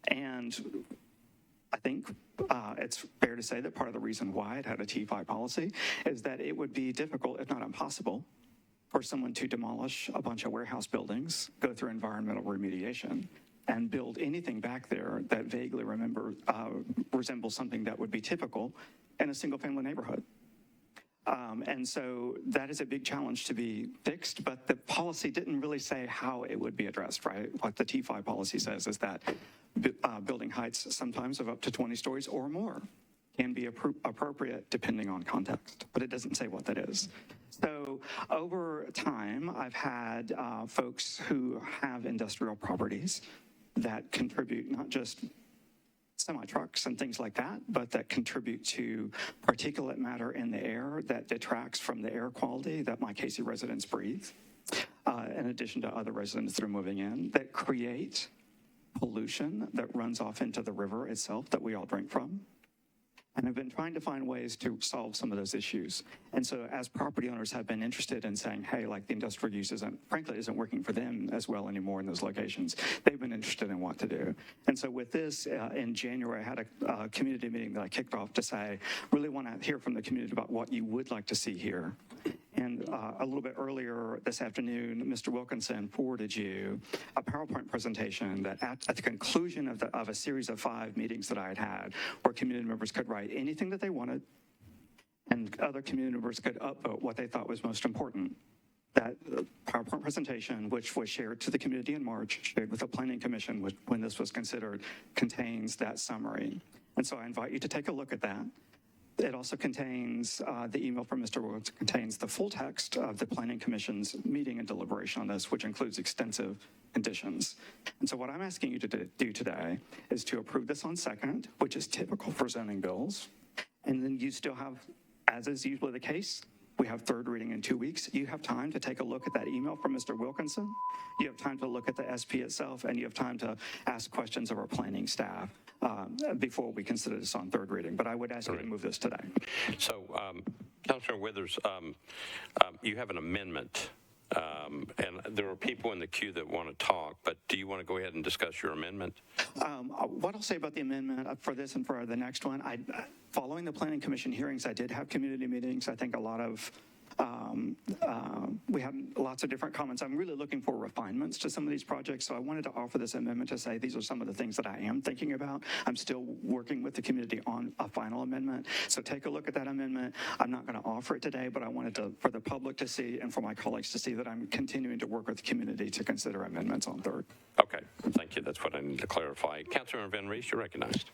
And I think it's fair to say that part of the reason why it had a T5 policy is that it would be difficult, if not impossible, for someone to demolish a bunch of warehouse buildings, go through environmental remediation, and build anything back there that vaguely resembles something that would be typical in a single-family neighborhood. And so that is a big challenge to be fixed, but the policy didn't really say how it would be addressed, right? What the T5 policy says is that building heights sometimes of up to 20 stories or more can be appropriate depending on context, but it doesn't say what that is. So over time, I've had folks who have industrial properties that contribute not just semi-trucks and things like that, but that contribute to particulate matter in the air that detracts from the air quality that my Casey residents breathe, in addition to other residents that are moving in, that create pollution that runs off into the river itself that we all drink from. And I've been trying to find ways to solve some of those issues. And so as property owners have been interested in saying, hey, like the industrial use frankly isn't working for them as well anymore in those locations, they've been interested in what to do. And so with this, in January, I had a community meeting that I kicked off to say, really want to hear from the community about what you would like to see here. And a little bit earlier this afternoon, Mr. Wilkinson forwarded you a PowerPoint presentation that at the conclusion of a series of 5 meetings that I had where community members could write anything that they wanted and other community members could upvote what they thought was most important. That PowerPoint presentation, which was shared to the community in March, shared with the Planning Commission when this was considered, contains that summary. And so I invite you to take a look at that. It also contains, the email from Mr. Woods contains the full text of the Planning Commission's meeting and deliberation on this, which includes extensive conditions. And so what I'm asking you to do today is to approve this on second, which is typical for zoning bills. And then you still have, as is usually the case, we have third reading in 2 weeks. You have time to take a look at that email from Mr. Wilkinson. You have time to look at the SP itself, and you have time to ask questions of our planning staff before we consider this on third reading. But I would ask you to move this today. So, Councilor Withers, you have an amendment, and there are people in the queue that want to talk, but do you want to go ahead and discuss your amendment? What I'll say about the amendment for this and for the next one, following the Planning Commission hearings, I did have community meetings. I think a lot of, we had lots of different comments. I'm really looking for refinements to some of these projects, so I wanted to offer this amendment to say these are some of the things that I am thinking about. I'm still working with the community on a final amendment, so take a look at that amendment. I'm not going to offer it today, but I wanted for the public to see and for my colleagues to see that I'm continuing to work with the community to consider amendments on third. Okay, thank you. That's what I need to clarify. Councilor Van Rees, you're recognized.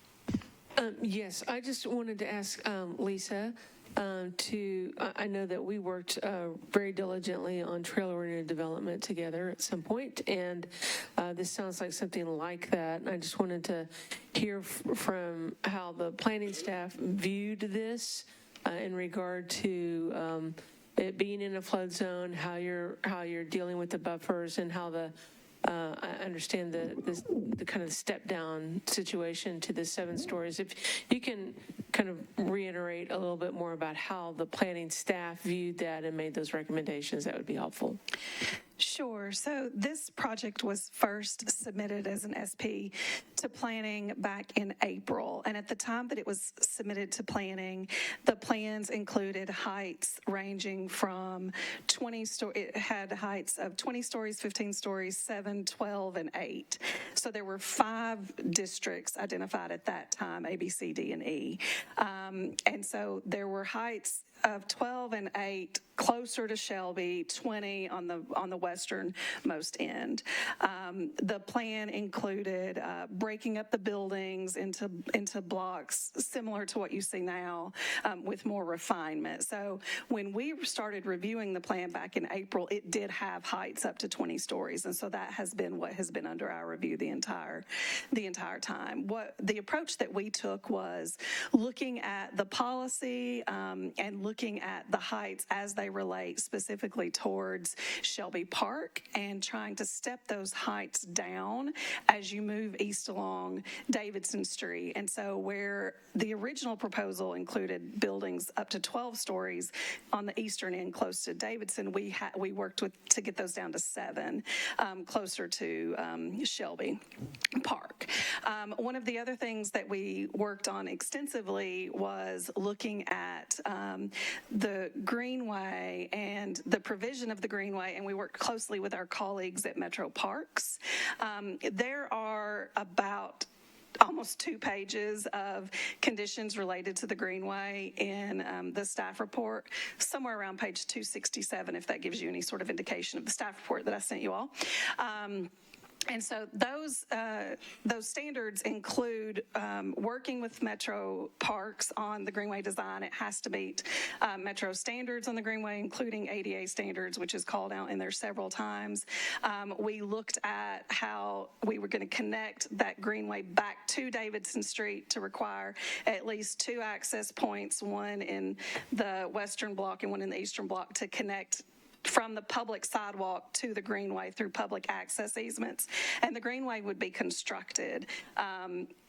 Yes, I just wanted to ask Lisa I know that we worked very diligently on trail-oriented development together at some point, and this sounds like something like that. And I just wanted to hear from how the planning staff viewed this in regard to it being in a flood zone, how you're dealing with the buffers, and how I understand the kind of step down situation to the 7 stories. If you can kind of reiterate a little bit more about how the planning staff viewed that and made those recommendations, that would be helpful. Sure. So this project was first submitted as an SP to planning back in April. And at the time that it was submitted to planning, the plans included heights ranging from 20 stories. It had heights of 20 stories, 15 stories, 7, 12, and 8. So there were 5 districts identified at that time, A, B, C, D, and E. And so there were heights of 12 and 8 closer to Shelby, 20 on the westernmost end. The plan included breaking up the buildings into blocks similar to what you see now, with more refinement. So when we started reviewing the plan back in April, it did have heights up to 20 stories, and so that has been what has been under our review the entire time. What the approach that we took was looking at the policy and looking at the heights as they relate specifically towards Shelby Park, and trying to step those heights down as you move east along Davidson Street. And so where the original proposal included buildings up to 12 stories on the eastern end close to Davidson, we worked to get those down to 7 closer to Shelby Park. sidewalk. One of the other things that we worked on extensively was looking at the greenway and the provision of the greenway, and we worked closely with our colleagues at Metro Parks. There are about almost 2 pages of conditions related to the greenway in the staff report, somewhere around page 267, if that gives you any sort of indication of the staff report that I sent you all. And so those standards include working with Metro Parks on the greenway design. It has to meet Metro standards on the greenway, including ADA standards, which is called out in there several times. We looked at how we were going to connect that greenway back to Davidson Street to require at least 2 access points, one in the western block and one in the eastern block, to connect from the public sidewalk to the greenway through public access easements. And the greenway would be constructed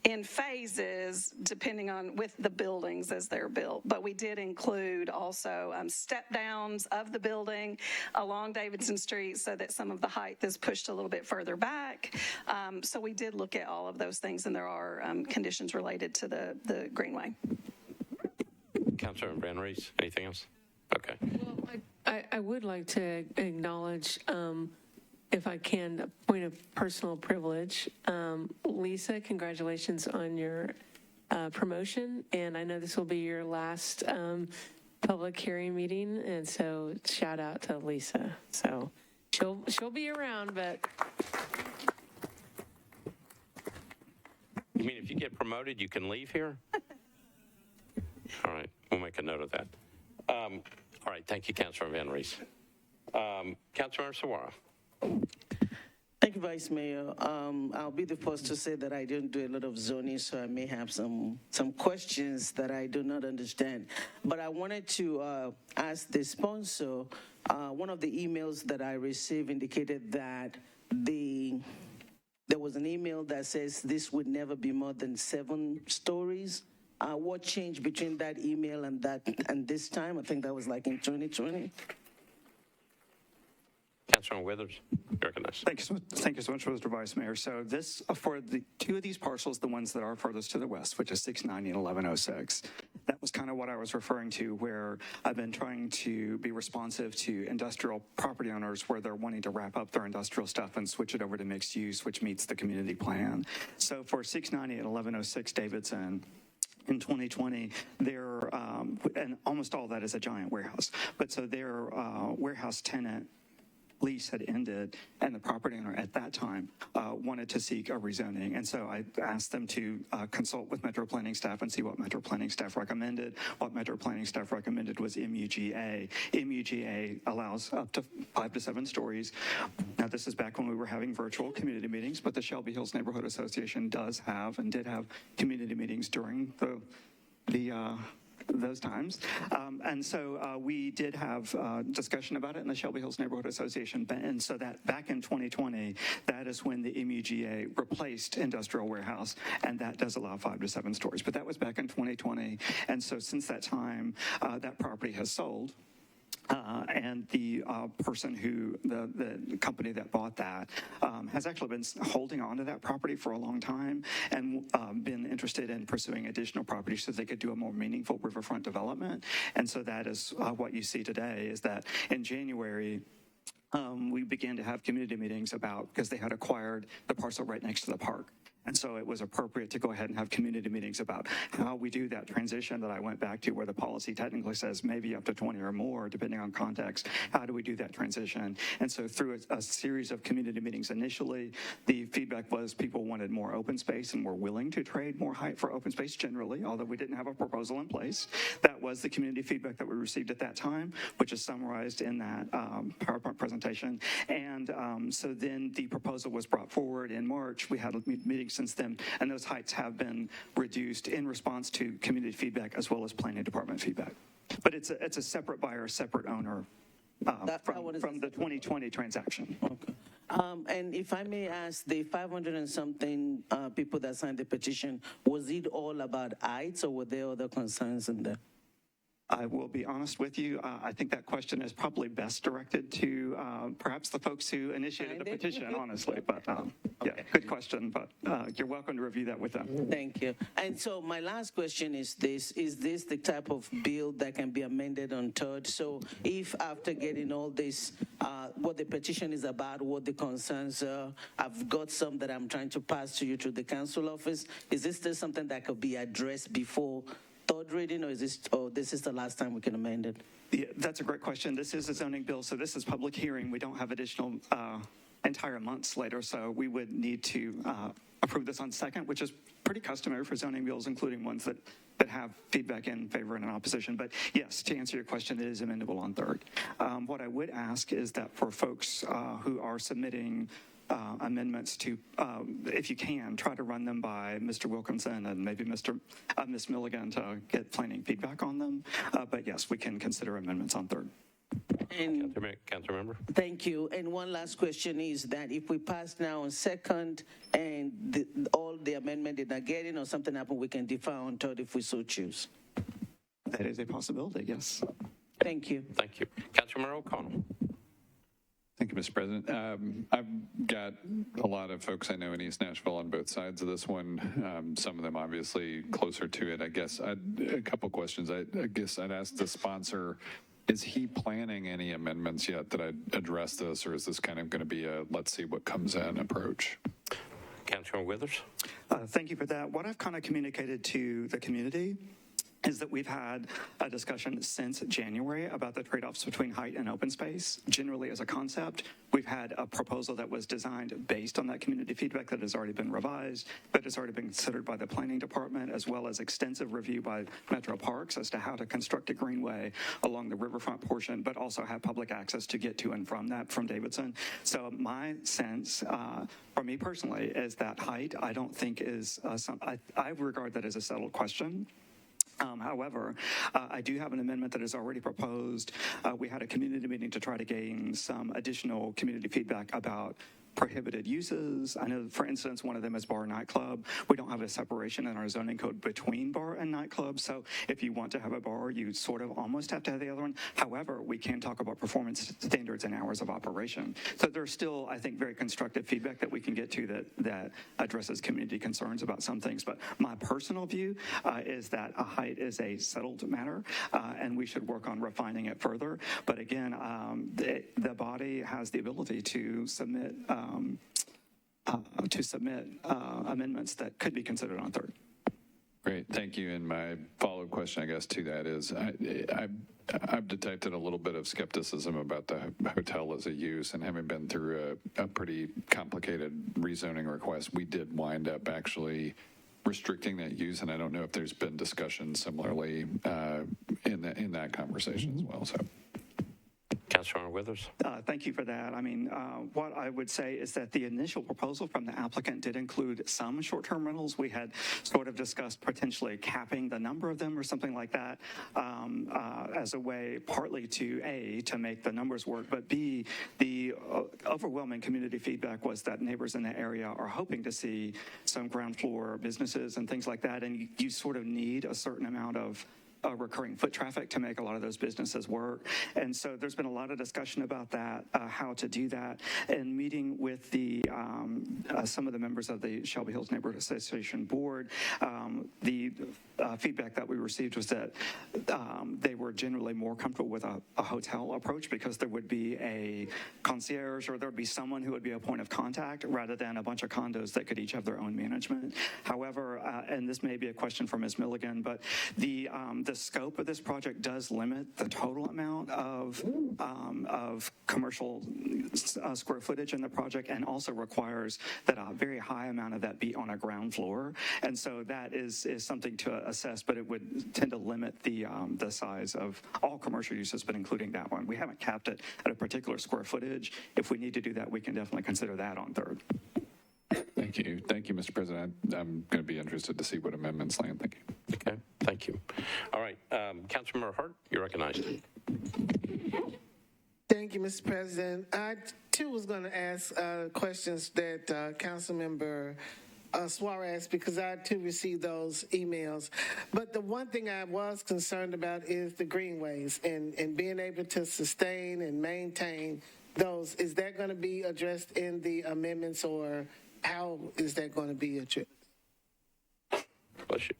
in phases depending on with the buildings as they're built. But we did include also step downs of the building along Davidson Street so that some of the height is pushed a little bit further back. So we did look at all of those things, and there are conditions related to the greenway. Councilor Van Rees, anything else? Okay. Well, I would like to acknowledge, if I can, a point of personal privilege. Lisa, congratulations on your promotion, and I know this will be your last public hearing meeting, and so shout out to Lisa. So she'll be around, but. You mean if you get promoted, you can leave here? All right, we'll make a note of that. All right, thank you, Councilor Van Rees. Councilor Sawara. Thank you, Vice Mayor. I'll be the first to say that I don't do a lot of zoning, so I may have some questions that I do not understand. But I wanted to ask the sponsor, one of the emails that I received indicated that there was an email that says this would never be more than 7 stories. What changed between that email and this time? I think that was like in 2020. Councilor Withers, you recognize. Thank you so much, Mr. Vice Mayor. So this, for the 2 of these parcels, the ones that are furthest to the west, which is 690 and 1106, that was kind of what I was referring to, where I've been trying to be responsive to industrial property owners where they're wanting to wrap up their industrial stuff and switch it over to mixed use, which meets the community plan. So for 690 and 1106 Davidson, in 2020, and almost all that is a giant warehouse, but so their warehouse tenant lease had ended, and the property owner at that time wanted to seek a rezoning. And so I asked them to consult with Metro Planning staff and see what Metro Planning staff recommended. What Metro Planning staff recommended was MUGA. MUGA allows up to 5 to 7 stories. Now, this is back when we were having virtual community meetings, but the Shelby Hills Neighborhood Association does have and did have community meetings during those times. And so we did have discussion about it in the Shelby Hills Neighborhood Association. And so that back in 2020, that is when the MUGA replaced industrial warehouse, and that does allow 5 to 7 stories. But that was back in 2020. And so since that time, that property has sold. And the person who, the company that bought that has actually been holding on to that property for a long time and been interested in pursuing additional properties so they could do a more meaningful riverfront development. And so that is what you see today, is that in January, we began to have community meetings because they had acquired the parcel right next to the park. And so it was appropriate to go ahead and have community meetings about how we do that transition that I went back to, where the policy technically says maybe up to 20 or more, depending on context. How do we do that transition? And so through a series of community meetings initially, the feedback was people wanted more open space and were willing to trade more height for open space generally, although we didn't have a proposal in place. That was the community feedback that we received at that time, which is summarized in that PowerPoint presentation. And so then the proposal was brought forward in March. We had meetings since then, and those heights have been reduced in response to community feedback as well as planning department feedback. But it's a separate buyer, separate owner from the 2020 transaction. Okay. And if I may ask, the 500 and something people that signed the petition, was it all about heights, or were there other concerns in there? I will be honest with you. I think that question is probably best directed to perhaps the folks who initiated the petition, honestly. But yeah, good question. But you're welcome to review that with them. Thank you. And so my last question is this: is this the type of bill that can be amended on third? So if after getting all this, what the petition is about, what the concerns are, I've got some that I'm trying to pass to you through the council office, is this still something that could be addressed before third reading, or this is the last time we can amend it? Yeah, that's a great question. This is a zoning bill, so this is public hearing. We don't have additional entire months later, so we would need to approve this on second, which is pretty customary for zoning bills, including ones that have feedback in favor and in opposition. But yes, to answer your question, it is amendable on third. What I would ask is that for folks who are submitting amendments to, if you can, try to run them by Mr. Wilkinson and maybe Ms. Milligan to get planning feedback on them. But yes, we can consider amendments on third. And Council member. thank you. And one last question is that if we pass now on second and all the amendment did not get in or something happened, we can defer on third if we so choose. That is a possibility, yes. Thank you. Thank you. Councilmember O'Connell. Thank you, Mr. President. I've got a lot of folks I know in East Nashville on both sides of this one, some of them obviously closer to it. I guess a couple questions. I guess I'd ask the sponsor, is he planning any amendments yet that I'd address this, or is this kind of going to be a let's see what comes in approach? Councilmember Withers. Thank you for that. What I've kind of communicated to the community is that we've had a discussion since January about the trade-offs between height and open space. Generally, as a concept, we've had a proposal that was designed based on that community feedback that has already been revised, that has already been considered by the planning department, as well as extensive review by Metro Parks as to how to construct a greenway along the riverfront portion, but also have public access to get to and from that from Davidson. So my sense, for me personally, is that height, I don't think is, I regard that as a settled question. However, I do have an amendment that is already proposed. We had a community meeting to try to gain some additional community feedback about prohibited uses. I know, for instance, one of them is bar nightclub. We don't have a separation in our zoning code between bar and nightclub. So if you want to have a bar, you sort of almost have to have the other one. However, we can talk about performance standards and hours of operation. So there's still, I think, very constructive feedback that we can get to that addresses community concerns about some things. But my personal view is that a height is a settled matter, and we should work on refining it further. But again, the body has the ability to submit amendments that could be considered on third. Great, thank you. And my follow-up question, I guess, to that is, I've detected a little bit of skepticism about the hotel as a use, and having been through a pretty complicated rezoning request, we did wind up actually restricting that use, and I don't know if there's been discussion similarly in that conversation as well. So. Councilmember Withers. Thank you for that. I mean, what I would say is that the initial proposal from the applicant did include some short-term rentals. We had sort of discussed potentially capping the number of them or something like that as a way partly to make the numbers work, but B, the overwhelming community feedback was that neighbors in the area are hoping to see some ground floor businesses and things like that, and you sort of need a certain amount of recurring foot traffic to make a lot of those businesses work. And so there's been a lot of discussion about that, how to do that. And meeting with some of the members of the Shelby Hills Neighborhood Association board, the feedback that we received was that they were generally more comfortable with a hotel approach because there would be a concierge or there would be someone who would be a point of contact rather than a bunch of condos that could each have their own management. However, and this may be a question for Ms. Milligan, but the scope of this project does limit the total amount of commercial square footage in the project, and also requires that a very high amount of that be on a ground floor. And so that is something to assess, but it would tend to limit the size of all commercial uses, but including that one. We haven't capped it at a particular square footage. If we need to do that, we can definitely consider that on third. Thank you. Thank you, Mr. President. I'm going to be interested to see what amendments land. Thank you. Okay, thank you. All right, Councilmember Hart, you're recognized. Thank you, Mr. President. I, too, was going to ask questions that Councilmember Suarez, because I too received those emails. But the one thing I was concerned about is the greenways and being able to sustain and maintain those. Is that going to be addressed in the amendments, or how is that going to be addressed? Bless you.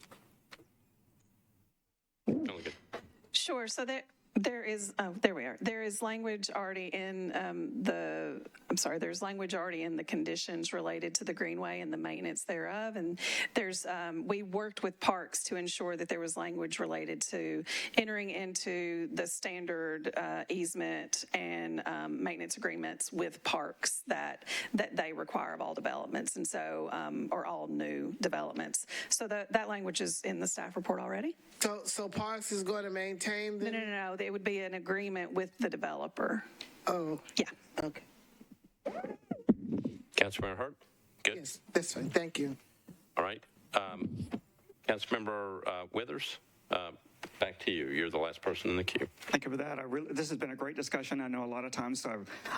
Really good. Sure. So there is, there we are. There is language already in there's language already in the conditions related to the greenway and the maintenance thereof. And there's, we worked with parks to ensure that there was language related to entering into the standard easement and maintenance agreements with parks that they require of all developments. And so, or all new developments. So that language is in the staff report already. So Parks is going to maintain them? No. It would be an agreement with the developer. Oh. Yeah. Okay. Councilmember Hurt? Good. Yes, that's fine. Thank you. All right. Councilmember Withers, back to you. You're the last person in the queue. Thank you for that. This has been a great discussion. I know a lot of times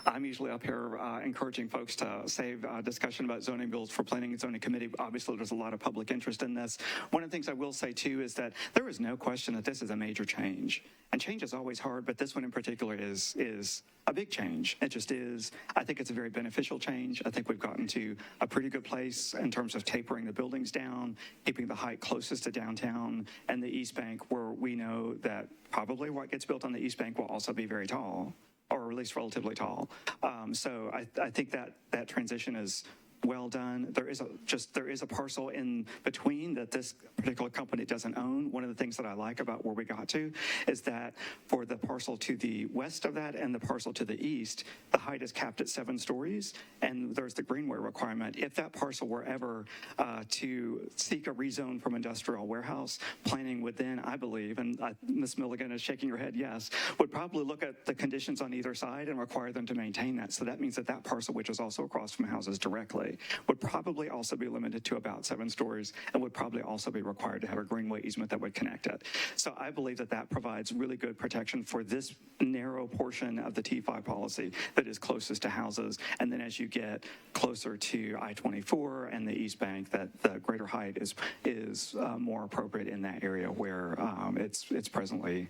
I'm usually up here encouraging folks to save discussion about zoning bills for Planning and Zoning Committee. Obviously, there's a lot of public interest in this. One of the things I will say, too, is that there is no question that this is a major change. And change is always hard, but this one in particular is a big change. It just is. I think it's a very beneficial change. I think we've gotten to a pretty good place in terms of tapering the buildings down, keeping the height closest to downtown and the East Bank, where we know that probably what gets built on the East Bank will also be very tall, or at least relatively tall. So I think that transition is well done. There is a parcel in between that this particular company doesn't own. One of the things that I like about where we got to is that for the parcel to the west of that and the parcel to the east, the height is capped at 7 stories, and there's the greenway requirement. If that parcel were ever to seek a rezone from industrial warehouse, planning would then, I believe, and Ms. Milligan is shaking her head yes, would probably look at the conditions on either side and require them to maintain that. So that means that parcel, which is also across from houses directly, would probably also be limited to about 7 stories and would probably also be required to have a greenway easement that would connect it. So I believe that provides really good protection for this narrow portion of the T5 policy that is closest to houses. And then as you get closer to I-24 and the East Bank, that the greater height is more appropriate in that area where it's presently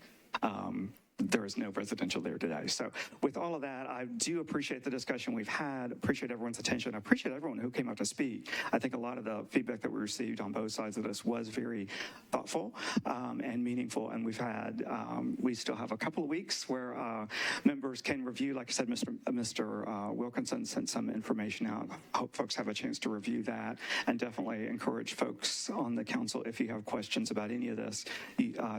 there is no residential there today. So with all of that, I do appreciate the discussion we've had, appreciate everyone's attention, I appreciate everyone who came out to speak. I think a lot of the feedback that we received on both sides of this was very thoughtful and meaningful, and we still have a couple of weeks where members can review. Like I said, Mr. Wilkinson sent some information out. I hope folks have a chance to review that, and definitely encourage folks on the council, if you have questions about any of this,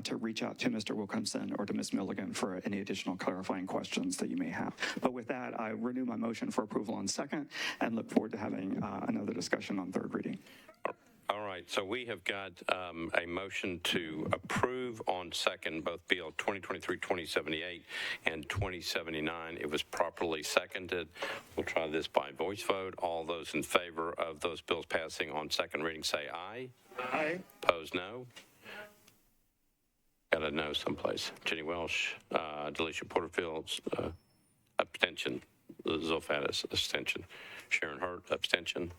to reach out to Mr. Wilkinson or to Ms. Milligan for any additional clarifying questions that you may have. But with that, I renew my motion for approval on second and look forward to having another discussion on third reading. All right, so we have got a motion to approve on second both Bill 2023-2078 and 2079. It was properly seconded. We'll try this by voice vote. All those in favor of those bills passing on second reading say aye. Aye. Opposed, no. Got a no someplace. Jenny Welsh, Delisha Porterfield, abstention. Zolfatis, abstention. Sharon Hurt, abstention.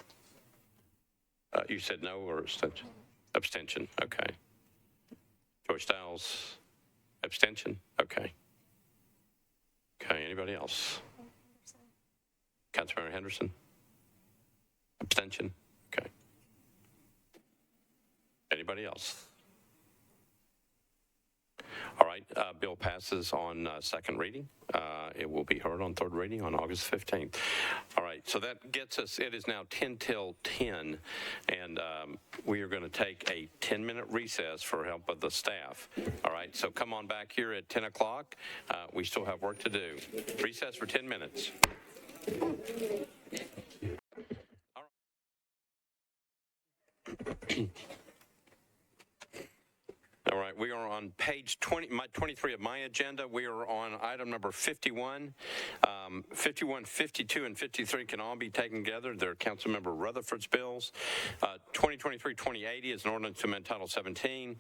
You said no or abstention? Abstention, okay. Joy Stiles, abstention, okay. Okay, anybody else? Councilmember Henderson? Abstention, okay. Anybody else? All right, bill passes on second reading. It will be heard on third reading on August 15th. All right, so that gets us, it is now 10 till 10, and we are going to take a 10-minute recess for help of the staff. All right, so come on back here at 10 o'clock. We still have work to do. Recess for 10 minutes. All right. right, we are on page 23 of my agenda. We are on item number 51. 51, 52, and 53 can all be taken together. They're Councilmember Rutherford's bills. 2023-2080 is an ordinance to amend Title 17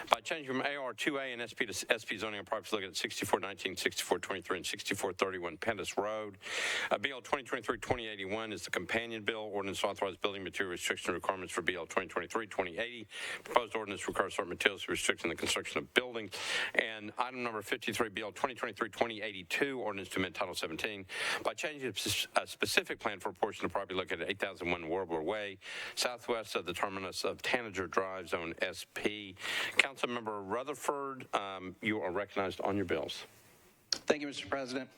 by changing from AR 2A and SP to SP zoning on properties located at 6419, 6423, and 6431 Pettis Road. BL 2023-2081 is the companion bill. Ordinance to authorize building material restriction requirements for BL 2023-2080. Proposed ordinance requires certain materials restricting the construction of buildings. And item number 53, BL 2023-2082, ordinance to amend Title 17 by changing a specific plan for a portion of property located at 8001 Warbler Way, southwest of the terminus of Tanager Drive, Zone SP. Councilmember Rutherford, you are recognized on your bills. Thank you, Mr. President.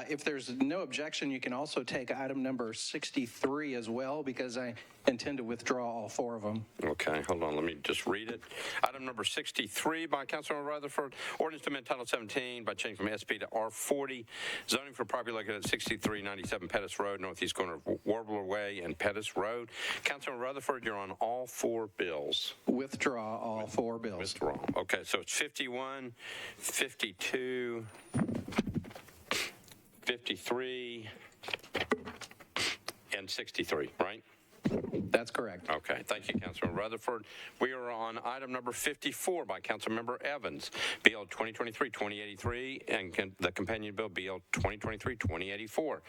If there's no objection, you can also take item number 63 as well, because I intend to withdraw all four of them. Okay, hold on. Let me just read it. Item number 63 by Councilmember Rutherford. Ordinance to amend Title 17 by changing from SP to R40. Zoning for property located at 6397 Pettis Road, northeast corner of Warbler Way and Pettis Road. Councilmember Rutherford, you're on all four bills. Withdraw all four bills. Withdraw. Okay, so it's 51, 52, 53, and 63, right? That's correct. Okay, thank you, Councilmember Rutherford. We are on item number 54 by Councilmember Evans, BL 2023-2083, and the companion bill, BL 2023-2084.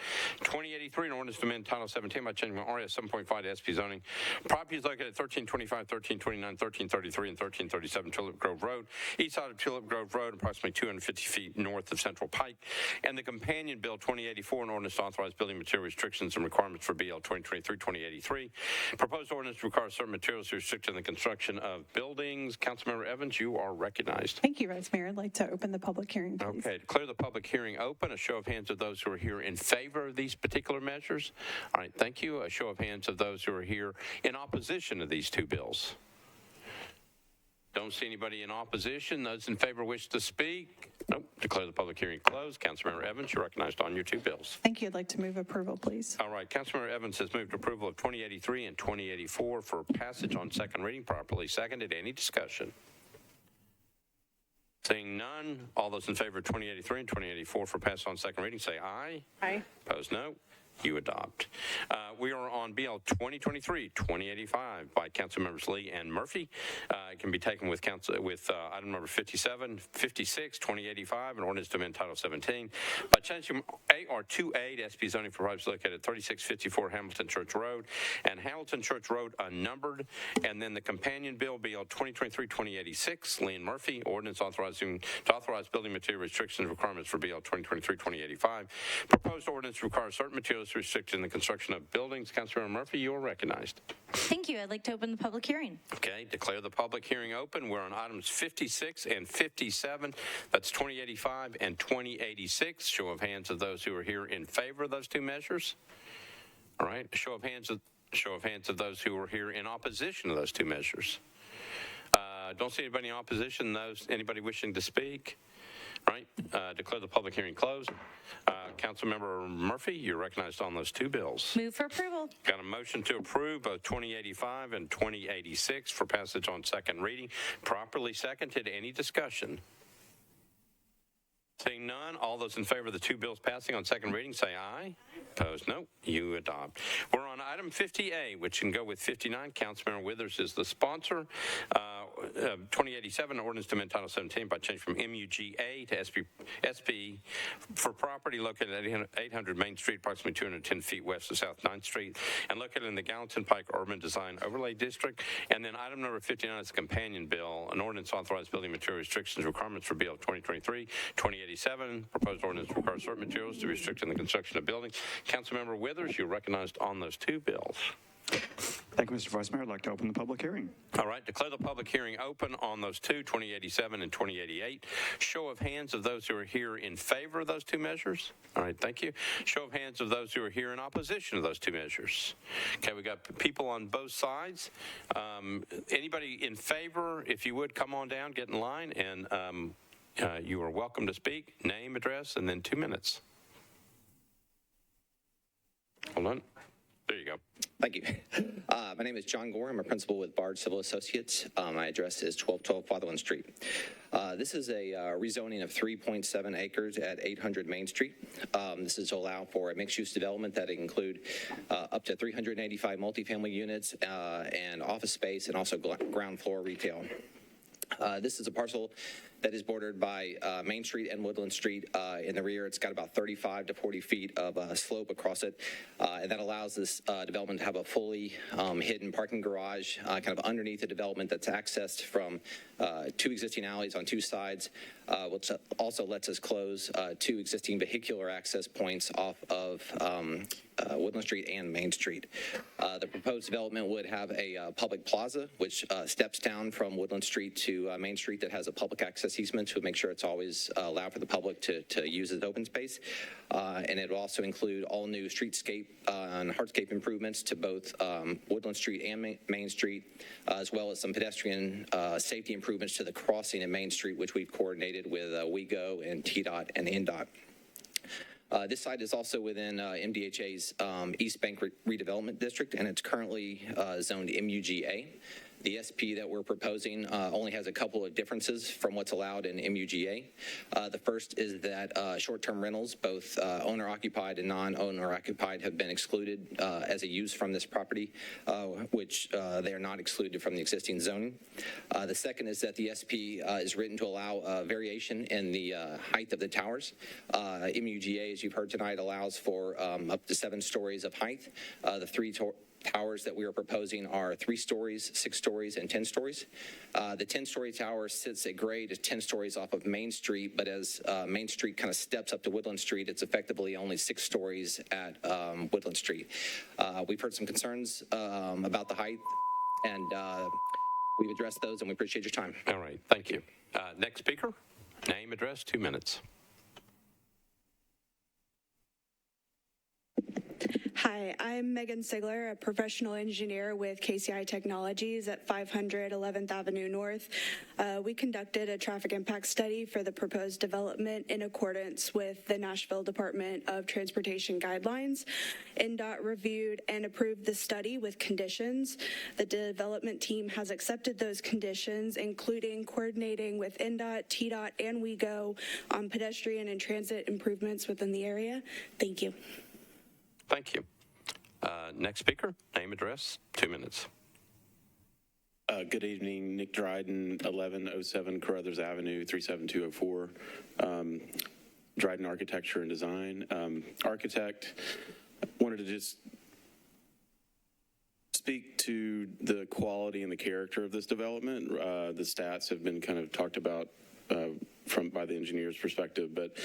2083, an ordinance to amend Title 17 by changing from RS 7.5 to SP zoning. Properties located at 1325, 1329, 1333, and 1337 Tulip Grove Road, east side of Tulip Grove Road, approximately 250 feet north of Central Pike. And the companion bill, 2084, an ordinance to authorize building material restrictions and requirements for BL 2023-2083. Proposed ordinance requires certain materials to restrict in the construction of buildings. Councilmember Evans, you are recognized. Thank you, Vice Mayor. I'd like to open the public hearing, please. Okay, declare the public hearing open. A show of hands of those who are here in favor of these particular measures. All right, thank you. A show of hands of those who are here in opposition to these two bills. Don't see anybody in opposition. Those in favor wish to speak. Nope. Declare the public hearing closed. Councilmember Evans, you're recognized on your two bills. Thank you. I'd like to move approval, please. All right. Councilmember Evans has moved approval of 2083 and 2084 for passage on second reading. Properly seconded. Any discussion? Seeing none, all those in favor of 2083 and 2084 for passage on second reading say aye. Aye. Opposed, no. You adopt. We are on BL 2023-2085 by Councilmembers Lee and Murphy. It can be taken with item number 57, 56, 2085, an ordinance to amend Title 17 by changing AR 2A to SP zoning for properties located at 3654 Hamilton Church Road and Hamilton Church Road unnumbered. And then the companion bill, BL 2023-2086, Lee and Murphy, ordinance to authorize building material restrictions requirements for BL 2023-2085. Proposed ordinance requires certain materials restricted in the construction of buildings. Councilmember Murphy, you are recognized. Thank you. I'd like to open the public hearing. Okay, declare the public hearing open. We're on items 56 and 57. That's 2085 and 2086. Show of hands of those who are here in favor of those two measures. All right, show of hands of those who are here in opposition to those two measures. Don't see anybody in opposition. Anybody wishing to speak? All right, declare the public hearing closed. Councilmember Murphy, you're recognized on those two bills. Move for approval. Got a motion to approve both 2085 and 2086 for passage on second reading. Properly seconded. Any discussion? Seeing none, all those in favor of the two bills passing on second reading say aye. Opposed, no. You adopt. We're on item 50A, which can go with 59. Councilmember Withers is the sponsor. 2087, ordinance to amend Title 17 by change from MUGA to SP for property located at 800 Main Street, approximately 210 feet west of South 9th Street, and located in the Gallatin Pike Urban Design Overlay District. And then item number 59 is a companion bill, an ordinance authorized building material restrictions requirements for BL 2023-2087. Proposed ordinance requires certain materials to be restricted in the construction of buildings. Councilmember Withers, you're recognized on those two bills. Thank you, Mr. Vice Mayor. I'd like to open the public hearing. All right, declare the public hearing open on those two, 2087 and 2088. Show of hands of those who are here in favor of those two measures. All right, thank you. Show of hands of those who are here in opposition to those two measures. Okay, we got people on both sides. Anybody in favor, if you would, come on down, get in line, and you are welcome to speak. Name, address, and then 2 minutes. Hold on. There you go. Thank you. My name is John Gore. I'm a principal with Bard Civil Associates. My address is 1212 Fatherland Street. This is a rezoning of 3.7 acres at 800 Main Street. This is to allow for a mixed-use development that include up to 385 multifamily units and office space, and also ground floor retail. This is a parcel that is bordered by Main Street and Woodland Street. In the rear, it's got about 35 to 40 feet of slope across it, and that allows this development to have a fully hidden parking garage kind of underneath the development that's accessed from 2 existing alleys on 2 sides, which also lets us close 2 existing vehicular access points off of Woodland Street and Main Street. The proposed development would have a public plaza, which steps down from Woodland Street to Main Street, that has a public access easement to make sure it's always allowed for the public to use as open space. And it will also include all new streetscape and hardscape improvements to both Woodland Street and Main Street, as well as some pedestrian safety improvements to the crossing in Main Street, which we've coordinated with WeGo and TDOT and NDOT. This site is also within MDHA's East Bank Redevelopment District, and it's currently zoned MUGA. The SP that we're proposing only has a couple of differences from what's allowed in MUGA. The first is that short-term rentals, both owner-occupied and non-owner-occupied, have been excluded as a use from this property, which they are not excluded from the existing zoning. The second is that the SP is written to allow variation in the height of the towers. MUGA, as you've heard tonight, allows for up to 7 stories of height. The 3 towers that we are proposing are 3 stories, 6 stories, and 10 stories. The 10-story tower sits at grade at 10 stories off of Main Street, but as Main Street kind of steps up to Woodland Street, it's effectively only 6 stories at Woodland Street. We've heard some concerns about the height, and we've addressed those, and we appreciate your time. All right, thank you. Next speaker, name, address, 2 minutes. Hi, I'm Megan Sigler, a professional engineer with KCI Technologies at 500 11th Avenue North. We conducted a traffic impact study for the proposed development in accordance with the Nashville Department of Transportation guidelines. NDOT reviewed and approved the study with conditions. The development team has accepted those conditions, including coordinating with NDOT, TDOT, and WeGo on pedestrian and transit improvements within the area. Thank you. Thank you. Next speaker, name, address, 2 minutes. Good evening, Nick Dryden, 1107 Carruthers Avenue, 37204. Dryden Architecture and Design. Architect, wanted to just speak to the quality and the character of this development. The stats have been kind of talked about by the engineer's perspective, but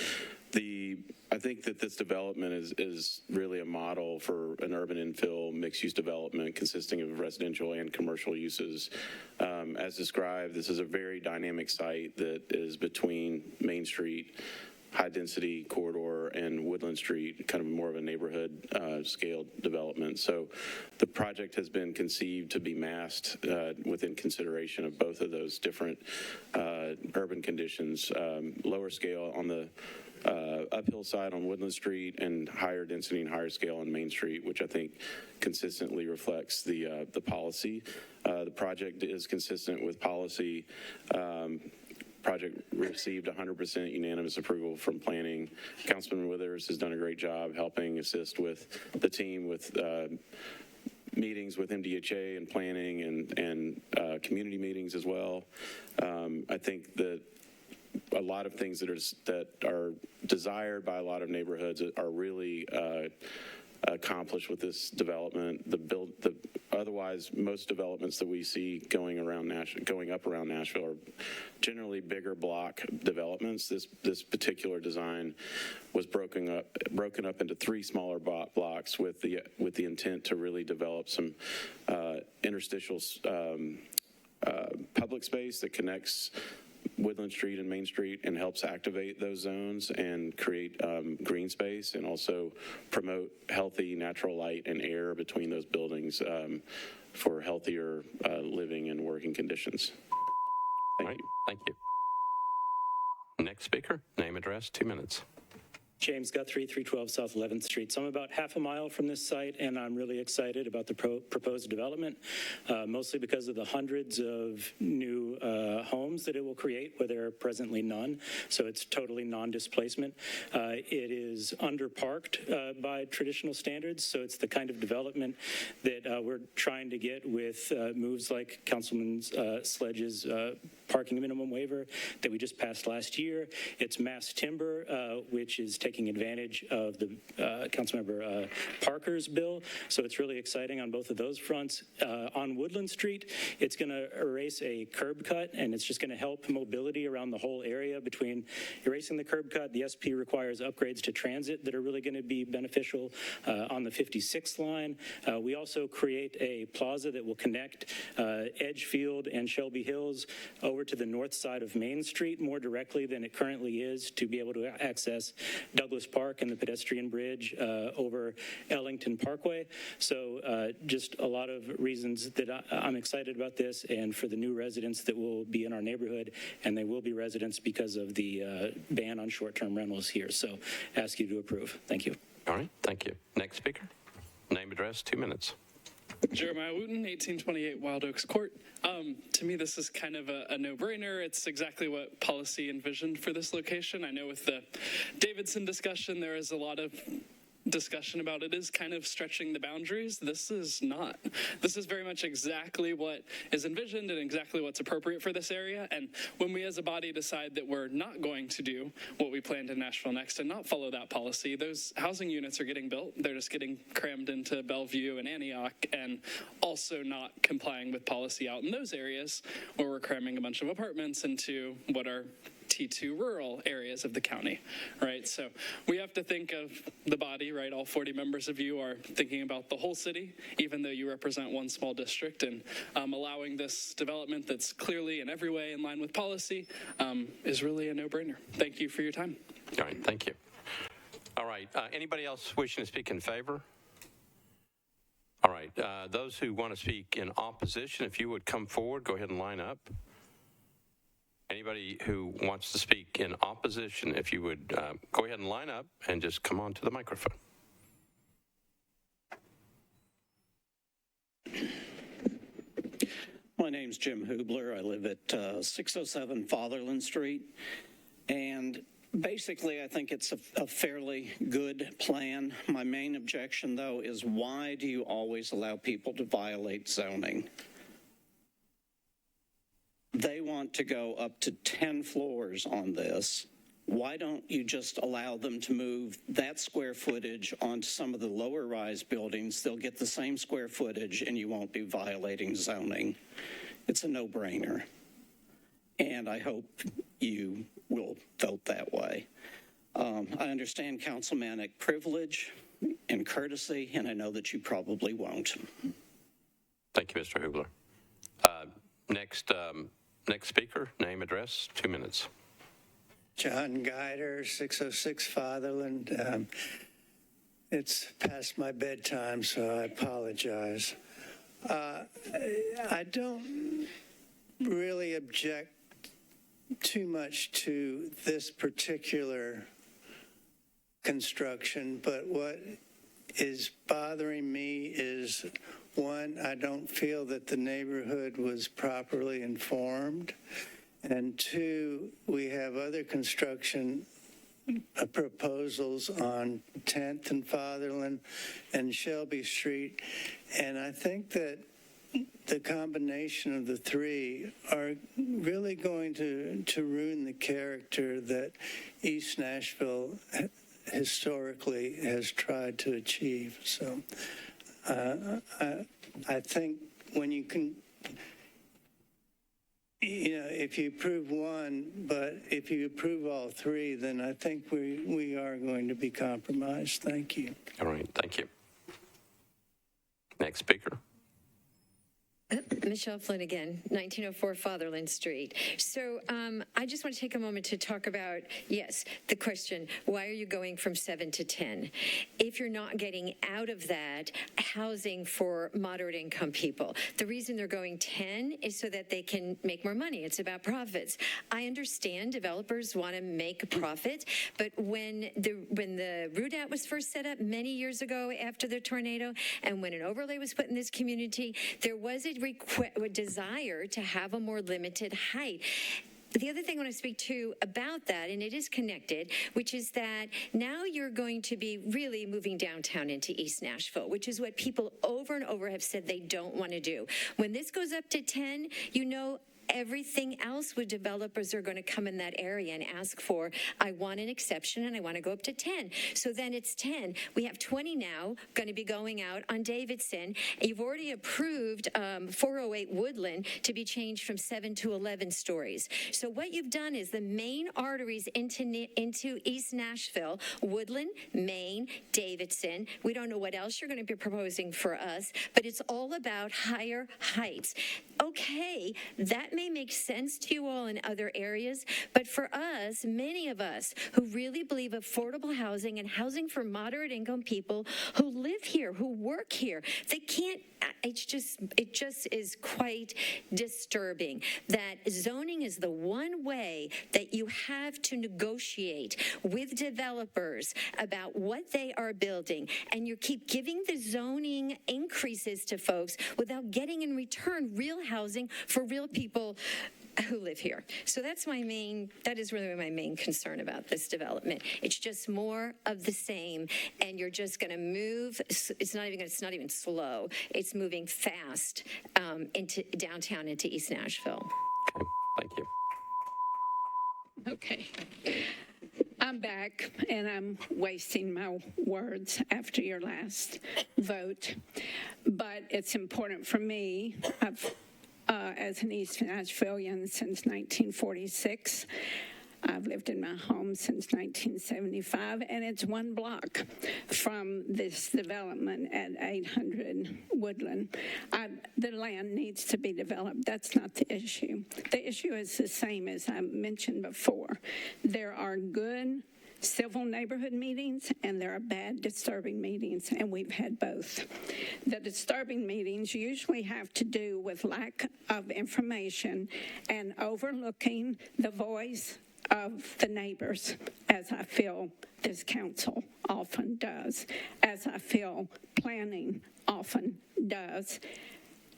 I think that this development is really a model for an urban infill mixed-use development consisting of residential and commercial uses. As described, this is a very dynamic site that is between Main Street, high-density corridor, and Woodland Street, kind of more of a neighborhood scale development. So the project has been conceived to be massed within consideration of both of those different urban conditions, lower scale on the uphill side on Woodland Street, and higher density and higher scale on Main Street, which I think consistently reflects the policy. The project is consistent with policy. Project received 100% unanimous approval from planning. Councilman Withers has done a great job helping assist with the team with meetings with MDHA and planning and community meetings as well. I think that a lot of things that are desired by a lot of neighborhoods are really accomplished with this development. Otherwise, most developments that we see going up around Nashville are generally bigger block developments. This particular design was broken up into 3 smaller blocks with the intent to really develop some interstitial public space that connects Woodland Street and Main Street and helps activate those zones and create green space, and also promote healthy natural light and air between those buildings for healthier living and working conditions. Thank you. Thank you. Next speaker, name, address, 2 minutes. James Guthrie, 312 South 11th Street. So I'm about half a mile from this site, and I'm really excited about the proposed development, mostly because of the hundreds of new homes that it will create where there are presently none. So it's totally non-displacement. It is underparked by traditional standards, so it's the kind of development that we're trying to get with moves like Councilman Sledge's parking minimum waiver that we just passed last year. It's mass timber, which is taking advantage of the Councilmember Parker's bill. So it's really exciting on both of those fronts. On Woodland Street, it's going to erase a curb cut, and it's just going to help mobility around the whole area. Between erasing the curb cut, the SP requires upgrades to transit that are really going to be beneficial on the 56th line. We also create a plaza that will connect Edgefield and Shelby Hills over to the north side of Main Street more directly than it currently is to be able to access Douglas Park and the pedestrian bridge over Ellington Parkway. So just a lot of reasons that I'm excited about this, and for the new residents that will be in our neighborhood, and they will be residents because of the ban on short-term rentals here. So ask you to approve. Thank you. All right, thank you. Next speaker. Name, address, 2 minutes. Jeremiah Wooten, 1828 Wild Oaks Court. To me, this is kind of a no-brainer. It's exactly what policy envisioned for this location. I know with the Davidson discussion, there is a lot of discussion about it is kind of stretching the boundaries. This is not. This is very much exactly what is envisioned and exactly what's appropriate for this area. And when we as a body decide that we're not going to do what we planned in Nashville Next and not follow that policy, those housing units are getting built. They're just getting crammed into Bellevue and Antioch, and also not complying with policy out in those areas where we're cramming a bunch of apartments into what are T2 rural areas of the county, right? So we have to think of the body, right? All 40 members of you are thinking about the whole city, even though you represent one small district, and allowing this development that's clearly in every way in line with policy is really a no-brainer. Thank you for your time. All right, thank you. All right, anybody else wishing to speak in favor? All right, those who want to speak in opposition, if you would come forward, go ahead and line up. Anybody who wants to speak in opposition, if you would go ahead and line up and just come on to the microphone. My name's Jim Hubler. I live at 607 Fatherland Street. And basically, I think it's a fairly good plan. My main objection, though, is why do you always allow people to violate zoning? They want to go up to 10 floors on this. Why don't you just allow them to move that square footage onto some of the lower rise buildings? They'll get the same square footage and you won't be violating zoning. It's a no-brainer. And I hope you will vote that way. I understand councilmanic privilege and courtesy, and I know that you probably won't. Thank you, Mr. Hubler. Next speaker, name, address, 2 minutes. John Guider, 606 Fatherland. It's past my bedtime, so I apologize. I don't really object too much to this particular construction, but what is bothering me is, one, I don't feel that the neighborhood was properly informed. And two, we have other construction proposals on 10th and Fatherland and Shelby Street. And I think that the combination of the three are really going to ruin the character that East Nashville historically has tried to achieve. So I think when you can, if you approve one, but if you approve all three, then I think we are going to be compromised. Thank you. All right, thank you. Next speaker. Michelle Flynn again, 1904 Fatherland Street. So I just want to take a moment to talk about, yes, the question, why are you going from 7 to 10? If you're not getting out of that housing for moderate income people, the reason they're going 10 is so that they can make more money. It's about profits. I understand developers want to make a profit, but when the RUDAT was first set up many years ago after the tornado, and when an overlay was put in this community, there was a desire to have a more limited height. The other thing I want to speak to about that, and it is connected, which is that now you're going to be really moving downtown into East Nashville, which is what people over and over have said they don't want to do. When this goes up to 10, you know, everything else with developers are going to come in that area and ask for, I want an exception and I want to go up to 10. So then it's 10. We have 20 now going to be going out on Davidson. You've already approved 408 Woodland to be changed from 7 to 11 stories. So what you've done is the main arteries into East Nashville, Woodland, Main, Davidson. We don't know what else you're going to be proposing for us, but it's all about higher heights. Okay, that may make sense to you all in other areas, but for us, many of us who really believe affordable housing and housing for moderate income people who live here, who work here, they can't, it just is quite disturbing that zoning is the one way that you have to negotiate with developers about what they are building, and you keep giving the zoning increases to folks without getting in return real housing for real people who live here. So that is really my main concern about this development. It's just more of the same, and you're just going to move. It's not even slow. It's moving fast into downtown, into East Nashville. Okay, thank you. Okay. I'm back, and I'm wasting my words after your last vote, but it's important for me. As an East Nashvilleian since 1946. I've lived in my home since 1975, and it's one block from this development at 800 Woodland. The land needs to be developed. That's not the issue. The issue is the same as I mentioned before. There are good civil neighborhood meetings, and there are bad disturbing meetings, and we've had both. The disturbing meetings usually have to do with lack of information and overlooking the voice of the neighbors, as I feel this council often does, as I feel planning often does.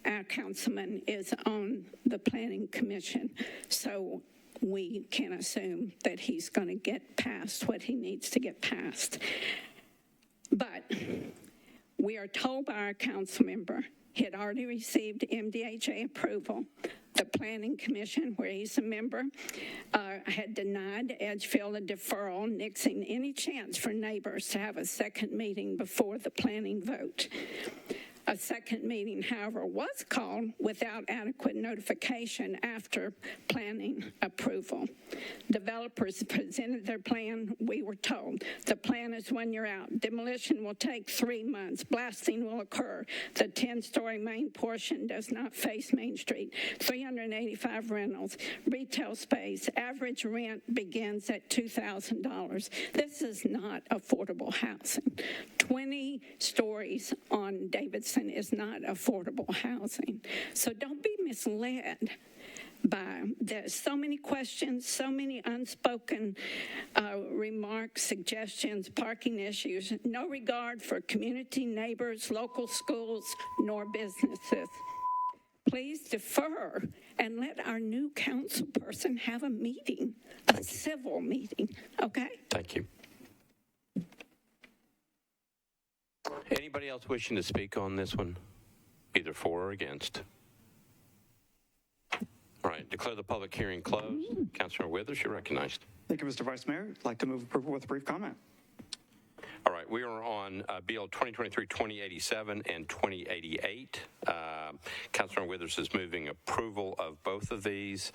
Our councilman is on the planning commission, so we can assume that he's going to get past what he needs to get past. But we are told by our council member he had already received MDHA approval. The Planning Commission, where he's a member, had denied Edgefield a deferral, nixing any chance for neighbors to have a second meeting before the planning vote. A second meeting, however, was called without adequate notification after planning approval. Developers presented their plan, we were told. The plan is 1 year out. Demolition will take 3 months. Blasting will occur. The 10-story main portion does not face Main Street. 385 rentals. Retail space. Average rent begins at $2,000. This is not affordable housing. 20 stories on Davidson is not affordable housing. So don't be misled by there's so many questions, so many unspoken remarks, suggestions, parking issues, no regard for community, neighbors, local schools, nor businesses. Please defer and let our new council person have a meeting, a civil meeting, okay? Thank you. Anybody else wishing to speak on this one, either for or against? All right, declare the public hearing closed. Councilor Withers, you're recognized. Thank you, Mr. Vice Mayor. I'd like to move approval with a brief comment. All right, we are on Bill 2023-2087 and 2088. Councilor Withers is moving approval of both of these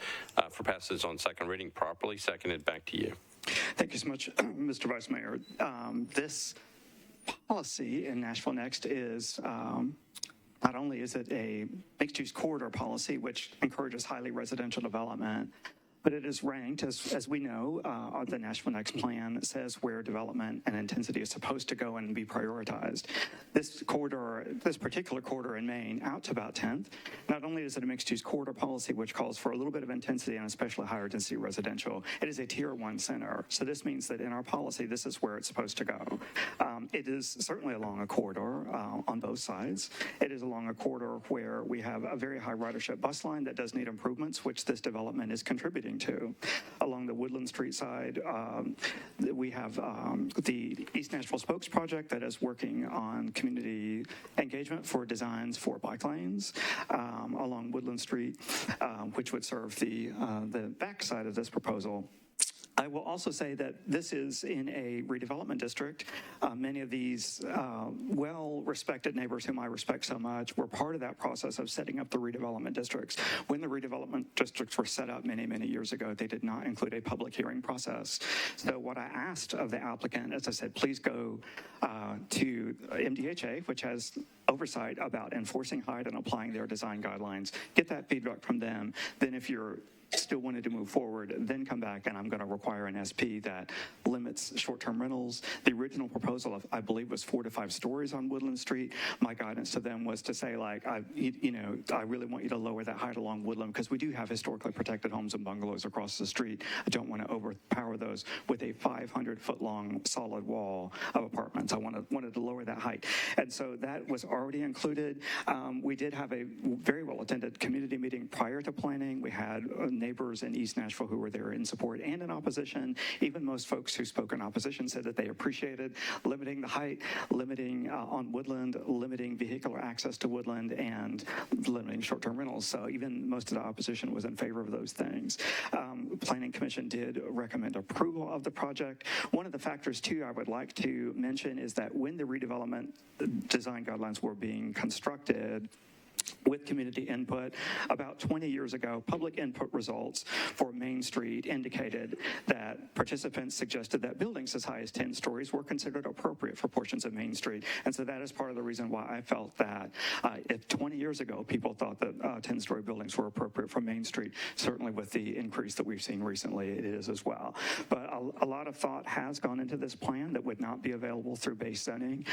for passes on second reading properly. Seconded, back to you. Thank you so much, Mr. Vice Mayor. This policy in Nashville Next is not only is it a mixed-use corridor policy, which encourages highly residential development, but it is ranked, as we know, the Nashville Next plan says where development and intensity is supposed to go and be prioritized. This particular corridor in Maine, out to about 10th, not only is it a mixed-use corridor policy, which calls for a little bit of intensity and especially higher density residential, it is a tier 1 center. So this means that in our policy, this is where it's supposed to go. It is certainly along a corridor on both sides. It is along a corridor where we have a very high ridership bus line that does need improvements, which this development is contributing to. Along the Woodland Street side, we have the East Nashville Spokes project that is working on community engagement for designs for bike lanes along Woodland Street, which would serve the back side of this proposal. I will also say that this is in a redevelopment district. Many of these well-respected neighbors whom I respect so much were part of that process of setting up the redevelopment districts. When the redevelopment districts were set up many, many years ago, they did not include a public hearing process. So what I asked of the applicant, as I said, please go to MDHA, which has oversight about enforcing height and applying their design guidelines. Get that feedback from them. Then if you're still wanted to move forward, then come back and I'm going to require an SP that limits short-term rentals. The original proposal, I believe, was 4 to 5 stories on Woodland Street. My guidance to them was to say, like, I really want you to lower that height along Woodland because we do have historically protected homes and bungalows across the street. I don't want to overpower those with a 500-foot-long solid wall of apartments. I wanted to lower that height. And so that was already included. We did have a very well-attended community meeting prior to planning. We had neighbors in East Nashville who were there in support and in opposition. Even most folks who spoke in opposition said that they appreciated limiting the height, limiting on Woodland, limiting vehicular access to Woodland, and limiting short-term rentals. So even most of the opposition was in favor of those things. Planning Commission did recommend approval of the project. One of the factors, too, I would like to mention is that when the redevelopment design guidelines were being constructed, with community input. About 20 years ago, public input results for Main Street indicated that participants suggested that buildings as high as 10 stories were considered appropriate for portions of Main Street. And so that is part of the reason why I felt that if 20 years ago people thought that 10-story buildings were appropriate for Main Street, certainly with the increase that we've seen recently, it is as well. But a lot of thought has gone into this plan that would not be available through base zoning.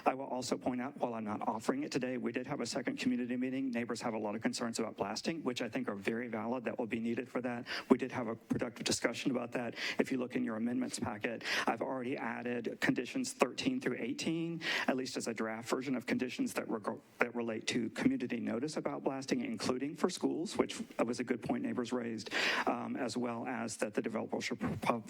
I will also point out, while I'm not offering it today, we did have a second community meeting. Neighbors have a lot of concerns about blasting, which I think are very valid. That will be needed for that. We did have a productive discussion about that. If you look in your amendments packet, I've already added conditions 13 through 18, at least as a draft version of conditions that relate to community notice about blasting, including for schools, which was a good point neighbors raised, as well as that the developer should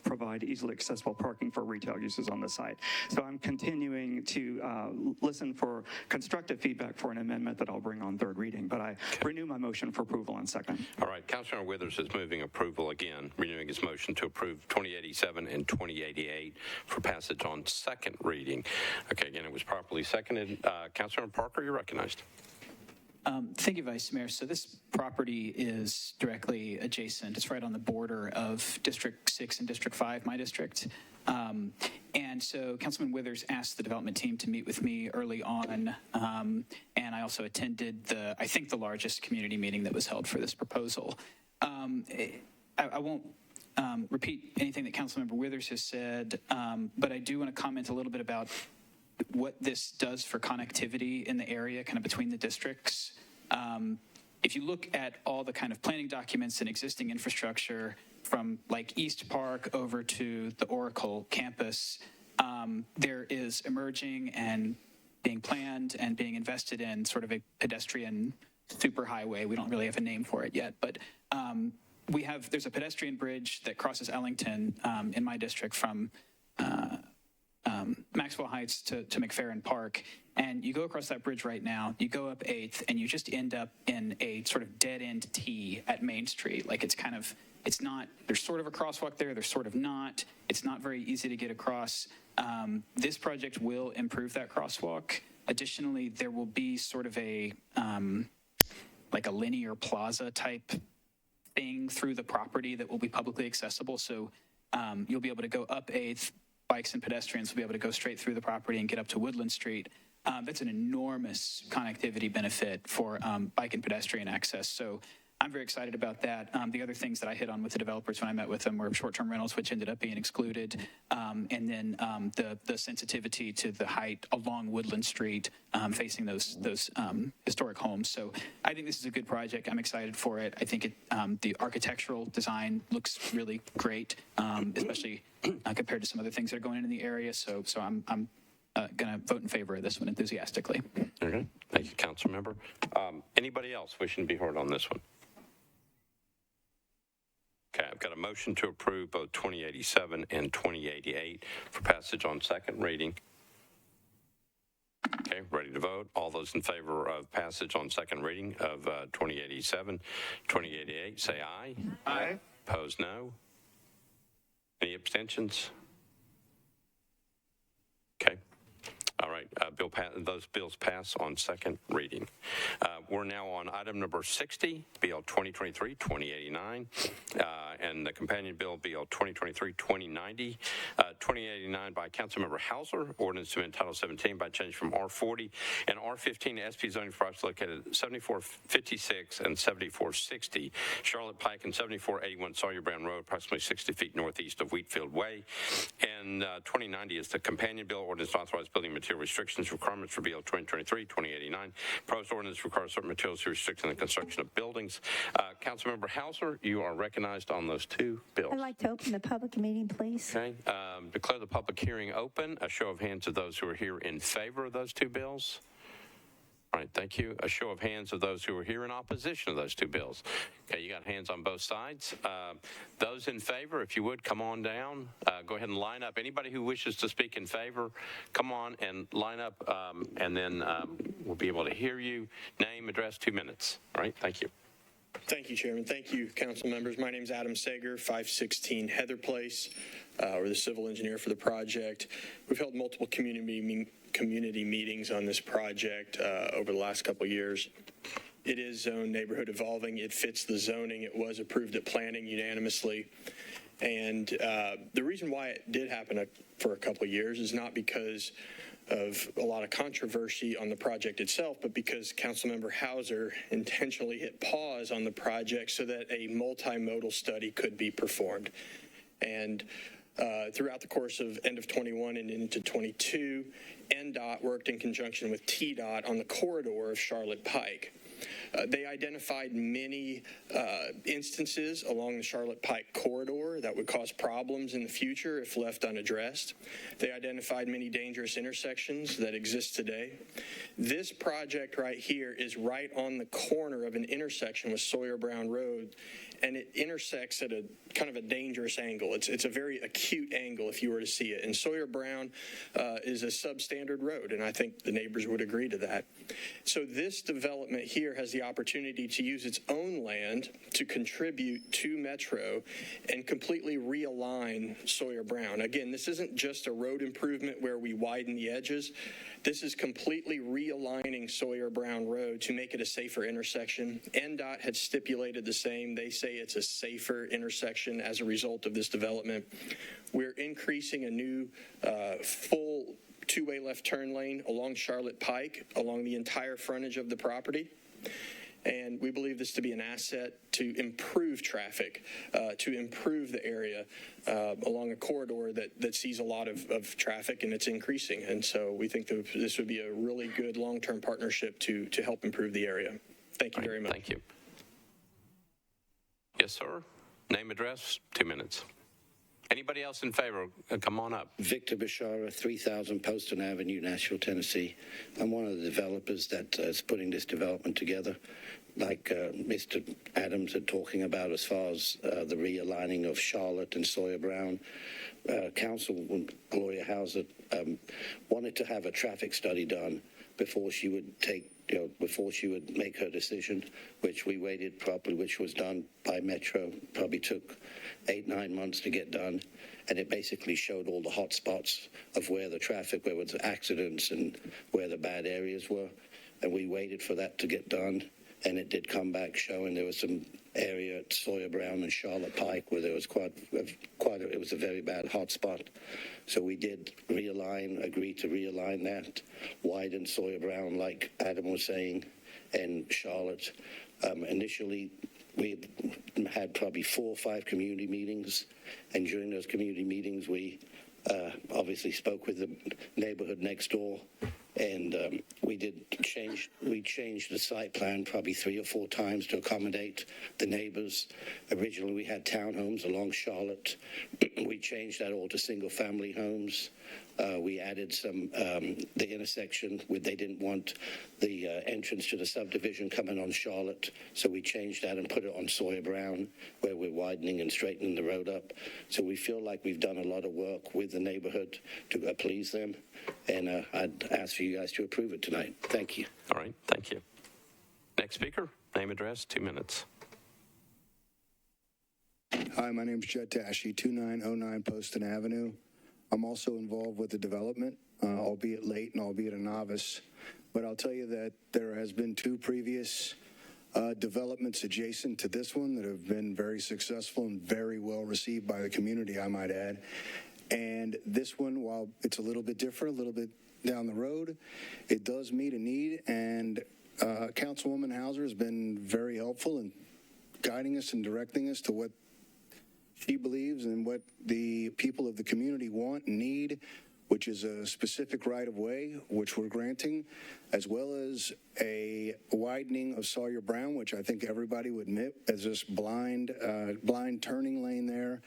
provide easily accessible parking for retail uses on the site. So I'm continuing to listen for constructive feedback for an amendment that I'll bring on third reading, but I renew my motion for approval on second. All right, Councilor Withers is moving approval again, renewing his motion to approve 2087 and 2088 for passage on second reading. Okay, again, it was properly seconded. Councilor Parker, you're recognized. Thank you, Vice Mayor. So this property is directly adjacent. It's right on the border of District 6 and District 5, my district. And so Councilman Withers asked the development team to meet with me early on, and I also attended I think the largest community meeting that was held for this proposal. I won't repeat anything that Councilmember Withers has said, but I do want to comment a little bit about what this does for connectivity in the area, kind of between the districts. If you look at all the kind of planning documents and existing infrastructure from like East Park over to the Oracle campus, there is emerging and being planned and being invested in sort of a pedestrian superhighway. We don't really have a name for it yet, but there's a pedestrian bridge that crosses Ellington in my district from Maxwell Heights to McFerrin Park, and you go across that bridge right now, you go up 8th, and you just end up in a sort of dead-end T at Main Street. Like there's sort of a crosswalk there, there's sort of not. It's not very easy to get across. This project will improve that crosswalk. Additionally, there will be sort of a linear plaza type thing through the property that will be publicly accessible. So you'll be able to go up 8th, bikes and pedestrians will be able to go straight through the property and get up to Woodland Street. that's an enormous connectivity benefit for bike and pedestrian access. So I'm very excited about that. The other things that I hit on with the developers when I met with them were short-term rentals, which ended up being excluded, and then the sensitivity to the height along Woodland Street facing those historic homes. So I think this is a good project. I'm excited for it. I think the architectural design looks really great, especially compared to some other things that are going on in the area. So I'm going to vote in favor of this one enthusiastically. Okay. Thank you, council member. Anybody else wishing to be heard on this one? Okay, I've got a motion to approve both 2087 and 2088 for passage on second reading. Okay, ready to vote? All those in favor of passage on second reading of 2087, 2088, say aye. Aye. Opposed, no. Any abstentions? Okay. All right, those bills pass on second reading. We're now on item number 60, Bill 2023-2089, and the companion bill, Bill 2023-2090, 2089 by Councilmember Hauser, ordinance to amend Title 17 by change from R40 and R15 to SP zoning for projects located at 7456 and 7460 Charlotte Pike and 7481 Sawyer Brown Road, approximately 60 feet northeast of Wheatfield Way. And 2090 is the companion bill, ordinance to authorize building material restrictions requirements for BL 2023-2089. Proposed ordinance requires certain materials to restrict the construction of buildings. Councilmember Hauser, you are recognized on those two bills. I'd like to open the public meeting, please. Okay. Declare the public hearing open. A show of hands of those who are here in favor of those two bills. All right, thank you. A show of hands of those who are here in opposition of those two bills. Okay, you got hands on both sides. Those in favor, if you would, come on down. Go ahead and line up. Anybody who wishes to speak in favor, come on and line up, and then we'll be able to hear you. Name, address, 2 minutes. All right, thank you. Thank you, Chairman. Thank you, council members. My name is Adam Sager, 516 Heather Place. We're the civil engineer for the project. We've held multiple community meetings on this project over the last couple of years. It is zoned neighborhood evolving. It fits the zoning. It was approved at planning unanimously. And the reason why it did happen for a couple of years is not because of a lot of controversy on the project itself, but because Councilmember Hauser intentionally hit pause on the project so that a multimodal study could be performed. And throughout the course of end of 21 and into 22, NDOT worked in conjunction with TDOT on the corridor of Charlotte Pike. They identified many instances along the Charlotte Pike corridor that would cause problems in the future if left unaddressed. They identified many dangerous intersections that exist today. This project right here is right on the corner of an intersection with Sawyer Brown Road, and it intersects at a kind of a dangerous angle. It's a very acute angle if you were to see it. And Sawyer Brown is a substandard road, and I think the neighbors would agree to that. So this development here has the opportunity to use its own land to contribute to Metro and completely realign Sawyer Brown. Again, this isn't just a road improvement where we widen the edges. This is completely realigning Sawyer Brown Road to make it a safer intersection. NDOT had stipulated the same. They say it's a safer intersection as a result of this development. We're increasing a new full two-way left turn lane along Charlotte Pike, along the entire frontage of the property. And we believe this to be an asset to improve traffic, to improve the area along a corridor that sees a lot of traffic, and it's increasing. And so we think that this would be a really good long-term partnership to help improve the area. Thank you very much. Thank you. Yes, sir. Name, address, 2 minutes. Anybody else in favor? Come on up. Victor Bashara, 3000 Poston Avenue, Nashville, Tennessee. I'm one of the developers that is putting this development together. Like Mr. Adams had talking about as far as the realigning of Charlotte and Sawyer Brown. Council Gloria Hauser wanted to have a traffic study done before she would make her decision, which we waited properly, which was done by Metro, probably took 8-9 months to get done. And it basically showed all the hot spots of where the traffic, where the accidents and where the bad areas were. And we waited for that to get done. And it did come back showing there was some area at Sawyer Brown and Charlotte Pike, where there was it was a very bad hotspot. So we did agree to realign that, widen Sawyer Brown, like Adam was saying, and Charlotte. Initially, we had probably 4 or 5 community meetings, and during those community meetings, we obviously spoke with the neighborhood next door, and we changed the site plan probably 3 or 4 times to accommodate the neighbors. Originally, we had townhomes along Charlotte. We changed that all to single-family homes. We added the intersection where they didn't want the entrance to the subdivision coming on Charlotte, so we changed that and put it on Sawyer Brown, where we're widening and straightening the road up. So we feel like we've done a lot of work with the neighborhood to please them, and I'd ask for you guys to approve it tonight. Thank you. All right, thank you. Next speaker, name, address, 2 minutes. Hi, my name's Judd Tashi, 2909 Poston Avenue. I'm also involved with the development, albeit late and albeit a novice. But I'll tell you that there has been 2 previous developments adjacent to this one that have been very successful and very well received by the community, I might add. And this one, while it's a little bit different, a little bit down the road, it does meet a need. And Councilwoman Hauser has been very helpful in guiding us and directing us to what she believes and what the people of the community want and need, which is a specific right-of-way, which we're granting, as well as a widening of Sawyer Brown, which I think everybody would admit is this blind turning lane there.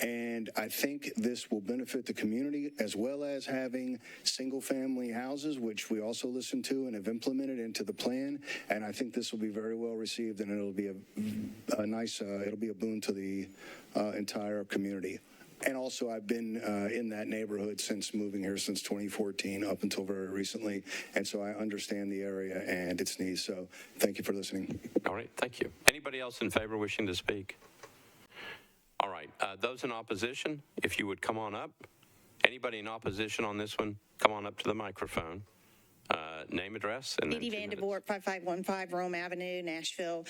And I think this will benefit the community, as well as having single-family houses, which we also listened to and have implemented into the plan. And I think this will be very well received, and it'll be a nice, it'll be a boon to the entire community. And also, I've been in that neighborhood since moving here, since 2014, up until very recently. And so I understand the area and its needs. So thank you for listening. All right, thank you. Anybody else in favor wishing to speak? All right, those in opposition, if you would come on up. Anybody in opposition on this one, come on up to the microphone. Name, address, and then Edie Vandervoort, 5515 Rome Avenue, Nashville.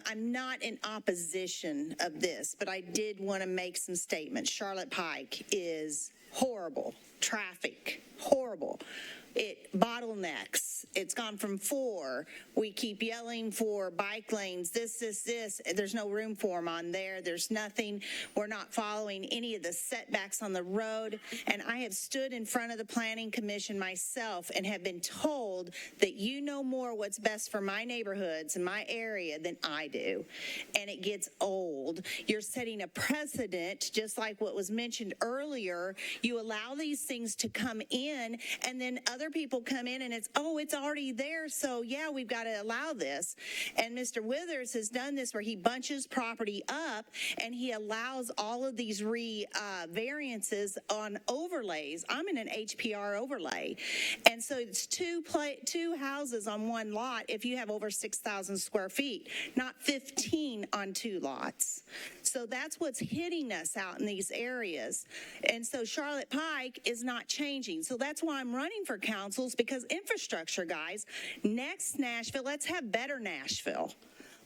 I'm not in opposition of this, but I did want to make some statements. Charlotte Pike is horrible. Traffic, horrible. It bottlenecks. It's gone from 4. We keep yelling for bike lanes, this. There's no room for them on there. There's nothing. We're not following any of the setbacks on the road. And I have stood in front of the Planning Commission myself and have been told that you know more what's best for my neighborhoods and my area than I do. And it gets old. You're setting a precedent, just like what was mentioned earlier. You allow these things to come in, and then other people come in and it's already there, so yeah, we've got to allow this. And Mr. Withers has done this where he bunches property up and he allows all of these variances on overlays. I'm in an HPR overlay, and so it's two houses on one lot if you have over 6,000 square feet, not 15 on 2 lots. So that's what's hitting us out in these areas. And so Charlotte Pike is not changing. So that's why I'm running for councils, because infrastructure, guys. Next Nashville, let's have better Nashville.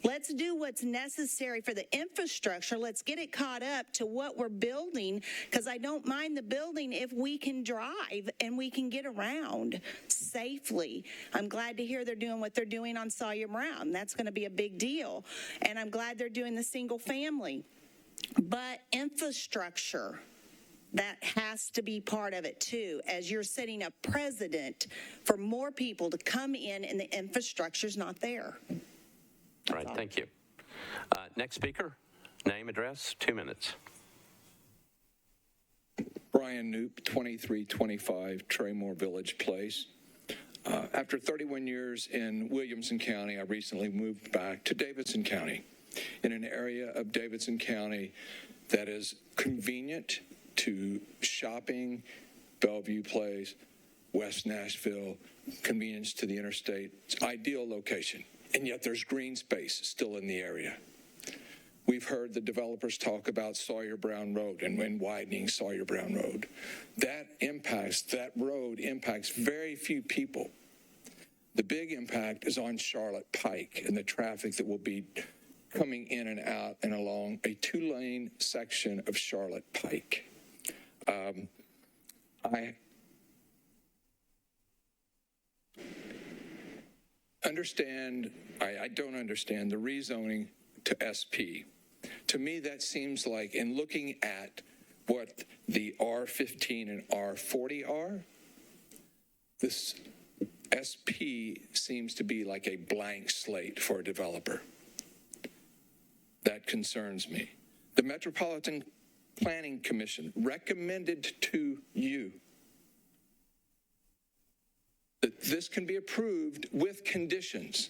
Let's do what's necessary for the infrastructure. Let's get it caught up to what we're building, because I don't mind the building if we can drive and we can get around safely. I'm glad to hear they're doing what they're doing on Sawyer Brown. That's going to be a big deal. And I'm glad they're doing the single family. But infrastructure, that has to be part of it too, as you're setting a precedent for more people to come in and the infrastructure's not there. All right, thank you. Next speaker, name, address, 2 minutes. Brian Knoop, 2325 Traymore Village Place. After 31 years in Williamson County, I recently moved back to Davidson County, in an area of Davidson County that is convenient to shopping, Bellevue Place, West Nashville, convenience to the interstate. It's an ideal location, and yet there's green space still in the area. We've heard the developers talk about Sawyer Brown Road and widening Sawyer Brown Road. That road impacts very few people. The big impact is on Charlotte Pike and the traffic that will be coming in and out and along a 2-lane section of Charlotte Pike. I understand, I don't understand the rezoning to SP. To me, that seems like, in looking at what the R15 and R40 are, this SP seems to be like a blank slate for a developer. That concerns me. The Metropolitan Planning Commission recommended to you that this can be approved with conditions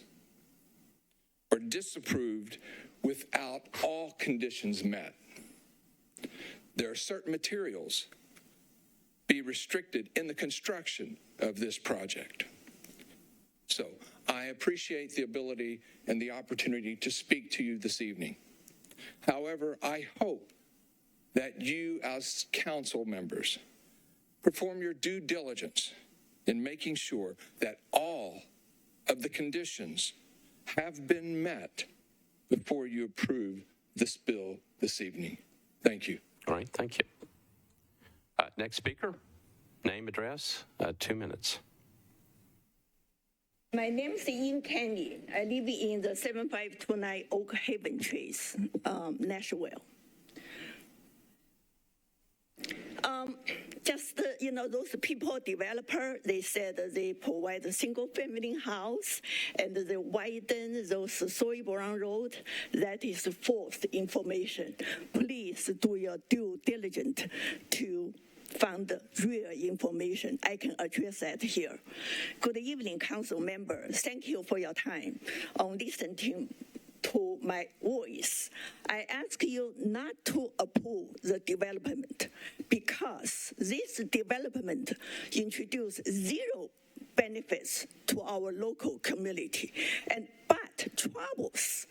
or disapproved without all conditions met. There are certain materials be restricted in the construction of this project. So I appreciate the ability and the opportunity to speak to you this evening. However, I hope that you as council members perform your due diligence in making sure that all of the conditions have been met before you approve this bill this evening. Thank you. All right, thank you. Next speaker, name, address, 2 minutes. My name is Ian Kenny. I live in the 7529 Oak Haven Trace, Nashville. Those people, developer, they said they provide a single-family house and they widen those soy brown road. That is false information. Please do your due diligence to find real information. I can address that here. Good evening, council members. Thank you for your time on listening to my voice. I ask you not to approve the development because this development introduces zero benefits to our local community, but troubles.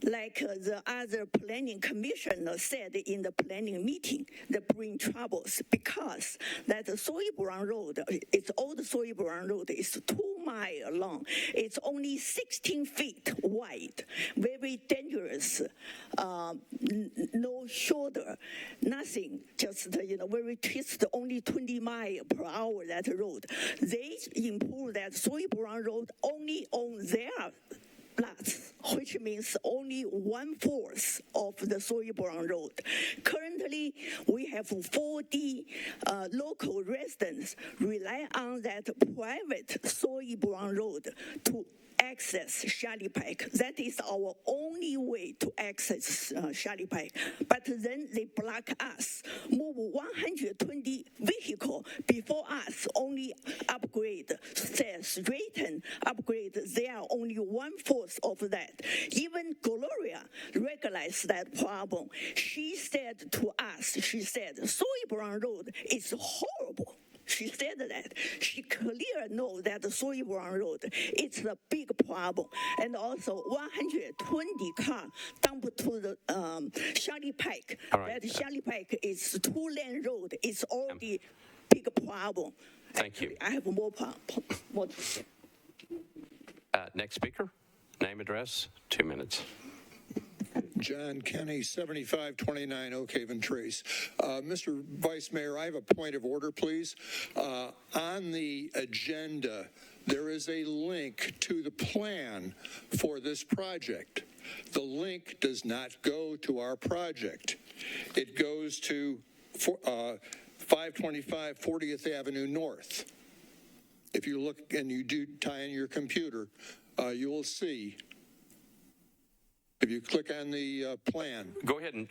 Like the other planning commissioner said in the planning meeting, that bring troubles because that soy brown road, it's old soy brown road, is 2 miles long. It's only 16 feet wide, very dangerous, no shoulder, nothing, just, very twist, only 20 miles per hour, that road. They improve that soy brown road only on their lots, which means only 1/4 of the soy brown road. Currently, we have 40 local residents rely on that private soy brown road to access Charlotte Pike. That is our only way to access Charlotte Pike. But then they block us, move 120 vehicles before us, only upgrade, straighten, upgrade. They are only 1/4 of that. Even Gloria recognized that problem. She said to us, she said, soy brown road is horrible. She said that. She clearly knows that the soy brown road is a big problem. And also 120 cars dump to the Charlotte Pike. Right. That Charlotte Pike is 2-lane road. It's already big problem. Thank you. I have more to say. Next speaker, name, address, 2 minutes. John Kenny, 7529 Oak Haven Trace. Mr. Vice Mayor, I have a point of order, please. On the agenda, there is a link to the plan for this project. The link does not go to our project. It goes to 525 40th Avenue North. If you look and you do tie in your computer, you will see. If you click on the plan. Go ahead and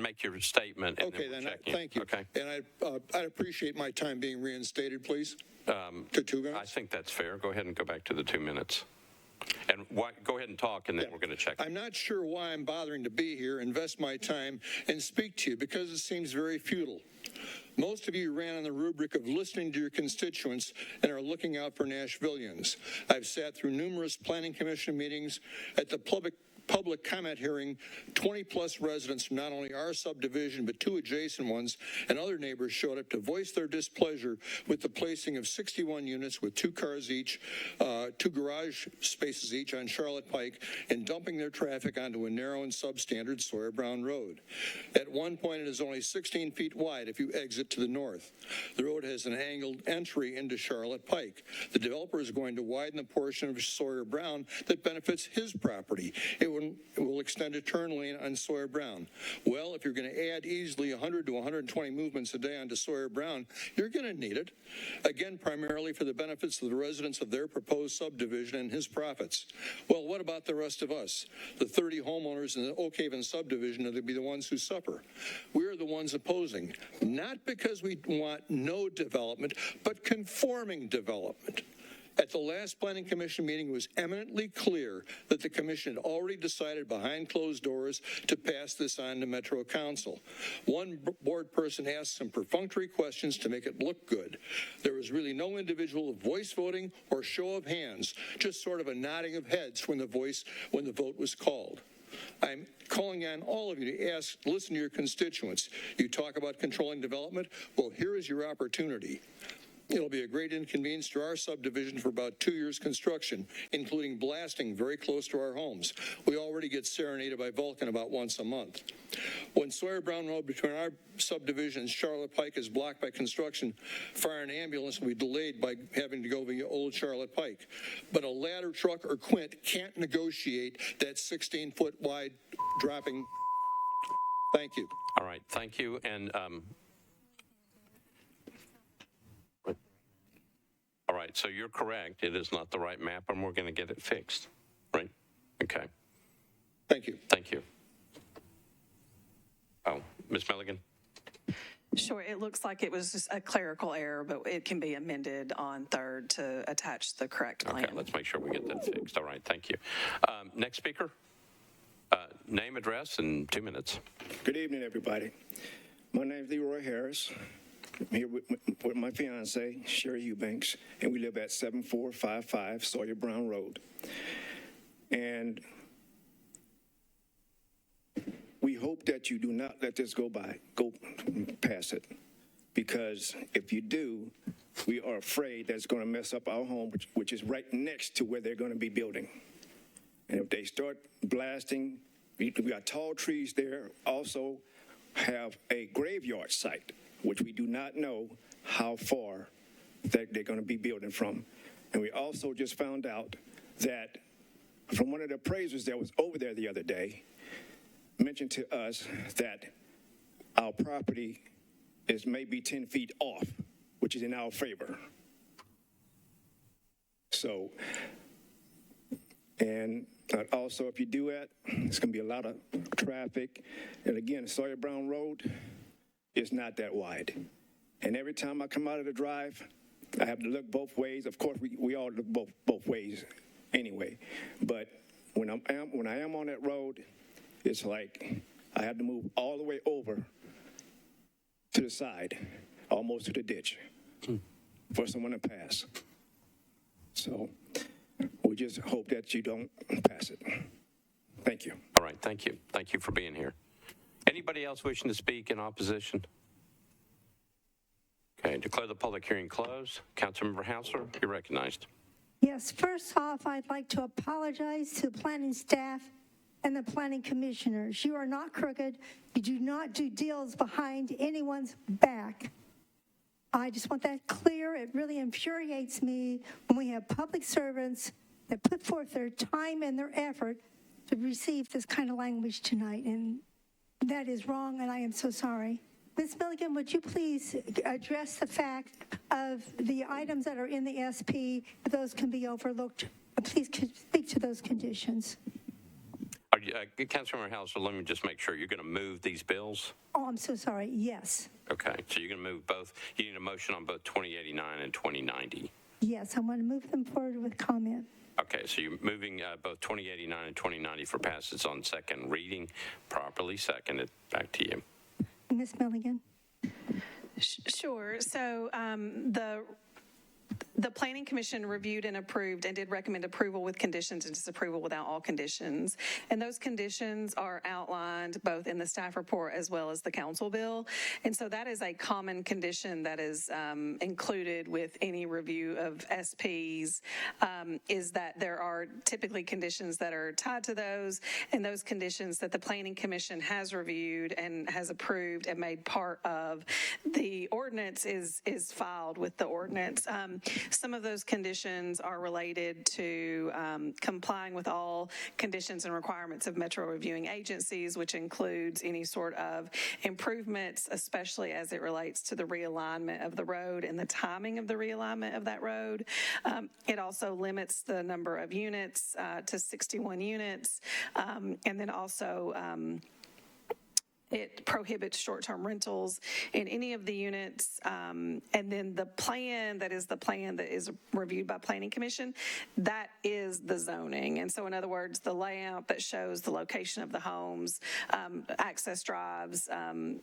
make your statement. And Okay, then then we'll check in. thank you. Okay. And I'd appreciate my time being reinstated, please. To 2 minutes. I think that's fair. Go ahead and go back to the 2 minutes. And go ahead and talk, and then we're going to check. I'm not sure why I'm bothering to be here, invest my time, and speak to you because it seems very futile. Most of you ran on the rubric of listening to your constituents and are looking out for Nashvillians. I've sat through numerous planning commission meetings at the public public comment hearing, 20-plus residents from not only our subdivision but 2 adjacent ones and other neighbors showed up to voice their displeasure with the placing of 61 units with 2 cars each, 2 garage spaces each on Charlotte Pike, and dumping their traffic onto a narrow and substandard Sawyer Brown Road. At one point, it is only 16 feet wide if you exit to the north. The road has an angled entry into Charlotte Pike. The developer is going to widen the portion of Sawyer Brown that benefits his property. It will extend a turn lane on Sawyer Brown. Well, if you're going to add easily 100 to 120 movements a day onto Sawyer Brown, you're going to need it. Again, primarily for the benefits of the residents of their proposed subdivision and his profits. Well, what about the rest of us? The 30 homeowners in the Oak Haven subdivision are to be the ones who suffer. We're the ones opposing, not because we want no development, but conforming development. At the last Planning Commission meeting, it was eminently clear that the Commission had already decided behind closed doors to pass this on to Metro Council. One board person asked some perfunctory questions to make it look good. There was really no individual voice voting or show of hands, just sort of a nodding of heads when the vote was called. I'm calling on all of you to listen to your constituents. You talk about controlling development? Well, here is your opportunity. It'll be a great inconvenience to our subdivision for about 2 years construction, including blasting very close to our homes. We already get serenaded by Vulcan about once a month. When Sawyer Brown Road between our subdivision and Charlotte Pike is blocked by construction, fire and ambulance will be delayed by having to go via Old Charlotte Pike. But a ladder truck or quint can't negotiate that 16-foot wide dropping. Thank you. All right, thank you. And all right, so you're correct. It is not the right map, and we're going to get it fixed, right? Okay. Thank you. Thank you. Oh, Ms. Milligan? Sure, it looks like it was just a clerical error, but it can be amended on third to attach the correct plan. Okay, let's make sure we get that fixed. All right, thank you. Next speaker, name, address, and 2 minutes. Good evening, everybody. My name is Leroy Harris. I'm here with my fiance, Sherry Eubanks, and we live at 7455 Sawyer Brown Road. And we hope that you do not let this go past it, because if you do, we are afraid that it's going to mess up our home, which is right next to where they're going to be building. And if they start blasting, we got tall trees there, also have a graveyard site, which we do not know how far that they're going to be building from. And we also just found out that from one of the appraisers that was over there the other day, mentioned to us that our property is maybe 10 feet off, which is in our favor. So, and also if you do that, it's going to be a lot of traffic. And again, Sawyer Brown Road is not that wide. And every time I come out of the drive, I have to look both ways. Of course, we all look both ways anyway. But when I am on that road, it's like I have to move all the way over to the side, almost to the ditch, for someone to pass. So we just hope that you don't pass it. Thank you. All right, thank you. Thank you for being here. Anybody else wishing to speak in opposition? Okay, declare the public hearing closed. Councilmember Hausler, you're recognized. Yes, first off, I'd like to apologize to the planning staff and the planning commissioners. You are not crooked. You do not do deals behind anyone's back. I just want that clear. It really infuriates me when we have public servants that put forth their time and their effort to receive this kind of language tonight, and that is wrong, and I am so sorry. Ms. Milligan, would you please address the fact of the items that are in the SP, if those can be overlooked? Please speak to those conditions. Councilmember Hausler, let me just make sure. You're going to move these bills? Oh, I'm so sorry. Yes. Okay, so you're going to move both. You need a motion on both 2089 and 2090. Yes, I want to move them forward with comment. Okay, so you're moving both 2089 and 2090 for passage on second reading. Properly seconded. Back to you. Ms. Milligan. Sure. So The Planning Commission reviewed and approved and did recommend approval with conditions and disapproval without all conditions. And those conditions are outlined both in the staff report as well as the council bill. And so that is a common condition that is included with any review of SPs, is that there are typically conditions that are tied to those, and those conditions that the Planning Commission has reviewed and has approved and made part of the ordinance is filed with the ordinance. Some of those conditions are related to complying with all conditions and requirements of Metro reviewing agencies, which includes any sort of improvements, especially as it relates to the realignment of the road and the timing of the realignment of that road. It also limits the number of units to 61 units, and then also it prohibits short-term rentals in any of the units. And then the plan that is reviewed by Planning Commission, that is the zoning. And so in other words, the layout that shows the location of the homes, access drives,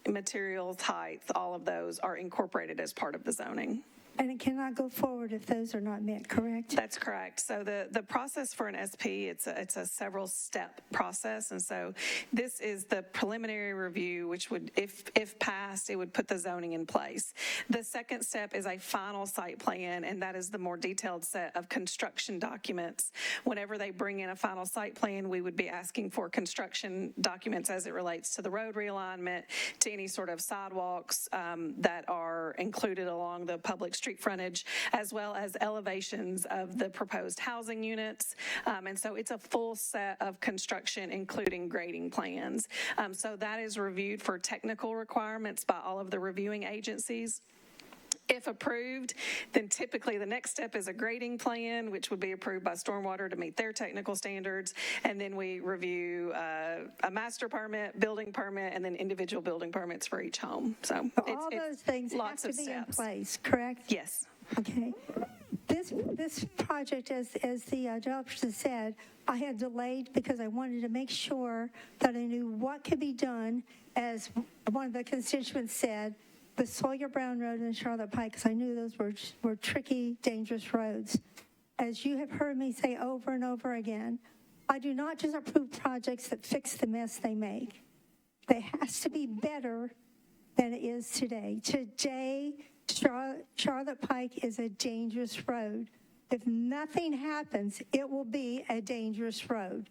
materials, height, all of those are incorporated as part of the zoning. And it cannot go forward if those are not met, correct? That's correct. So the process for an SP, it's a several step process. And so this is the preliminary review, which would, if passed, it would put the zoning in place. The second step is a final site plan, and that is the more detailed set of construction documents. Whenever they bring in a final site plan, we would be asking for construction documents as it relates to the road realignment, to any sort of sidewalks that are included along the public street frontage, as well as elevations of the proposed housing units. And so it's a full set of construction, including grading plans. So that is reviewed for technical requirements by all of the reviewing agencies. If approved, then typically the next step is a grading plan, which would be approved by Stormwater to meet their technical standards. And then we review a master permit, building permit, and then individual building permits for each home. So all those things have to be in place, correct? Yes. Okay. This project, as the developers have said, I had delayed because I wanted to make sure that I knew what could be done, as one of the constituents said, the Sawyer Brown Road and Charlotte Pike, because I knew those were tricky, dangerous roads. As you have heard me say over and over again, I do not just approve projects that fix the mess they make. They has to be better than it is today. Today, Charlotte Pike is a dangerous road. If nothing happens, it will be a dangerous road.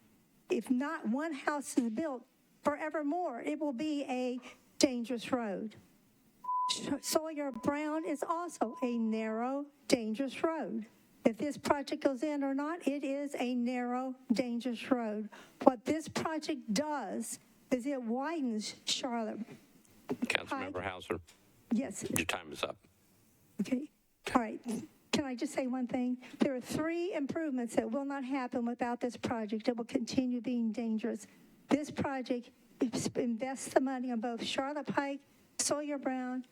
If not one house is built forevermore, it will be a dangerous road. Sawyer Brown is also a narrow, dangerous road. If this project goes in or not, it is a narrow, dangerous road. What this project does is it widens Charlotte. Councilmember Hauser. Yes. Your time is up. Okay. All right. Can I just say one thing? There are 3 improvements that will not happen without this project. It will continue being dangerous. This project invests the money on both Charlotte Pike, Sawyer Brown,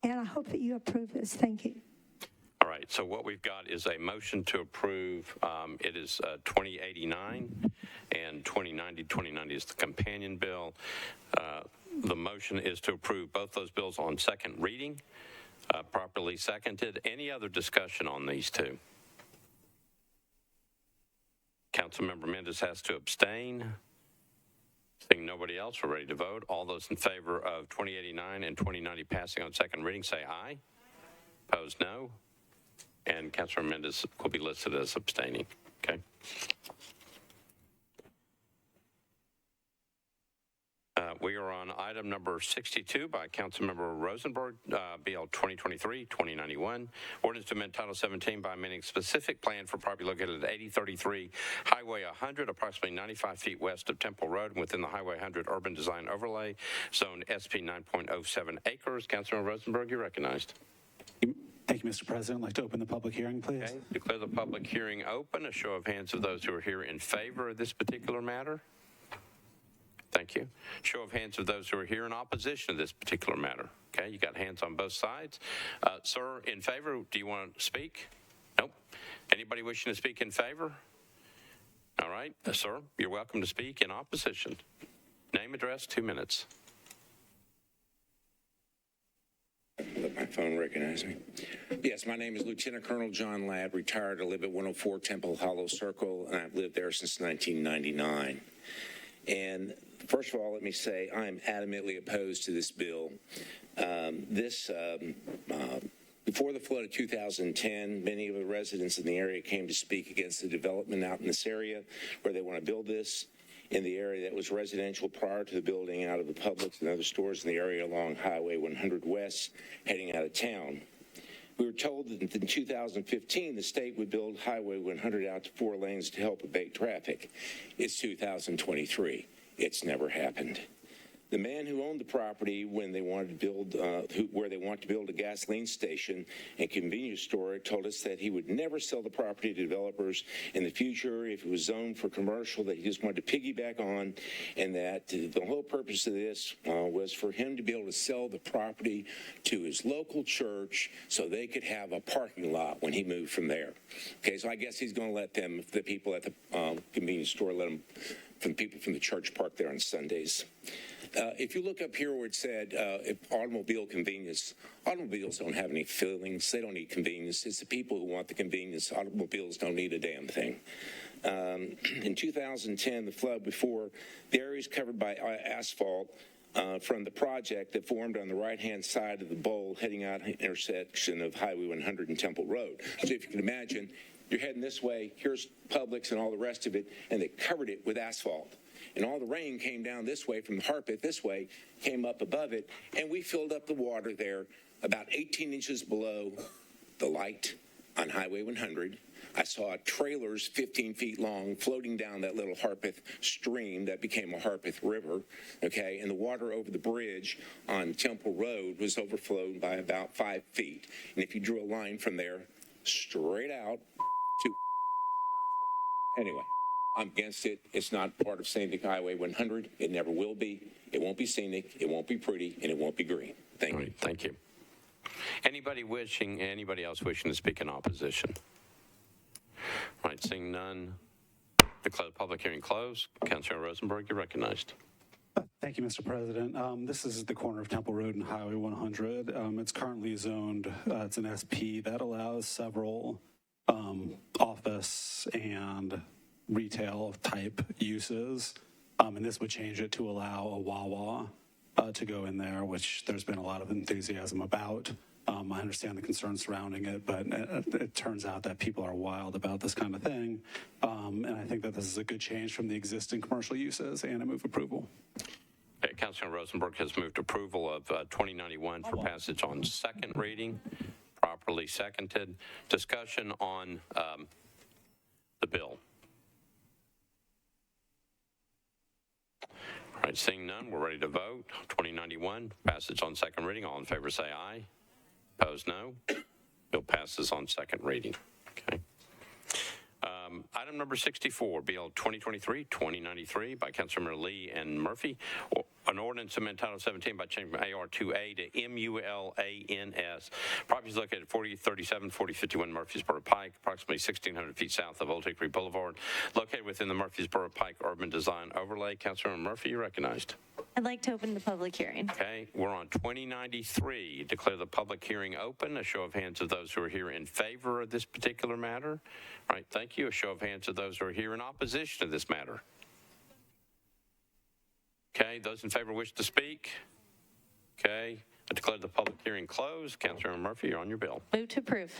and I hope that you approve this. Thank you. All right, so what we've got is a motion to approve. It is 2089 and 2090. 2090 is the companion bill. The motion is to approve both those bills on second reading, properly seconded. Any other discussion on these two? Councilmember Mendez has to abstain. Seeing nobody else, we're ready to vote. All those in favor of 2089 and 2090 passing on second reading say aye. Opposed, no. And Councilor Mendez will be listed as abstaining. Okay. We are on item number 62 by Councilmember Rosenberg, BL 2023-2091. Ordinance to amend Title 17 by amending specific plan for property located at 8033 Highway 100, approximately 95 feet west of Temple Road, and within the Highway 100 Urban Design Overlay Zone, SP 9.07 acres. Councilmember Rosenberg, you're recognized. Thank you, Mr. President. I'd like to open the public hearing, please. Okay. Declare the public hearing open. A show of hands of those who are here in favor of this particular matter. Thank you. Show of hands of those who are here in opposition to this particular matter. Okay, you got hands on both sides. Sir, in favor, do you want to speak? Nope. Anybody wishing to speak in favor? All right, sir, you're welcome to speak in opposition. Name, address, 2 minutes. My phone recognized me. Yes, my name is Lieutenant Colonel John Ladd, retired. I live at 104 Temple Hollow Circle, and I've lived there since 1999. And first of all, let me say I am adamantly opposed to this bill. Before the flood of 2010, many of the residents in the area came to speak against the development out in this area where they want to build this in the area that was residential prior to the building out of the Publix and other stores in the area along Highway 100 West heading out of town. We were told that in 2015, the state would build Highway 100 out to 4 lanes to help abate traffic. It's 2023. It's never happened. The man who owned the property when they wanted to build, where they want to build a gasoline station and convenience store, told us that he would never sell the property to developers in the future if it was zoned for commercial, that he just wanted to piggyback on, and that the whole purpose of this was for him to be able to sell the property to his local church so they could have a parking lot when he moved from there. Okay, so I guess he's going to let them, the people at the convenience store, let them, from people from the church park there on Sundays. If you look up here where it said automobile convenience, automobiles don't have any feelings. They don't need convenience. It's the people who want the convenience. Automobiles don't need a damn thing. In 2010, the flood before, the areas covered by asphalt from the project that formed on the right-hand side of the bowl heading out the intersection of Highway 100 and Temple Road. So if you can imagine, you're heading this way, here's Publix and all the rest of it, and they covered it with asphalt. And all the rain came down this way from the Harpeth this way, came up above it, and we filled up the water there about 18 inches below the light on Highway 100. I saw trailers 15 feet long floating down that little Harpeth stream that became a Harpeth River, okay? And the water over the bridge on Temple Road was overflowed by about 5 feet. And if you drew a line from there straight out to... Anyway. I'm against it. It's not part of Scenic Highway 100. It never will be. It won't be scenic. It won't be pretty, and it won't be green. Thank you. Thank you. Anybody else wishing to speak in opposition? All right, seeing none, declare the public hearing closed. Councilor Rosenberg, you're recognized. Thank you, Mr. President. This is the corner of Temple Road and Highway 100. It's currently zoned. It's an SP that allows several office and retail type uses, and this would change it to allow a Wawa to go in there, which there's been a lot of enthusiasm about. I understand the concerns surrounding it, but it turns out that people are wild about this kind of thing, and I think that this is a good change from the existing commercial uses, and I move approval. Okay, Councilor Rosenberg has moved approval of 2091 for passage on second reading. Properly seconded. Discussion on the bill. All right, seeing none, we're ready to vote. 2091, passage on second reading. All in favor say aye. Opposed, no. Bill passes on second reading. Okay. Item number 64, Bill 2023-2093 by Councilmember Lee and Murphy. An ordinance amendment Title 17 by changing AR2A to MULANS. Properties located at 4037, 4051 Murfreesboro Pike, approximately 1,600 feet south of Old Hickory Boulevard, located within the Murfreesboro Pike Urban Design Overlay. Councilmember Murphy, you're recognized. I'd like to open the public hearing. Okay, we're on 2093. Declare the public hearing open. A show of hands of those who are here in favor of this particular matter. All right, thank you. A show of hands of those who are here in opposition to this matter. Okay, those in favor wish to speak? Okay, I declare the public hearing closed. Councilor Murphy, you're on your bill. Move to approve.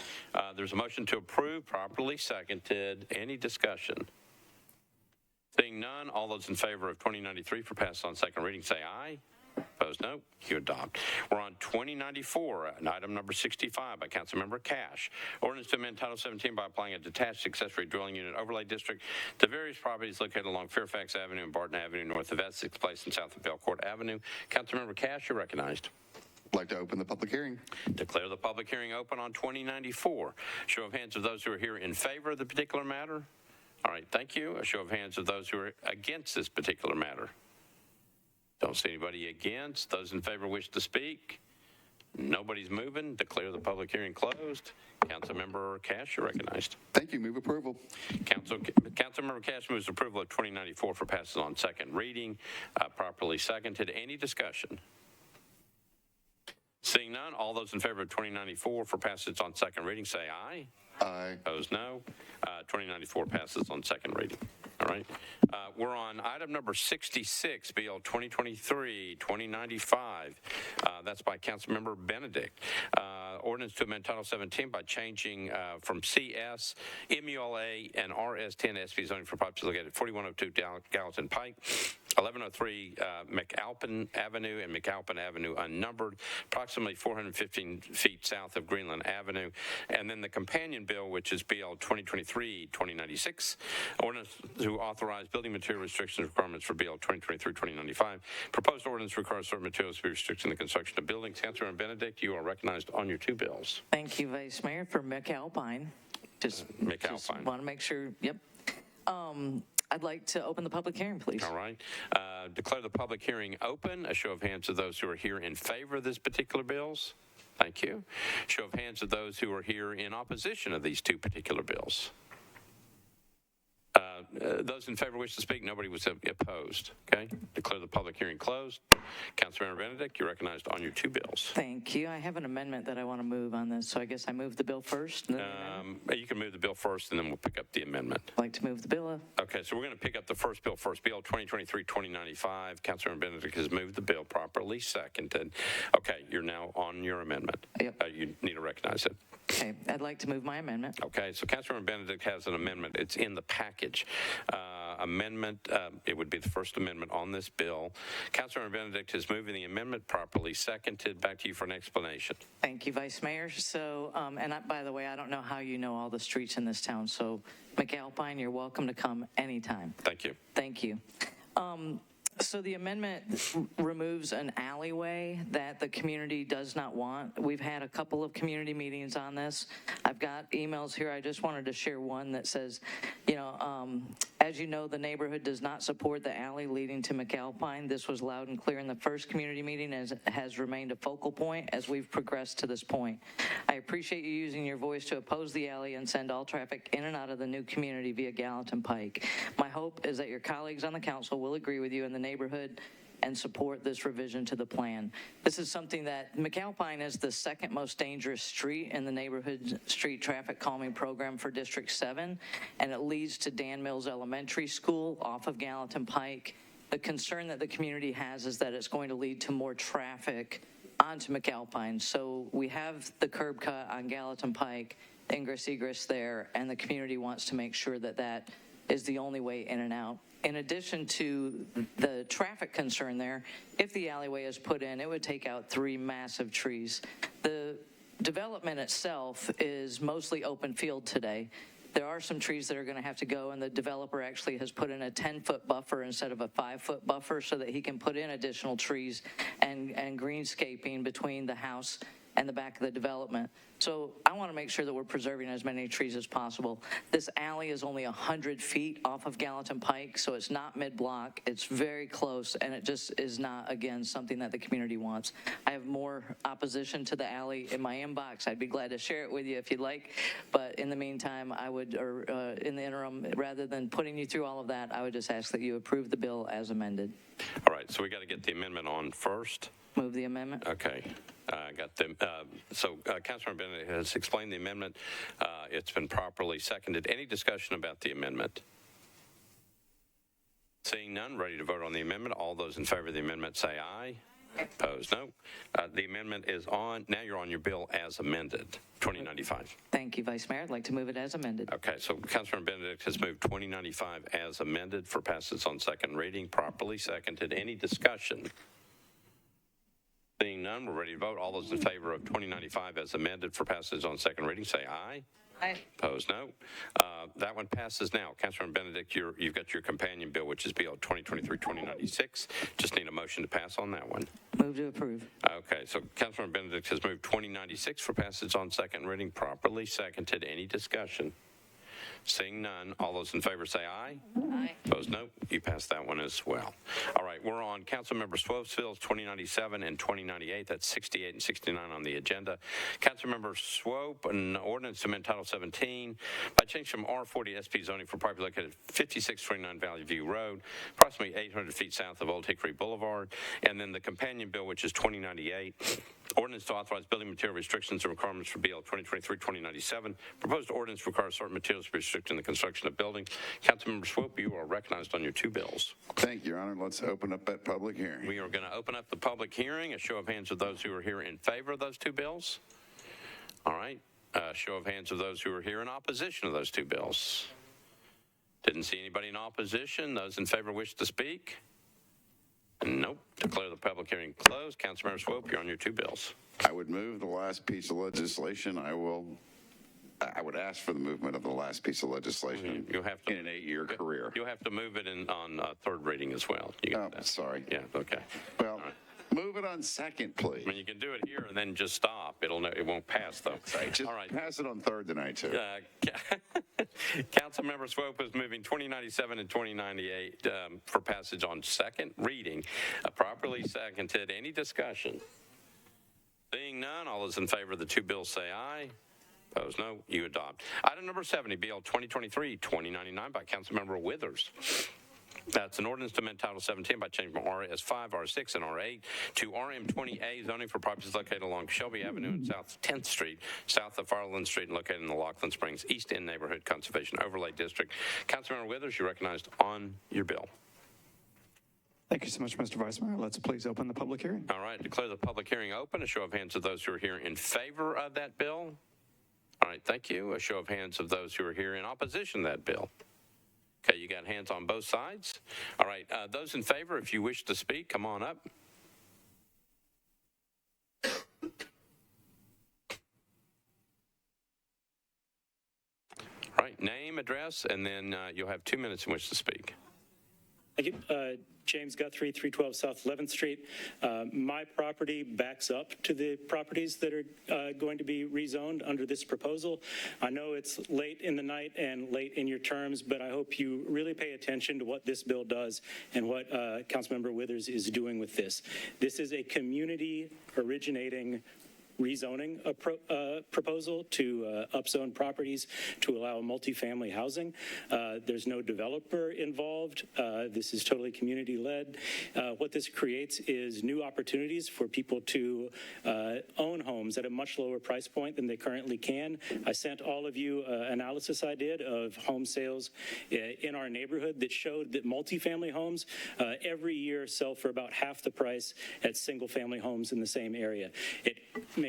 There's a motion to approve, properly seconded. Any discussion? Seeing none, all those in favor of 2093 for pass on second reading say aye. Opposed, no. You adopt. We're on 2094, and item number 65 by Councilmember Cash. Ordinance to amend Title 17 by applying a detached accessory dwelling unit overlay district to various properties located along Fairfax Avenue and Barton Avenue, north of Essex Place and south of Belcourt Avenue. Councilmember Cash, you're recognized. I'd like to open the public hearing. Declare the public hearing open on 2094. Show of hands of those who are here in favor of the particular matter. All right, thank you. A show of hands of those who are against this particular matter. Don't see anybody against. Those in favor wish to speak. Nobody's moving. Declare the public hearing closed. Councilmember Cash, you're recognized. Thank you. Move approval. Councilmember Cash moves approval of 2094 for passes on second reading. Properly seconded. Any discussion? Seeing none, all those in favor of 2094 for passage on second reading, say aye. Aye. Opposed, no. 2094 passes on second reading. All right. We're on item number 66, BL 2023-2095. That's by Councilmember Benedict. Ordinance to amend Title 17 by changing from CS, MULA, and RS10 SP zoning for properties located at 4102 Gallatin Pike, 1103 McAlpin Avenue and McAlpin Avenue unnumbered, approximately 415 feet south of Greenland Avenue. And then the companion bill, which is BL 2023-2096, ordinance to authorize building material restrictions requirements for BL 2023-2095. Proposed ordinance requires certain materials to be restricted in the construction of buildings. Councilor Benedict, you are recognized on your two bills. Thank you, Vice Mayor, for McAlpine. Just want to make sure, yep. I'd like to open the public hearing, please. All right. Declare the public hearing open. A show of hands of those who are here in favor of this particular bills. Thank you. Show of hands of those who are here in opposition of these two particular bills. Those in favor wish to speak. Nobody was opposed. Okay. Declare the public hearing closed. Councilmember Benedict, you're recognized on your two bills. Thank you. I have an amendment that I want to move on this, so I guess I move the bill first. And then You can move the bill first, and then we'll pick up the amendment. I'd like to move the bill up. Okay, so we're going to pick up the first bill first. Bill 2023-2095. Councilmember Benedict has moved the bill properly seconded. Okay, you're now on your amendment. Yep. You need to recognize it. Okay, I'd like to move my amendment. Okay, so Councilmember Benedict has an amendment. It's in the package. It would be the first amendment on this bill. Councilmember Benedict is moving the amendment properly seconded. Back to you for an explanation. Thank you, Vice Mayor. So, by the way, I don't know how you know all the streets in this town, so McAlpine, you're welcome to come anytime. Thank you. Thank you. So the amendment removes an alleyway that the community does not want. We've had a couple of community meetings on this. I've got emails here. I just wanted to share one that says, as you know, the neighborhood does not support the alley leading to McAlpine. This was loud and clear in the first community meeting and has remained a focal point as we've progressed to this point. I appreciate you using your voice to oppose the alley and send all traffic in and out of the new community via Gallatin Pike. My hope is that your colleagues on the council will agree with you in the neighborhood and support this revision to the plan. This is something that McAlpine is the second most dangerous street in the neighborhood street traffic calming program for District 7, and it leads to Dan Mills Elementary School off of Gallatin Pike. The concern that the community has is that it's going to lead to more traffic onto McAlpine. So we have the curb cut on Gallatin Pike, ingress egress there, and the community wants to make sure that that is the only way in and out. In addition to the traffic concern there, if the alleyway is put in, it would take out 3 massive trees. The development itself is mostly open field today. There are some trees that are going to have to go, and the developer actually has put in a 10-foot buffer instead of a 5-foot buffer so that he can put in additional trees and greenscaping between the house and the back of the development. So I want to make sure that we're preserving as many trees as possible. This alley is only 100 feet off of Gallatin Pike, so it's not mid-block. It's very close, and it just is not, again, something that the community wants. I have more opposition to the alley in my inbox. I'd be glad to share it with you if you'd like, but in the meantime, I would, in the interim, rather than putting you through all of that, I would just ask that you approve the bill as amended. All right, so we got to get the amendment on first. Move the amendment. Okay. Got them. So Councilmember Benedict has explained the amendment. It's been properly seconded. Any discussion about the amendment? Seeing none, ready to vote on the amendment. All those in favor of the amendment say aye. Opposed, no. The amendment is on. Now you're on your bill as amended, 2095. Thank you, Vice Mayor. I'd like to move it as amended. Okay, so Councilmember Benedict has moved 2095 as amended for passage on second reading, properly seconded. Any discussion? Seeing none, we're ready to vote. All those in favor of 2095 as amended for passage on second reading, say aye. Aye. Opposed, no. That one passes now. Councilmember Benedict, you've got your companion bill, which is Bill 2023-2096. Just need a motion to pass on that one. Move to approve. Okay, so Councilmember Benedict has moved 2096 for passage on second reading, properly seconded. Any discussion? Seeing none, all those in favor say aye. Aye. Opposed, no. You passed that one as well. All right, we're on Councilmember Swope's bills 2097 and 2098. That's 68 and 69 on the agenda. Councilmember Swope, an ordinance to amend Title 17 by changing from R40 SP zoning for property located at 5629 Valley View Road, approximately 800 feet south of Old Hickory Boulevard. And then the companion bill, which is 2098, ordinance to authorize building material restrictions and requirements for BL 2023-2097. Proposed ordinance requires certain materials to be restricted in the construction of buildings. Councilmember Swope, you are recognized on your two bills. Thank you, Your Honor. Let's open up that public hearing. We are going to open up the public hearing. A show of hands of those who are here in favor of those two bills. All right. A show of hands of those who are here in opposition of those two bills. Didn't see anybody in opposition. Those in favor wish to speak? Nope. Declare the public hearing closed. Councilmember Swope, you're on your two bills. I would move the last piece of legislation. I would ask for the movement of the last piece of legislation You'll have to, in an 8-year career. You'll have to move it on third reading as well. You got that? Sorry. Yeah, okay. Well, move it on second, please. I mean, you can do it here and then just stop. It won't pass, though. Just all right. Pass it on third tonight, too. Councilmember Swope is moving 2097 and 2098 for passage on second reading. Properly seconded. Any discussion? Seeing none, all those in favor of the two bills say aye. Opposed, no. You adopt. Item number 70, BL 2023-2099 by Councilmember Withers. That's an ordinance to amend Title 17 by changing from RS5, R6, and R8 to RM20A zoning for properties located along Shelby Avenue and South 10th Street, south of Farland Street, and located in the Laughlin Springs East End Neighborhood Conservation Overlay District. Councilmember Withers, you're recognized on your bill. Thank you so much, Mr. Vice Mayor. Let's please open the public hearing. All right, declare the public hearing open. A show of hands of those who are here in favor of that bill. All right, thank you. A show of hands of those who are here in opposition to that bill. Okay, you got hands on both sides. All right, those in favor, if you wish to speak, come on up. All right, name, address, and then you'll have 2 minutes in which to speak. Thank you. James Guthrie, 312 South 11th Street. My property backs up to the properties that are going to be rezoned under this proposal. I know it's late in the night and late in your terms, but I hope you really pay attention to what this bill does and what Councilmember Withers is doing with this. This is a community originating rezoning proposal to upzone properties to allow multifamily housing. There's no developer involved. This is totally community-led. What this creates is new opportunities for people to own homes at a much lower price point than they currently can. I sent all of you analysis I did of home sales in our neighborhood that showed that multifamily homes every year sell for about half the price at single-family homes in the same area.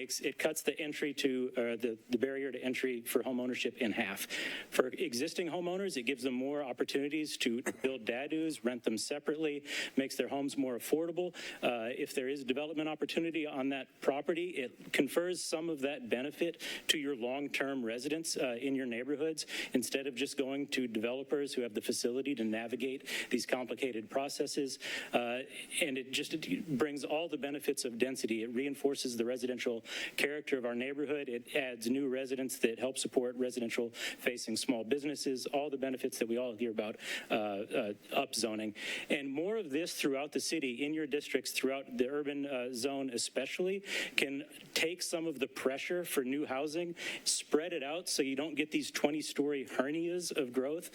It cuts the entry to the barrier to entry for home ownership in half. For existing homeowners, it gives them more opportunities to build dadoos, rent them separately, makes their homes more affordable. If there is a development opportunity on that property, it confers some of that benefit to your long-term residents in your neighborhoods instead of just going to developers who have the facility to navigate these complicated processes. And it brings all the benefits of density. It reinforces the residential character of our neighborhood. It adds new residents that help support residential facing small businesses, all the benefits that we all hear about upzoning. And more of this throughout the city, in your districts, throughout the urban zone especially, can take some of the pressure for new housing, spread it out so you don't get these 20-story hernias of growth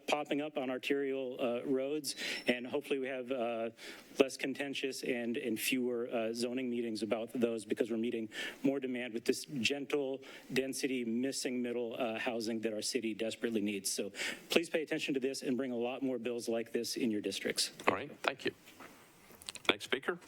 popping up on arterial roads, and hopefully we have less contentious and fewer zoning meetings about those, because we're meeting more demand with this gentle density missing middle housing that our city desperately needs. So please pay attention to this and bring a lot more bills like this in your districts. All right, thank you. Next speaker.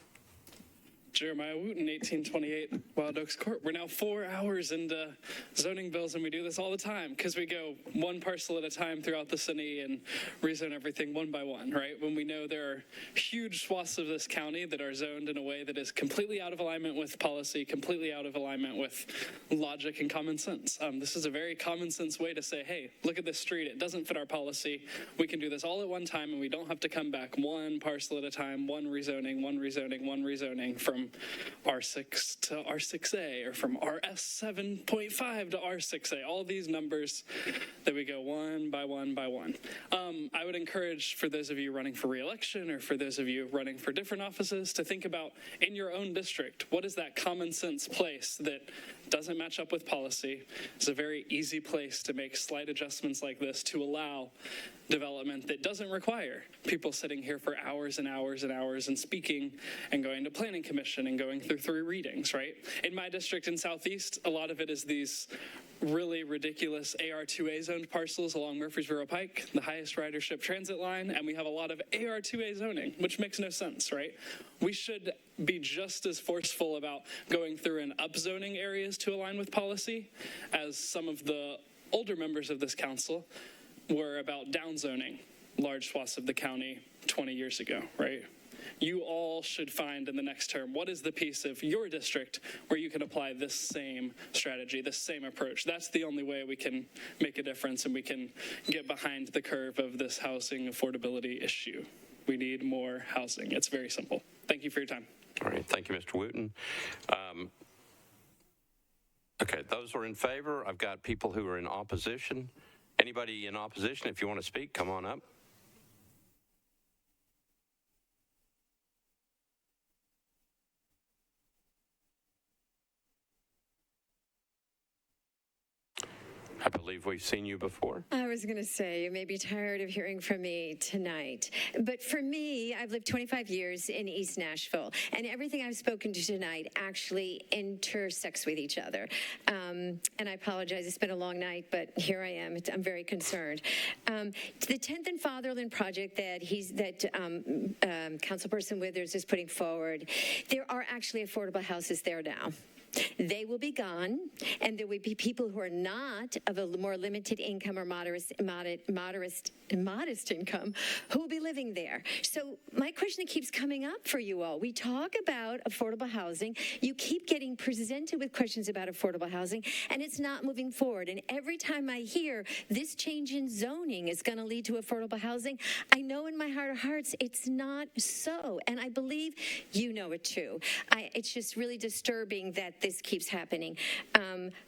Jeremiah Wooten, 1828 Wild Oaks Court. We're now 4 hours into zoning bills, and we do this all the time because we go one parcel at a time throughout the city and rezone everything one by one, right? When we know there are huge swaths of this county that are zoned in a way that is completely out of alignment with policy, completely out of alignment with logic and common sense. This is a very common sense way to say, hey, look at this street. It doesn't fit our policy. We can do this all at one time, and we don't have to come back one parcel at a time, one rezoning from from R6 to R6A or from RS7.5 to R6A, all these numbers that we go one by one by one. I would encourage, for those of you running for re-election or for those of you running for different offices, to think about in your own district, what is that common sense place that doesn't match up with policy? It's a very easy place to make slight adjustments like this to allow development that doesn't require people sitting here for hours and hours and hours and speaking and going to planning commission and going through 3 readings, right? In my district in Southeast, a lot of it is these really ridiculous AR2A zoned parcels along Murfreesboro Pike, the highest ridership transit line, and we have a lot of AR2A zoning, which makes no sense, right? We should be just as forceful about going through and upzoning areas to align with policy as some of the older members of this council were about downzoning large swaths of the county 20 years ago, right? You all should find in the next term, what is the piece of your district where you can apply this same strategy, this same approach? That's the only way we can make a difference and we can get behind the curve of this housing affordability issue. We need more housing. It's very simple. Thank you for your time. All right, thank you, Mr. Wooten. Okay, those are in favor. I've got people who are in opposition. Anybody in opposition, if you want to speak, come on up. I believe we've seen you before. I was going to say, you may be tired of hearing from me tonight. But for me, I've lived 25 years in East Nashville, and everything I've spoken to tonight actually intersects with each other. And I apologize, it's been a long night, but here I am. I'm very concerned. The 10th and Fatherland project that Councilperson Withers is putting forward, there are actually affordable houses there now. They will be gone, and there will be people who are not of a more limited income or modest income who will be living there. So my question that keeps coming up for you all, we talk about affordable housing. You keep getting presented with questions about affordable housing, and it's not moving forward. And every time I hear this change in zoning is going to lead to affordable housing, I know in my heart of hearts it's not so. And I believe you know it too. It's just really disturbing that this keeps happening.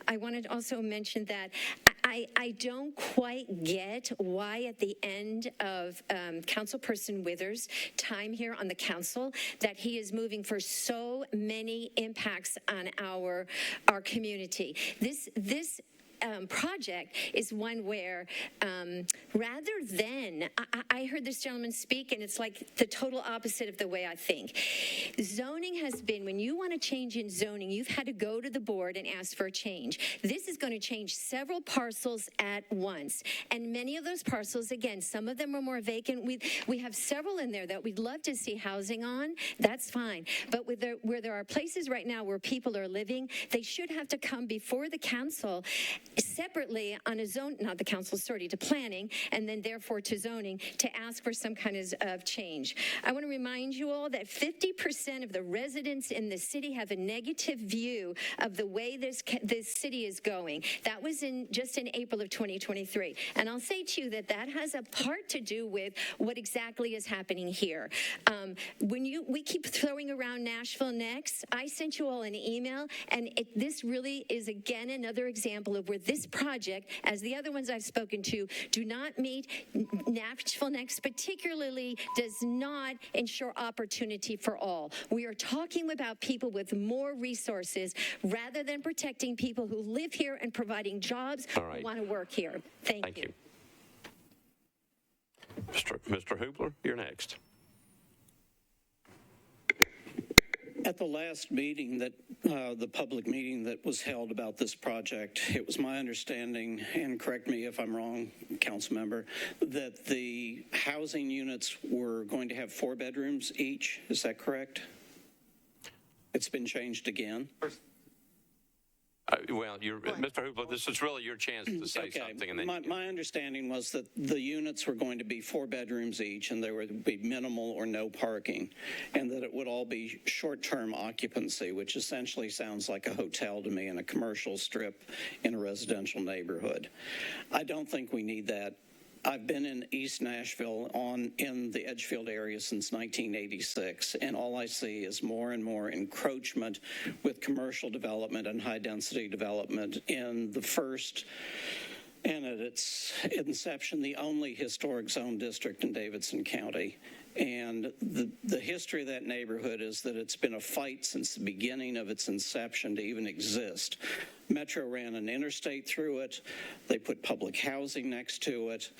I wanted to also mention that I don't quite get why at the end of Councilperson Withers' time here on the council that he is moving for so many impacts on our community. This project is one where rather than, I heard this gentleman speak, and it's like the total opposite of the way I think. Zoning has been, when you want to change in zoning, you've had to go to the board and ask for a change. This is going to change several parcels at once. And many of those parcels, again, some of them are more vacant. We have several in there that we'd love to see housing on. That's fine. But where there are places right now where people are living, they should have to come before the council separately on a zone, not the council, sorry, to planning, and then therefore to zoning to ask for some kind of change. I want to remind you all that 50% of the residents in the city have a negative view of the way this city is going. That was just in April of 2023. And I'll say to you that has a part to do with what exactly is happening here. We keep throwing around Nashville Next. I sent you all an email, and this really is again another example of where this project, as the other ones I've spoken to, do not meet. Nashville Next particularly does not ensure opportunity for all. We are talking about people with more resources rather than protecting people who live here and providing jobs who want to work here. Thank you. Mr. Hubler, you're next. At the last meeting the public meeting that was held about this project, it was my understanding, and correct me if I'm wrong, council member, that the housing units were going to have 4 bedrooms each. Is that correct? It's been changed again? Mr. Hubler, this is really your chance to say something. And then my understanding was that the units were going to be 4 bedrooms each, and there would be minimal or no parking, and that it would all be short-term occupancy, which essentially sounds like a hotel to me in a commercial strip in a residential neighborhood. I don't think we need that I've been in East Nashville in the Edgefield area since 1986, and all I see is more and more encroachment with commercial development and high-density development in the first, and at its inception, the only historic zone district in Davidson County. And the history of that neighborhood is that it's been a fight since the beginning of its inception to even exist. Metro ran an interstate through it. They put public housing next to it.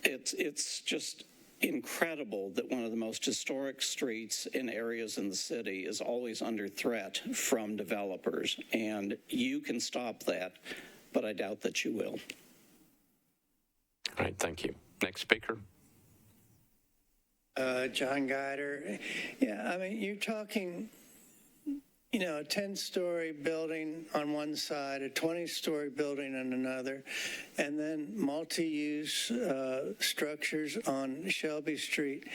It's just incredible that one of the most historic streets in areas in the city is always under threat from developers. And you can stop that, but I doubt that you will. All right, thank you. Next speaker. John Guider. Yeah, I mean, you're talking, a 10-story building on one side, a 20-story building on another, and then multi-use structures on Shelby Street.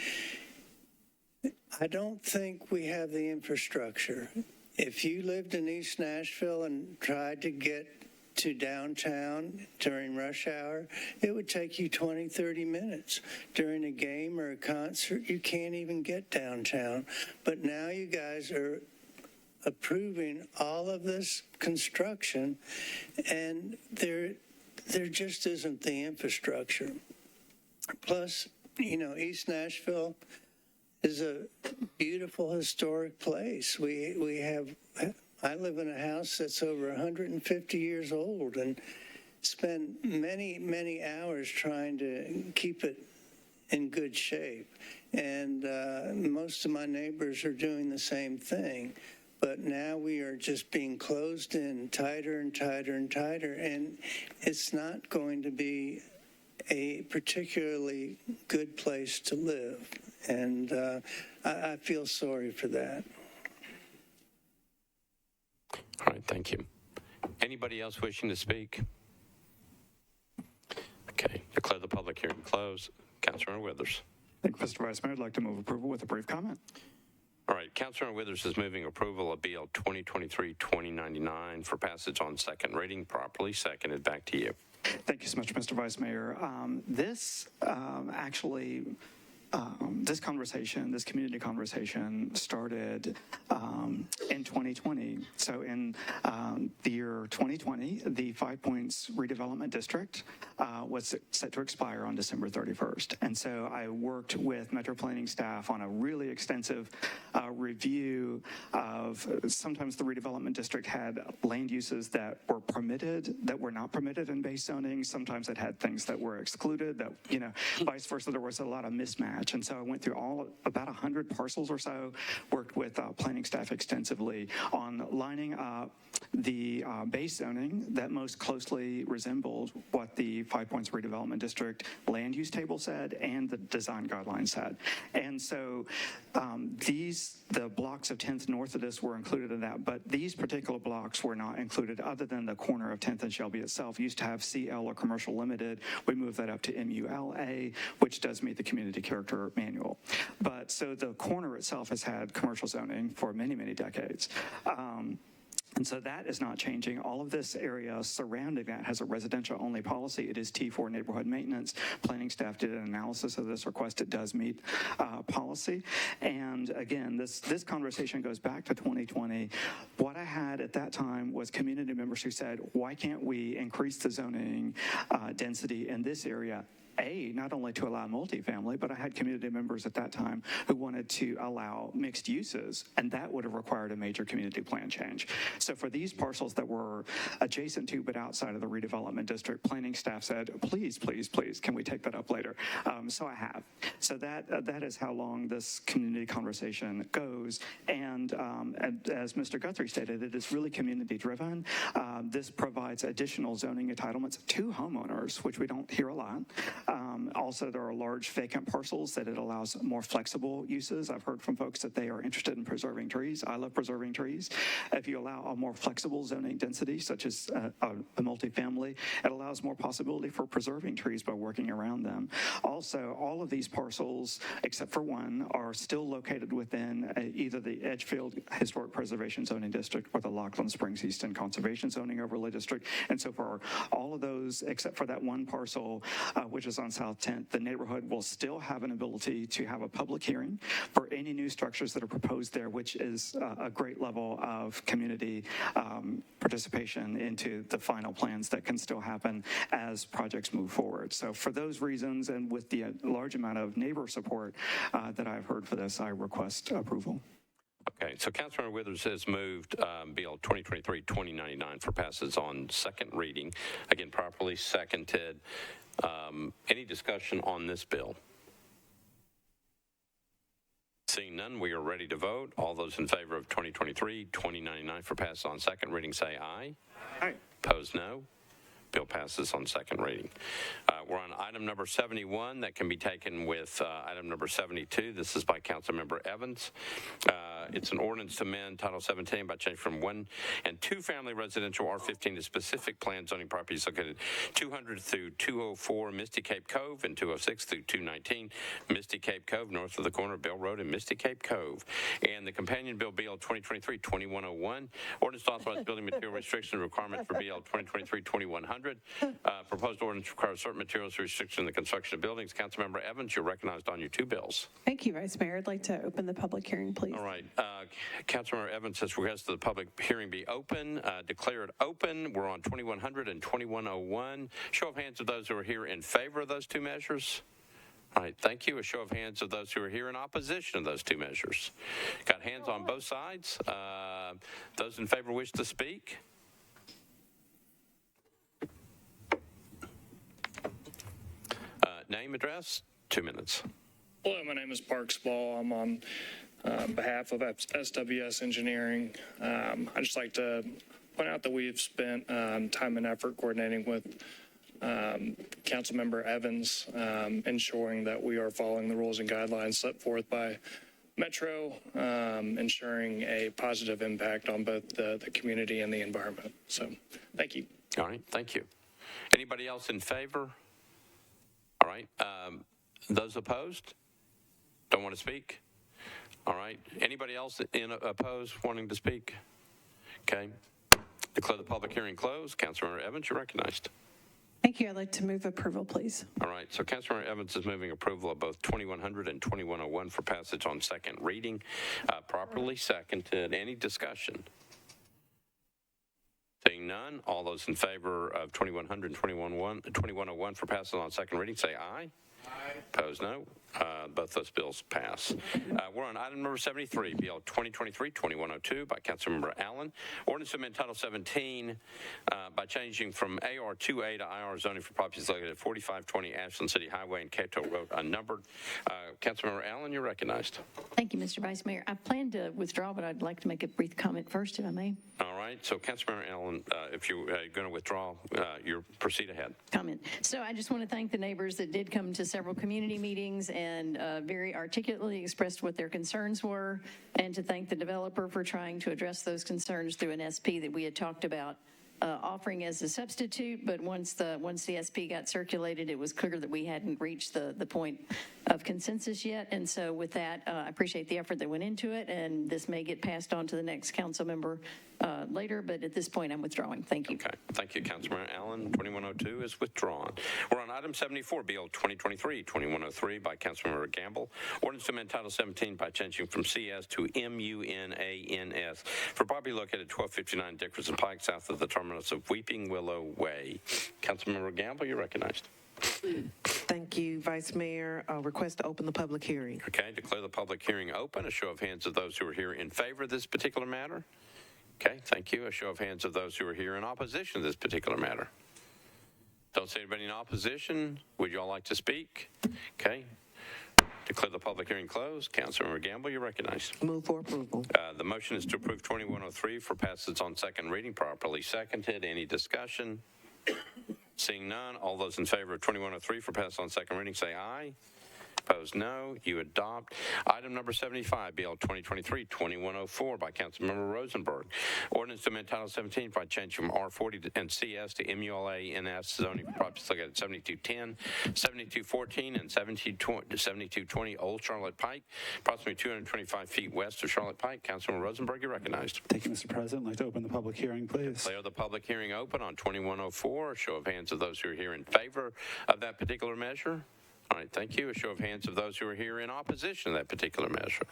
I don't think we have the infrastructure. If you lived in East Nashville and tried to get to downtown during rush hour, it would take you 20, 30 minutes. During a game or a concert, you can't even get downtown. But now you guys are approving all of this construction, and there just isn't the infrastructure. Plus, East Nashville is a beautiful historic place. I live in a house that's over 150 years old and spend many, many hours trying to keep it in good shape. And most of my neighbors are doing the same thing. But now we are just being closed in tighter and tighter and tighter. And it's not going to be a particularly good place to live. And I feel sorry for that. All right, thank you. Anybody else wishing to speak? Okay, declare the public hearing closed. Councilor Withers. Thank you, Mr. Vice Mayor. I'd like to move approval with a brief comment. All right, Councilor Withers is moving approval of BL 2023-2099 for passage on second reading. Properly seconded. Back to you. Thank you so much, Mr. Vice Mayor. This community conversation started in 2020. So in the year 2020, the 5 Points redevelopment district was set to expire on December 31st. And so I worked with Metropolitan staff on a really extensive review of sometimes the redevelopment district had land uses that were permitted, that were not permitted in base zoning. Sometimes it had things that were excluded, that, vice versa. There was a lot of mismatch. And so I went through about 100 parcels or so, worked with planning staff extensively on lining up the base zoning that most closely resembled what the 5 Points redevelopment district land use table said and the design guidelines said. And so the blocks of 10th north of this were included in that, but these particular blocks were not included other than the corner of 10th and Shelby itself. Used to have CL or commercial limited. We moved that up to MULA, which does meet the community character manual. But so the corner itself has had commercial zoning for many, many decades. And so that is not changing. All of this area surrounding that has a residential-only policy. It is T4 neighborhood maintenance. Planning staff did an analysis of this request. It does meet policy. And again, this conversation goes back to 2020. What I had at that time was community members who said, why can't we increase the zoning density in this area? Not only to allow multifamily, but I had community members at that time who wanted to allow mixed uses, and that would have required a major community plan change. So for these parcels that were adjacent to but outside of the redevelopment district, planning staff said, please, please, please, can we take that up later? So I have. So that is how long this community conversation goes. And as Mr. Guthrie stated, it is really community driven. This provides additional zoning entitlements to homeowners, which we don't hear a lot. Also, there are large vacant parcels that it allows more flexible uses. I've heard from folks that they are interested in preserving trees. I love preserving trees. If you allow a more flexible zoning density, such as a multifamily, it allows more possibility for preserving trees by working around them. Also, all of these parcels, except for one, are still located within either the Edgefield Historic Preservation Zoning District or the Lachlan Springs Easton Conservation Zoning Overlay District. And so for all of those, except for that one parcel, which is on South south tent, the neighborhood will still have an ability to have a public hearing for any new structures that are proposed there, which is a great level of community participation into the final plans that can still happen as projects move forward. So for those reasons, and with the large amount of neighbor support that I've heard for this, I request approval. Okay, so Councilmember Withers has moved Bill 2023-2099 for passage on second reading. Again, properly seconded. Any discussion on this bill? Seeing none, we are ready to vote. All those in favor of 2023-2099 for passage on second reading say aye. Aye. Opposed, no. Bill passes on second reading. We're on item number 71 that can be taken with item number 72. This is by Councilmember Evans. It's an ordinance to amend Title 17 by changing from 1 and 2 family residential R15 to specific plan zoning properties located 200 through 204 Misty Cape Cove and 206 through 219 Misty Cape Cove, north of the corner of Bell Road and Misty Cape Cove. And the companion bill, BL 2023-2101, ordinance to authorize building material restrictions and requirements for BL 2023-2100. Proposed ordinance requires certain materials restriction in the construction of buildings. Councilmember Evans, you're recognized on your 2 bills. Thank you, Vice Mayor. I'd like to open the public hearing, please. All right. Councilmember Evans has requested the public hearing be open. Declare it open. We're on 2100 and 2101. Show of hands of those who are here in favor of those 2 measures. All right, thank you. A show of hands of those who are here in opposition of those 2 measures. Got hands on both sides. Those in favor wish to speak. Name, address, 2 minutes. Hello, my name is Parks Ball. I'm on behalf of SWS Engineering. I'd just like to point out that we've spent time and effort coordinating with Councilmember Evans, ensuring that we are following the rules and guidelines set forth by Metro, ensuring a positive impact on both the community and the environment. So, thank you. All right, thank you. Anybody else in favor? All right. Those opposed? Don't want to speak? All right. Anybody else opposed wanting to speak? Okay. Declare the public hearing closed. Councilmember Evans, you're recognized. Thank you. I'd like to move approval, please. All right. So Councilmember Evans is moving approval of both 2100 and 2101 for passage on second reading. Properly seconded. Any discussion? Seeing none, all those in favor of 2100 and 2101 for passage on second reading say aye. Aye. Opposed, no. Both those bills pass. We're on item number 73, BL 2023-2102 by Councilmember Allen. Ordinance to amend Title 17 by changing from AR 2A to IR zoning for properties located at 4520 Ashland City Highway and Cato Road unnumbered. Councilmember Allen, you're recognized. Thank you, Mr. Vice Mayor. I plan to withdraw, but I'd like to make a brief comment first, if I may. All right. So Councilmember Allen, if you're going to withdraw, you proceed ahead. Comment. So I just want to thank the neighbors that did come to several community meetings and very articulately expressed what their concerns were, and to thank the developer for trying to address those concerns through an SP that we had talked about offering as a substitute. But once the SP got circulated, it was clear that we hadn't reached the point of consensus yet. And so with that, I appreciate the effort that went into it, and this may get passed on to the next council member later, but at this point I'm withdrawing. Thank you. Okay. Thank you, Councilmember Allen. 2102 is withdrawn. We're on item 74, BL 2023-2103 by Councilmember Gamble. Ordinance to amend Title 17 by changing from CS to MUNANS for property located at 1259 Dickerson Pike, south of the terminus of Weeping Willow Way. Councilmember Gamble, you're recognized. Thank you, Vice Mayor. Request to open the public hearing. Okay, declare the public hearing open. A show of hands of those who are here in favor of this particular matter. Okay, thank you. A show of hands of those who are here in opposition to this particular matter. Don't see anybody in opposition. Would you all like to speak? Okay. Declare the public hearing closed. Councilmember Gamble, you're recognized. Move for approval. The motion is to approve 2103 for passage on second reading. Properly seconded. Any discussion? Seeing none, all those in favor of 2103 for passage on second reading say aye. Opposed, no. You adopt. Item number 75, BL 2023-2104 by Councilmember Rosenberg. Ordinance to amend Title 17 by change from R40 and CS to MULA-NS zoning for properties located at 7210, 7214, and 7220 Old Charlotte Pike, approximately 225 feet west of Charlotte Pike. Councilmember Rosenberg, you're recognized. Thank you, Mr. President. I'd like to open the public hearing, please. Declare the public hearing open on 2104. Show of hands of those who are here in favor of that particular measure. All right, thank you. A show of hands of those who are here in opposition to that particular measure.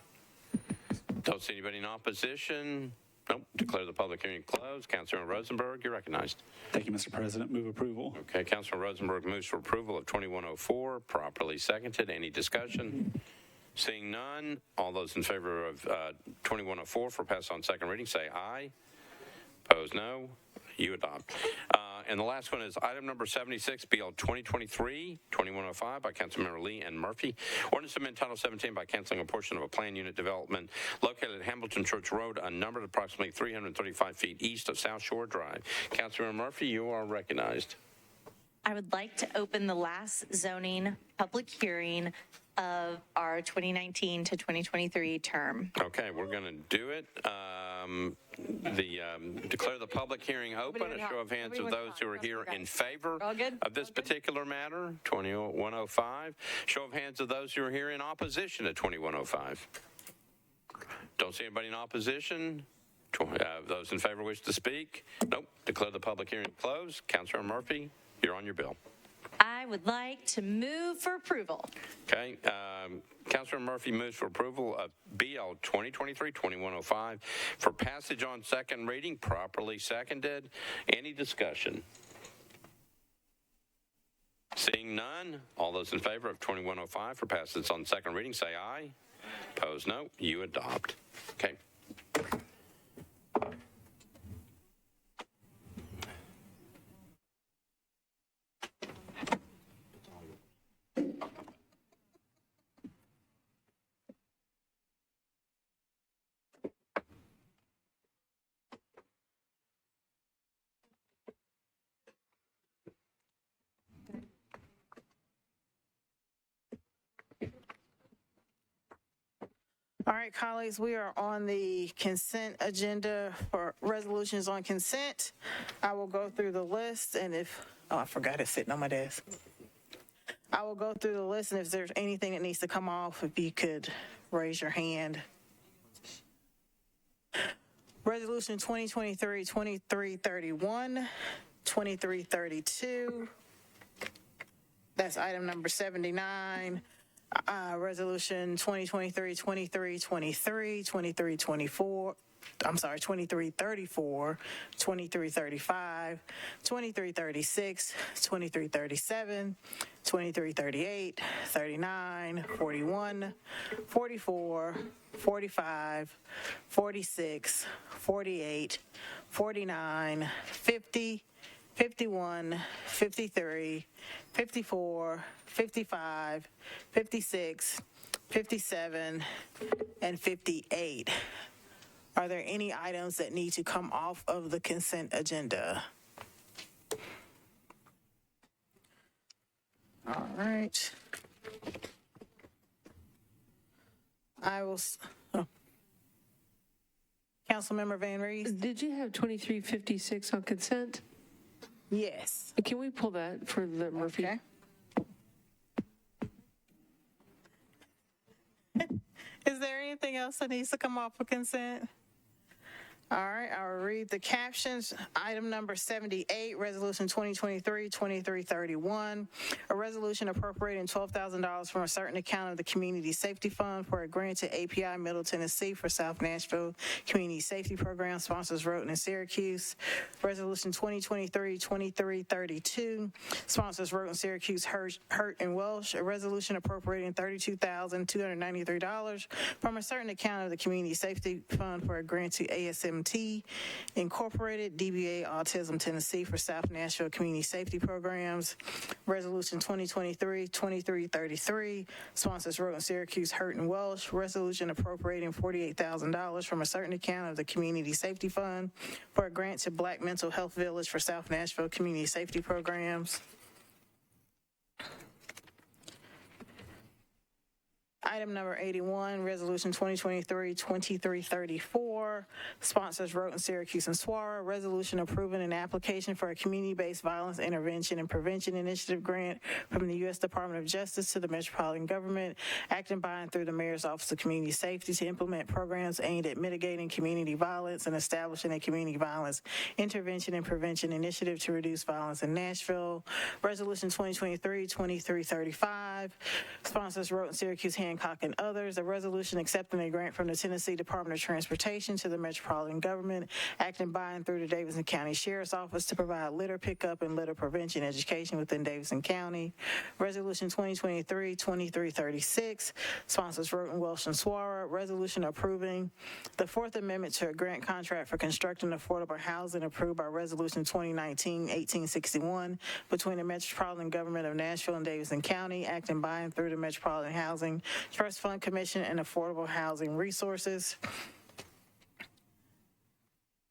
Don't see anybody in opposition. Nope. Declare the public hearing closed. Councilman Rosenberg, you're recognized. Thank you, Mr. President. Move approval. Okay, Councilman Rosenberg moves for approval of 2104, properly seconded. Any discussion? Seeing none, all those in favor of 2104 for pass on second reading say aye. Opposed, no. You adopt. And the last one is item number 76, BL 2023-2105 by Councilmember Lee and Murphy. Ordinance to amend Title 17 by canceling a portion of a planned unit development located at Hamilton Church Road, unnumbered approximately 335 feet east of South Shore Drive. Councilmember Murphy, you are recognized. I would like to open the last zoning public hearing of our 2019 to 2023 term. Okay, we're going to do it. Declare the public hearing open. A show of hands of those who are here in favor of this particular matter, 2105. Show of hands of those who are here in opposition to 2105. Don't see anybody in opposition. Those in favor wish to speak? Nope. Declare the public hearing closed. Councilor Murphy, you're on your bill. I would like to move for approval. Okay. Councilor Murphy moves for approval of BL 2023-2105 for passage on second reading, properly seconded. Any discussion? Seeing none, all those in favor of 2105 for passage on second reading say aye. Opposed, no. You adopt. Okay. All right, colleagues, we are on the consent agenda for resolutions on consent. I will go through the list, and I forgot it's sitting on my desk. I will go through the list, and if there's anything that needs to come off, if you could raise your hand. Resolution 2023-2331, 2332. That's item number 79. Resolution 2023-2323, 2324. I'm sorry, 2334, 2335, 2336, 2337, 2338, 39, 41, 44, 45, 46, 48, 49, 50, 51, 53, 54, 55, 56, 57, and 58. Are there any items that need to come off of the consent agenda? All right. I will. Councilmember Van Rees. Did you have 2356 on consent? Yes. Can we pull that for the Murphy? Okay. Is there anything else that needs to come off of consent? All right, I'll read the captions. Item number 78, Resolution 2023-2331, a resolution appropriating $12,000 from a certain account of the Community Safety Fund for a grant to API Middle Tennessee for South Nashville Community Safety Program, sponsors Roten and Syracuse. Resolution 2023-2332, sponsors Roten, Syracuse, Hurt, and Welsh, a resolution appropriating $32,293 from a certain account of the Community Safety Fund for a grant to ASMT Incorporated, DBA Autism Tennessee for South Nashville Community Safety Programs. Resolution 2023-2333, sponsors Roten, Syracuse, Hurt, and Welsh. Resolution appropriating $48,000 from a certain account of the Community Safety Fund for a grant to Black Mental Health Village for South Nashville Community Safety Programs. Item number 81, Resolution 2023-2334, sponsors Roten, Syracuse, and Suara, resolution approving an application for a community-based violence intervention and prevention initiative grant from the U.S. Department of Justice to the Metropolitan Government, acting by and through the Mayor's Office of Community Safety to implement programs aimed at mitigating community violence and establishing a community violence intervention and prevention initiative to reduce violence in Nashville. Resolution 2023-2335, sponsors Roten, Syracuse, Hancock, and others, a resolution accepting a grant from the Tennessee Department of Transportation to the Metropolitan Government, acting by and through the Davidson County Sheriff's Office to provide litter pickup and litter prevention education within Davidson County. Resolution 2023-2336, sponsors Roten, Welsh, and Suara, resolution approving the Fourth Amendment to a grant contract for constructing affordable housing approved by Resolution 2019-1861 between the Metropolitan Government of Nashville and Davidson County, acting by and through the Metropolitan Housing Trust Fund Commission and Affordable Housing Resources.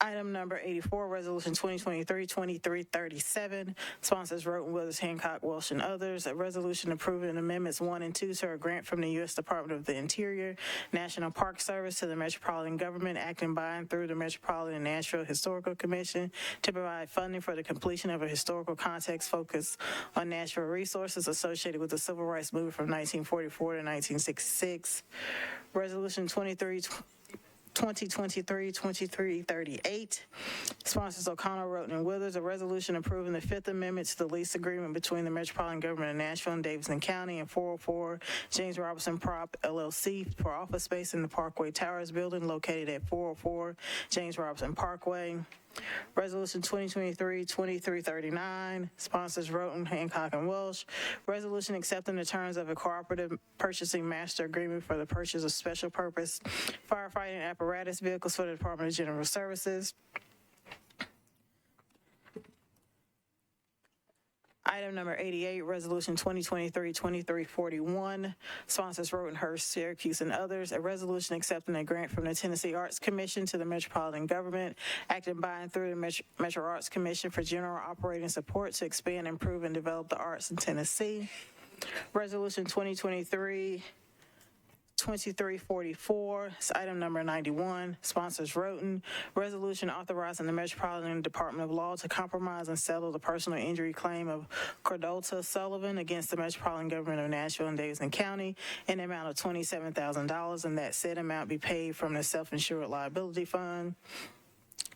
Item number 84, Resolution 2023-2337, sponsors Roten, Withers, Hancock, Welsh, and others, a resolution approving Amendments 1 and 2 to a grant from the U.S. Department of the Interior, National Park Service to the Metropolitan Government, acting by and through the Metropolitan Nashville Historical Commission to provide funding for the completion of a historical context focused on natural resources associated with the Civil Rights Movement from 1944 to 1966. Resolution 2023-2338, sponsors O'Connell, Roten, and Withers, a resolution approving the Fifth Amendment to the lease agreement between the Metropolitan Government of Nashville and Davidson County and 404 James Robinson Prop LLC for office space in the Parkway Towers building located at 404 James Robinson Parkway. Resolution 2023-2339, sponsors Roten, Hancock, and Welsh, resolution accepting the terms of a cooperative purchasing master agreement for the purchase of special purpose firefighting apparatus vehicles for the Department of General Services. Item number 88, Resolution 2023-2341, sponsors Roten, Hurst, Syracuse, and others, a resolution accepting a grant from the Tennessee Arts Commission to the Metropolitan Government, acting by and through the Metro Arts Commission for general operating support to expand, improve, and develop the arts in Tennessee. Resolution 2023-2344, it's item number 91, sponsors Roten, resolution authorizing the Metropolitan Department of Law to compromise and settle the personal injury claim of Cordota Sullivan against the Metropolitan Government of Nashville and Davidson County in the amount of $27,000, and that said amount be paid from the self-insured liability fund.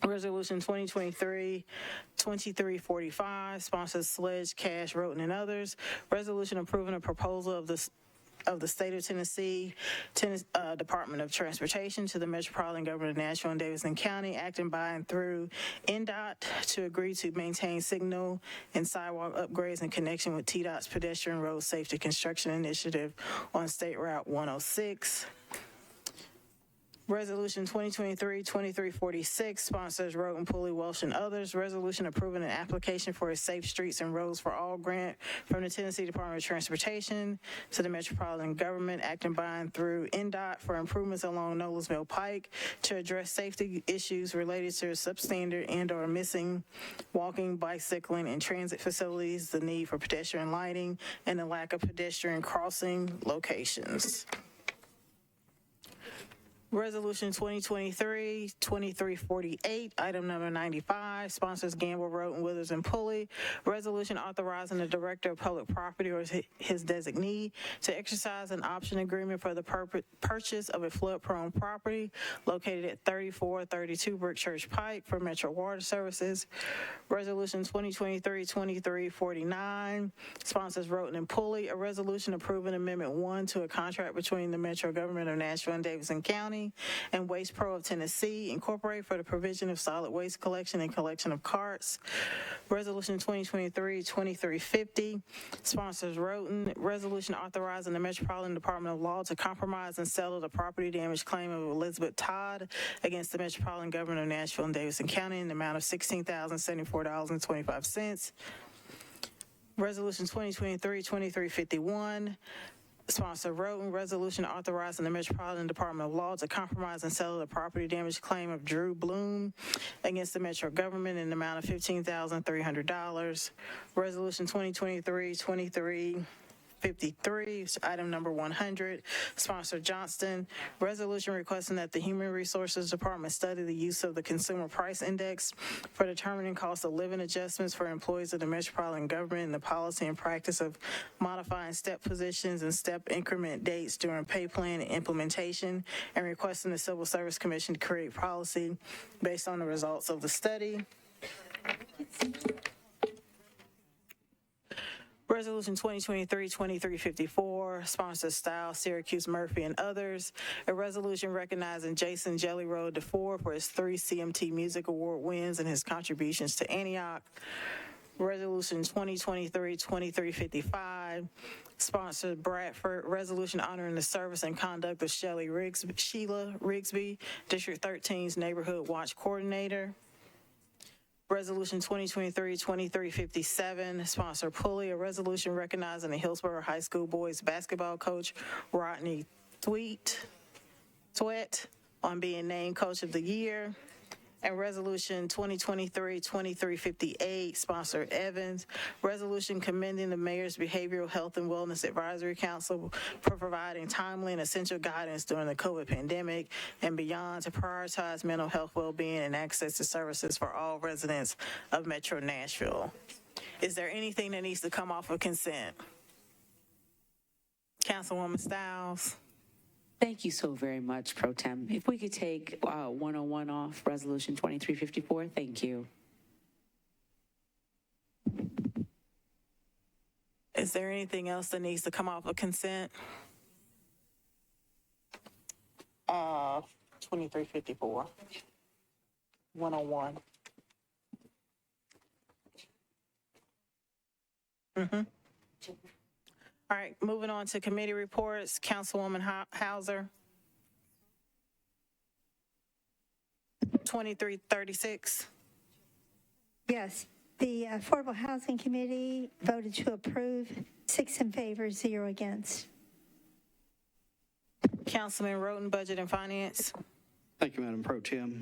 Resolution 2023-2345, sponsors Sledge, Cash, Roten, and others, resolution approving a proposal of the State of Tennessee Department of Transportation to the Metropolitan Government of Nashville and Davidson County, acting by and through NDOT to agree to maintain signal and sidewalk upgrades in connection with TDOT's Pedestrian Road Safety Construction Initiative on State Route 106. Resolution 2023-2346, sponsors Roten, Pulley, Welsh, and others. Resolution approving an application for a Safe Streets and Roads for All grant from the Tennessee Department of Transportation to the Metropolitan Government, acting by and through NDOT for improvements along Nolensville Pike to address safety issues related to substandard and or missing walking, bicycling, and transit facilities, the need for pedestrian lighting, and the lack of pedestrian crossing locations. Resolution 2023-2348, item number 95, sponsors Gamble, Roten, Withers, and Pulley. Resolution authorizing the Director of Public Property or his designee to exercise an option agreement for the purchase of a flood-prone property located at 3432 Brick Church Pike for Metro Water Services. Resolution 2023-2349, sponsors Roten and Pulley. A resolution approving Amendment 1 to a contract between the Metro Government of Nashville and Davidson County and Waste Pro of Tennessee, Incorporated, for the provision of solid waste collection and collection of carts. Resolution 2023-2350, sponsors Roten. Resolution authorizing the Metropolitan Department of Law to compromise and settle the property damage claim of Elizabeth Todd against the Metropolitan Government of Nashville and Davidson County in the amount of $16,074.25. Resolution 2023-2351, sponsor Roten. Resolution authorizing the Metropolitan Department of Law to compromise and settle the property damage claim of Drew Bloom against the Metro Government in the amount of $15,300. Resolution 2023-2352, 53, item number 100, sponsor Johnston. Resolution requesting that the Human Resources Department study the use of the Consumer Price Index for determining cost of living adjustments for employees of the Metropolitan government and the policy and practice of modifying step positions and step increment dates during pay plan implementation, and requesting the Civil Service Commission to create policy based on the results of the study. Resolution 2023-2354, sponsor Style, Syracuse, Murphy, and others. A resolution recognizing Jason Jelly Road IV for his 3 CMT Music Award wins and his contributions to Antioch. Resolution 2023-2355, sponsored Bradford, resolution honoring the service and conduct of Sheila Rigsby, District 13's Neighborhood Watch Coordinator. Resolution 2023-2357, sponsor Pulley, a resolution recognizing the Hillsborough High School boys basketball coach Rodney Sweat on being named Coach of the Year. And Resolution 2023-2358, sponsor Evans, resolution commending the Mayor's Behavioral Health and Wellness Advisory Council for providing timely and essential guidance during the COVID pandemic and beyond to prioritize mental health well-being and access to services for all residents of Metro Nashville. Is there anything that needs to come off of consent? Councilwoman Stiles. Thank you so very much, Pro Tem. If we could take 101 off, Resolution 2354, thank you. Is there anything else that needs to come off of consent? 2354. 101. All right, moving on to committee reports. Councilwoman Hauser. 2336. Yes, the Affordable Housing Committee voted to approve, 6 in favor, 0 against. Councilman Roten, Budget and Finance. Thank you, Madam Pro Tem.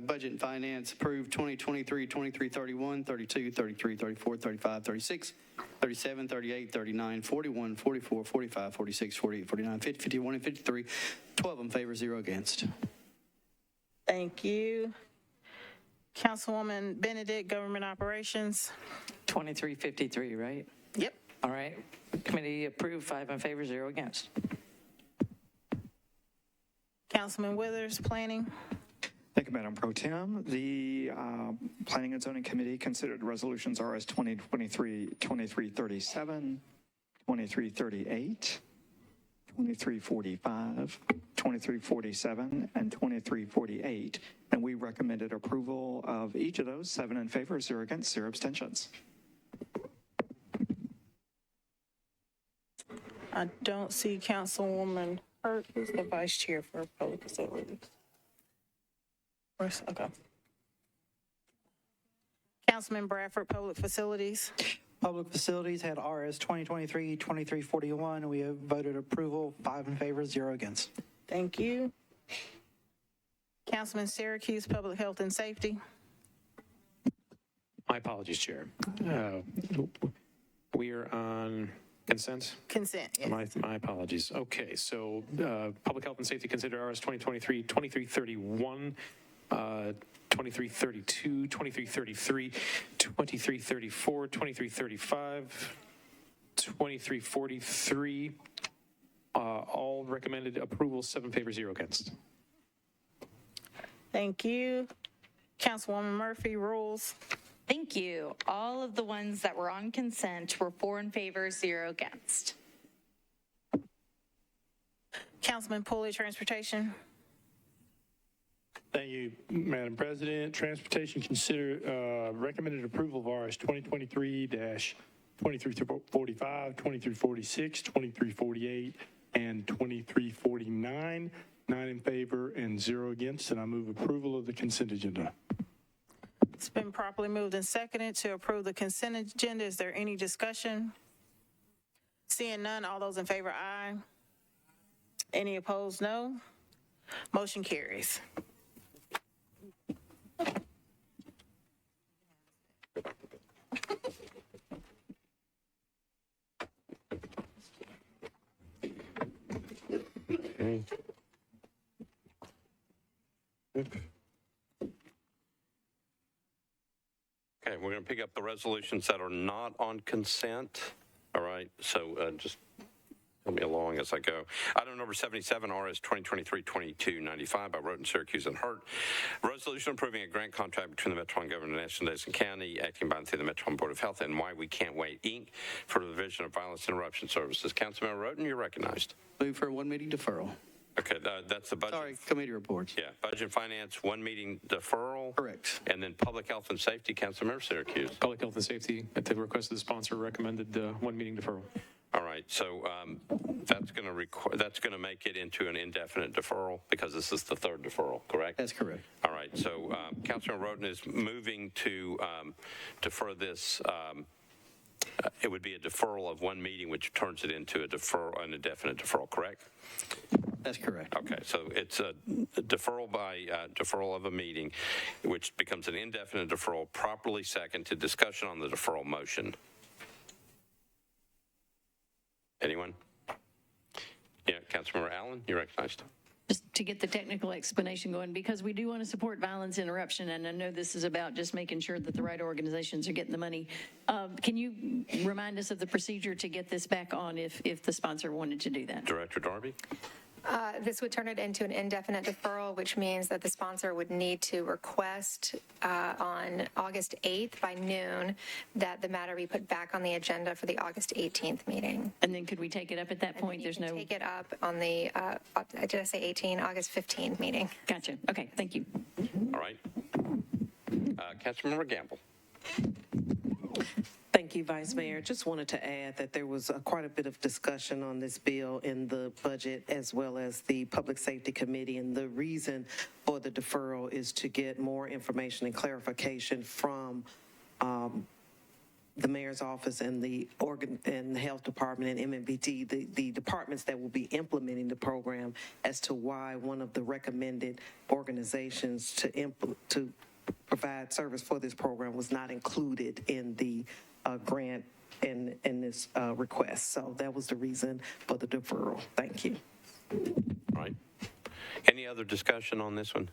Budget and Finance approved 2023, 2331, 32, 33, 34, 35, 36, 37, 38, 39, 41, 44, 45, 46, 48, 49, 50, 51, and 53. 12 in favor, 0 against. Thank you. Councilwoman Benedict, Government Operations. 2353, right? Yep. All right. Committee approved, 5 in favor, 0 against. Councilman Withers, Planning. Thank you, Madam Pro Tem. The Planning and Zoning Committee considered resolutions RS 2023-2337, 2338, 2345, 2347, and 2348, and we recommended approval of each of those, 7 in favor, 0 against, 0 abstentions. I don't see Councilwoman Hurt, who's the Vice Chair for Public Facilities. Okay. Councilman Bradford, Public Facilities. Public Facilities had RS 2023-2341, and we have voted approval, 5 in favor, 0 against. Thank you. Councilman Syracuse, Public Health and Safety. My apologies, Chair. We are on consent? Consent, yes. My apologies. Okay, so Public Health and Safety consider RS 2023, 2331, 2332, 2333, 2334, 2335, 2343, all recommended approval, 7 in favor, 0 against. Thank you. Councilwoman Murphy, Rules. Thank you. All of the ones that were on consent were 4 in favor, 0 against. Councilman Pulley, Transportation. Thank you, Madam President. Transportation consider recommended approval of RS 2023-2345, 2346, 2348, and 2349. 9 in favor and 0 against, and I move approval of the consent agenda. It's been properly moved and seconded to approve the consent agenda. Is there any discussion? Seeing none, all those in favor, aye. Any opposed, no. Motion carries. Okay, we're going to pick up the resolutions that are not on consent. All right, so just help me along as I go. Item number 77, RS 2023-2295 by Roten, Syracuse, and Hurt. Resolution approving a grant contract between the Metropolitan Government of Nashville, Davidson County, acting by and through the Metropolitan Board of Health, and Why We Can't Wait, Inc. for the Division of Violence Interruption Services. Councilmember Roten, you're recognized. Move for a one-meeting deferral. Okay, that's the budget. Sorry, committee reports. Yeah, Budget and Finance, one meeting deferral. Correct. And then Public Health and Safety, Councilmember Syracuse. Public Health and Safety, at the request of the sponsor, recommended one meeting deferral. All right, so that's going to make it into an indefinite deferral because this is the third deferral, correct? That's correct. All right, so Councilman Roten is moving to defer this. It would be a deferral of one meeting, which turns it into an indefinite deferral, correct? That's correct. Okay, so it's a deferral by deferral of a meeting, which becomes an indefinite deferral, properly second to discussion on the deferral motion. Anyone? Yeah, Councilmember Allen, you're recognized. Just to get the technical explanation going, because we do want to support violence interruption, and I know this is about just making sure that the right organizations are getting the money. Can you remind us of the procedure to get this back on if the sponsor wanted to do that? Director Darby? This would turn it into an indefinite deferral, which means that the sponsor would need to request on August 8th by noon that the matter be put back on the agenda for the August 18th meeting. And then could we take it up at that point? There's no... Take it up on the, did I say 18, August 15th meeting. Gotcha. Okay, thank you. All right. Councilmember Gamble. Thank you, Vice Mayor. Just wanted to add that there was quite a bit of discussion on this bill in the budget as well as the Public Safety Committee. And the reason for the deferral is to get more information and clarification from the mayor's office and the health department and MMBT, the departments that will be implementing the program, as to why one of the recommended organizations to provide service for this program was not included in the grant in this request. So that was the reason for the deferral. Thank you. All right. Any other discussion on this one?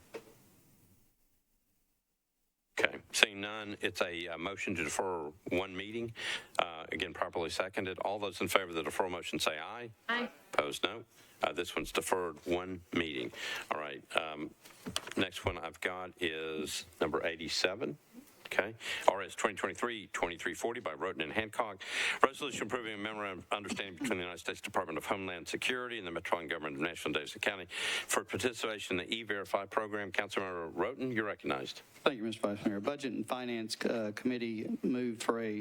Okay, seeing none, it's a motion to defer one meeting. Again, properly seconded. All those in favor of the deferral motion say aye. Aye. Opposed, no. This one's deferred one meeting. All right, next one I've got is number 87. Okay, RS 2023-2340 by Roten and Hancock. Resolution approving a memorandum of understanding between the United States Department of Homeland Security and the Metropolitan Government of Nashville and Davidson County for participation in the E-Verify program. Councilmember Roten, you're recognized. Thank you, Mr. Vice Mayor. Budget and Finance Committee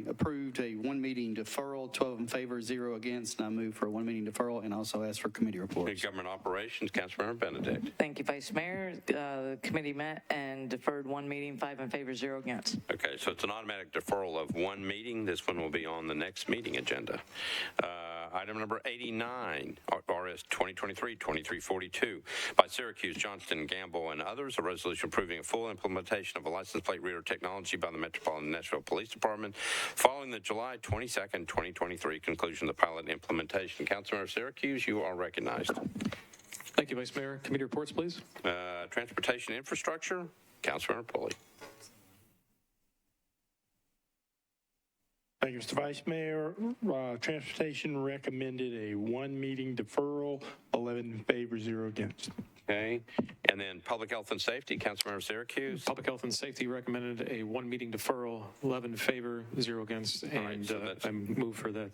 approved a one meeting deferral, 12 in favor, 0 against, and I move for a one meeting deferral and also ask for committee reports. Government Operations, Councilmember Benedict. Thank you, Vice Mayor. The committee met and deferred one meeting, 5 in favor, 0 against. Okay, so it's an automatic deferral of one meeting. This one will be on the next meeting agenda. Item number 89, RS 2023-2342 by Syracuse, Johnston, Gamble, and others. A resolution approving a full implementation of a license plate reader technology by the Metropolitan Nashville Police Department following the July 22nd, 2023 conclusion of the pilot implementation. Councilmember Syracuse, you are recognized. Thank you, Vice Mayor. Committee reports, please. Transportation Infrastructure, Councilmember Pulley. Thank you, Mr. Vice Mayor. Transportation recommended a one meeting deferral, 11 in favor, 0 against. Okay, and then Public Health and Safety, Councilmember Syracuse. Public Health and Safety recommended a one meeting deferral, 11 in favor, 0 against, and right, so I move for that.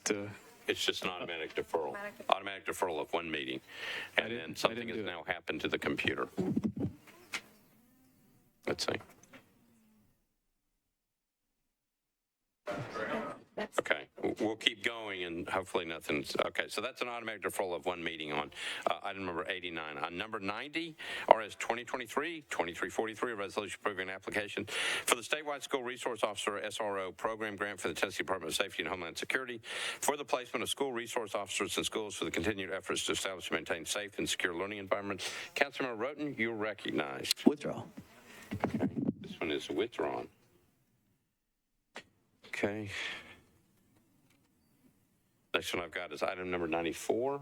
It's just an automatic deferral. Automatic deferral of one meeting. And then something has now happened to the computer. Let's see. Okay, we'll keep going and hopefully nothing's, okay, so that's an automatic deferral of one meeting on item number 89. On number 90, RS 2023-2343, a resolution approving an application for the statewide school resource officer SRO program grant for the Tennessee Department of Safety and Homeland Security for the placement of school resource officers in schools for the continued efforts to establish and maintain safe and secure learning environments. Councilmember Roten, you're recognized. Withdraw. Okay, this one is withdrawn. Okay. Next one I've got is item number 94.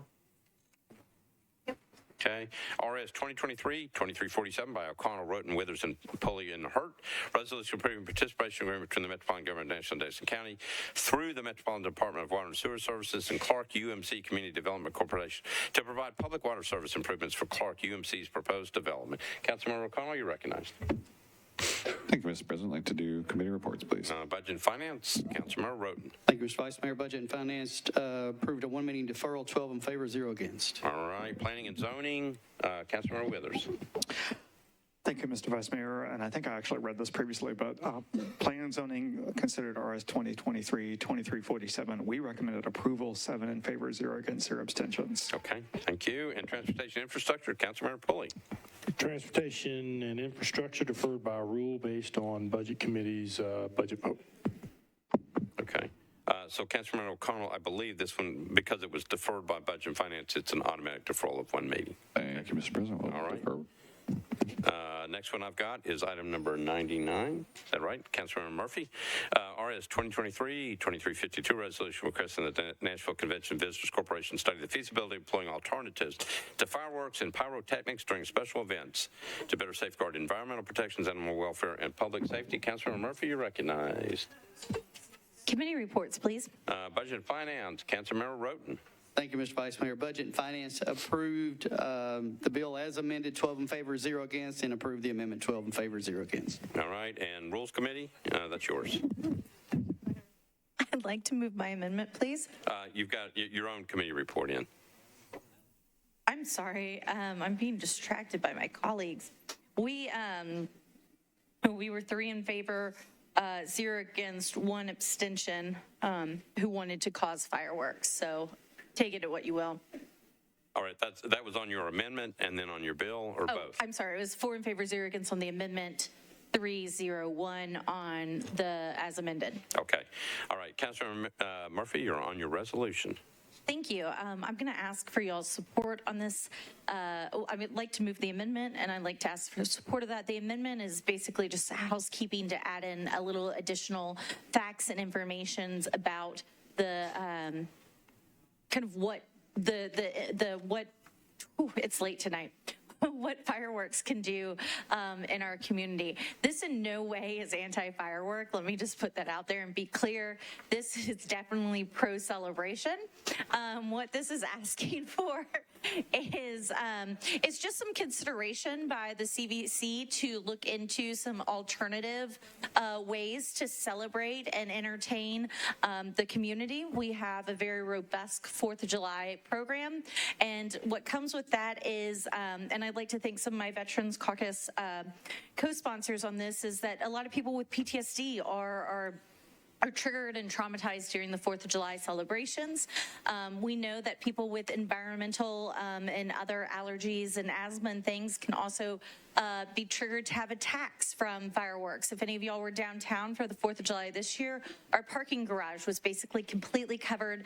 Okay. RS 2023-2347 by O'Connell, Roten, Withers, and Pulley and Hurt. Resolution approving participation agreement between the Metropolitan Government of Nashville and Davidson County through the Metropolitan Department of Water and Sewer Services and Clark UMC Community Development Corporation to provide public water service improvements for Clark UMC's proposed development. Councilmember O'Connell, you're recognized. Thank you, Mr. President. I'd like to do committee reports, please. Budget and Finance, Councilmember Roten. Thank you, Mr. Vice Mayor. Budget and Finance approved a one meeting deferral, 12 in favor, 0 against. All right. Planning and Zoning, Councilmember Withers. Thank you, Mr. Vice Mayor, and I think I actually read this previously, but Planning and Zoning considered RS 2023-2347. We recommended approval, 7 in favor, 0 against, 0 abstentions. Okay, thank you. And Transportation Infrastructure, Councilmember Pulley. Transportation and Infrastructure deferred by rule based on Budget Committee's budget vote. Okay. So Councilmember O'Connell, I believe this one, because it was deferred by Budget and Finance, it's an automatic deferral of one meeting. Thank you, Mr. President. All right. Next one I've got is item number 99. Is that right? Councilmember Murphy. RS 2023-2352 resolution requesting that the Nashville Convention Visitors Corporation study the feasibility of employing alternatives to fireworks and pyrotechnics during special events to better safeguard environmental protections, animal welfare, and public safety. Councilmember Murphy, you're recognized. Committee reports, please. Budget and Finance, Councilmember Roten. Thank you, Mr. Vice Mayor. Budget and Finance approved the bill as amended, 12 in favor, 0 against, and approved the amendment, 12 in favor, 0 against. All right, and Rules Committee, that's yours. I'd like to move my amendment, please. You've got your own committee report in. I'm sorry, I'm being distracted by my colleagues. We were 3 in favor, 0 against, 1 abstention, who wanted to cause fireworks. So take it at what you will. All right, that was on your amendment and then on your bill, or both? I'm sorry, it was 4 in favor, 0 against on the amendment, 3-0-1 on the as amended. Okay. All right, Councilor Murphy, you're on your resolution. Thank you. I'm going to ask for y'all's support on this. I would like to move the amendment, and I'd like to ask for support of that. The amendment is basically just housekeeping to add in a little additional facts and informations about the kind of what it's late tonight. What fireworks can do in our community. This in no way is anti-firework. Let me just put that out there and be clear. This is definitely pro-celebration. What this is asking for is it's just some consideration by the CVC to look into some alternative ways to celebrate and entertain the community. We have a very robust 4th of July program, and what comes with that is, and I'd like to thank some of my Veterans Caucus co-sponsors on this, is that a lot of people with PTSD are triggered and traumatized during the 4th of July celebrations. We know that people with environmental and other allergies and asthma and things can also be triggered to have attacks from fireworks. If any of y'all were downtown for the 4th of July this year, our parking garage was basically completely covered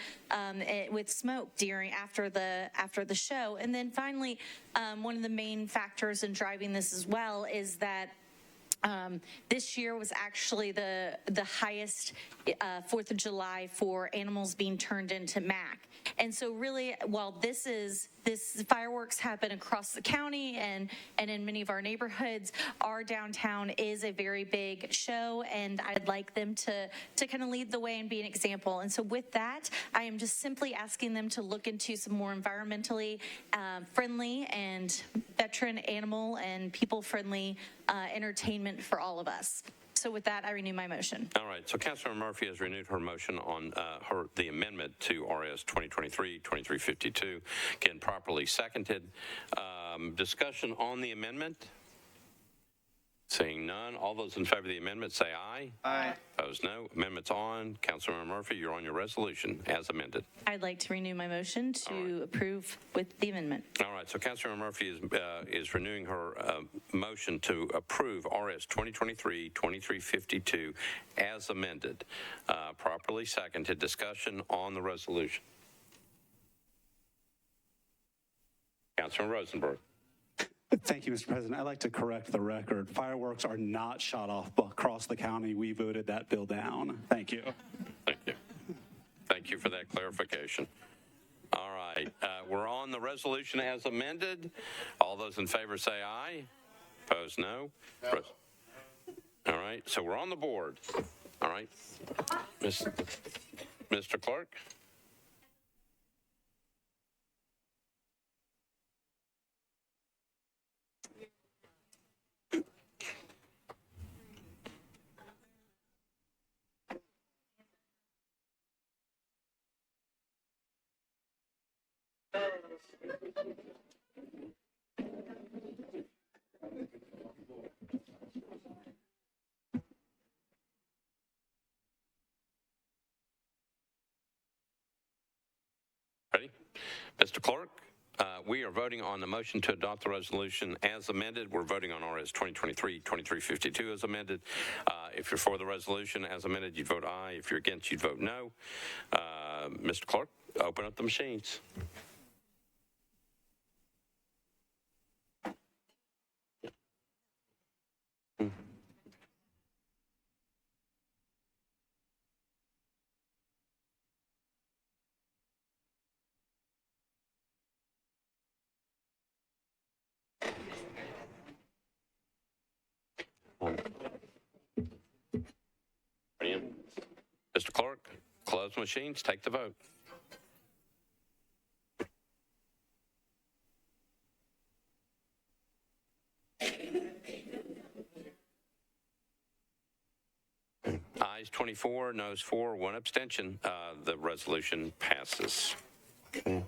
with smoke after the show. And then finally, one of the main factors in driving this as well is that this year was actually the highest 4th of July for animals being turned into MAC. And so really, while this fireworks happen across the county and in many of our neighborhoods, our downtown is a very big show, and I'd like them to kind of lead the way and be an example. And so with that, I am just simply asking them to look into some more environmentally friendly and veteran, animal, and people-friendly entertainment for all of us. So with that, I renew my motion. All right, so Councilor Murphy has renewed her motion on the amendment to RS 2023-2352. Again, properly seconded. Discussion on the amendment? Seeing none, all those in favor of the amendment say aye. Aye. Opposed, no. Amendment's on. Councilor Murphy, you're on your resolution as amended. I'd like to renew my motion to approve with the amendment. All right, so Councilor Murphy is renewing her motion to approve RS 2023-2352 as amended. Properly seconded. Discussion on the resolution. Councilor Rosenberg. Thank you, Mr. President. I'd like to correct the record. Fireworks are not shot off across the county. We voted that bill down. Thank you. Thank you. Thank you for that clarification. All right. right, we're on the resolution as amended. All those in favor say aye. Opposed, no. All right, so we're on the board. All right. Mr. Clerk? Ready? Mr. Clerk, we are voting on the motion to adopt the resolution as amended. We're voting on RS 2023-2352 as amended. If you're for the resolution as amended, you'd vote aye. If you're against, you'd vote no. Mr. Clerk, open up the machines. Mr. Clerk, close the machines, take the vote. Ayes 24, noes 4, 1 abstention. The resolution passes. Okay.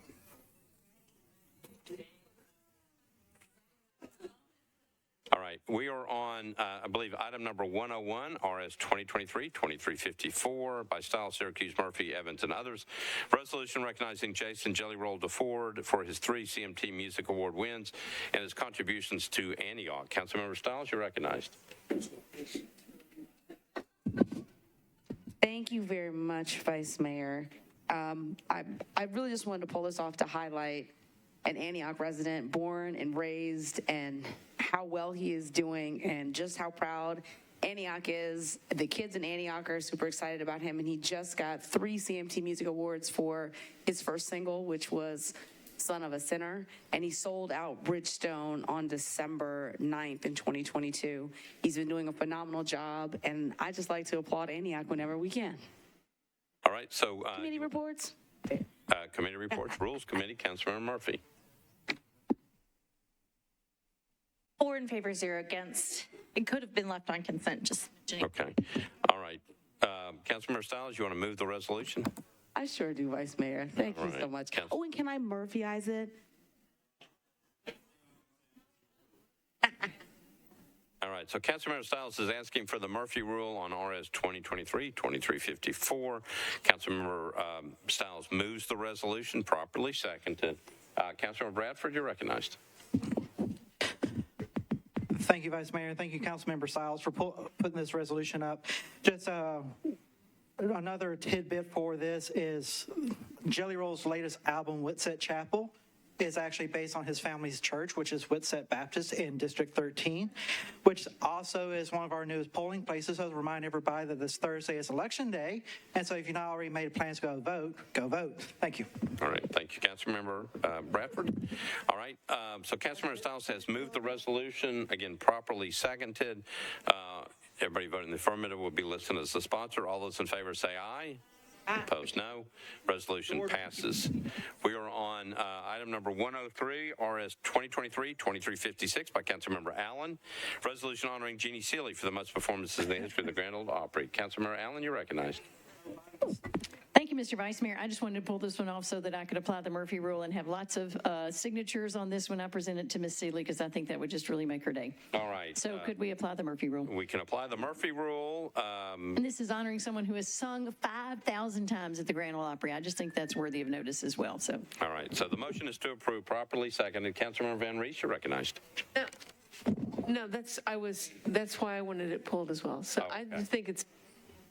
All right, we are on, I believe, item number 101, RS 2023-2354 by Stiles, Syracuse, Murphy, Evans, and others. Resolution recognizing Jason Jelly Roll DeFord for his 3 CMT Music Award wins and his contributions to Antioch. Councilmember Stiles, you're recognized. Thank you very much, Vice Mayor. I really just wanted to pull this off to highlight an Antioch resident, born and raised, and how well he is doing and just how proud Antioch is. The kids in Antioch are super excited about him, and he just got 3 CMT Music Awards for his first single, which was Son of a Sinner, and he sold out Bridgestone on December 9th in 2022. He's been doing a phenomenal job, and I just like to applaud Antioch whenever we can. All right, so... Committee reports? Committee reports, Rules Committee, Councilmember Murphy. 4 in favor, 0 against. It could have been left on consent, just mentioning. Okay. All right. Councilmember Stiles, you want to move the resolution? I sure do, Vice Mayor. Thank you so much. Oh, and can I Murphyize it? All right, so Councilmember Stiles is asking for the Murphy rule on RS 2023-2354. Councilmember Stiles moves the resolution, properly seconded. Councilmember Bradford, you're recognized. Thank you, Vice Mayor. Thank you, Councilmember Stiles, for putting this resolution up. Just another tidbit for this is Jelly Roll's latest album, Whitsett Chapel, is actually based on his family's church, which is Whitsett Baptist in District 13, which also is one of our newest polling places. So to remind everybody that this Thursday is Election Day, and so if you've not already made plans to go vote, go vote. Thank you. All right, thank you, Councilmember Bradford. All right, so Councilmember Stiles has moved the resolution, again, properly seconded. Everybody voting in the affirmative will be listed as the sponsor. All those in favor say aye. Opposed, no. Resolution passes. We are on item number 103, RS 2023-2356 by Councilmember Allen. Resolution honoring Jeannie Seeley for the most performances in the history of the Grand Ole Opry. Councilmember Allen, you're recognized. Thank you, Mr. Vice Mayor. I just wanted to pull this one off so that I could apply the Murphy rule and have lots of signatures on this when I present it to Ms. Seeley, because I think that would just really make her day. All right. So could we apply the Murphy rule? We can apply the Murphy rule. And this is honoring someone who has sung 5,000 times at the Grand Ole Opry. I just think that's worthy of notice as well. So. All right. So the motion is to approve, properly seconded. Councilmember Van Rees, you're recognized. No, that's why I wanted it pulled as well. So I just think it's.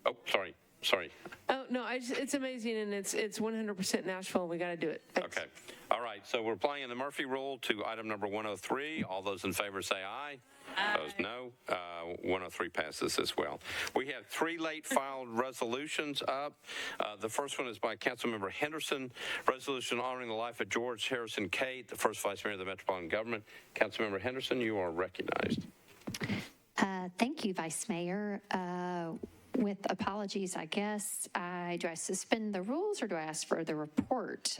Oh, sorry. sorry. Oh, no, it's amazing, and it's 100% Nashville. We got to do it. Thanks. Okay. All right, so we're applying the Murphy rule to item number 103. All those in favor say aye. Opposed, no. 103 passes as well. We have 3 late filed resolutions up. The first one is by Councilmember Henderson, resolution honoring the life of George Harrison Cate, the first Vice Mayor of the Metropolitan Government. Councilmember Henderson, you are recognized. Thank you, Vice Mayor. With apologies, I guess, do I suspend the rules or do I ask for the report,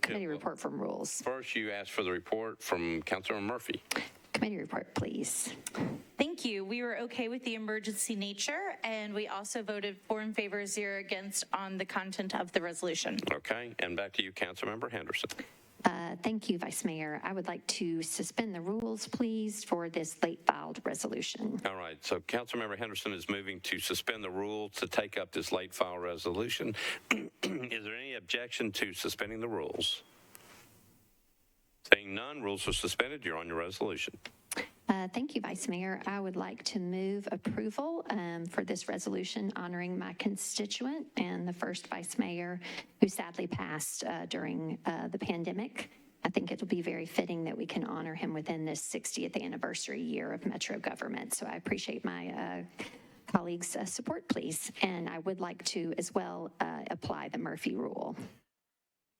committee report from rules? First, you asked for the report from Councilmember Murphy. Committee report, please. Thank you. We were okay with the emergency nature, and we also voted 4 in favor, 0 against on the content of the resolution. Okay, and back to you, Councilmember Henderson. Thank you, Vice Mayor. I would like to suspend the rules, please, for this late filed resolution. All right, so Councilmember Henderson is moving to suspend the rules to take up this late file resolution. Is there any objection to suspending the rules? Seeing none, rules are suspended. You're on your resolution. Thank you, Vice Mayor. I would like to move approval for this resolution honoring my constituent and the first Vice Mayor who sadly passed during the pandemic. I think it'll be very fitting that we can honor him within this 60th anniversary year of Metro government. So I appreciate my colleagues' support, please. And I would like to as well apply the Murphy rule.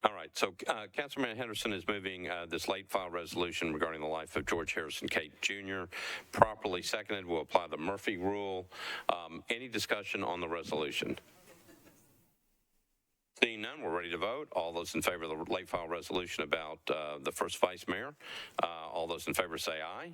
All right, so Councilman Henderson is moving this late file resolution regarding the life of George Harrison Cate Jr. Properly seconded. We'll apply the Murphy rule. Any discussion on the resolution? Seeing none, we're ready to vote. All those in favor of the late file resolution about the first Vice Mayor, all those in favor say aye.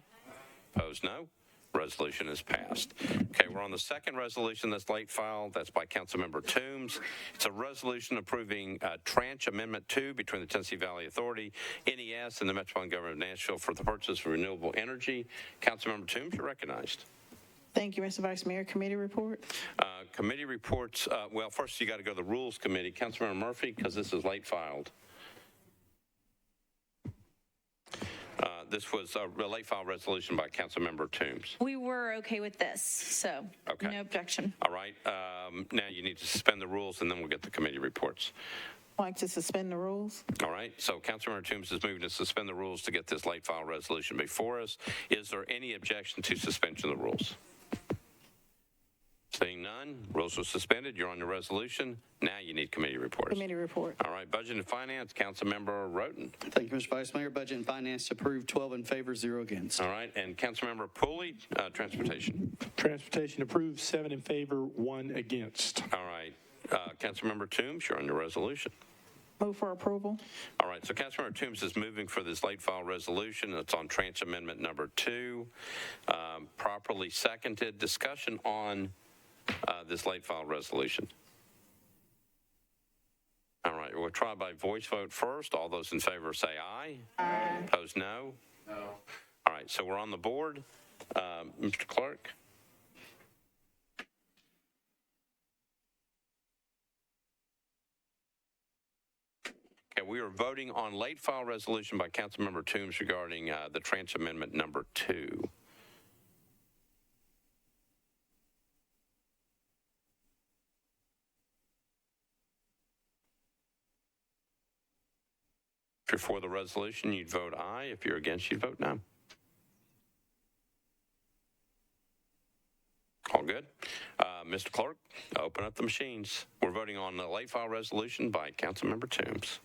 Opposed, no. Resolution is passed. Okay, we're on the second resolution that's late filed. That's by Councilmember Toombs. It's a resolution approving Tranche Amendment 2 between the Tennessee Valley Authority, NES, and the Metropolitan Government of Nashville for the purchase of renewable energy. Councilmember Toombs, you're recognized. Thank you, Mr. Vice Mayor. Committee report. Committee reports. Well, first you got to go to the Rules Committee. Councilmember Murphy, because this is late filed. This was a late file resolution by Councilmember Toombs. We were okay with this, so no objection. All right. Now you need to suspend the rules, and then we'll get the committee reports. I'd like to suspend the rules. All right. So Councilmember Toombs is moving to suspend the rules to get this late file resolution before us. Is there any objection to suspension of the rules? Seeing none, rules are suspended. You're on your resolution. Now you need committee reports. Committee report. All right, Budget and Finance, Councilmember Roten. Thank you, Mr. Vice Mayor. Budget and Finance approved, 12 in favor, 0 against. All right, and Councilmember Pooley, Transportation. Transportation approved, 7 in favor, 1 against. All right, Councilmember Toombs, you're on your resolution. Move for approval. All right, so Councilmember Toombs is moving for this late file resolution. It's on Tranche Amendment number 2. Properly seconded. Discussion on this late file resolution. All right, we'll try by voice vote first. All those in favor say aye. Aye. Opposed, no? No. All right, so we're on the board. Mr. Clerk? Okay, we are voting on late file resolution by Councilmember Toombs regarding the Tranche Amendment number 2. If you're for the resolution, you'd vote aye. If you're against, you'd vote no. All good? Mr. Clerk, open up the machines. We're voting on the late file resolution by Councilmember Toombs.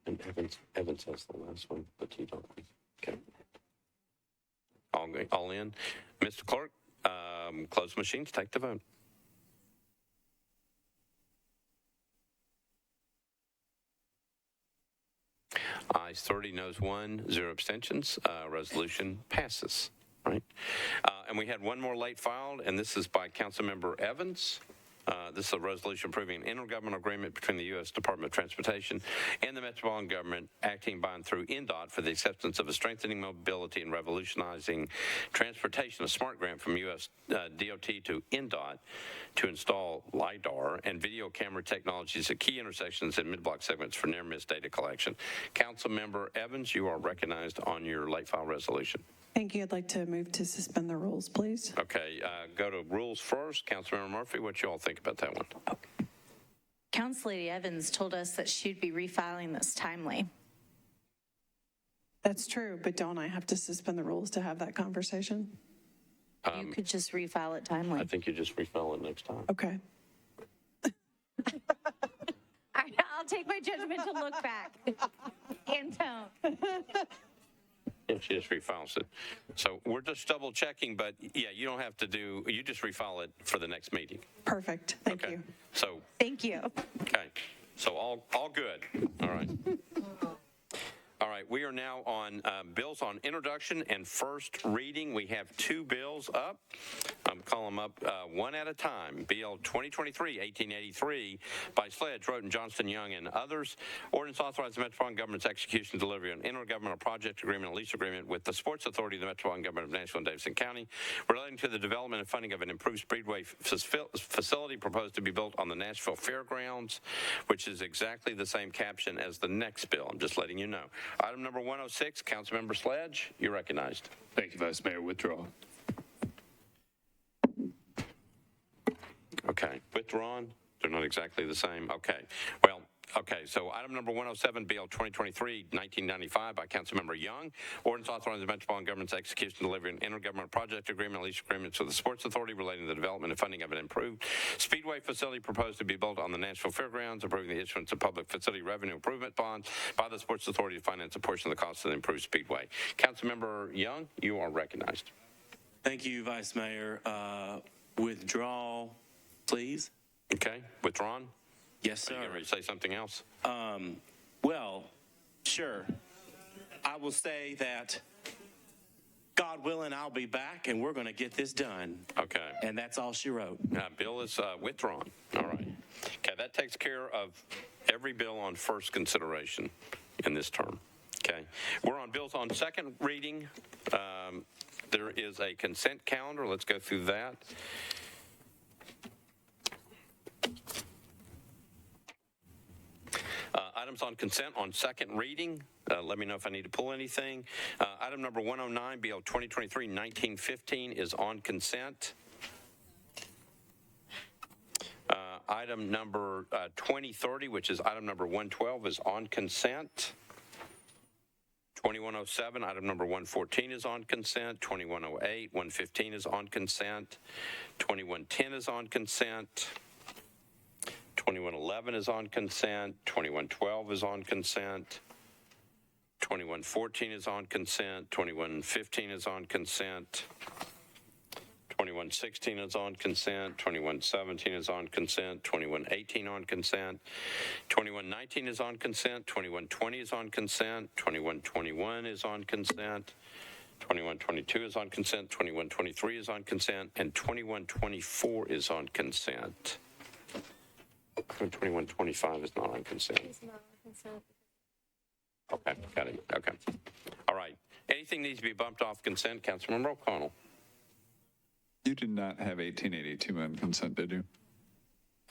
And Evans has the last one, but you don't. Okay. All in. Mr. Clerk, close the machines, take the vote. Ayes 30, noes 1, 0 abstentions. Resolution passes. Right. And we had one more late filed, and this is by Councilmember Evans. This is a resolution approving an intergovernmental agreement between the U.S. Department of Transportation and the Metropolitan government acting by and through NDOT for the acceptance of a strengthening mobility and revolutionizing transportation, a SMART grant from U.S. DOT to NDOT to install LiDAR and video camera technologies at key intersections and mid-block segments for near-miss data collection. Councilmember Evans, you are recognized on your late file resolution. Thank you. I'd like to move to suspend the rules, please. Okay, go to rules first. Councilmember Murphy, what you all think about that one? Councilor Evans told us that she'd be refiling this timely. That's true, but don't I have to suspend the rules to have that conversation? You could just refile it timely. I think you just refile it next time. Okay. I'll take my judgment to look back and tone. If she just refiles it. So we're just double checking, but yeah, you don't have to do, you just refile it for the next meeting. Perfect. Thank you. So, Thank you. okay. So all good. All right. All right, we are now on bills on introduction and first reading. We have two bills up. I'm calling them up one at a time. Bill 2023-1883 by Sledge, Roten, Johnston, Young, and others. Ordinance authorizing the Metropolitan Government's execution and delivery of an intergovernmental project agreement and lease agreement with the Sports Authority of the Metropolitan Government of Nashville and Davidson County relating to the development and funding of an improved speedway facility proposed to be built on the Nashville Fairgrounds, which is exactly the same caption as the next bill. I'm just letting you know. Item number 106, Councilmember Sledge, you're recognized. Thank you, Vice Mayor. Withdraw. Okay, withdrawn. They're not exactly the same. Okay, well, okay, so item number 107, Bill 2023-1995 by Councilmember Young. Ordinance authorizing the Metropolitan Government's execution and delivery of an intergovernmental project agreement, lease agreements with the Sports Authority relating to the development and funding of an improved speedway facility proposed to be built on the Nashville Fairgrounds, approving the issuance of public facility revenue improvement bonds by the Sports Authority to finance a portion of the cost of the improved speedway. Councilmember Young, you are recognized. Thank you, Vice Mayor. Withdraw, please. Okay, withdrawn? Yes, sir. Are you ready to say something else? Well, sure. I will say that, God willing, I'll be back and we're going to get this done. Okay. And that's all she wrote. Bill is withdrawn. All right. Okay, that takes care of every bill on first consideration in this term. Okay. We're on bills on second reading. There is a consent calendar. Let's go through that. Items on consent on second reading. Let me know if I need to pull anything. Item number 109, BL 2023-1915 is on consent. Item number 2030, which is item number 112, is on consent. 2107, item number 114 is on consent. 2108, 115 is on consent. 2110 is on consent. 2111 is on consent. 2112 is on consent. 2114 is on consent. 2115 is on consent. 2116 is on consent. 2117 is on consent. 2118 on consent. 2119 is on consent. 2120 is on consent. 2121 is on consent. 2122 is on consent. 2123 is on consent. And 2124 is on consent. 2125 is not on consent. It's not on consent. Okay, got it. Okay. All right. Anything needs to be bumped off consent? Councilmember O'Connell. You did not have 1882 on consent, did you?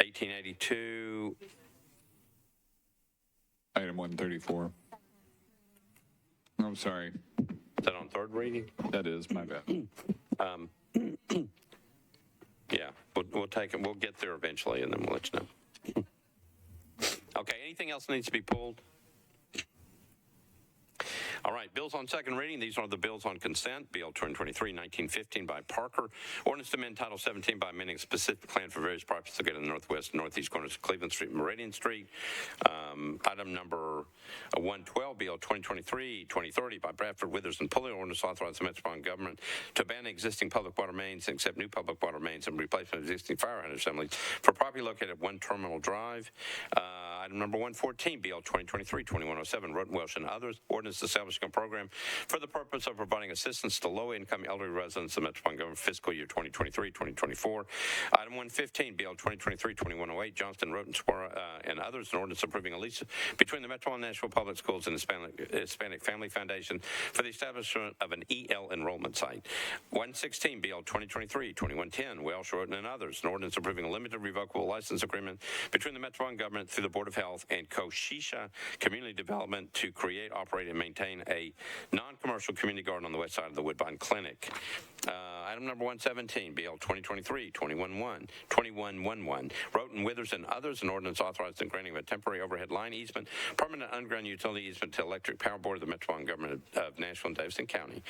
1882. Item 134. I'm sorry. Is that on third reading? That is, my bad. Yeah, we'll take it. We'll get there eventually, and then we'll let you know. Okay, anything else needs to be pulled? All right, bills on second reading. These are the bills on consent. Bill 2023-1915 by Parker. Ordinance to amend Title 17 by amending a specific plan for various properties located in the northwest and northeast corners of Cleveland Street and Meridian Street. Item number 112, Bill 2023-2030 by Bradford, Withers, and Pulley. Ordinance authorizing the Metropolitan Government to abandon existing public water mains and accept new public water mains and replacement of existing fire hydrant assemblies for property located at 1 Terminal Drive. Item number 114, BL 2023-2107, Roten, Welsh, and others, ordinance establishing a program for the purpose of providing assistance to low-income elderly residents of the Metropolitan Government fiscal year 2023-2024. Item 115, BL 2023-2108, Johnston, Roten, Spora, and others, an ordinance approving a lease between the Metropolitan Nashville Public Schools and Hispanic Family Foundation for the establishment of an EL enrollment site. 116, BL 2023-2110, Welsh, Roten, and others, an ordinance approving a limited revocable license agreement between the Metropolitan Government through the Board of Health and Cochise Community Development to create, operate, and maintain a non-commercial community garden on the west side of the Woodbine Clinic. Item number 117, BL 2023-2111, Roten, Withers, and others, an ordinance authorizing granting of a temporary overhead line easement, permanent underground utility easement to Electric Power Board of the Metropolitan Government of Nashville and Davidson County.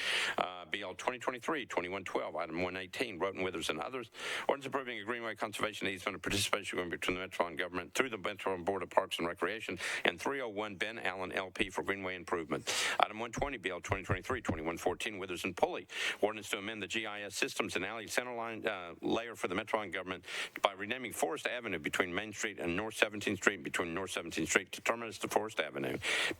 BL 2023-2112, item 118, Roten, Withers, and others, ordinance approving a greenway conservation easement of participation agreement between the Metropolitan Government through the Metropolitan Board of Parks and Recreation and 301 Ben Allen LP for greenway improvement. Item 120, BL 2023-2114, Withers and Pulley, ordinance to amend the GIS systems and alley centerline layer for the Metropolitan Government by renaming Forest Avenue between Main Street and North 17th Street, between North 17th Street to terminus to Forest Avenue.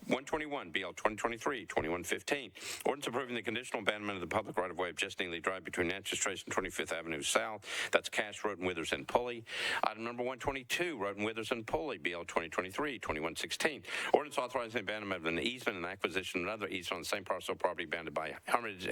121, BL 2023-2115, ordinance approving the conditional abandonment of the public right-of-way of Just Neely Drive between Natchez Trace and 25th Avenue South. That's Cash, Roten, Withers, and Pulley. Item number 122, Roten, Withers, and Pulley, BL 2023-2116, ordinance authorizing the abandonment of an easement and acquisition of another easement on the same parcel of property bounded by Hermitage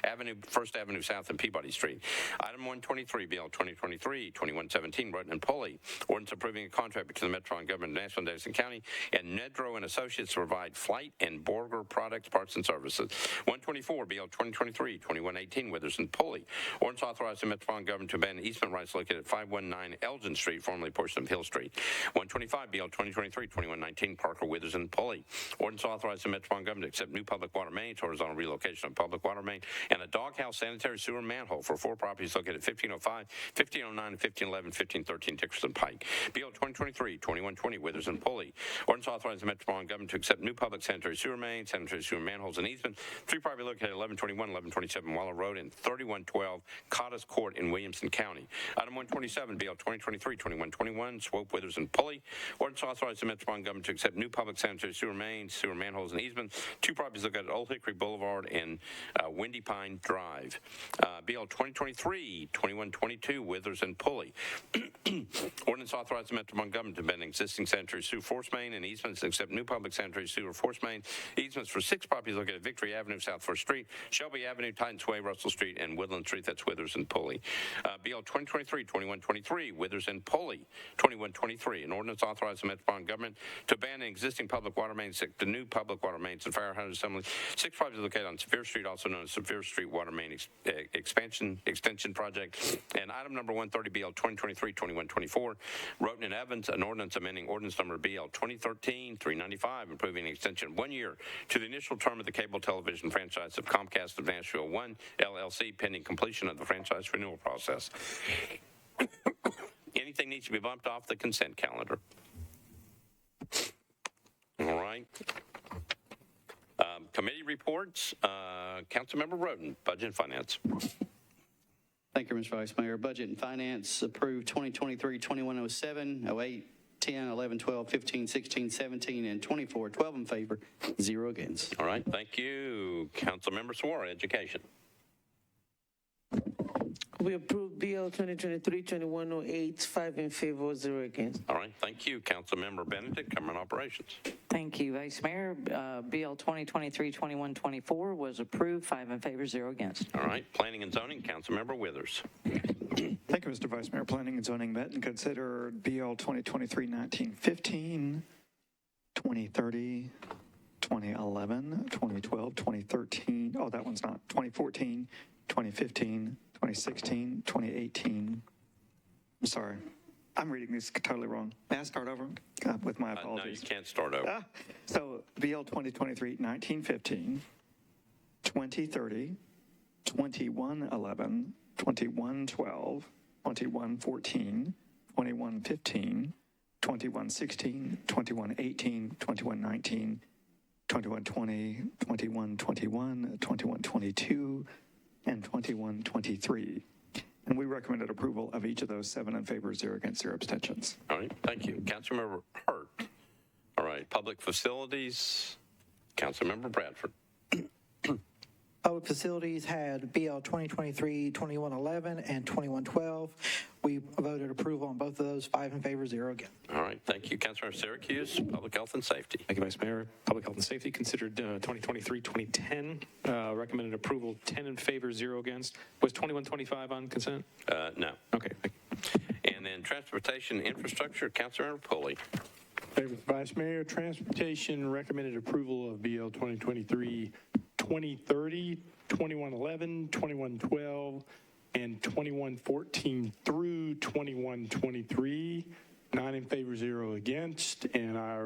Avenue, First Avenue South, and Peabody Street. Item 123, BL 2023-2117, Roten and Pulley, ordinance approving a contract between the Metropolitan Government of Nashville and Davidson County and Nedrow and Associates to provide flight and Borger products, parts, and services. 124, BL 2023-2118, Withers and Pulley, ordinance authorizing the Metropolitan Government to abandon easement rights located at 519 Elgin Street, formerly portion of Hill Street. 125, BL 2023-2119, Parker, Withers, and Pulley, ordinance authorizing the Metropolitan Government to accept new public water mains, horizontal relocation of public water main, and a doghouse sanitary sewer manhole for 4 properties located at 1505, 1509, 1511, 1513 Dickerson Pike. BL 2023-2120, Withers and Pulley, ordinance authorizing the Metropolitan Government to accept new public sanitary sewer mains, sanitary sewer manholes, and easements, 3 properties located at 1121, 1127 Waller Road, and 3112 Cottis Court in Williamson County. Item 127, BL 2023-2121, Swope, Withers, and Pulley, ordinance authorizing the Metropolitan Government to accept new public sanitary sewer mains, sewer manholes, and easements, 2 properties located at Old Hickory Boulevard and Windy Pine Drive. BL 2023-2122, Withers and Pulley, ordinance authorizing the Metropolitan Government to abandon existing sanitary sewer force main and easements and accept new public sanitary sewer force main easements for 6 properties located at Victory Avenue, South 1st Street, Shelby Avenue, Titans Way, Russell Street, and Woodland Street. That's Withers and Pulley. BL 2023-2123, Withers and Pulley, 2123, an ordinance authorizing the Metropolitan Government to abandon existing public water mains, the new public water mains and fire hydrant assembly, 6 properties located on Sevier Street, also known as Sevier Street Water Main Extension Project. And item number 130, BL 2023-2124, Roten and Evans, an ordinance amending ordinance number BL 2013-395, approving an extension of 1 year to the initial term of the cable television franchise of Comcast of Nashville 1 LLC, pending completion of the franchise renewal process. Anything needs to be bumped off the consent calendar? All right. Committee reports. Councilmember Roten, Budget and Finance. Thank you, Mr. Vice Mayor. Budget and Finance approved 2023-2107, 08, 10, 11, 12, 15, 16, 17, and 24. 12 in favor, 0 against. All right, thank you. Councilmember Suara, Education. We approve BL 2023-2108, 5 in favor, 0 against. All right, thank you. Councilmember Benedict, Government Operations. Thank you, Vice Mayor. BL 2023-2124 was approved, 5 in favor, 0 against. All right, Planning and Zoning, Councilmember Withers. Thank you, Mr. Vice Mayor. Planning and Zoning met and considered BL 2023-1915, 2030, 2011, 2012, 2013. Oh, that one's not. 2014, 2015, 2016, 2018. I'm sorry. I'm reading these totally wrong. May I start over with my apologies? No, you can't start over. So BL 2023-1915, 2030, 2111, 2112, 2114, 2115, 2116, 2118, 2119, 2120, 2121, 2122, and 2123. And we recommended approval of each of those, 7 in favor, 0 against, 0 abstentions. All right, thank you. Councilmember Hurt. Public Facilities, Councilmember Bradford. Public Facilities had BL 2023-2111 and 2112. We voted approval on both of those, 5 in favor, 0 against. All right, thank you. Councilmember Syracuse, Public Health and Safety. Thank you, Vice Mayor. Public Health and Safety considered 2023-2010, recommended approval, 10 in favor, 0 against. Was 2125 on consent? No. Okay, thank you. And then Transportation Infrastructure, Councilmember Pulley. Thank you, Vice Mayor. Transportation recommended approval of BL 2023-2030, 2111, 2112, and 2114 through 2123. 9 in favor, 0 against, and I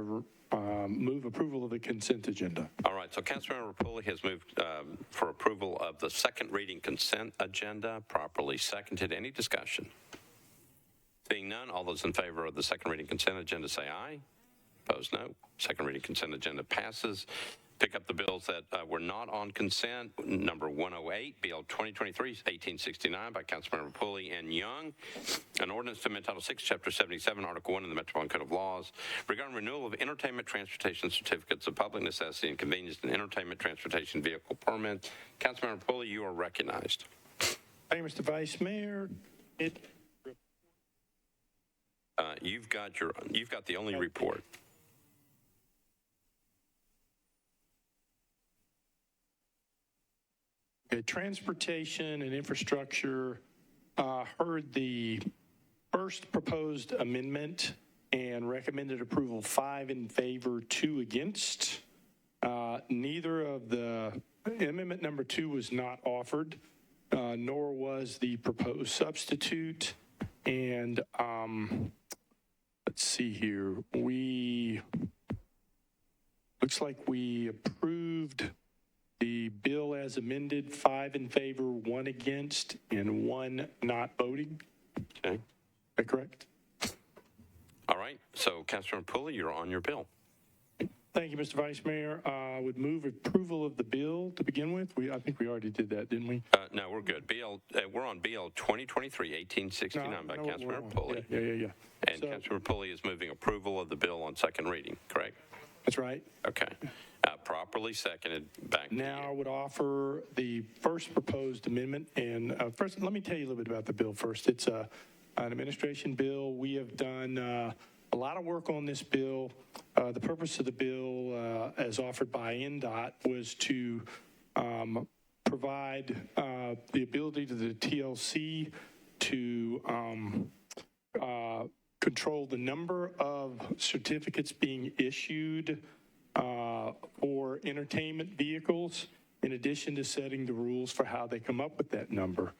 move approval of the consent agenda. All right, so Councilmember Pulley has moved for approval of the second reading consent agenda, properly seconded. Any discussion? Seeing none, all those in favor of the second reading consent agenda say aye. Opposed, no. Second reading consent agenda passes. Pick up the bills that were not on consent. Number 108, BL 2023-1869 by Councilmember Pulley and Young. An ordinance to amend Title 6, Chapter 77, Article 1 of the Metropolitan Code of Laws regarding renewal of entertainment transportation certificates of public necessity and convenience and entertainment transportation vehicle permits. Councilmember Pulley, you are recognized. Thank you, Mr. Vice Mayor. You've got the only report. Transportation and Infrastructure heard the first proposed amendment and recommended approval, 5 in favor, 2 against. Neither of the amendment number 2 was not offered, nor was the proposed substitute. And let's see here. Looks like we approved the bill as amended, 5 in favor, 1 against, and 1 not voting. Okay. Is that correct? All right. So, Councilmember Pulley, you're on your bill. Thank you, Mr. Vice Mayor. I would move approval of the bill to begin with. I think we already did that, didn't we? No, we're good. We're on BL 2023-1869 by Councilmember Pulley. Yeah. And Councilmember Pulley is moving approval of the bill on second reading, correct? That's right. Okay. Properly seconded. Back to now, I would offer the first proposed amendment. And first, let me tell you a little bit about the bill first. It's an administration bill. We have done a lot of work on this bill. The purpose of the bill, as offered by NDOT, was to provide the ability to the TLC to control the number of certificates being issued for entertainment vehicles, in addition to setting the rules for how they come up with that number.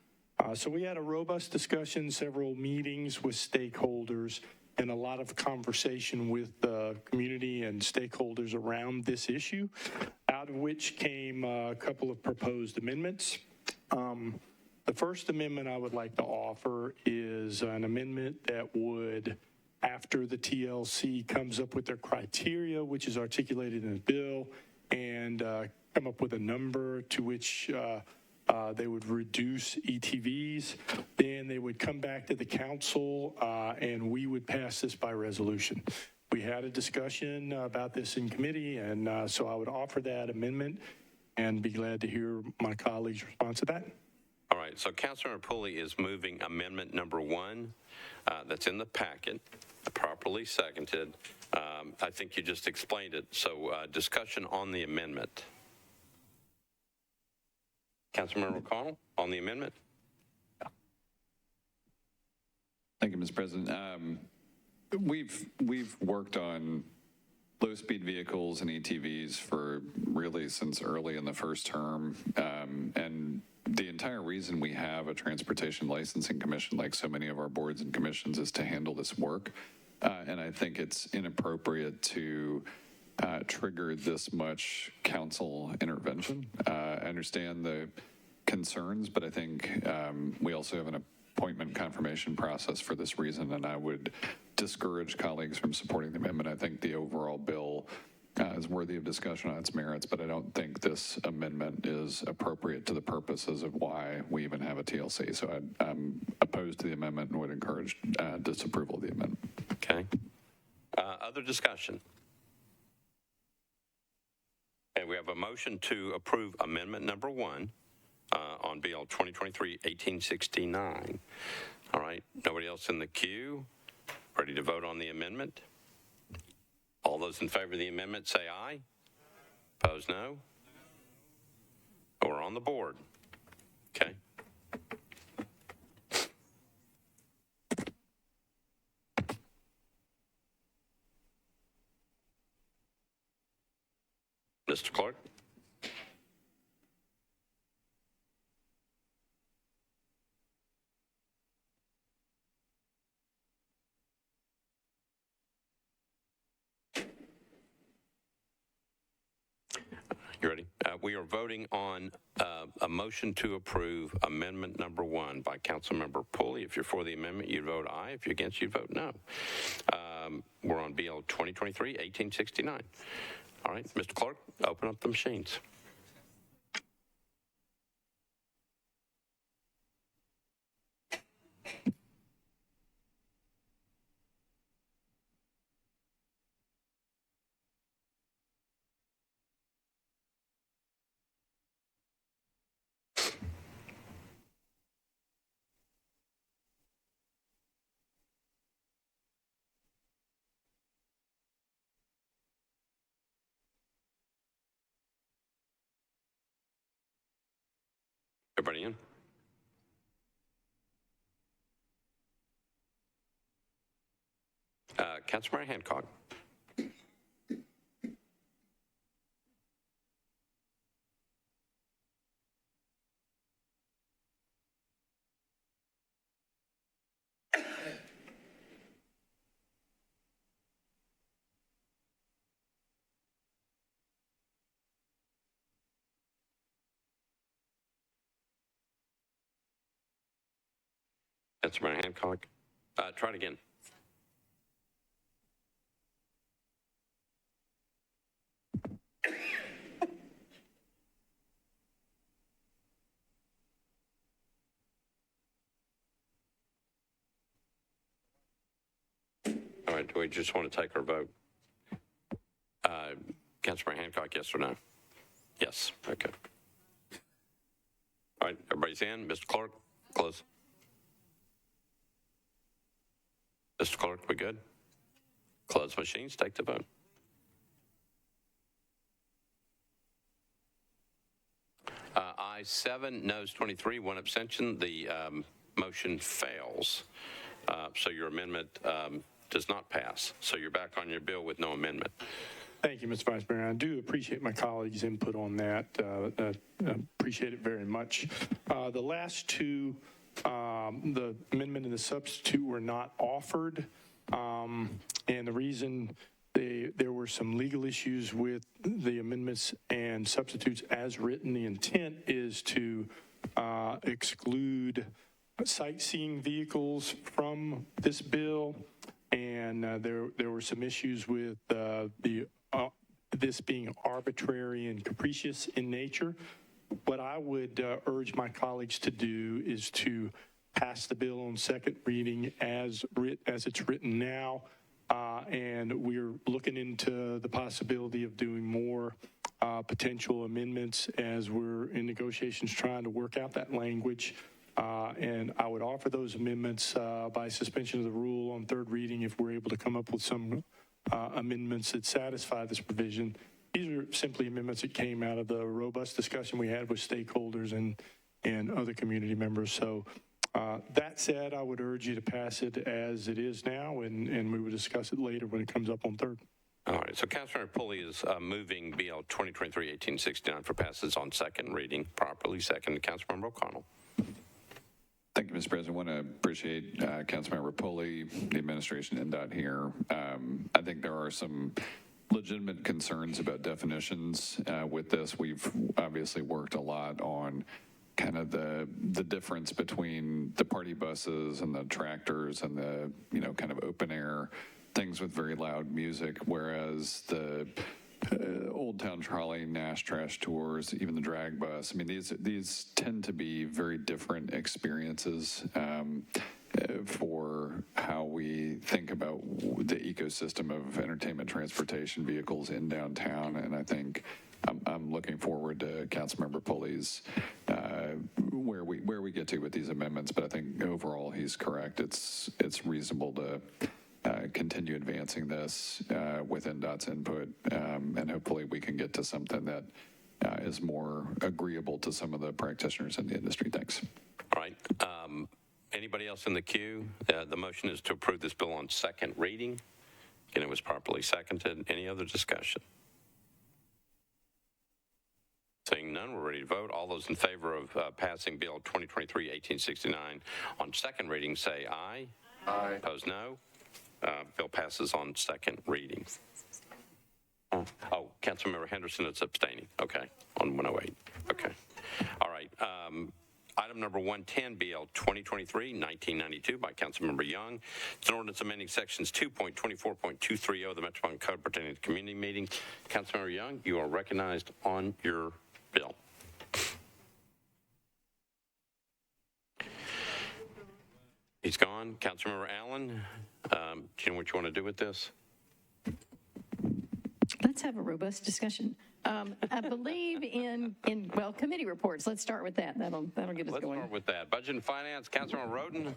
So we had a robust discussion, several meetings with stakeholders, and a lot of conversation with the community and stakeholders around this issue, out of which came a couple of proposed amendments. The first amendment I would like to offer is an amendment that would, after the TLC comes up with their criteria, which is articulated in the bill, and come up with a number to which they would reduce ETVs, then they would come back to the council and we would pass this by resolution. We had a discussion about this in committee, and so I would offer that amendment and be glad to hear my colleagues' response to that. All right, so Councilmember Pulley is moving amendment number 1 that's in the packet, properly seconded. I think you just explained it. So discussion on the amendment. Councilmember McConnell, on the amendment. Thank you, Mr. President. We've worked on low-speed vehicles and ETVs for really since early in the first term, and the entire reason we have a Transportation Licensing Commission, like so many of our boards and commissions, is to handle this work. And I think it's inappropriate to trigger this much council intervention. I understand the concerns, but I think we also have an appointment confirmation process for this reason, and I would discourage colleagues from supporting the amendment. I think the overall bill is worthy of discussion on its merits, but I don't think this amendment is appropriate to the purposes of why we even have a TLC. So I'm opposed to the amendment and would encourage disapproval of the amendment. Okay. Other discussion? Okay, we have a motion to approve amendment number 1 on Bill 2023-1869. All right, nobody else in the queue? Ready to vote on the amendment? All those in favor of the amendment say aye. Opposed, no. We're on the board. Okay. Mr. Clark? You ready? We are voting on a motion to approve amendment number 1 by Councilmember Pulley. If you're for the amendment, you'd vote aye. If you're against, you'd vote no. We're on BL 2023-1869. All right, Mr. Clark, open up the machines. Everybody in? Councilmember Hancock. Councilmember Hancock. Try it again. All right, do we just want to take our vote? Councilmember Hancock, yes or no? Yes, okay. All right, everybody's in. Mr. Clark, close. Mr. Clark, we good? Close machines, take the vote. Ayes 7, noes 23, 1 abstention. The motion fails. So your amendment does not pass. So you're back on your bill with no amendment. Thank you, Mr. Vice Mayor. I do appreciate my colleagues' input on that. Appreciate it very much. The last two, the amendment and the substitute, were not offered. And the reason there were some legal issues with the amendments and substitutes as written. The intent is to exclude sightseeing vehicles from this bill. And there were some issues with this being arbitrary and capricious in nature. What I would urge my colleagues to do is to pass the bill on second reading as it's written now. And we're looking into the possibility of doing more potential amendments as we're in negotiations trying to work out that language. And I would offer those amendments by suspension of the rule on third reading if we're able to come up with some amendments that satisfy this provision. These are simply amendments that came out of the robust discussion we had with stakeholders and other community members. So that said, I would urge you to pass it as it is now, and we will discuss it later when it comes up on third. All right, so Councilmember Pulley is moving BL 2023-1869 for passes on second reading, properly seconded. Councilmember O'Connell. Thank you, Mr. President. I want to appreciate Councilmember Pulley, the administration, NDOT here. I think there are some legitimate concerns about definitions with this. We've obviously worked a lot on kind of the difference between the party buses and the tractors and the, kind of open air things with very loud music, whereas the Old Town Trolley, Nash Trash Tours, even the drag bus. I mean, these tend to be very different experiences. for how we think about the ecosystem of entertainment transportation vehicles in downtown. And I think I'm looking forward to Councilmember Pulley's where we get to with these amendments. But I think overall he's correct. It's reasonable to continue advancing this with NDOT's input, and hopefully we can get to something that is more agreeable to some of the practitioners in the industry. Thanks. All right. Anybody else in the queue? The motion is to approve this bill on second reading. Again, it was properly seconded. Any other discussion? Seeing none, we're ready to vote. All those in favor of passing Bill 2023-1869 on second reading say aye. Aye. Opposed, no. Bill passes on second reading. Oh, Councilmember Henderson is abstaining. Okay, on 108. Okay. All right. Item number 110, BL 2023-1992 by Councilmember Young. It's an ordinance amending sections 2.24.230 of the Metropolitan Code pertaining to community meetings. Councilmember Young, you are recognized on your bill. He's gone. Councilmember Allen, do you know what you want to do with this? Let's have a robust discussion. I believe in committee reports. Let's start with that. That'll get us going. Let's start with that. Budget and Finance, Councilmember Roden.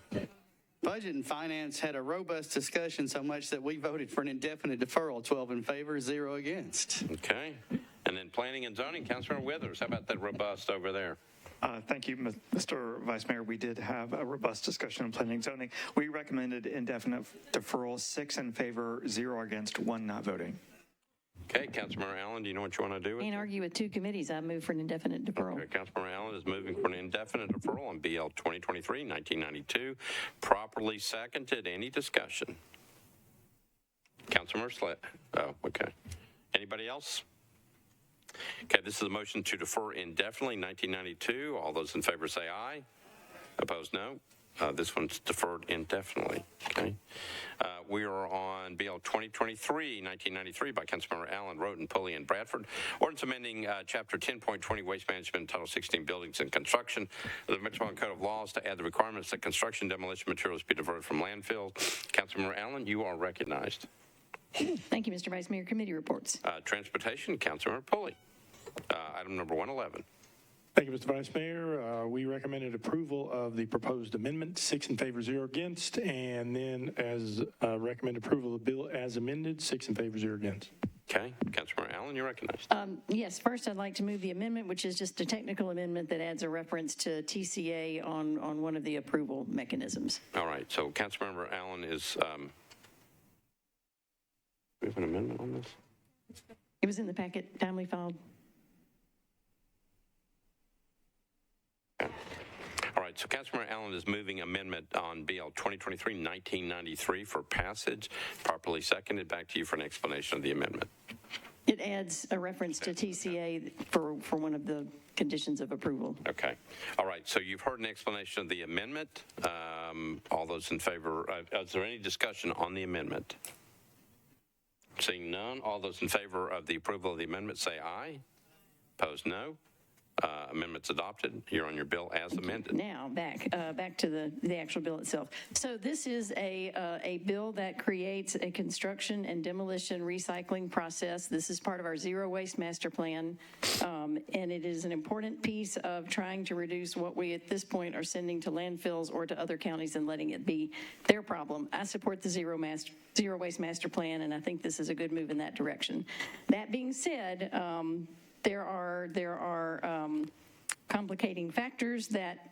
Budget and Finance had a robust discussion so much that we voted for an indefinite deferral, 12 in favor, 0 against. Okay. And then Planning and Zoning, Councilmember Withers. How about that robust over there? Thank you, Mr. Vice Mayor. We did have a robust discussion on planning and zoning. We recommended indefinite deferral, 6 in favor, 0 against, 1 not voting. Okay, Councilmember Allen, do you know what you want to do with it? Can't argue with two committees. I move for an indefinite deferral. Okay, Councilmember Allen is moving for an indefinite deferral on BL 2023-1992. Properly seconded. Any discussion? Councilmember Slett. Oh, okay. Anybody else? Okay, this is a motion to defer indefinitely 1992. All those in favor say aye. Opposed, no. This one's deferred indefinitely. Okay. We are on BL 2023-1993 by Councilmember Allen, Roten, Pulley, and Bradford. Ordinance amending Chapter 10.20 Waste Management, Title 16 Buildings and Construction of the Metropolitan Code of Laws to add the requirements that construction demolition materials be diverted from landfills. Councilmember Allen, you are recognized. Thank you, Mr. Vice Mayor. Committee reports. Transportation, Councilmember Pulley. Item number 111. Thank you, Mr. Vice Mayor. We recommended approval of the proposed amendment, 6 in favor, 0 against, and then as recommend approval of the bill as amended, 6 in favor, 0 against. Okay, Councilmember Allen, you're recognized. Yes, first I'd like to move the amendment, which is just a technical amendment that adds a reference to TCA on one of the approval mechanisms. All right, so Councilmember Allen is, we have an amendment on this? It was in the packet, timely filed. Okay. All right, so Councilmember Allen is moving amendment on BL 2023-1993 for passage. Properly seconded. Back to you for an explanation of the amendment. It adds a reference to TCA for one of the conditions of approval. Okay. All right, so you've heard an explanation of the amendment. All those in favor, is there any discussion on the amendment? Seeing none, all those in favor of the approval of the amendment say aye. Opposed, no. Amendment's adopted. You're on your bill as amended. Now, back to the actual bill itself. So this is a bill that creates a construction and demolition recycling process. This is part of our zero waste master plan, and it is an important piece of trying to reduce what we at this point are sending to landfills or to other counties and letting it be their problem. I support the zero waste master plan, and I think this is a good move in that direction. That being said, there are complicating factors that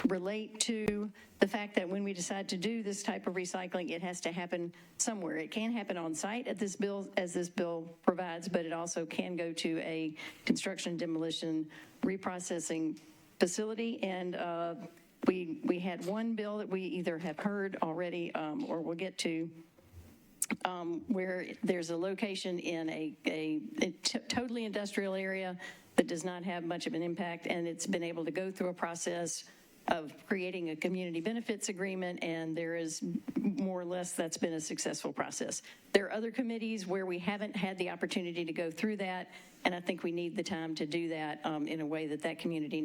relate to the fact that when we decide to do this type of recycling, it has to happen somewhere. It can happen on site as this bill provides, but it also can go to a construction demolition reprocessing facility. And we had one bill that we either have heard already or we'll get to, where there's a location in a totally industrial area that does not have much of an impact, and it's been able to go through a process of creating a community benefits agreement, and there is more or less that's been a successful process. There are other committees where we haven't had the opportunity to go through that, and I think we need the time to do that in a way that community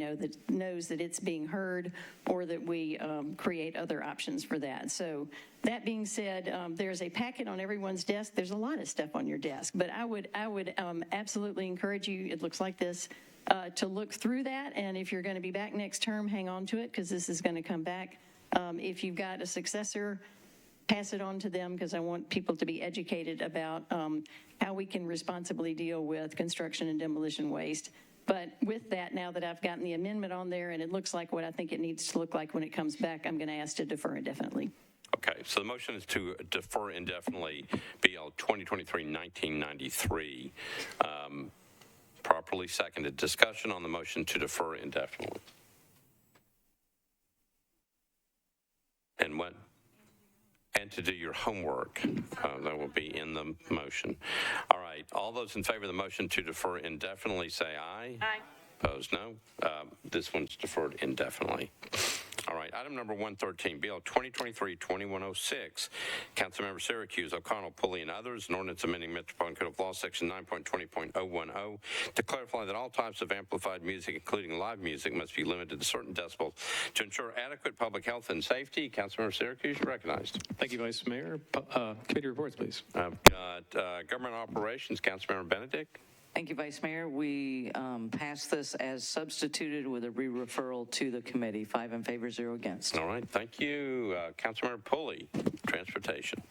knows that it's being heard, or that we create other options for that. So that being said, there's a packet on everyone's desk. There's a lot of stuff on your desk, but I would absolutely encourage you, it looks like this, to look through that, and if you're going to be back next term, hang on to it, because this is going to come back. If you've got a successor, pass it on to them, because I want people to be educated about how we can responsibly deal with construction and demolition waste. But with that, now that I've gotten the amendment on there and it looks like what I think it needs to look like when it comes back, I'm going to ask to defer indefinitely. Okay, so the motion is to defer indefinitely BL 2023-1993. Properly seconded. Discussion on the motion to defer indefinitely. And to do your homework. That will be in the motion. All right, all those in favor of the motion to defer indefinitely say aye. Aye. Opposed, no. This one's deferred indefinitely. All right, item number 113, BL 2023-2106, Councilmember Syracuse, O'Connell, Pulley, and others, an ordinance amending Metropolitan Code of Law, Section 9.20.010, to clarify that all types of amplified music, including live music, must be limited to certain decibels to ensure adequate public health and safety. Councilmember Syracuse, you're recognized. Thank you, Vice Mayor. Committee reports, please. I've got Government Operations, Councilmember Benedict. Thank you, Vice Mayor. We passed this as substituted with a re-referral to the committee. 5 in favor, 0 against. All right, thank you. Councilmember Pulley, Transportation.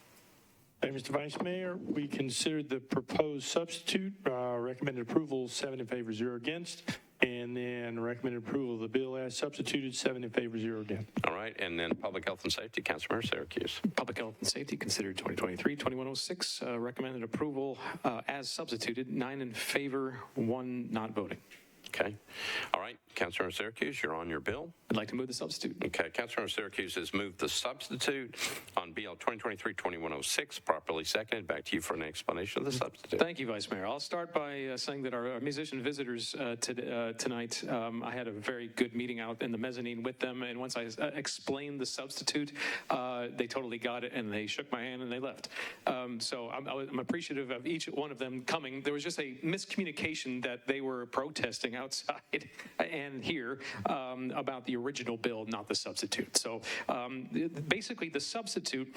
Thank you, Mr. Vice Mayor. We considered the proposed substitute, recommended approval, 7 in favor, 0 against, and then recommended approval of the bill as substituted, 7 in favor, 0 against. All right, and then Public Health and Safety, Councilmember Syracuse. Public Health and Safety considered 2023-2106, recommended approval as substituted, 9 in favor, 1 not voting. Okay. All right, Councilmember Syracuse, you're on your bill. I'd like to move the substitute. Okay, Councilmember Syracuse has moved the substitute on BL 2023-2106, properly seconded. Back to you for an explanation of the substitute. Thank you, Vice Mayor. I'll start by saying that our musician visitors tonight, I had a very good meeting out in the mezzanine with them, and once I explained the substitute, they totally got it, and they shook my hand and they left. So I'm appreciative of each one of them coming. There was just a miscommunication that they were protesting outside and here about the original bill, not the substitute. So basically, the substitute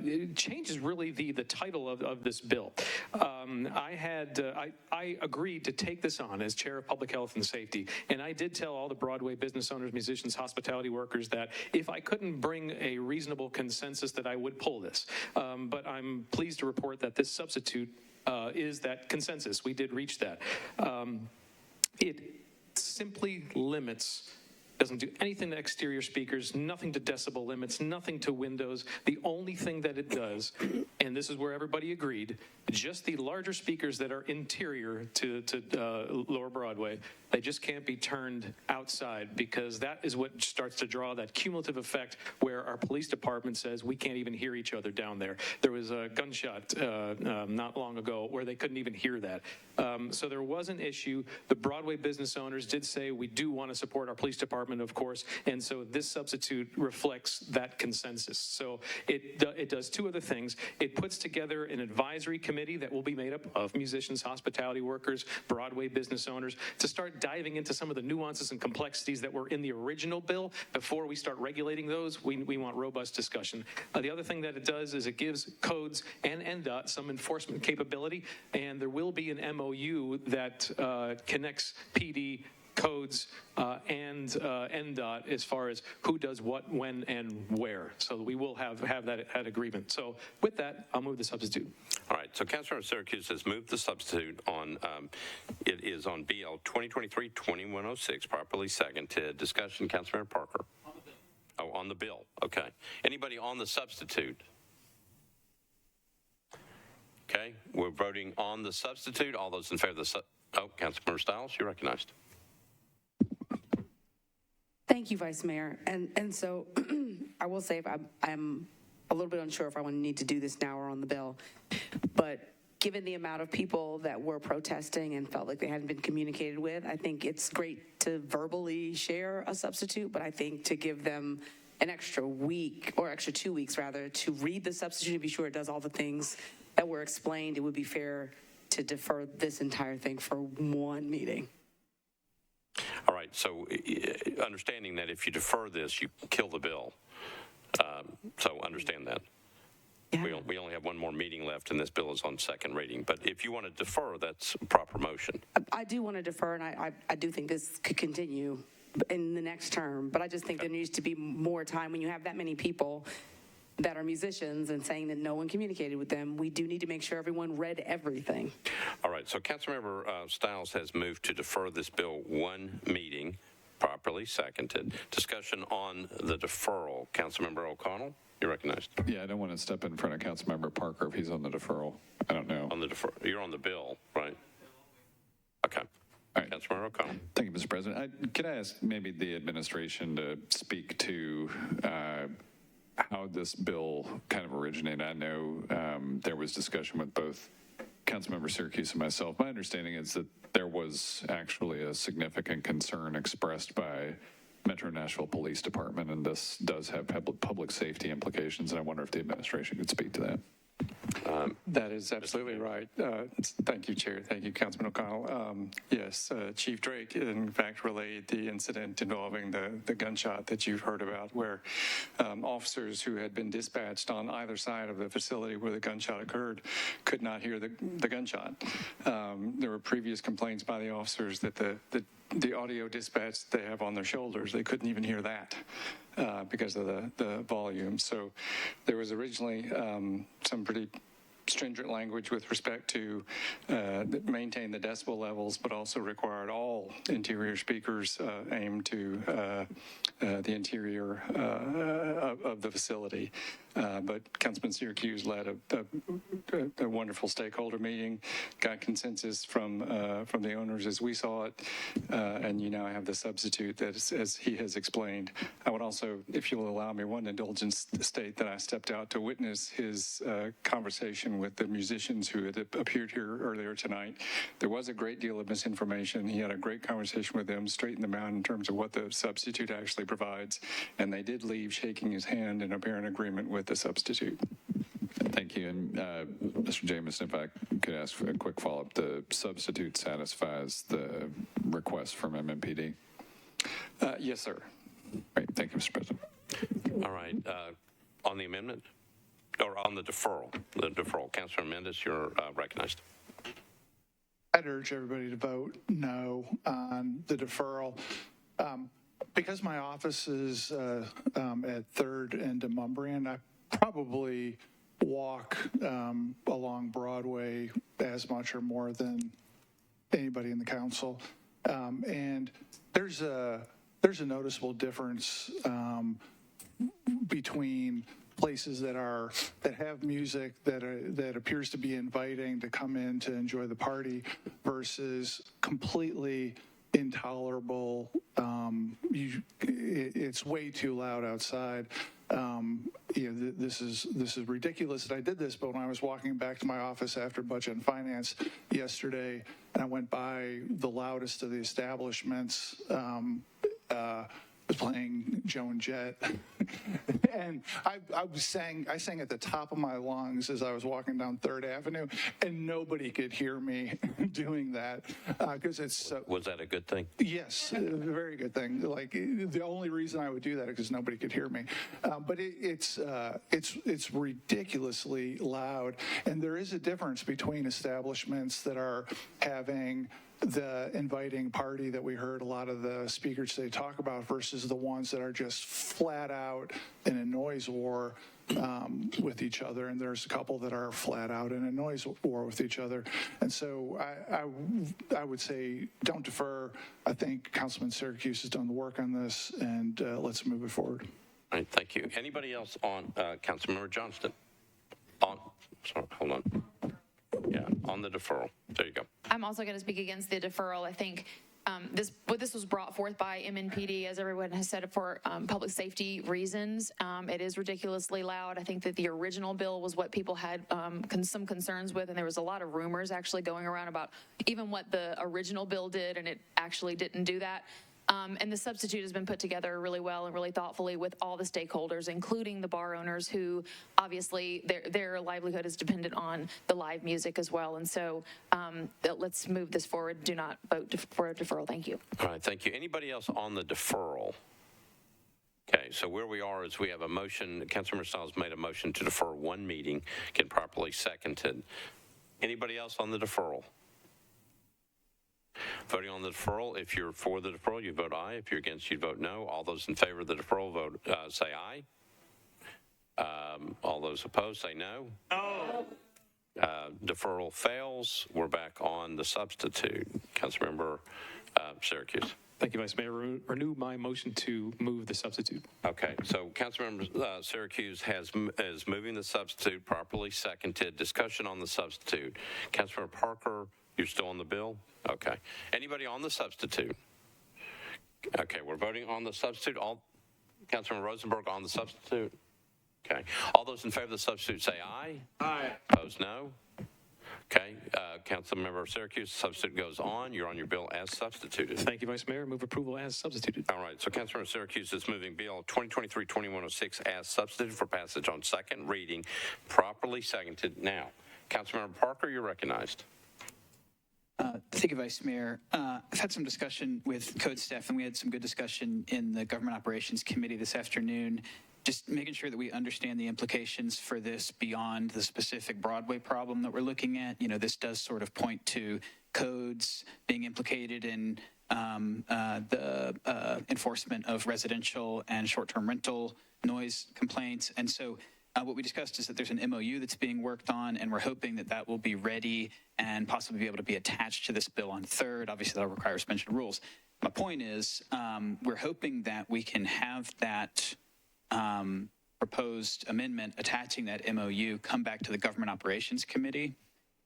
it changes really the title of this bill. I agreed to take this on as chair of Public Health and Safety, and I did tell all the Broadway business owners, musicians, hospitality workers that if I couldn't bring a reasonable consensus, that I would pull this. But I'm pleased to report that this substitute is that consensus. We did reach that. It simply limits, doesn't do anything to exterior speakers, nothing to decibel limits, nothing to windows. The only thing that it does, and this is where everybody agreed, just the larger speakers that are interior to Lower Broadway, they just can't be turned outside, because that is what starts to draw that cumulative effect where our police department says we can't even hear each other down there. There was a gunshot not long ago where they couldn't even hear that. So there was an issue. The Broadway business owners did say we do want to support our police department, of course, and so this substitute reflects that consensus. So it does two other things. It puts together an advisory committee that will be made up of musicians, hospitality workers, Broadway business owners, to start diving into some of the nuances and complexities that were in the original bill. Before we start regulating those, we want robust discussion. The other thing that it does is it gives codes and NDOT some enforcement capability, and there will be an MOU that connects PD, codes, and NDOT as far as who does what, when, and where. So we will have that agreement. So with that, I'll move the substitute. All right, so Councilmember Syracuse has moved the substitute on, it is on BL 2023-2106, properly seconded. Discussion, Councilmember Parker. Oh, on the bill, okay. Anybody on the substitute? Okay, we're voting on the substitute. All those in favor of the Councilmember Stiles, you're recognized. Thank you, Vice Mayor. And so I will say I'm a little bit unsure if I want to need to do this now or on the bill, but given the amount of people that were protesting and felt like they hadn't been communicated with, I think it's great to verbally share a substitute, but I think to give them an extra week, or extra 2 weeks rather, to read the substitute and be sure it does all the things that were explained, it would be fair to defer this entire thing for one meeting. All right, so understanding that if you defer this, you kill the bill. So understand that. Yeah. We only have one more meeting left, and this bill is on second reading. But if you want to defer, that's a proper motion. I do want to defer, and I do think this could continue in the next term. But I just think there needs to be more time when you have that many people that are musicians and saying that no one communicated with them. We do need to make sure everyone read everything. All right, so Councilmember Stiles has moved to defer this bill one meeting, properly seconded. Discussion on the deferral. Councilmember O'Connell, you're recognized. Yeah, I don't want to step in front of Councilmember Parker if he's on the deferral. I don't know. On the you're on the bill, right? Okay. All right. Councilmember O'Connell. Thank you, Mr. President. Could I ask maybe the administration to speak to how this bill kind of originated? I know there was discussion with both Councilmember Syracuse and myself. My understanding is that there was actually a significant concern expressed by Metro Nashville Police Department, and this does have public safety implications, and I wonder if the administration could speak to that. That is absolutely right. Thank you, Chair. Thank you, Councilman O'Connell. Yes, Chief Drake, in fact, relayed the incident involving the gunshot that you've heard about, where officers who had been dispatched on either side of the facility where the gunshot occurred could not hear the gunshot. There were previous complaints by the officers that the audio dispatch they have on their shoulders, they couldn't even hear that because of the volume. So there was originally some pretty stringent language with respect to maintain the decibel levels, but also required all interior speakers aimed to the interior of the facility. But Councilman Syracuse led a wonderful stakeholder meeting, got consensus from the owners as we saw it, and you now have the substitute that, as he has explained. I would also, if you'll allow me one indulgence, state that I stepped out to witness his conversation with the musicians who had appeared here earlier tonight. There was a great deal of misinformation. He had a great conversation with them, straightened them out in terms of what the substitute actually provides, and they did leave shaking his hand in apparent agreement with the substitute. Thank you. And Mr. Jameson, if I could ask for a quick follow-up, the substitute satisfies the request from MMPD? Yes, sir. Great. Thank you, Mr. President. All right. On the amendment, or on the deferral, Councilor Mendes, you're recognized. I'd urge everybody to vote no on the deferral. Because my office is at 3rd and Demonbreun, I probably walk along Broadway as much or more than anybody in the council. And there's a noticeable difference between places that have music that appears to be inviting to come in to enjoy the party versus completely intolerable. It's way too loud outside. This is ridiculous that I did this, but when I was walking back to my office after Budget and Finance yesterday, and I went by the loudest of the establishments, was playing Joan Jett, and I sang at the top of my lungs as I was walking down 3rd Avenue, and nobody could hear me doing that because it's so. Was that a good thing? Yes, a very good thing. Like the only reason I would do that is because nobody could hear me, but it's ridiculously loud, and there is a difference between establishments that are having the inviting party that we heard a lot of the speakers today talk about versus the ones that are just flat out in a noise war with each other. And there's a couple that are flat out in a noise war with each other. And so I would say don't defer. I think Councilman Syracuse has done the work on this, and let's move it forward. All right, thank you. Anybody else on Councilmember Johnston? Hold on. Yeah, on the deferral. There you go. I'm also going to speak against the deferral. I think This was brought forth by MNPD, as everyone has said, for public safety reasons. It is ridiculously loud. I think that the original bill was what people had some concerns with, and there was a lot of rumors actually going around about even what the original bill did, and it actually didn't do that. And the substitute has been put together really well and really thoughtfully with all the stakeholders, including the bar owners, who obviously their livelihood is dependent on the live music as well. And so let's move this forward. Do not vote for a deferral. Thank you. All right, thank you. Anybody else on the deferral? Okay, so where we are is we have a motion. Councilmember Stiles made a motion to defer one meeting, get properly seconded. Anybody else on the deferral? Voting on the deferral, if you're for the deferral, you vote aye. If you're against, you vote no. All those in favor of the deferral vote say aye. All those opposed say no. No. Deferral fails. We're back on the substitute. Councilmember Syracuse. Thank you, Vice Mayor. Renew my motion to move the substitute. Okay, so Councilmember Syracuse is moving the substitute, properly seconded. Discussion on the substitute. Councilmember Parker, you're still on the bill? Okay. Anybody on the substitute? Okay, we're voting on the substitute. Councilmember Rosenberg on the substitute? Okay. All those in favor of the substitute say aye. Aye. Opposed, no. Okay. Councilmember Syracuse, substitute goes on. You're on your bill as substituted. Thank you, Vice Mayor. Move approval as substituted. All right. So Councilmember Syracuse is moving Bill 2023-2106 as substituted for passage on second reading, properly seconded. Now, Councilmember Parker, you're recognized. Thank you, Vice Mayor. I've had some discussion with code staff, and we had some good discussion in the Government Operations Committee this afternoon, just making sure that we understand the implications for this beyond the specific Broadway problem that we're looking at. You know, this does sort of point to codes being implicated in the enforcement of residential and short-term rental noise complaints. And so what we discussed is that there's an MOU that's being worked on, and we're hoping that that will be ready and possibly be able to be attached to this bill on third. Obviously, that'll require suspension of rules. My point is we're hoping that we can have that proposed amendment attaching that MOU come back to the Government Operations Committee.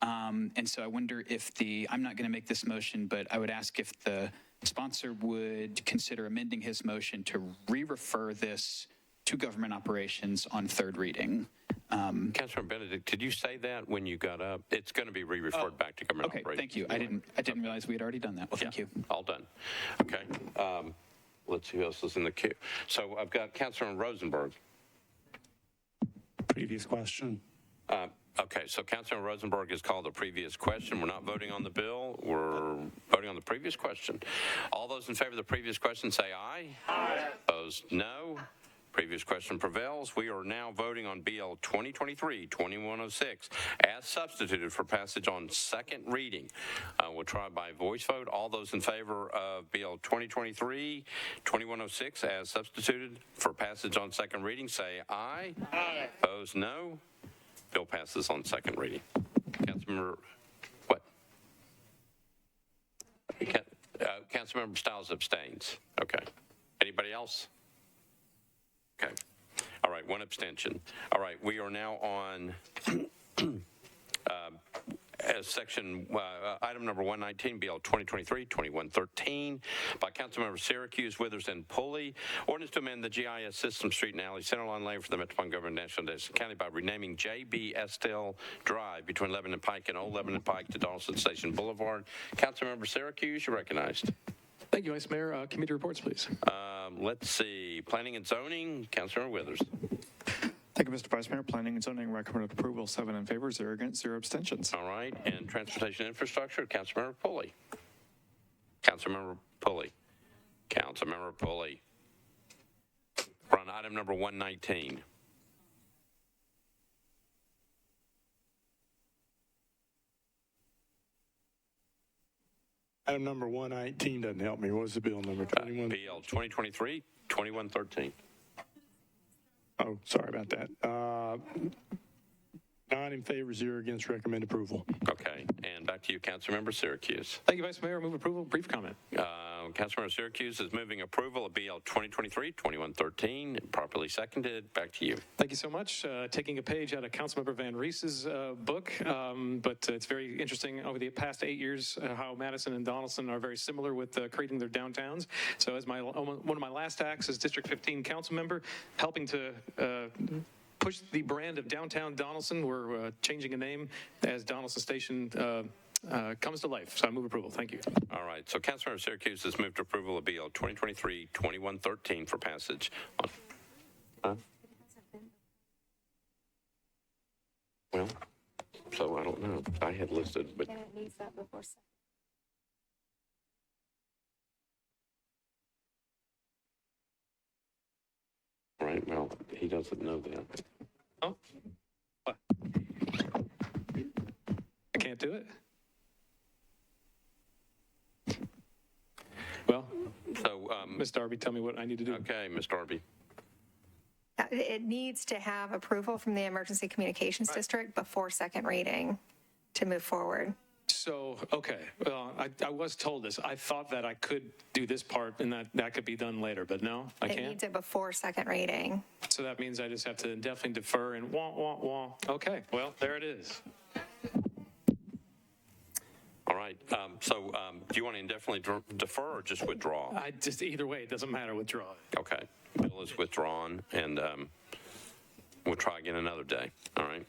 And so I wonder if I'm not going to make this motion, but I would ask if the sponsor would consider amending his motion to re-refer this to Government Operations on third reading. Councilor Benedict, did you say that when you got up? It's going to be re-referred back to Government Operations. Okay, thank you. I didn't realize we had already done that. Well, thank you. All done. Okay. Let's see who else is in the queue. So I've got Councilor Rosenberg. Previous question. Okay, so Councilor Rosenberg has called the previous question. We're not voting on the bill. We're voting on the previous question. All those in favor of the previous question say aye. Aye. Opposed, no. Previous question prevails. We are now voting on BL 2023-2106 as substituted for passage on second reading. We'll try by voice vote. All those in favor of BL 2023-2106 as substituted for passage on second reading say aye. Aye. Opposed, no. Bill passes on second reading. Councilmember, what? Councilmember Stiles abstains. Okay. Anybody else? Okay. All right, one abstention. All right, we are now on item number 119, BL 2023-2113, by Councilmember Syracuse, Withers, and Pulley. Ordinance to amend the GIS system, street and alley, centerline lane for the Metropolitan Government National Davidson County by renaming J.B. Estelle Drive between Lebanon Pike and Old Lebanon Pike to Donaldson Station Boulevard. Councilmember Syracuse, you're recognized. Thank you, Vice Mayor. Committee reports, please. Let's see. Planning and Zoning, Councilor Withers. Thank you, Mr. Vice Mayor. Planning and Zoning recommended approval, 7 in favor, 0 against, 0 abstentions. All right. And Transportation Infrastructure, Councilmember Pulley. Councilmember Pulley. Councilmember Pulley. We're on item number 119. Item number 119 doesn't help me. What was the bill number? 21? BL 2023-2113. Oh, sorry about that. 9 in favor, 0 against, recommend approval. Okay, and back to you, Councilmember Syracuse. Thank you, Vice Mayor. Move approval. Brief comment. Councilmember Syracuse is moving approval of BL 2023-2113, properly seconded. Back to you. Thank you so much. Taking a page out of Councilmember Van Reese's book, but it's very interesting over the past 8 years how Madison and Donaldson are very similar with creating their downtowns. So as one of my last acts as District 15 council member, helping to push the brand of downtown Donaldson, we're changing a name as Donaldson Station comes to life. So I move approval. Thank you. All right, so Councilmember Syracuse has moved approval of BL 2023-2113 for passage on. Well, so I don't know. I had listed, but. And it needs that before. All right, well, he doesn't know that. Oh, what? I can't do it? Well, so, Ms. Darby, tell me what I need to do. Okay, Ms. Darby. It needs to have approval from the Emergency Communications District before second reading to move forward. So, okay, well, I was told this. I thought that I could do this part and that could be done later, but no, I It can't? needs it before second reading. So that means I just have to definitely defer and wah. Okay, well, there it is. All right, so do you want to indefinitely defer or just withdraw? I just, either way, it doesn't matter, withdraw. Okay, bill is withdrawn, and we'll try again another day. All right.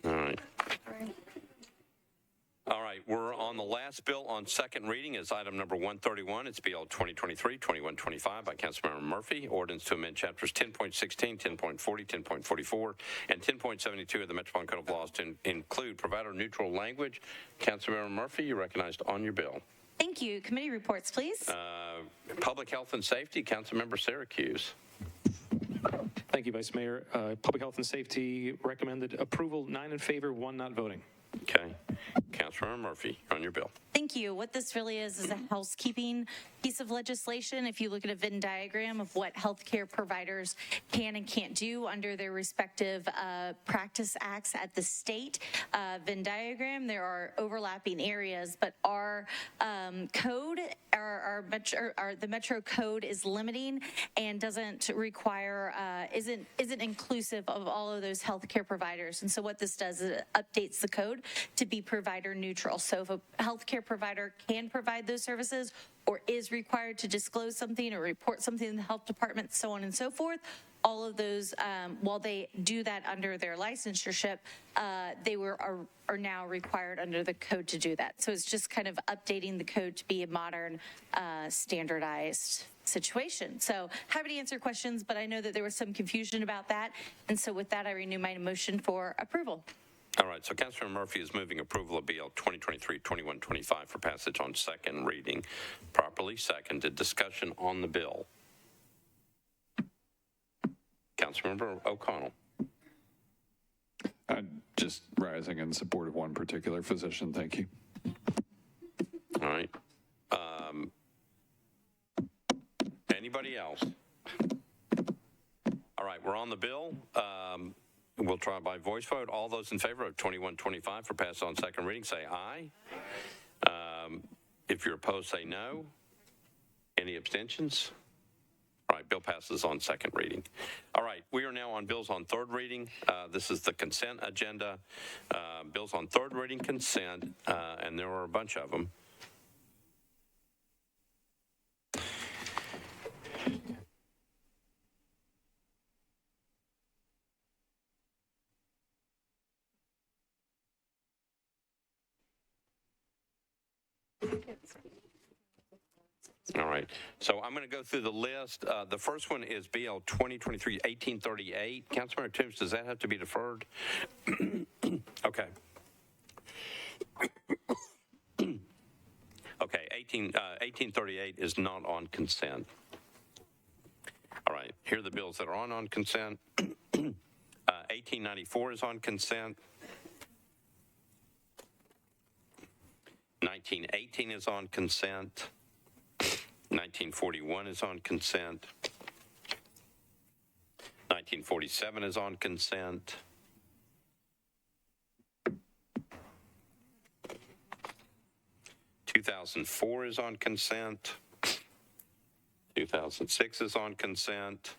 All right. All right, we're on the last bill on second reading is item number 131. It's BL 2023-2125 by Councilmember Murphy. Ordinance to amend chapters 10.16, 10.40, 10.44, and 10.72 of the Metropolitan Code of Laws to include provider-neutral language. Councilmember Murphy, you're recognized on your bill. Thank you. Committee reports, please. Public Health and Safety, Councilmember Syracuse. Thank you, Vice Mayor. Public Health and Safety recommended approval, 9 in favor, 1 not voting. Okay. Councilmember Murphy, on your bill. Thank you. What this really is a housekeeping piece of legislation. If you look at a Venn diagram of what healthcare providers can and can't do under their respective practice acts at the state Venn diagram, there are overlapping areas, but our code, the Metro code is limiting and doesn't require, isn't inclusive of all of those healthcare providers. And so what this does is it updates the code to be provider neutral. So if a healthcare provider can provide those services or is required to disclose something or report something in the health department, so on and so forth, all of those, while they do that under their licensureship, they are now required under the code to do that. So it's just kind of updating the code to be a modern, standardized situation. So happy to answer questions, but I know that there was some confusion about that. And so with that, I renew my motion for approval. All right, so Councilmember Murphy is moving approval of BL 2023-2125 for passage on second reading. Properly seconded. Discussion on the bill. Councilmember O'Connell. Just rising in support of one particular physician. Thank you. All right. Anybody else? All right, we're on the bill. We'll try by voice vote. All those in favor of 2125 for pass on second reading, say aye. If you're opposed, say no. Any abstentions? All right, bill passes on second reading. All right, we are now on bills on third reading. This is the consent agenda. Bills on third reading consent, and there are a bunch of them. All right, so I'm going to go through the list. The first one is BL 2023-1838. Councilmember Toombs, does that have to be deferred? Okay. Okay, 1838 is not on consent. All right, here are the bills that are on consent. 1894 is on consent. 1918 is on consent. 1941 is on consent. 1947 is on consent. 2004 is on consent. 2006 is on consent.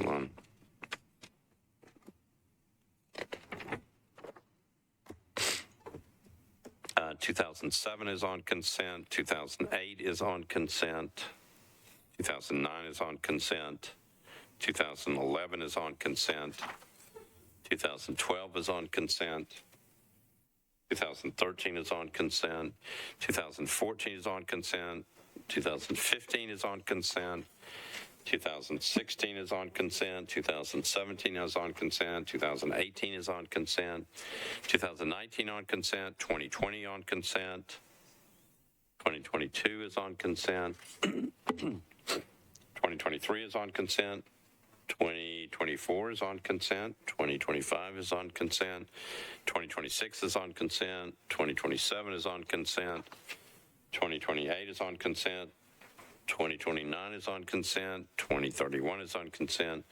Hold on. Uh, 2007 is on consent. 2008 is on consent. 2009 is on consent. 2011 is on consent. 2012 is on consent. 2013 is on consent. 2014 is on consent. 2015 is on consent. 2016 is on consent. 2017 is on consent. 2018 is on consent. 2019 on consent. 2020 on consent. 2022 is on consent. 2023 is on consent. 2024 is on consent. 2025 is on consent. 2026 is on consent. 2027 is on consent. 2028 is on consent. 2029 is on consent. 2031 is on consent.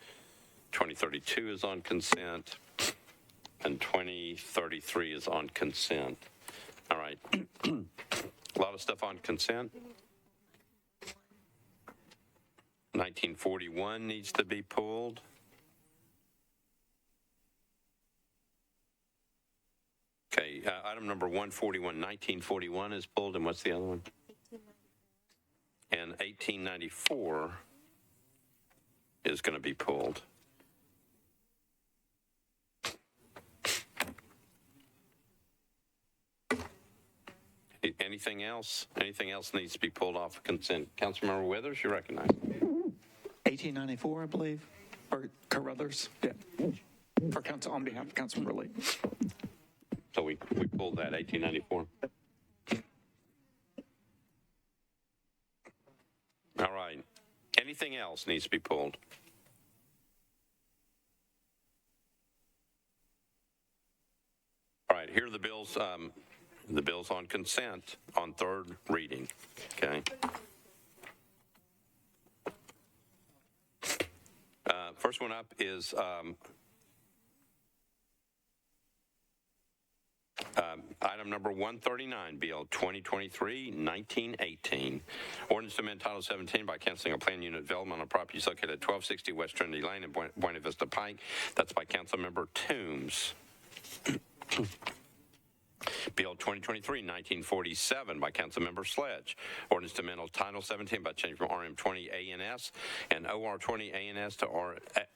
2032 is on consent. And 2033 is on consent. All right. A lot of stuff on consent. 1941 needs to be pulled. Okay, item number 141, 1941 is pulled, and what's the other one? And 1894 is going to be pulled. Anything else? Anything else needs to be pulled off of consent? Councilmember Withers, you recognize. 1894, I believe, or Carruthers, yeah, for council, on behalf of Councilmember Lee. So we pulled that, 1894. All right. Anything else needs to be pulled? All right, here are the bills. The bills on consent on third reading. Okay. First one up is item number 139, Bill 2023-1918. Ordinance to amend Title 17 by canceling a planned unit development on properties located at 1260 West Trinity Lane in Buena Vista Pike. That's by Councilmember Toombs. Bill 2023-1947 by Councilmember Sledge. Ordinance to amend Title 17 by changing from RM20ANS and OR20ANS to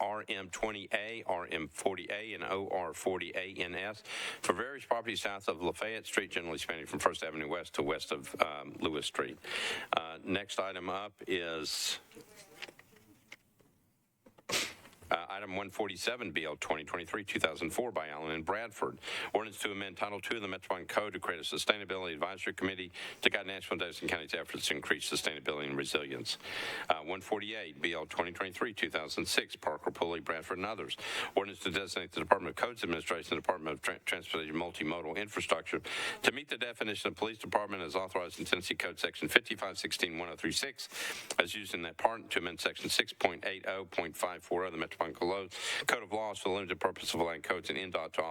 RM20A, RM40A, and OR40ANS for various properties south of Lafayette Street, generally spanning from 1st Avenue West to west of Lewis Street. Next item up is item 147, BL 2023-2004 by Allen and Bradford. Ordinance to amend Title II of the Metropolitan Code to create a Sustainability Advisory Committee to guide Nashville and Davidson County's efforts to increase sustainability and resilience. 148, BL 2023-2006, Parker, Pulley, Bradford, and others. Ordinance to designate the Department of Codes Administration, the Department of Transportation Multimodal Infrastructure to meet the definition of police department as authorized in Tennessee Code Section 5516-1036, as used in that part, to amend Section 6.80.54 of the Metropolitan Code of Laws for the limited purpose of land codes and NDOT to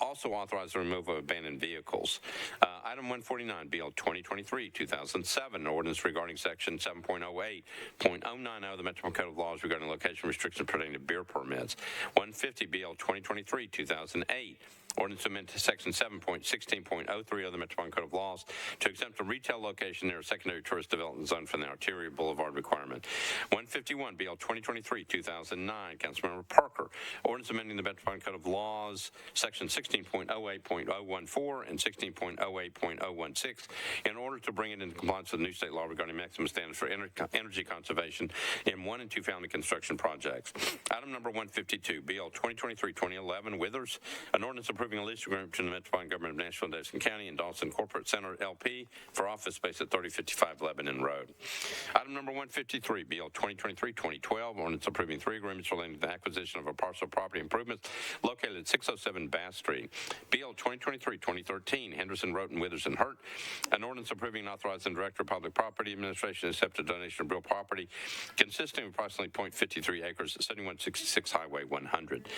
also authorize the removal of abandoned vehicles. Item 149, BL 2023-2007, ordinance regarding Section 7.08.090 of the Metropolitan Code of Laws regarding location restrictions pertaining to beer permits. 150, BL 2023-2008. Ordinance to amend to Section 7.16.03 of the Metropolitan Code of Laws to exempt a retail location near a secondary tourist development zone from the arterial boulevard requirement. 151, BL 2023-2009, Councilmember Parker. Ordinance amending the Metropolitan Code of Laws, Section 16.08.014 and 16.08.016, in order to bring it into compliance with the new state law regarding maximum standards for energy conservation in 1 and 2 family construction projects. Item number 152, BL 2023-2011, Withers. An ordinance approving approving a lease agreement between the Metropolitan Government of Nashville and Davidson County and Dawson Corporate Center, LP, for office space at 3055 Lebanon Road. Item number 153, BL 2023-2012, ordinance approving 3 agreements relating to the acquisition of a parcel of property improvements located at 607 Bass Street. BL 2023-2013, Henderson, Roten, Withers, and Hurt, an ordinance approving and authorizing the Director of Public Property Administration to accept a donation of real property consisting of approximately 0.53 acres at 7166 Highway 100.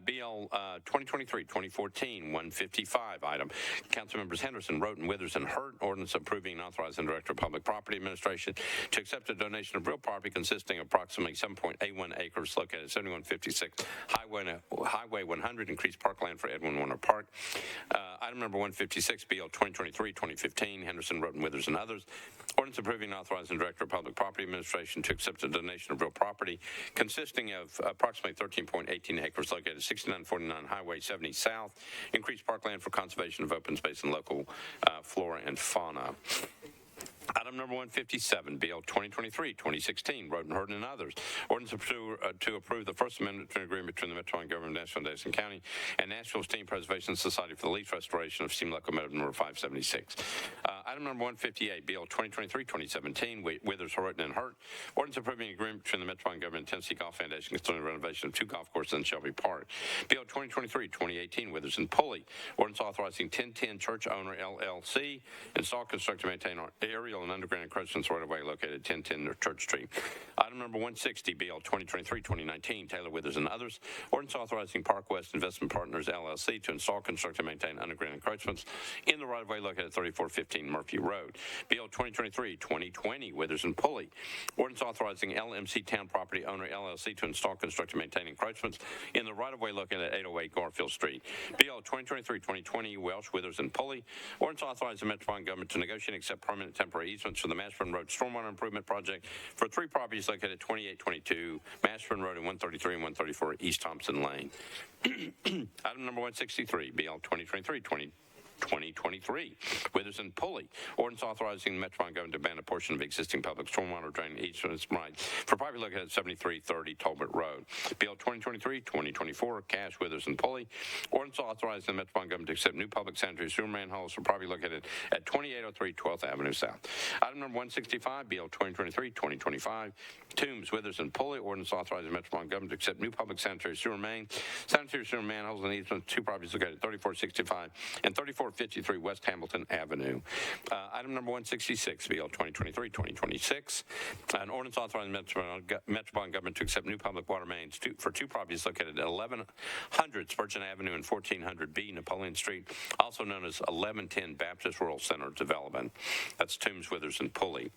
BL 2023-2014, 155 item. Council members Henderson, Roten, Withers, and Hurt, ordinance approving and authorizing the Director of Public Property Administration to accept a donation of real property consisting of approximately 7.81 acres located at 7156 Highway 100, increased parkland for Edwin Warner Park. Item number 156, BL 2023-2015, Henderson, Roten, Withers, and others. Ordinance approving and authorizing the Director of Public Property Administration to accept a donation of real property consisting of approximately 13.18 acres located at 6949 Highway 70 South, increased parkland for conservation of open space and local flora and fauna. Item number 157, BL 2023-2016, Roten, Hurt, and others. Ordinance to approve the First Amendment to an agreement between the Metropolitan Government of Nashville and Davidson County and Nashville Steam Preservation Society for the lease restoration of steam locomotive number 576. Item number 158, BL 2023-2017, Withers, Roten, and Hurt. Ordinance approving an agreement between the Metropolitan Government and Tennessee Golf Foundation concerning the renovation of 2 golf courses in Shelby Park. BL 2023-2018, Withers and Pulley. Ordinance authorizing 1010 Church Owner LLC install, construct, and maintain aerial and underground encroachments right of way located at 1010 Church Street. Item number 160, BL 2023-2019, Taylor, Withers, and others. Ordinance authorizing Park West Investment Partners LLC to install, construct, and maintain underground encroachments in the right of way located at 3415 Murphy Road. BL 2023-2020, Withers and Pulley. Ordinance authorizing LMC Town Property Owner LLC to install, construct, and maintain encroachments in the right of way located at 808 Garfield Street. BL 2023-2020, Welsh, Withers, and Pulley. Ordinance authorizing the Metropolitan Government to negotiate and accept permanent temporary easements for the Mashburn Road Stormwater Improvement Project for 3 properties located at 2822 Mashburn Road and 133 and 134 East Thompson Lane. Item number 163, BL 2023, Withers and Pulley. Ordinance authorizing the Metropolitan Government to ban a portion of existing public stormwater drain easements rights for property located at 7330 Tolbert Road. BL 2023-2024, Cash, Withers, and Pulley. Ordinance authorizing the Metropolitan Government to accept new public sanitary sewer manholes for property located at 2803 12th Avenue South. Item number 165, BL 2023-2025, Toombs, Withers, and Pulley. Ordinance authorizing the Metropolitan Government to accept new public sanitary sewer mains, sanitary sewer manholes, and easements 2 properties located at 3465 and 3453 West Hamilton Avenue. Item number 166, BL 2023-2026, an ordinance authorizing the Metropolitan Government to accept new public water mains for 2 properties located at 1100 Spurgeon Avenue and 1400B Napoleon Street, also known as 1110 Baptist Rural Center Development. That's Toombs, Withers, and Pulley.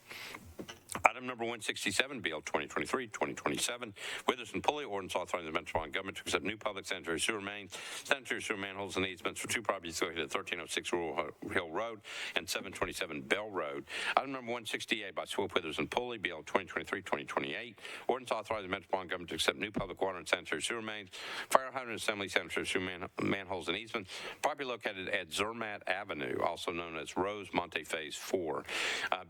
Item number 167, BL 2023-2027, Withers and Pulley. Ordinance authorizing the Metropolitan Government to accept new public sanitary sewer mains, sanitary sewer manholes, and easements for 2 properties located at 1306 Rural Hill Road and 727 Bell Road. Item number 168 by Swope, Withers, and Pulley, BL 2023-2028. Ordinance authorizing the Metropolitan Government to accept new public water and sanitary sewer mains, fire hydrant assembly, sanitary sewer manholes, and easements, property located at Zermatt Avenue, also known as Rose Monte Phase 4.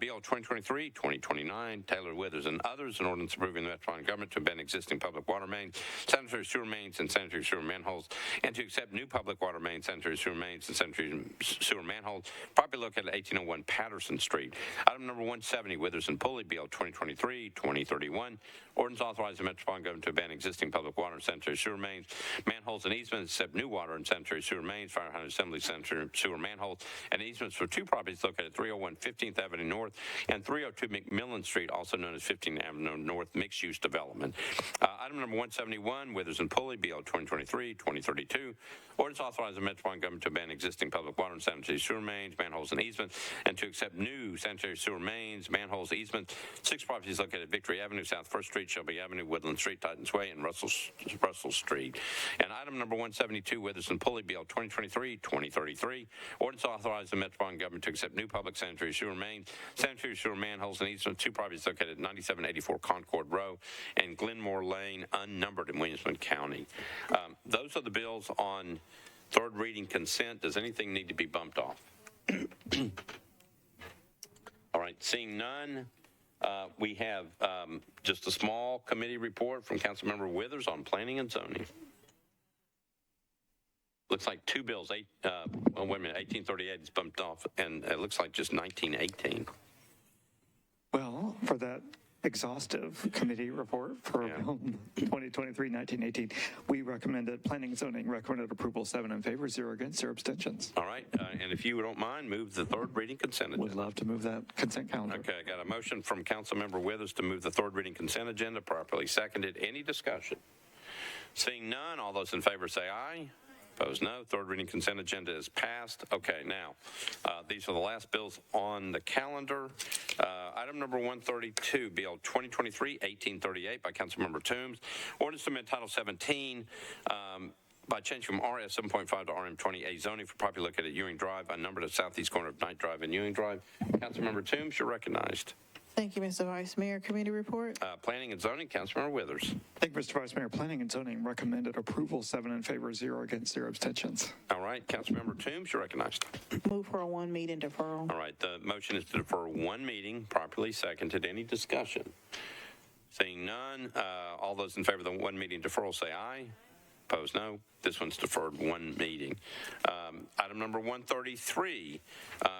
BL 2023-2029, Taylor, Withers, and others. An ordinance approving the Metropolitan Government to ban existing public water mains, sanitary sewer mains, and sanitary sewer manholes, and to accept new public water mains, sanitary sewer mains, and sanitary sewer manholes, property located at 1801 Patterson Street. Item number 170, Withers and Pulley, BL 2023-2031. Ordinance authorizing the Metropolitan Government to ban existing public water and sanitary sewer mains, manholes, and easements, except new water and sanitary sewer mains, fire hydrant assembly, sanitary sewer manholes, and easements for 2 properties located at 301 15th Avenue North and 302 McMillan Street, also known as 15th Avenue North Mixed-Use Development. Item number 171, Withers and Pulley, BL 2023-2032. Ordinance authorizing the Metropolitan Government to ban existing public water and sanitary sewer mains, manholes, and easements, and to accept new sanitary sewer mains, manholes, easements, 6 properties located at Victory Avenue, South 1st Street, Shelby Avenue, Woodland Street, Titans Way, and Russell Street. And item number 172, Withers and Pulley, BL 2023-2033. Ordinance authorizing the Metropolitan Government to accept new public sanitary sewer mains, sanitary sewer manholes, and easements, 2 properties located at 9784 Concord Row and Glenmore Lane, unnumbered in Williamson County. Those are the bills on 3rd reading consent. Does anything need to be bumped off? All right, seeing none, we have just a small committee report from Councilmember Withers on planning and zoning. Looks like two bills, wait a minute, 1838 is bumped off, and it looks like just 1918. Well, for that exhaustive committee report for Bill 2023-1918, we recommended, Planning and Zoning recommended approval, 7 in favor, 0 against, 0 abstentions. All right, and if you don't mind, move the third reading consent agenda. Would love to move that consent calendar. Okay, I got a motion from Councilmember Withers to move the third reading consent agenda, properly seconded. Any discussion? Seeing none, all those in favor say aye. Opposed, no. Third reading consent agenda is passed. Okay, now, these are the last bills on the calendar. Item number 132, Bill 2023-1838 by Councilmember Toombs. Ordinance to amend Title 17 by changing from RS 7.5 to RM 20A zoning for property located at Ewing Drive, unnumbered at southeast corner of Knight Drive and Ewing Drive. Councilmember Toombs, you're recognized. Thank you, Mr. Vice Mayor. Committee report. Planning and Zoning, Councilmember Withers. Thank you, Mr. Vice Mayor. Planning and Zoning recommended approval, 7 in favor, 0 against, 0 abstentions. All right, Councilmember Toombs, you're recognized. Move for a 1 meeting deferral. All right, the motion is to defer 1 meeting, properly seconded. Any discussion? Seeing none, all those in favor of the 1 meeting deferral say aye. Opposed, no. This one's deferred 1 meeting. Item number 133,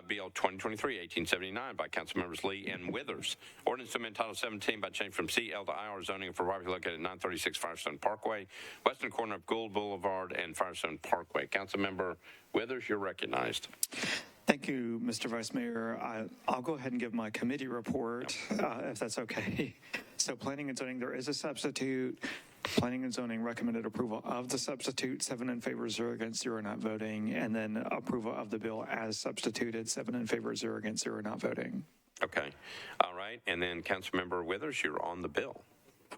BL 2023-1879 by Councilmembers Lee and Withers. Ordinance to amend Title 17 by change from CL to IR zoning for property located at 936 Firestone Parkway, western corner of Gould Boulevard and Firestone Parkway. Councilmember Withers, you're recognized. Thank you, Mr. Vice Mayor. I'll go ahead and give my committee report, if that's okay. So Planning and Zoning, there is a substitute. Planning and Zoning recommended approval of the substitute, 7 in favor, 0 against, 0 not voting, and then approval of the bill as substituted, 7 in favor, 0 against, 0 not voting. Okay. All right. And then Councilmember Withers, you're on the bill.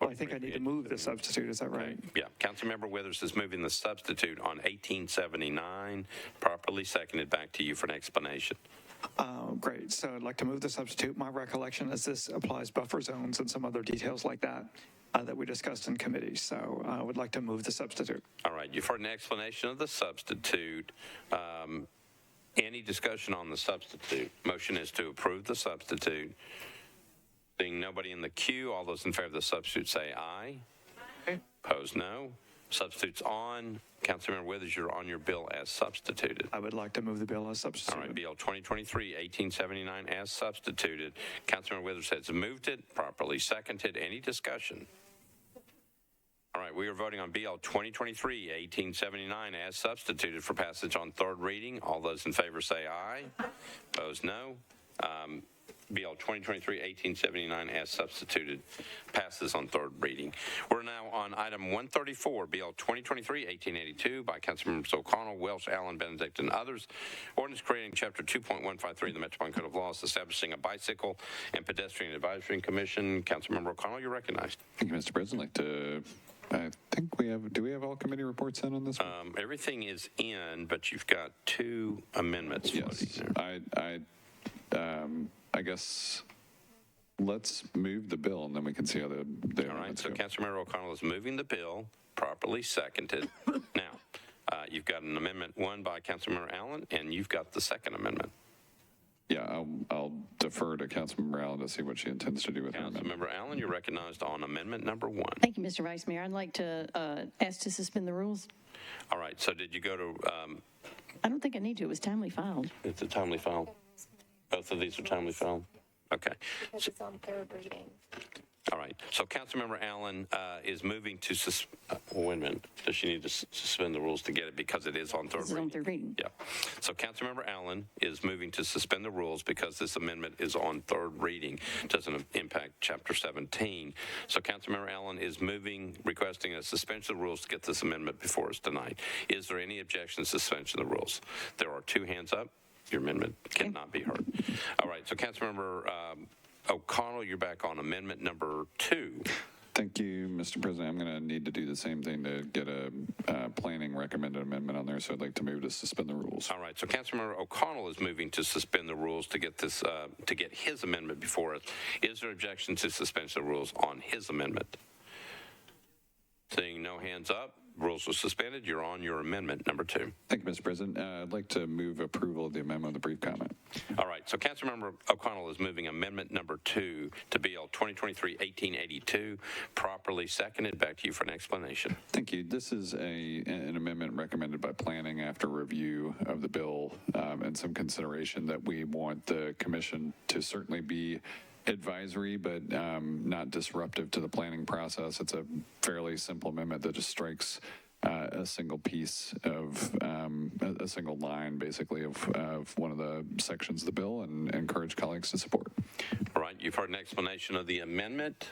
Well, I think I need to move the substitute. Is that right? Yeah. Councilmember Withers is moving the substitute on 1879, properly seconded. Back to you for an explanation. Great. So I'd like to move the substitute. My recollection is this applies buffer zones and some other details like that that we discussed in committee. So I would like to move the substitute. All right. You've heard an explanation of the substitute. Any discussion on the substitute? Motion is to approve the substitute. Seeing nobody in the queue, all those in favor of the substitute say aye. Aye. Opposed, no. Substitute's on. Councilmember Withers, you're on your bill as substituted. I would like to move the bill as substituted. All right, Bill 2023-1879 as substituted. Councilmember Withers has moved it, properly seconded. Any discussion? All right, we are voting on BL 2023-1879 as substituted for passage on third reading. All those in favor say aye. Opposed, no. BL 2023-1879 as substituted passes on third reading. We're now on item 134, BL 2023-1882 by Councilmembers O'Connell, Welsh, Allen, Benedict, and others. Ordinance creating Chapter 2.153 of the Metropolitan Code of Laws, establishing a bicycle and pedestrian advisory commission. Councilmember O'Connell, you're recognized. Thank you, Mr. President. I think we have, do we have all committee reports in on this one? Everything is in, but you've got 2 amendments. Yes. I guess let's move the bill and then we can see how the All right, so Councilmember O'Connell is moving the bill, properly seconded. Now, you've got an amendment 1 by Councilmember Allen, and you've got the second amendment. Yeah, I'll defer to Councilmember Allen to see what she intends to do with her amendment. Councilmember Allen, you're recognized on amendment number 1. Thank you, Mr. Vice Mayor. I'd like to ask to suspend the rules. All right, so did you go to? I don't think I need to. It was timely filed. It's a timely file. Both of these are timely filed. Okay. Because it's on third reading. All right. So Councilmember Allen is moving to wait a minute. Does she need to suspend the rules to get it because it is on third reading? It's on third reading. Yeah. So Councilmember Allen is moving to suspend the rules because this amendment is on third reading. Doesn't impact Chapter 17. So Councilmember Allen is requesting a suspension of the rules to get this amendment before us tonight. Is there any objection to suspension of the rules? There are 2 hands up. Your amendment cannot be heard. All right. So Councilmember O'Connell, you're back on amendment number 2. Thank you, Mr. President. I'm going to need to do the same thing to get a planning recommended amendment on there, so I'd like to move to suspend the rules. All right, so Councilmember O'Connell is moving to suspend the rules to get this, to get his amendment before us. Is there objection to suspension of rules on his amendment? Seeing no hands up, Rules are suspended. You're on your amendment number 2. Thank you, Mr. President. I'd like to move approval of the amendment with a brief comment. All right, so Councilmember O'Connell is moving amendment number 2 to BL 2023-1882, properly seconded. Back to you for an explanation. Thank you. This is an amendment recommended by planning after review of the bill and some consideration that we want the commission to certainly be advisory, but not disruptive to the planning process. It's a fairly simple amendment that just strikes a single piece of a single line, basically, of one of the sections of the bill, and encourage colleagues to support. All right, you've heard an explanation of the amendment.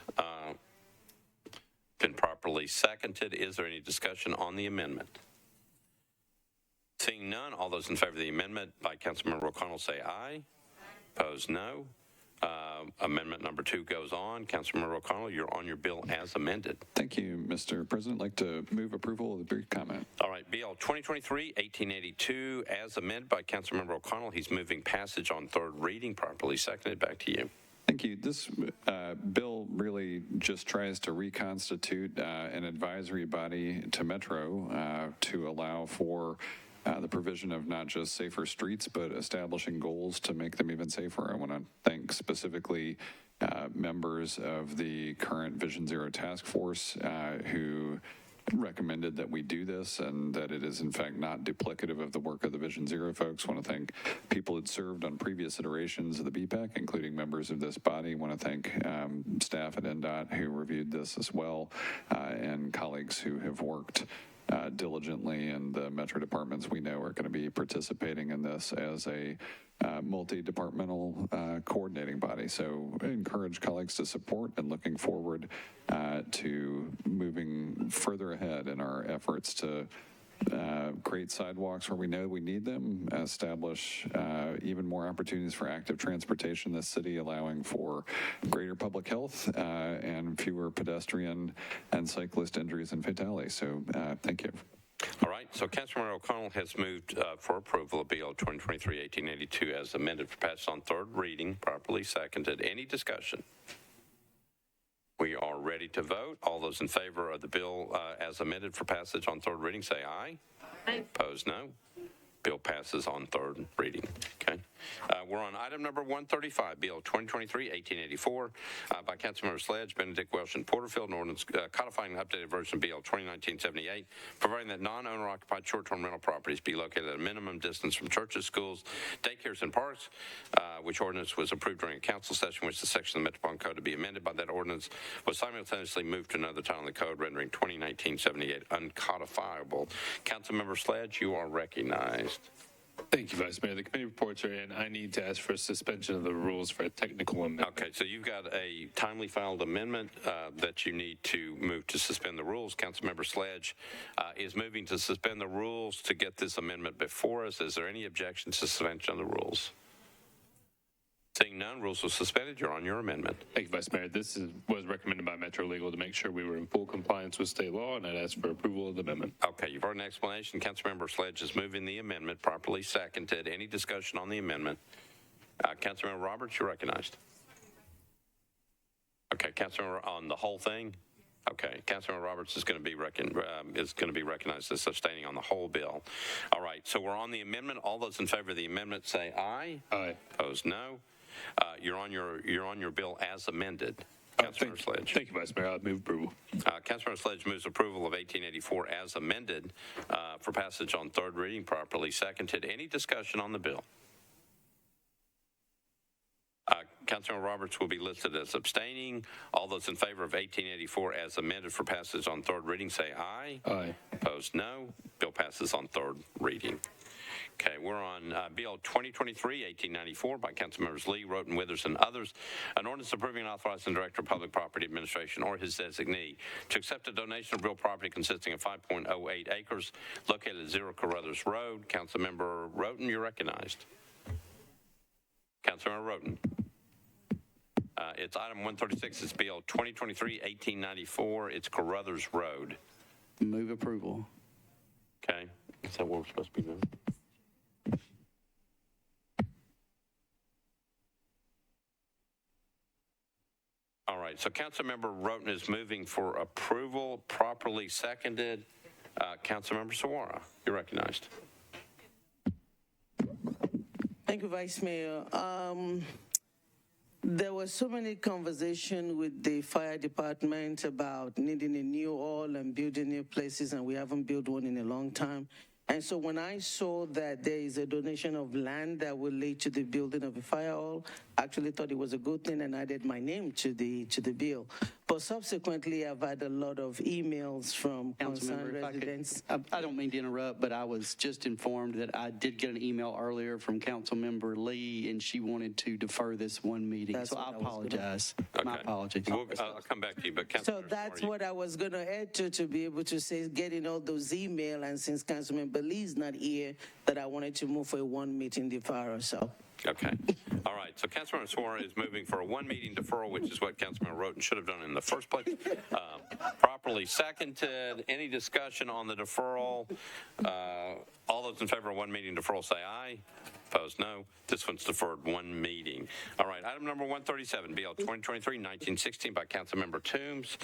Been properly seconded. Is there any discussion on the amendment? Seeing none, all those in favor of the amendment by Councilmember O'Connell say aye. Opposed, no. Amendment number 2 goes on. Councilmember O'Connell, you're on your bill as amended. Thank you, Mr. President. I'd like to move approval with a brief comment. All right, BL 2023-1882, as amended by Councilmember O'Connell. He's moving passage on third reading, properly seconded. Back to you. Thank you. This bill really just tries to reconstitute an advisory body to Metro to allow for the provision of not just safer streets, but establishing goals to make them even safer. I want to thank specifically members of the current Vision Zero Task Force who recommended that we do this and that it is in fact not duplicative of the work of the Vision Zero folks. I want to thank people that served on previous iterations of the BPAC, including members of this body. I want to thank staff at NDOT who reviewed this as well, and colleagues who have worked diligently, and the Metro departments we know are going to be participating in this as a multi-departmental coordinating body. So I encourage colleagues to support, and looking forward to moving further ahead in our efforts to create sidewalks where we know we need them, establish even more opportunities for active transportation in this city, allowing for greater public health and fewer pedestrian and cyclist injuries and fatalities. So thank you. All right, so Councilmember O'Connell has moved for approval of BL 2023-1882 as amended for passage on third reading, properly seconded. Any discussion? We are ready to vote. All those in favor of the bill as amended for passage on third reading say aye. Aye. Opposed, no. Bill passes on third reading. Okay. We're on item number 135, BL 2023-1884, by Councilmember Sledge, Benedict Welsh, and Porterfield, an ordinance codifying an updated version of BL 2019-78, providing that non-owner-occupied short-term rental properties be located at a minimum distance from churches, schools, daycares, and parks, which ordinance was approved during a council session, which the section of the Metropolitan Code to be amended by that ordinance was simultaneously moved to another title in the code, rendering 2019-78 uncodifiable. Councilmember Sledge, you are recognized. Thank you, Vice Mayor. The committee reports are in. I need to ask for a suspension of the rules for a technical amendment. Okay, so you've got a timely filed amendment that you need to move to suspend the rules. Councilmember Sledge is moving to suspend the rules to get this amendment before us. Is there any objection to suspension of the rules? Seeing none, rules are suspended. You're on your amendment. Thank you, Vice Mayor. This was recommended by Metro Legal to make sure we were in full compliance with state law, and I'd ask for approval of the amendment. Okay, you've heard an explanation. Councilmember Sledge is moving the amendment, properly seconded. Any discussion on the amendment? Councilmember Roberts, you're recognized. Okay, Councilmember, on the whole thing? Okay, Councilmember Roberts is going to be recognized as abstaining on the whole bill. All right, so we're on the amendment. All those in favor of the amendment say aye. Aye. Opposed, no. You're on your bill as amended. Councilmember Sledge. Thank you, Vice Mayor. I'll move approval. Councilmember Sledge moves approval of 1884 as amended for passage on third reading, properly seconded. Any discussion on the bill? Councilmember Roberts will be listed as abstaining. All those in favor of 1884 as amended for passage on third reading say aye. Aye. Opposed, no. Bill passes on third reading. Okay, we're on BL 2023-1894 by Councilmembers Lee, Roten, Withers, and others. An ordinance approving and authorizing the Director of Public Property Administration or his designee to accept a donation of real property consisting of 5.08 acres located at 0 Courthouse Road. Councilmember Roten, you're recognized. Councilmember Roten. It's item 136. It's BL 2023-1894. It's Carruthers Road. Move approval. Okay. Is that what we're supposed to be doing? All right. So Councilmember Roten is moving for approval, properly seconded. Councilmember Saguaro, you're recognized. Thank you, Vice Mayor. There was so many conversation with the fire department about needing a new hall and building new places, and we haven't built one in a long time. And so when I saw that there is a donation of land that will lead to the building of a fire hall, I actually thought it was a good thing and added my name to the bill. But subsequently, I've had a lot of emails from concerned Councilmember, if I could, residents. I don't mean to interrupt, but I was just informed that I did get an email earlier from Councilmember Lee, and she wanted to defer this one meeting. That's So what I I was gonna- apologize. My apologies. I'll come back to you, but So Councilmember that's Saguaro, what I was going to add to be able to say, getting all those emails, and since Councilmember Lee's not here, that I wanted to move for a one meeting deferral, so. Okay. All right. So Councilmember Saguaro is moving for a one-meeting deferral, which is what Councilmember wrote and should have done in the first place. Properly seconded. Any discussion on the deferral? All those in favor of one-meeting deferral say aye. Opposed, no. This one's deferred one meeting. All right. Item number 137, BL 2023-1916 by Councilmember Toombs.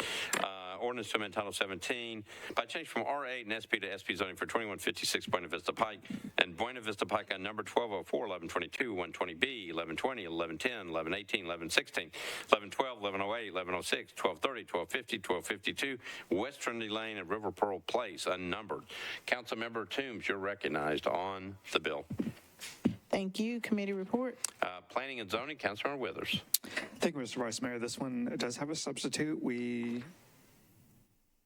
Ordinance to amend Title 17 by change from R8 and SP to SP zoning for 2156 Buena Vista Pike and Buena Vista Pike on number 1204, 1122, 120B, 1120, 1110, 1118, 1116, 1112, 1108, 1106, 1230, 1250, 1252, West Trinity Lane and River Pearl Place, unnumbered. Councilmember Toombs, you're recognized on the bill. Thank you. Committee report. Planning and zoning, Councilmember Withers. Thank you, Mr. Vice Mayor. This one does have a substitute.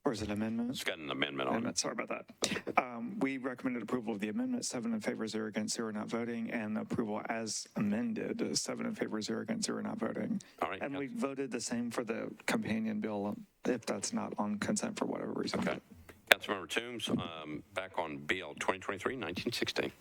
Or is it amendment? It's got an amendment on it. Sorry about that. We recommended approval of the amendment, 7 in favor, 0 against, 0 not voting, and approval as amended, 7 in favor, 0 against, 0 not voting. All right. And we voted the same for the companion bill if that's not on consent for whatever reason. Okay. Councilmember Toombs, back on BL 2023-1916. I'd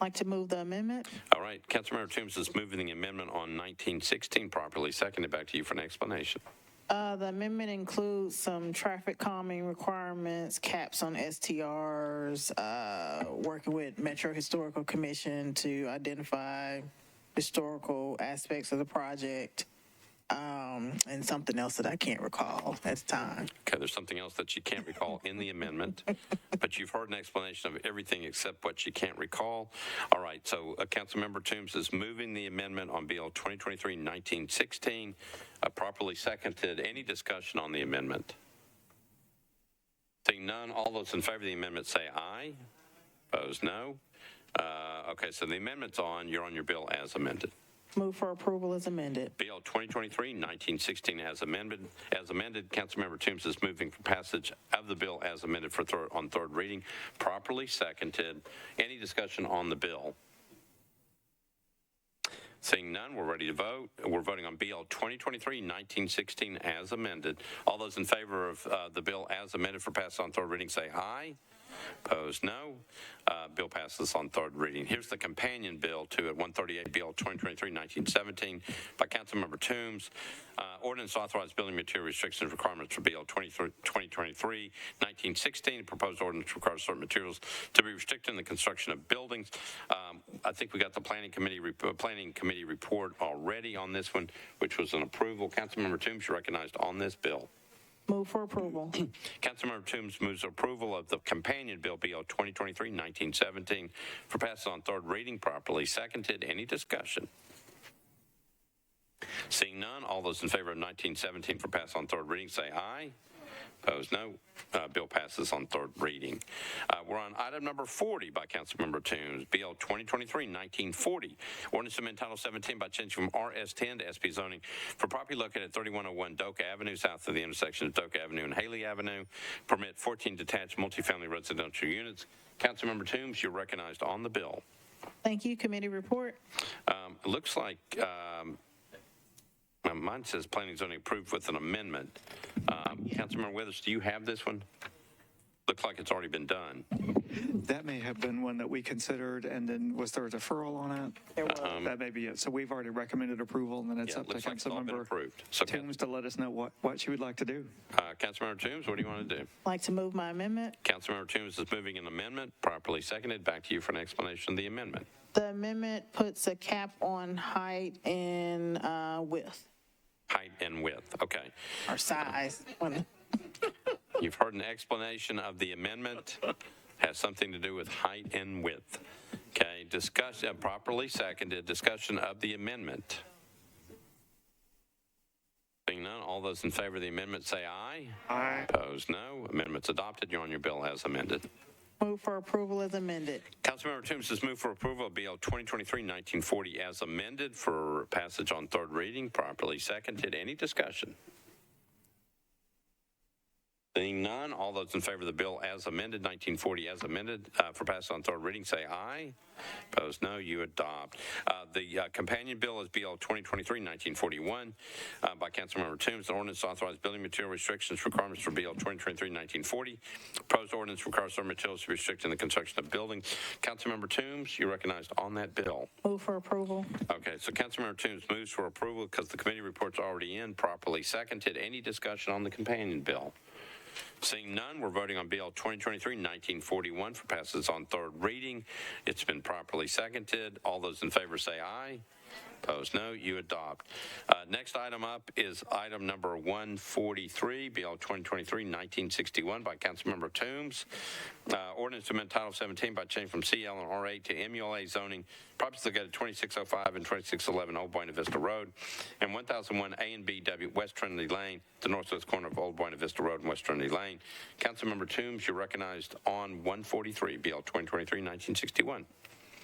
like to move the amendment. All right. Councilmember Toombs is moving the amendment on 1916 properly. Seconded. Back to you for an explanation. The amendment includes some traffic calming requirements, caps on STRs, working with Metro Historical Commission to identify historical aspects of the project, and something else that I can't recall at the time. Okay, there's something else that you can't recall in the amendment, but you've heard an explanation of everything except what you can't recall. All right, so Councilmember Toombs is moving the amendment on BL 2023-1916, properly seconded. Any discussion on the amendment? Seeing none, all those in favor of the amendment say aye. Opposed, no. Okay, so the amendment's on. You're on your bill as amended. Move for approval as amended. BL 2023-1916 as amended. Councilmember Toombs is moving for passage of the bill as amended on third reading. Properly seconded. Any discussion on the bill? Seeing none, we're ready to vote. We're voting on BL 2023-1916 as amended. All those in favor of the bill as amended for passage on third reading say aye. Opposed, no. Bill passes on third reading. Here's the companion bill to it, 138 BL 2023-1917 by Councilmember Toombs. Ordinance authorized building material restrictions requirements for BL 2023-1916. Proposed ordinance requires certain materials to be restricted in the construction of buildings. I think we got the planning committee report already on this one, which was an approval. Councilmember Toombs, you're recognized on this bill. Move for approval. Councilmember Toombs moves approval of the companion bill, BL 2023-1917, for passage on third reading properly seconded. Any discussion? Seeing none, all those in favor of 1917 for pass on third reading say aye. Opposed, no. Bill passes on third reading. We're on item number 40 by Councilmember Toombs, BL 2023-1940. Ordinance to amend Title 17 by changing from RS10 to SP zoning for property located at 3101 Doak Avenue, south of the intersection of Doak Avenue and Haley Avenue. Permit 14 detached multifamily residential units. Councilmember Toombs, you're recognized on the bill. Thank you. Committee report. It looks like mine says planning and zoning approved with an amendment. Councilmember Withers, do you have this one? Looks like it's already been done. That may have been one that we considered, and then was there a deferral on it? There was. That may be it. So we've already recommended approval, and then it's up to looks like it's all been Councilmember approved. So, Toombs to let us know what she would like to do. Councilmember Toombs, what do you want to do? I'd like to move my amendment. Councilmember Toombs is moving an amendment, properly seconded. Back to you for an explanation of the amendment. The amendment puts a cap on height and width, Height and width, okay. or size. You've heard an explanation of the amendment. Has something to do with height and width. Okay, discussion, properly seconded, discussion of the amendment. Seeing none, all those in favor of the amendment say aye. Aye. Opposed, no. Amendment's adopted. You're on your bill as amended. Move for approval as amended. Councilmember Toombs has moved for approval of BL 2023-1940 as amended for passage on third reading. Properly seconded. Any discussion? Seeing none, all those in favor of the bill as amended, 1940 as amended, for passage on third reading, say aye. Opposed, no. You adopt. The companion bill is BL 2023-1941 by Councilmember Toombs. An ordinance authorizes building material restrictions requirements for BL 2023-1940. Proposed ordinance requires certain materials to be restricted in the construction of buildings. Councilmember Toombs, you're recognized on that bill. Move for approval. Okay, so Councilmember Toombs moves for approval because the committee report's already in, properly seconded. Any discussion on the companion bill? Seeing none, we're voting on BL 2023-1941 for passes on third reading. It's been properly seconded. All those in favor say aye. Opposed, no. You adopt. Next item up is item number 143, BL 2023-1961 by Councilmember Toombs. Ordinance to amend Title 17 by change from CL and R8 to MULA zoning. Properties located at 2605 and 2611 Old Buena Vista Road and 1001 A and B W West Trinity Lane, the northwest corner of Old Buena Vista Road and West Trinity Lane. Councilmember Toombs, you're recognized on 143, BL 2023-1961.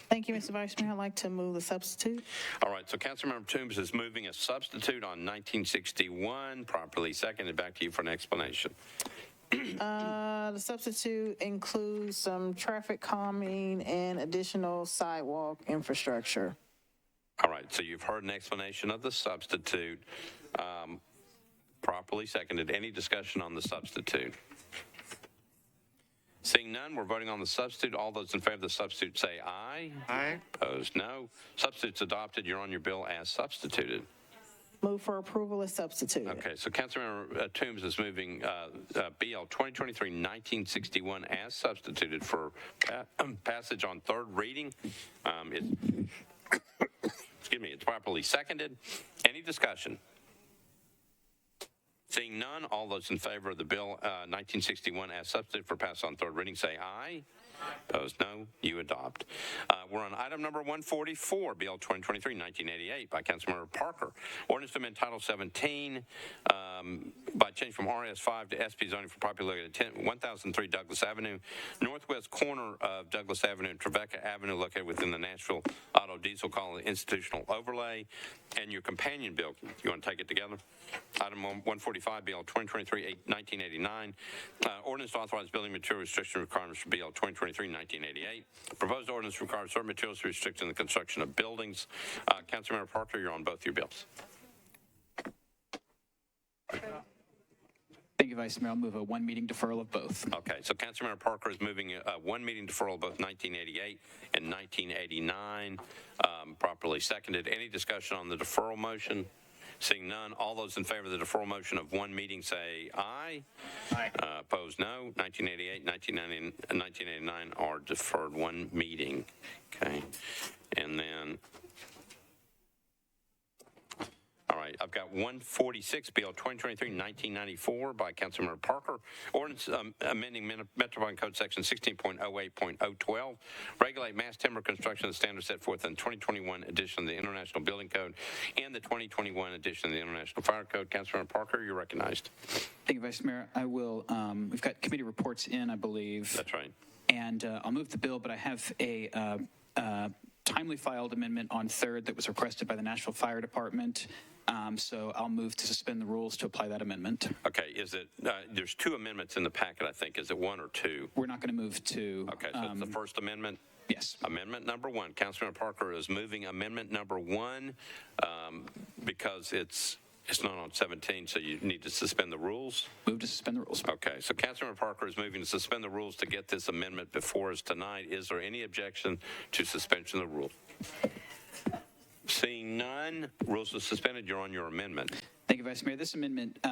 Thank you, Mr. Vice Mayor. I'd like to move the substitute. All right, so Councilmember Toombs is moving a substitute on 1961, properly seconded. Back to you for an explanation. The substitute includes some traffic calming and additional sidewalk infrastructure. All right, so you've heard an explanation of the substitute, properly seconded. Any discussion on the substitute? Seeing none, we're voting on the substitute. All those in favor of the substitute say aye. Aye. Opposed, no. Substitute's adopted. You're on your bill as substituted. Move for approval as substituted. Okay, so Councilmember Toombs is moving BL 2023-1961 as substituted for passage on third reading. Excuse me, it's properly seconded. Any discussion? Seeing none, all those in favor of the bill 1961 as substitute for pass on third reading say aye. Opposed, no. You adopt. We're on item number 144, BL 2023-1988 by Councilmember Parker. Ordinance to amend Title 17 by change from RS5 to SP zoning for property located at 1003 Douglas Avenue, northwest corner of Douglas Avenue and Trevecca Avenue, located within the Nashville Auto Diesel Colony institutional overlay. And your companion bill, you want to take it together? Item 145, BL 2023-1989. Ordinance to authorize building material restriction requirements for BL 2023-1988. Proposed ordinance requires certain materials to restrict in the construction of buildings. Councilmember Parker, you're on both your bills. Thank you, Vice Mayor. I'll move a one-meeting deferral of both. Okay, so Councilmember Parker is moving a one-meeting deferral of both 1988 and 1989. Properly seconded. Any discussion on the deferral motion? Seeing none, all those in favor of the deferral motion of one meeting say aye. Aye. Opposed, no. 1988, 1990, and 1989 are deferred one meeting. Okay, and then, all right, I've got 146, BL 2023-1994 by Councilmember Parker. Ordinance amending Metropolitan Code Section 16.08.012, regulate mass timber construction of the standards set forth in the 2021 edition of the International Building Code and the 2021 edition of the International Fire Code. Councilmember Parker, you're recognized. Thank you, Vice Mayor. I will, we've got committee reports in, I believe. That's right. And I'll move the bill, but I have a timely filed amendment on third that was requested by the Nashville Fire Department. So I'll move to suspend the rules to apply that amendment. Okay, is it, there's two amendments in the packet, I think. Is it one or two? We're not going to move to. Okay, so it's the first amendment? Yes. Amendment number one. Councilmember Parker is moving amendment number one because it's not on 17, so you need to suspend the rules? Move to suspend the rules. Okay, so Councilmember Parker is moving to suspend the rules to get this amendment before us tonight. Is there any objection to suspension of the rules? Seeing none, rules are suspended. You're on your amendment. Thank you, Vice Mayor. This amendment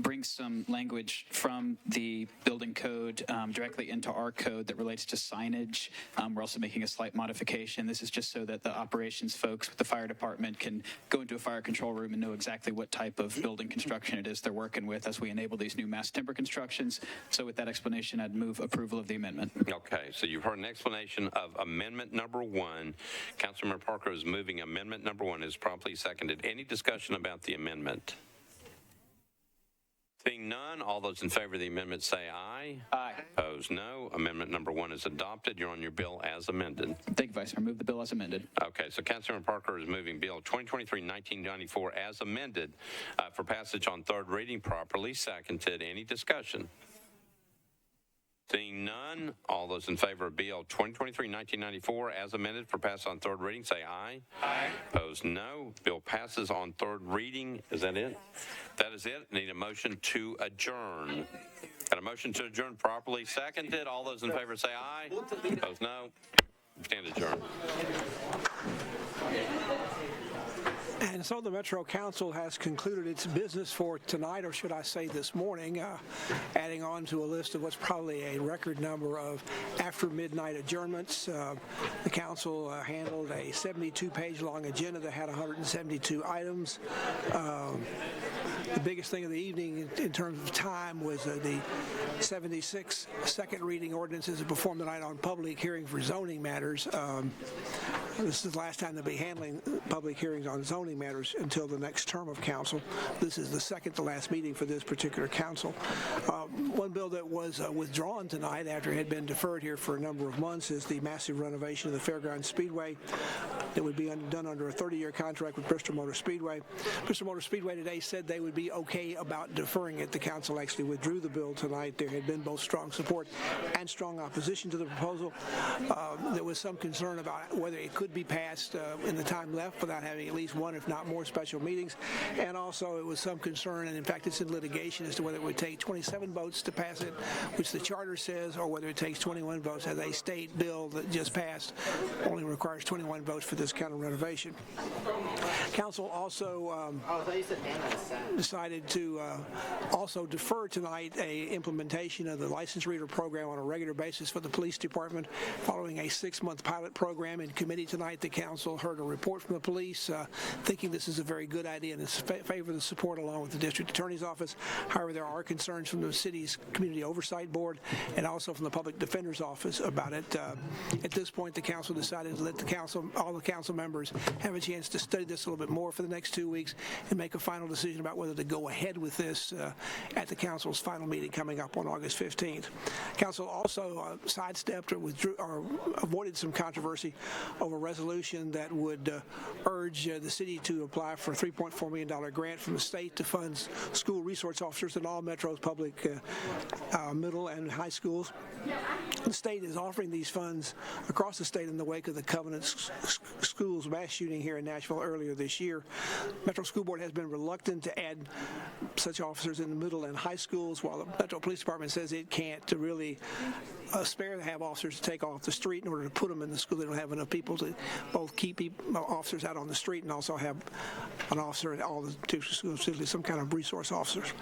brings some language from the building code directly into our code that relates to signage. We're also making a slight modification. This is just so that the operations folks with the fire department can go into a fire control room and know exactly what type of building construction it is they're working with as we enable these new mass timber constructions. So with that explanation, I'd move approval of the amendment. Okay, so you've heard an explanation of amendment number 1. Councilmember Parker is moving amendment number 1. Is promptly seconded. Any discussion about the amendment? Seeing none, all those in favor of the amendment say aye. Aye. Opposed, no. Amendment number 1 is adopted. You're on your bill as amended. Thank you, Vice Mayor. Move the bill as amended. Okay, so Councilmember Parker is moving Bill 2023-1994 as amended for passage on third reading, properly seconded. Any discussion? Seeing none, all those in favor of Bill 2023-1994 as amended for pass on third reading, say aye. Aye. Opposed, no. Bill passes on third reading. Is that it? That is it. Need a motion to adjourn. Got a motion to adjourn properly seconded. All those in favor say aye. Opposed, no. Stand adjourned. And so the Metro Council has concluded its business for tonight, or should I say this morning, adding on to a list of what's probably a record number of after-midnight adjournments. The council handled a 72-page long agenda that had 172 items. The biggest thing of the evening in terms of time was the 76 second reading ordinances that performed tonight on public hearing for zoning matters. This is the last time they'll be handling public hearings on zoning matters until the next term of council. This is the second to last meeting for this particular council. One bill that was withdrawn tonight after it had been deferred here for a number of months is the massive renovation of the Fairgrounds Speedway that would be done under a 30-year contract with Bristol Motor Speedway. Bristol Motor Speedway today said they would be okay about deferring it. The council actually withdrew the bill tonight. There had been both strong support and strong opposition to the proposal. There was some concern about whether it could be passed in the time left without having at least one, if not more, special meetings. And also it was some concern, and in fact it's in litigation, as to whether it would take 27 votes to pass it, which the charter says, or whether it takes 21 votes, as a state bill that just passed only requires 21 votes for this kind of renovation. Council also decided to also defer tonight a implementation of the license reader program on a regular basis for the police department. Following a 6-month pilot program in committee tonight, the council heard a report from the police thinking this is a very good idea and in favor of the support along with the district attorney's office. However, there are concerns from the city's community oversight board and also from the public defender's office about it. At this point, the council decided to let all the council members have a chance to study this a little bit more for the next 2 weeks and make a final decision about whether to go ahead with this at the council's final meeting coming up on August 15th. Council also sidestepped or withdrew or avoided some controversy over a resolution that would urge the city to apply for a $3.4 million grant from the state to fund school resource officers in all Metro's public middle and high schools. The state is offering these funds across the state in the wake of the Covenant Schools mass shooting here in Nashville earlier this year. Metro School Board has been reluctant to add such officers in the middle and high schools, while the Metro Police Department says it can't to really spare to have officers to take off the street in order to put them in the school. They don't have enough people to both keep officers out on the street and also have an officer in all the two schools, some kind of resource officers.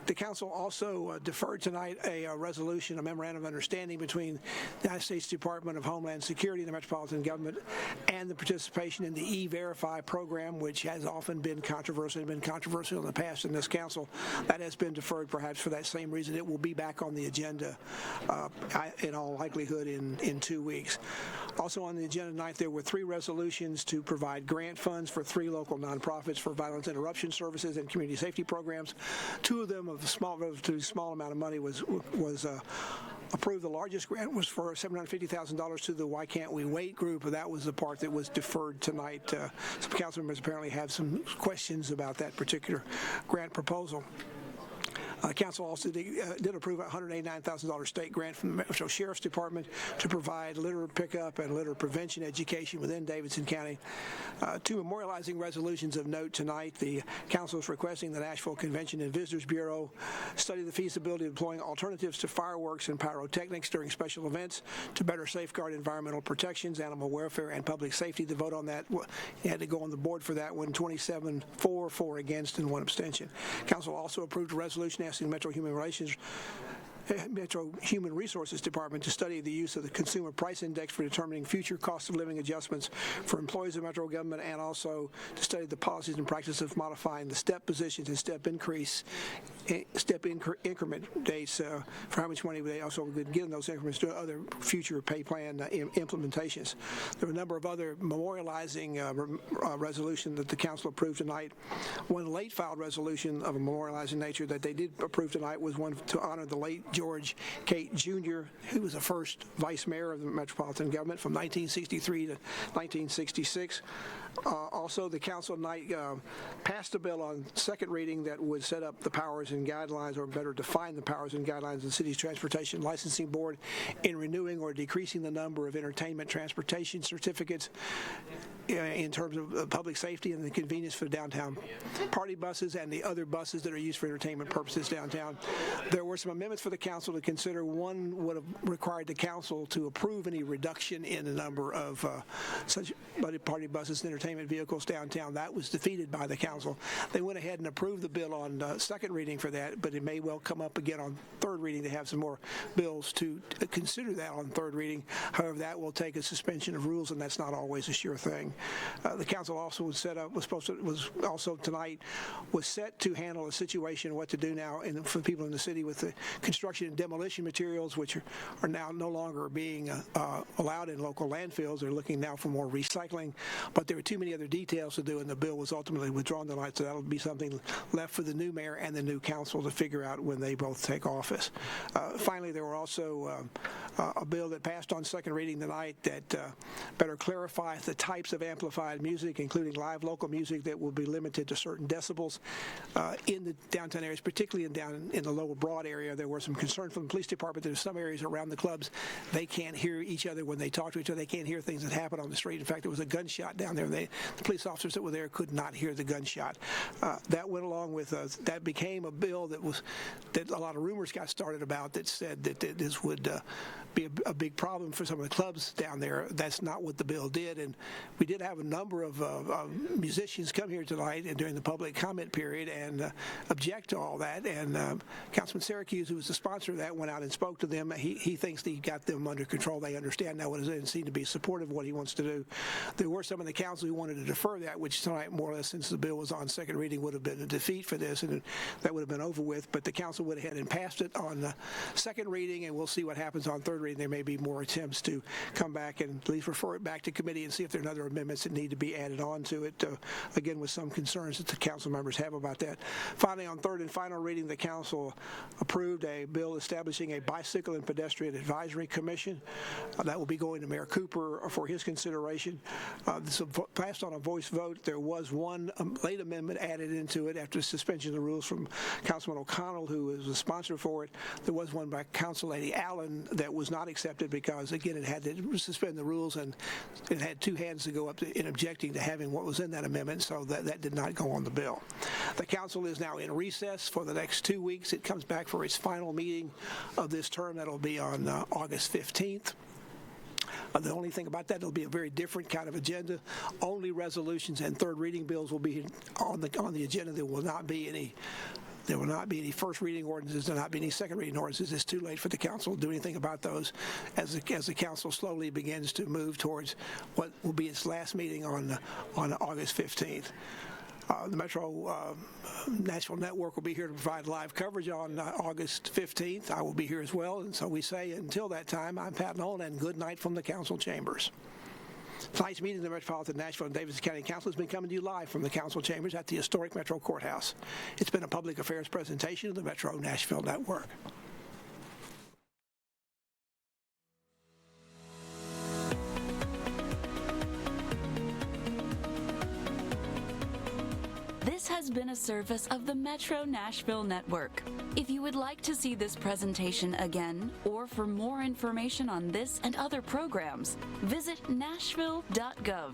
The council also deferred tonight a resolution, a memorandum of understanding between the United States Department of Homeland Security and the Metropolitan government and the participation in the E-Verify program, which has often been controversial in the past in this council. That has been deferred perhaps for that same reason. It will be back on the agenda in all likelihood in 2 weeks. Also on the agenda tonight, there were 3 resolutions to provide grant funds for 3 local nonprofits for violence interruption services and community safety programs. 2 of them of a relatively small amount of money was approved. The largest grant was for $750,000 to the Why Can't We Wait group, and that was the part that was deferred tonight. Some council members apparently have some questions about that particular grant proposal. Council also did approve a $189,000 state grant from the Metro Sheriff's Department to provide litter pickup and litter prevention education within Davidson County. Two memorializing resolutions of note tonight. The Council is requesting the Nashville Convention and Visitors Bureau study the feasibility of deploying alternatives to fireworks and pyrotechnics during special events to better safeguard environmental protections, animal welfare, and public safety. The vote on that, you had to go on the board for that one, 27 for, 4 against, and 1 abstention. Council also approved a resolution asking the Metro Human Resources Department to study the use of the Consumer Price Index for determining future cost of living adjustments for employees of Metro government, and also to study the policies and practices of modifying the step positions and step increment dates for how much money they also would get in those increments to other future pay plan implementations. There were a number of other memorializing resolutions that the council approved tonight. One late filed resolution of a memorializing nature that they did approve tonight was one to honor the late George Cate Jr., who was the first vice mayor of the Metropolitan government from 1963 to 1966. Also, the council tonight passed a bill on second reading that would set up the powers and guidelines, or better define the powers and guidelines of the city's Transportation Licensing Board in renewing or decreasing the number of entertainment transportation certificates in terms of public safety and the convenience for downtown party buses and the other buses that are used for entertainment purposes downtown. There were some amendments for the council to consider. One would have required the council to approve any reduction in the number of such party buses and entertainment vehicles downtown. That was defeated by the council. They went ahead and approved the bill on second reading for that, but it may well come up again on third reading to have some more bills to consider that on third reading. However, that will take a suspension of rules, and that's not always a sure thing. The council also was set to handle a situation, what to do now for the people in the city with the construction and demolition materials, which are now no longer being allowed in local landfills. They're looking now for more recycling, but there were too many other details to do, and the bill was ultimately withdrawn tonight, so that'll be something left for the new mayor and the new council to figure out when they both take office. Finally, there were also a bill that passed on second reading tonight that better clarifies the types of amplified music, including live local music, that will be limited to certain decibels in the downtown areas, particularly down in the Lower Broad area. There were some concern from the police department that in some areas around the clubs, they can't hear each other when they talk to each other. They can't hear things that happen on the street. In fact, there was a gunshot down there. The police officers that were there could not hear the gunshot. That went along with, that became a bill that a lot of rumors got started about that said that this would be a big problem for some of the clubs down there. That's not what the bill did, and we did have a number of musicians come here tonight and during the public comment period and object to all that, and Councilman Syracuse, who was the sponsor of that, went out and spoke to them. He thinks that he got them under control. They understand now what it is and seem to be supportive of what he wants to do. There were some in the council who wanted to defer that, which tonight, more or less, since the bill was on second reading, would have been a defeat for this, and that would have been over with, but the council went ahead and passed it on second reading, and we'll see what happens on third reading. There may be more attempts to come back and at least refer it back to committee and see if there are other amendments that need to be added on to it, again, with some concerns that the council members have about that. Finally, on third and final reading, the council approved a bill establishing a bicycle and pedestrian advisory commission. That will be going to Mayor Cooper for his consideration. This passed on a voice vote. There was one late amendment added into it after the suspension of the rules from Councilman O'Connell, who was the sponsor for it. There was one by Council Lady Allen that was not accepted because, again, it had to suspend the rules, and it had two hands to go up in objecting to having what was in that amendment, so that did not go on the bill. The council is now in recess for the next 2 weeks. It comes back for its final meeting of this term. That'll be on August 15th. The only thing about that, it'll be a very different kind of agenda. Only resolutions and third reading bills will be on the agenda. There will not be any first reading ordinances. There will not be any second reading ordinances. It's too late for the council to do anything about those as the council slowly begins to move towards what will be its last meeting on August 15th. The Metro Nashville Network will be here to provide live coverage on August 15th. I will be here as well. And so we say until that time, I'm Pat Nolan, and good night from the council chambers. Tonight's meeting of the Metropolitan Nashville and Davidson County Council has been coming to you live from the council chambers at the historic Metro Courthouse. It's been a public affairs presentation of the Metro Nashville Network. This has been a service of the Metro Nashville Network. If you would like to see this presentation again, or for more information on this and other programs, visit nashville.gov.